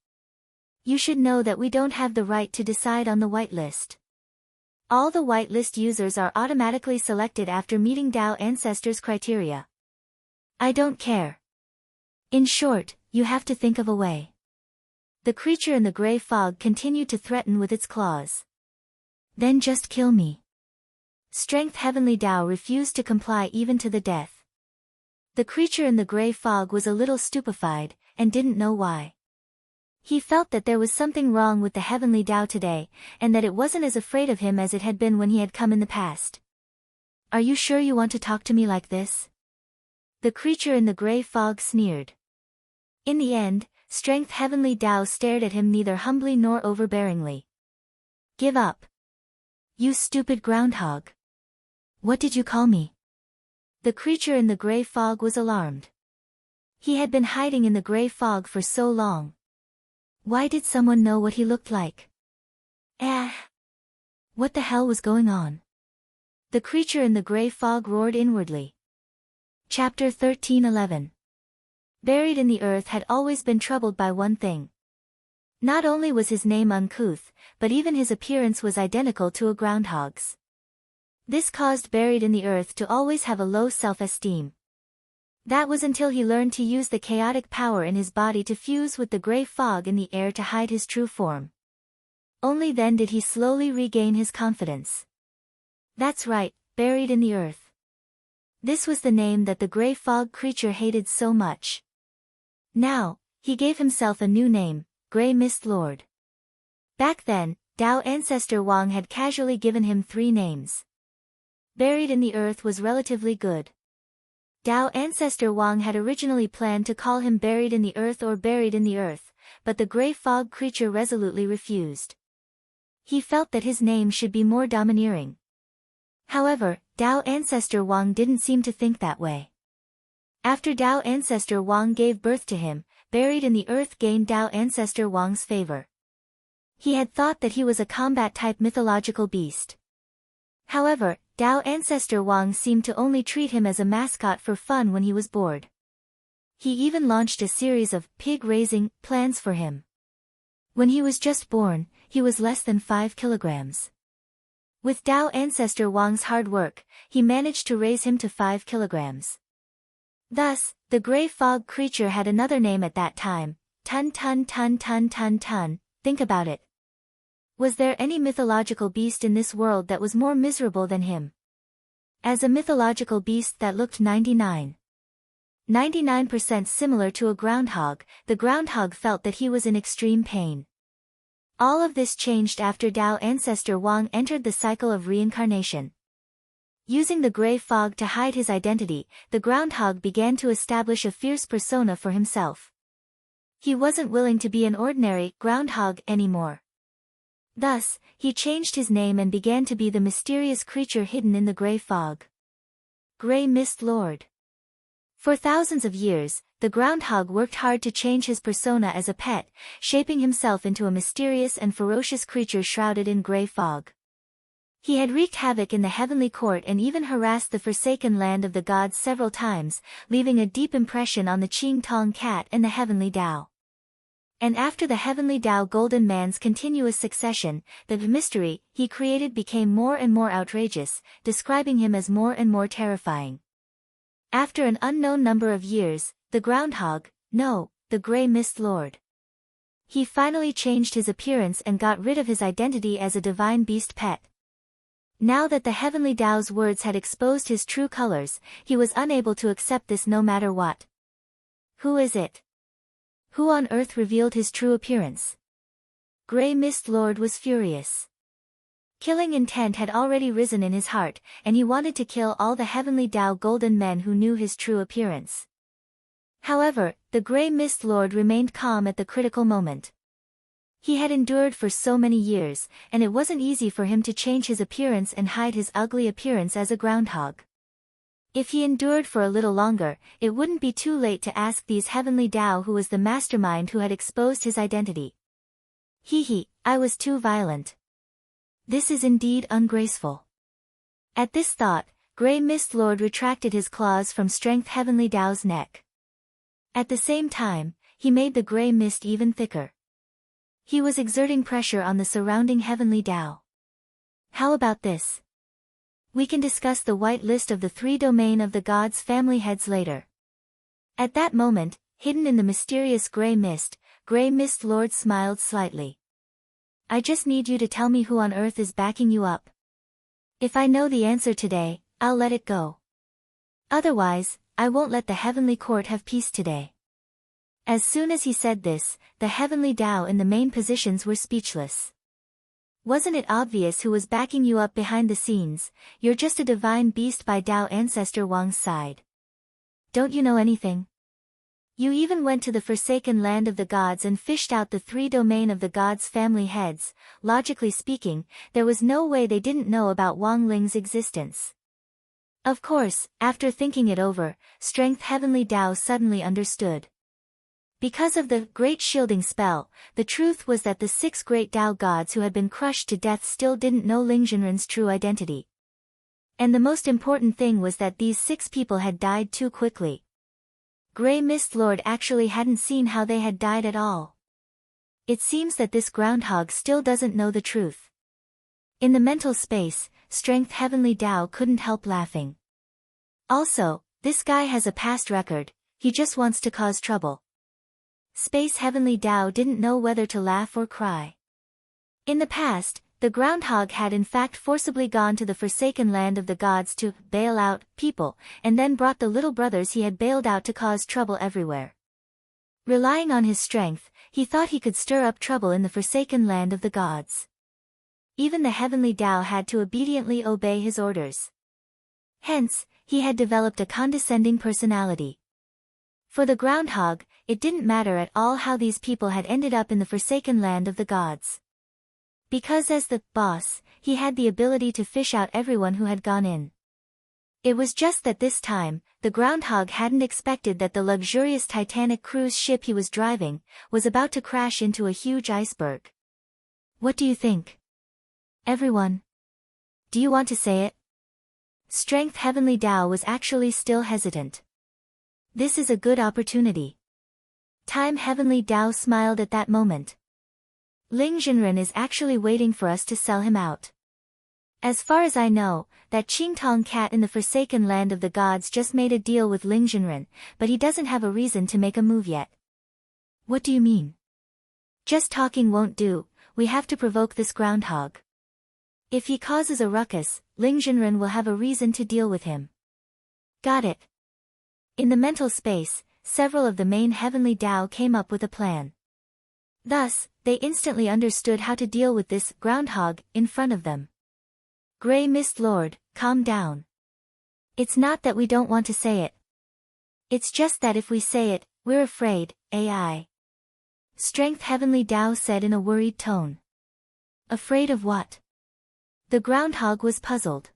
You should know that we don't have the right to decide on the whitelist. All the whitelist users are automatically selected after meeting Tao ancestors' criteria. I don't care. In short, you have to think of a way. The creature in the gray fog continued to threaten with its claws. Then just kill me. Strength Heavenly Tao refused to comply even to the death. The creature in the gray fog was a little stupefied, and didn't know why. He felt that there was something wrong with the Heavenly Tao today, and that it wasn't as afraid of him as it had been when he had come in the past. Are you sure you want to talk to me like this? The creature in the gray fog sneered. In the end, Strength Heavenly Tao stared at him neither humbly nor overbearingly. Give up. You stupid groundhog. What did you call me? The creature in the gray fog was alarmed. He had been hiding in the gray fog for so long. Why did someone know what he looked like? What the hell was going on? The creature in the gray fog roared inwardly. Chapter 13:11. Buried in the earth had always been troubled by one thing. Not only was his name uncouth, but even his appearance was identical to a groundhog's. This caused Buried in the Earth to always have a low self-esteem. That was until he learned to use the chaotic power in his body to fuse with the gray fog in the air to hide his true form. Only then did he slowly regain his confidence. That's right, Buried in the Earth. This was the name that the gray fog creature hated so much. Now, he gave himself a new name, Gray Mist Lord. Back then, Tao ancestor Wang had casually given him 3 names. buried in the earth was relatively good. Tao ancestor Wang had originally planned to call him buried in the earth or buried in the earth, but the gray fog creature resolutely refused. He felt that his name should be more domineering. However, Tao ancestor Wang didn't seem to think that way. After Tao ancestor Wang gave birth to him, buried in the earth gained Tao ancestor Wang's favor. He had thought that he was a combat-type mythological beast. However, Tao ancestor Wang seemed to only treat him as a mascot for fun when he was bored. He even launched a series of pig-raising plans for him. When he was just born, he was less than 5 kilograms. With Tao ancestor Wang's hard work, he managed to raise him to 5 kilograms. Thus, the gray fog creature had another name at that time, Tun Tun Tun Tun Tun Tun. Think about it. Was there any mythological beast in this world that was more miserable than him? As a mythological beast that looked 99% similar to a groundhog, the groundhog felt that he was in extreme pain. All of this changed after Tao ancestor Wang entered the cycle of reincarnation. Using the gray fog to hide his identity, the groundhog began to establish a fierce persona for himself. He wasn't willing to be an ordinary groundhog anymore. Thus, he changed his name and began to be the mysterious creature hidden in the gray fog. Gray Mist Lord. For thousands of years, the groundhog worked hard to change his persona as a pet, shaping himself into a mysterious and ferocious creature shrouded in gray fog. He had wreaked havoc in the heavenly court and even harassed the forsaken land of the gods several times, leaving a deep impression on the Qing Tong cat and the heavenly Tao. And after the heavenly Tao Golden Man's continuous succession, the mystery he created became more and more outrageous, describing him as more and more terrifying. After an unknown number of years, the groundhog, the Gray Mist Lord. He finally changed his appearance and got rid of his identity as a divine beast pet. Now that the heavenly Tao's words had exposed his true colors, he was unable to accept this no matter what. Who is it? Who on earth revealed his true appearance? Gray Mist Lord was furious. Killing intent had already risen in his heart, and he wanted to kill all the heavenly Tao Golden Men who knew his true appearance. However, the Gray Mist Lord remained calm at the critical moment. He had endured for so many years, and it wasn't easy for him to change his appearance and hide his ugly appearance as a groundhog. If he endured for a little longer, it wouldn't be too late to ask these heavenly Tao who was the mastermind who had exposed his identity. I was too violent. This is indeed ungraceful. At this thought, Gray Mist Lord retracted his claws from Strength Heavenly Tao's neck. At the same time, he made the gray mist even thicker. He was exerting pressure on the surrounding heavenly Tao. How about this? We can discuss the white list of the 3 domain of the gods' family heads later. At that moment, hidden in the mysterious Gray Mist Lord smiled slightly. I just need you to tell me who on earth is backing you up. If I know the answer today, I'll let it go. Otherwise, I won't let the heavenly court have peace today. As soon as he said this, the heavenly Tao in the main positions were speechless. Wasn't it obvious who was backing you up behind the scenes? You're just a divine beast by Tao ancestor Wang's side. Don't you know anything? You even went to the forsaken land of the gods and fished out the 3 domain of the gods' family heads. Logically speaking, there was no way they didn't know about Wang Ling's existence. Of course, after thinking it over, Strength Heavenly Tao suddenly understood. Because of the Great Shielding Spell, the truth was that the 6 great Tao gods who had been crushed to death still didn't know Ling Jinren's true identity. And the most important thing was that these 6 people had died too quickly. Gray Mist Lord actually hadn't seen how they had died at all. It seems that this groundhog still doesn't know the truth. In the mental space, Strength Heavenly Tao couldn't help laughing. Also, this guy has a past record, he just wants to cause trouble. Space Heavenly Tao didn't know whether to laugh or cry. In the past, the groundhog had in fact forcibly gone to the forsaken land of the gods to bail out people, and then brought the little brothers he had bailed out to cause trouble everywhere. Relying on his strength, he thought he could stir up trouble in the forsaken land of the gods. Even the heavenly Tao had to obediently obey his orders. Hence, he had developed a condescending personality. For the groundhog, it didn't matter at all how these people had ended up in the forsaken land of the gods. Because as the boss, he had the ability to fish out everyone who had gone in. It was just that this time, the groundhog hadn't expected that the luxurious Titanic cruise ship he was driving was about to crash into a huge iceberg. What do you think? Everyone. Do you want to say it? Strength Heavenly Tao was actually still hesitant. This is a good opportunity. Time Heavenly Tao smiled at that moment. Ling Jinren is actually waiting for us to sell him out. As far as I know, that Qingtong cat in the forsaken land of the gods just made a deal with Ling Jinren, but he doesn't have a reason to make a move yet. What do you mean? Just talking won't do, we have to provoke this groundhog. If he causes a ruckus, Ling Jinren will have a reason to deal with him. Got it. In the mental space, several of the main Heavenly Tao came up with a plan. Thus, they instantly understood how to deal with this groundhog in front of them. Grey Mist Lord, calm down. It's not that we don't want to say it. It's just that if we say it, we're afraid, AI. Strength Heavenly Tao said in a worried tone. Afraid of what? The groundhog was puzzled.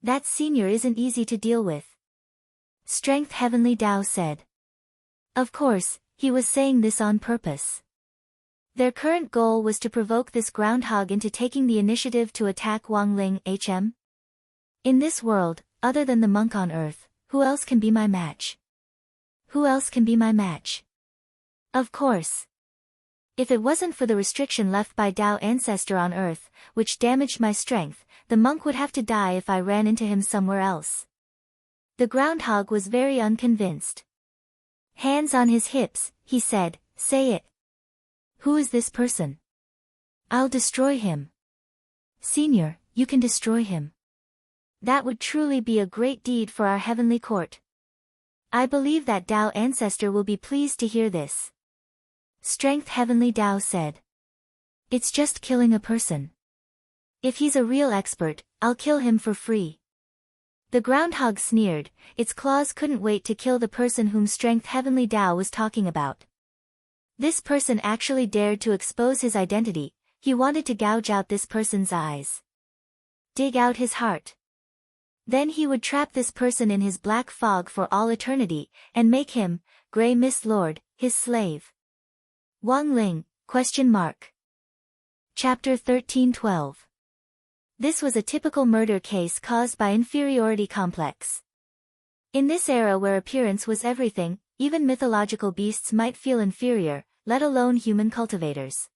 That senior isn't easy to deal with. Strength Heavenly Tao said. Of course, he was saying this on purpose. Their current goal was to provoke this groundhog into taking the initiative to attack Wang Ling HM. In this world, other than the monk on Earth, who else can be my match? Who else can be my match? Of course. If it wasn't for the restriction left by Tao Ancestor on Earth, which damaged my strength, the monk would have to die if I ran into him somewhere else. The groundhog was very unconvinced. Hands on his hips, he said, say it. Who is this person? I'll destroy him. Senior, you can destroy him. That would truly be a great deed for our heavenly court. I believe that Tao Ancestor will be pleased to hear this. Strength Heavenly Tao said. It's just killing a person. If he's a real expert, I'll kill him for free. The groundhog sneered, its claws couldn't wait to kill the person whom Strength Heavenly Tao was talking about. This person actually dared to expose his identity, he wanted to gouge out this person's eyes. Dig out his heart. Then he would trap this person in his black fog for all eternity, and make him, Grey Mist Lord, his slave. Wang Ling, ? Chapter 13:12. This was a typical murder case caused by inferiority complex. In this era where appearance was everything, even mythological beasts might feel inferior, let alone human cultivators.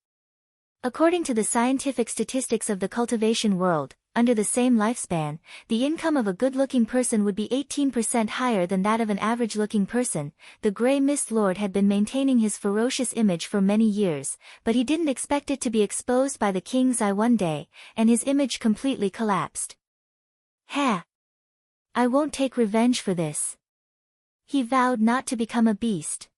According to the scientific statistics of the cultivation world, under the same lifespan, the income of a good-looking person would be 18% higher than that of an average-looking person. The Grey Mist Lord had been maintaining his ferocious image for many years, but he didn't expect it to be exposed by the king's eye one day, and his image completely collapsed. Ha! I won't take revenge for this. He vowed not to become a beast.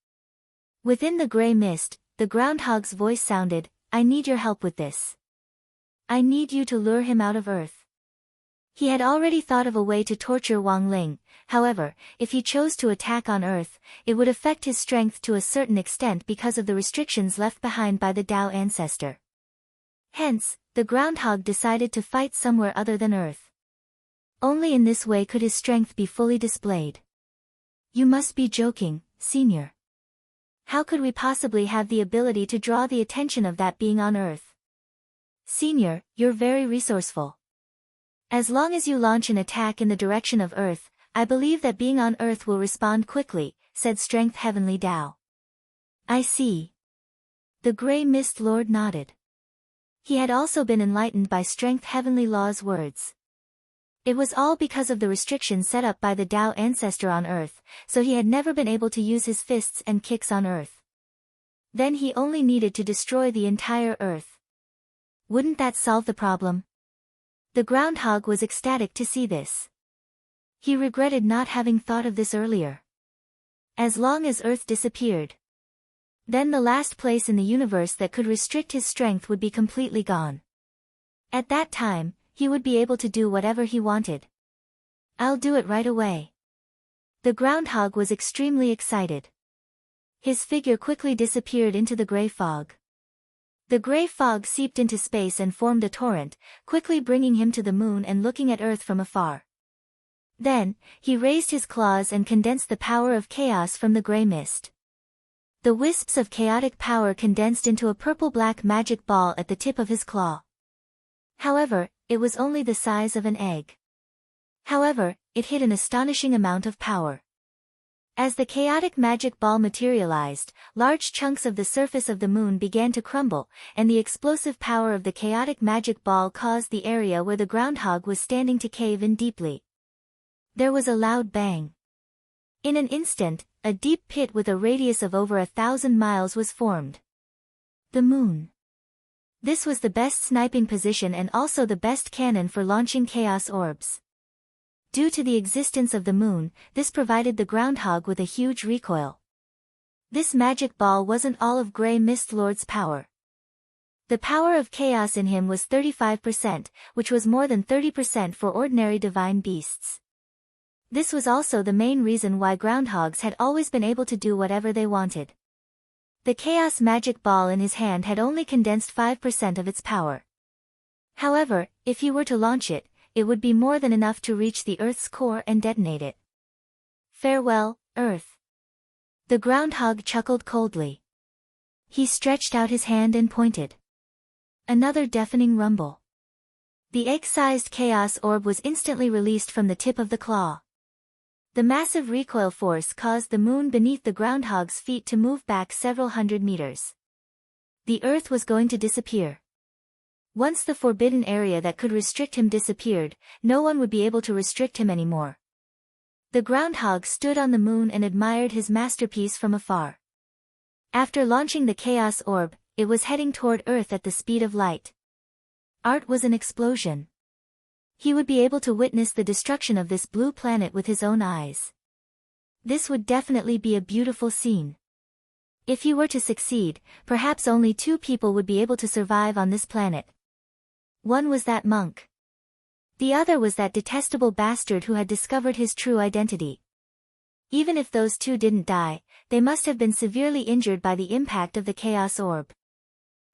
Within the grey mist, the groundhog's voice sounded, I need your help with this. I need you to lure him out of Earth. He had already thought of a way to torture Wang Ling, however, if he chose to attack on Earth, it would affect his strength to a certain extent because of the restrictions left behind by the Tao Ancestor. Hence, the groundhog decided to fight somewhere other than Earth. Only in this way could his strength be fully displayed. You must be joking, Senior. How could we possibly have the ability to draw the attention of that being on Earth? Senior, you're very resourceful. As long as you launch an attack in the direction of Earth, I believe that being on Earth will respond quickly, said Strength Heavenly Tao. I see. The Grey Mist Lord nodded. He had also been enlightened by Strength Heavenly Law's words. It was all because of the restrictions set up by the Tao Ancestor on Earth, so he had never been able to use his fists and kicks on Earth. Then he only needed to destroy the entire Earth. Wouldn't that solve the problem? The groundhog was ecstatic to see this. He regretted not having thought of this earlier. As long as Earth disappeared, then the last place in the universe that could restrict his strength would be completely gone. At that time, he would be able to do whatever he wanted. I'll do it right away. The groundhog was extremely excited. His figure quickly disappeared into the gray fog. The gray fog seeped into space and formed a torrent, quickly bringing him to the moon and looking at Earth from afar. Then, he raised his claws and condensed the power of chaos from the gray mist. The wisps of chaotic power condensed into a purple-black magic ball at the tip of his claw. However, it was only the size of an egg. However, it hid an astonishing amount of power. As the chaotic magic ball materialized, large chunks of the surface of the moon began to crumble, and the explosive power of the chaotic magic ball caused the area where the groundhog was standing to cave in deeply. There was a loud bang. In an instant, a deep pit with a radius of over 1,000 miles was formed. The moon. This was the best sniping position and also the best cannon for launching chaos orbs. Due to the existence of the moon, this provided the groundhog with a huge recoil. This magic ball wasn't all of Grey Mist Lord's power. The power of chaos in him was 35%, which was more than 30% for ordinary divine beasts. This was also the main reason why groundhogs had always been able to do whatever they wanted. The chaos magic ball in his hand had only condensed 5% of its power. However, if he were to launch it, it would be more than enough to reach the Earth's core and detonate it. Farewell, Earth. The groundhog chuckled coldly. He stretched out his hand and pointed. Another deafening rumble. The egg-sized chaos orb was instantly released from the tip of the claw. The massive recoil force caused the moon beneath the groundhog's feet to move back several hundred meters. The Earth was going to disappear. Once the forbidden area that could restrict him disappeared, no one would be able to restrict him anymore. The groundhog stood on the moon and admired his masterpiece from afar. After launching the chaos orb, it was heading toward Earth at the speed of light. Art was an explosion. He would be able to witness the destruction of this blue planet with his own eyes. This would definitely be a beautiful scene. If he were to succeed, perhaps only 2 people would be able to survive on this planet. One was that monk. The other was that detestable bastard who had discovered his true identity. Even if those 2 didn't die, they must have been severely injured by the impact of the chaos orb.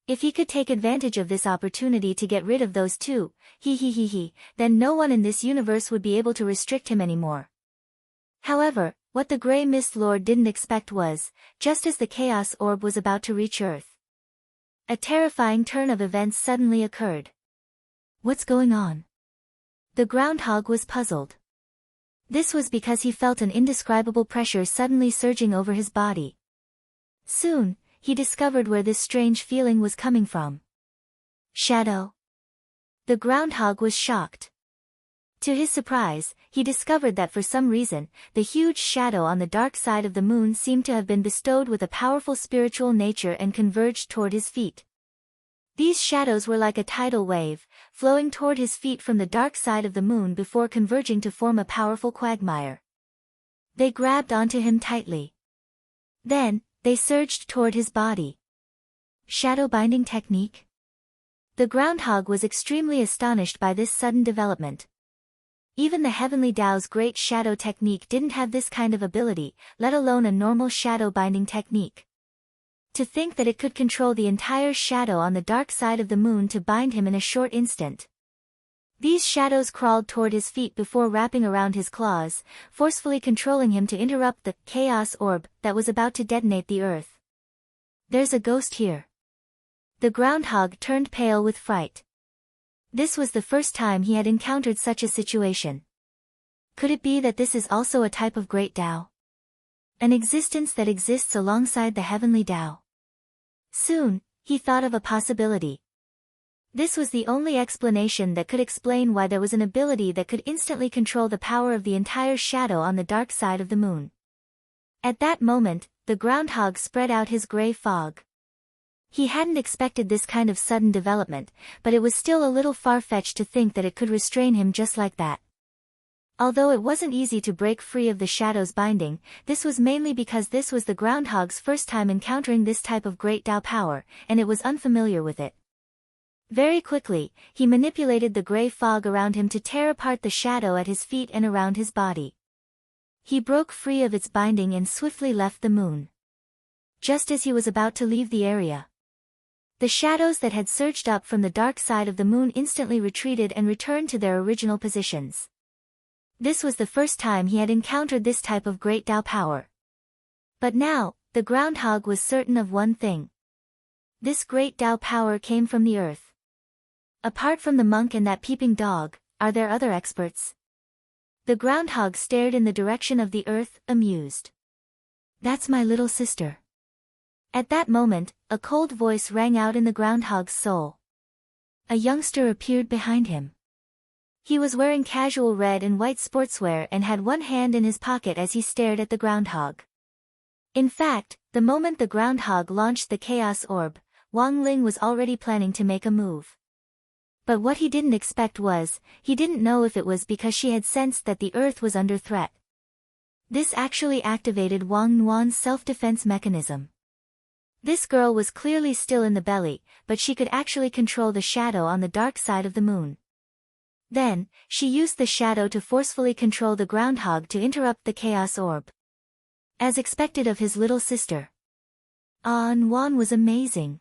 If he could take advantage of this opportunity to get rid of those 2, then no one in this universe would be able to restrict him anymore. However, what the Grey Mist Lord didn't expect was, just as the chaos orb was about to reach Earth, a terrifying turn of events suddenly occurred. What's going on? The groundhog was puzzled. This was because he felt an indescribable pressure suddenly surging over his body. Soon, he discovered where this strange feeling was coming from. Shadow. The groundhog was shocked. To his surprise, he discovered that for some reason, the huge shadow on the dark side of the moon seemed to have been bestowed with a powerful spiritual nature and converged toward his feet. These shadows were like a tidal wave, flowing toward his feet from the dark side of the moon before converging to form a powerful quagmire. They grabbed onto him tightly. Then, they surged toward his body. Shadow binding technique? The groundhog was extremely astonished by this sudden development. Even the Heavenly Tao's great shadow technique didn't have this kind of ability, let alone a normal shadow binding technique. To think that it could control the entire shadow on the dark side of the moon to bind him in a short instant. These shadows crawled toward his feet before wrapping around his claws, forcefully controlling him to interrupt the chaos orb that was about to detonate the Earth. There's a ghost here. The groundhog turned pale with fright. This was the first time he had encountered such a situation. Could it be that this is also a type of great Tao? An existence that exists alongside the heavenly Tao? Soon, he thought of a possibility. This was the only explanation that could explain why there was an ability that could instantly control the power of the entire shadow on the dark side of the moon. At that moment, the groundhog spread out his gray fog. He hadn't expected this kind of sudden development, but it was still a little far-fetched to think that it could restrain him just like that. Although it wasn't easy to break free of the shadow's binding, this was mainly because this was the groundhog's first time encountering this type of great Tao power, and it was unfamiliar with it. Very quickly, he manipulated the gray fog around him to tear apart the shadow at his feet and around his body. He broke free of its binding and swiftly left the moon. Just as he was about to leave the area, the shadows that had surged up from the dark side of the moon instantly retreated and returned to their original positions. This was the first time he had encountered this type of great Tao power. But now, the groundhog was certain of one thing. This great Tao power came from the earth. Apart from the monk and that peeping dog, are there other experts? The groundhog stared in the direction of the earth, amused. That's my little sister. At that moment, a cold voice rang out in the groundhog's soul. A youngster appeared behind him. He was wearing casual red and white sportswear and had one hand in his pocket as he stared at the groundhog. In fact, the moment the groundhog launched the chaos orb, Wang Ling was already planning to make a move. But what he didn't expect was, he didn't know if it was because she had sensed that the earth was under threat. This actually activated Wang Nuan's self-defense mechanism. This girl was clearly still in the belly, but she could actually control the shadow on the dark side of the moon. Then, she used the shadow to forcefully control the groundhog to interrupt the chaos orb. As expected of his little sister, Nuan was amazing.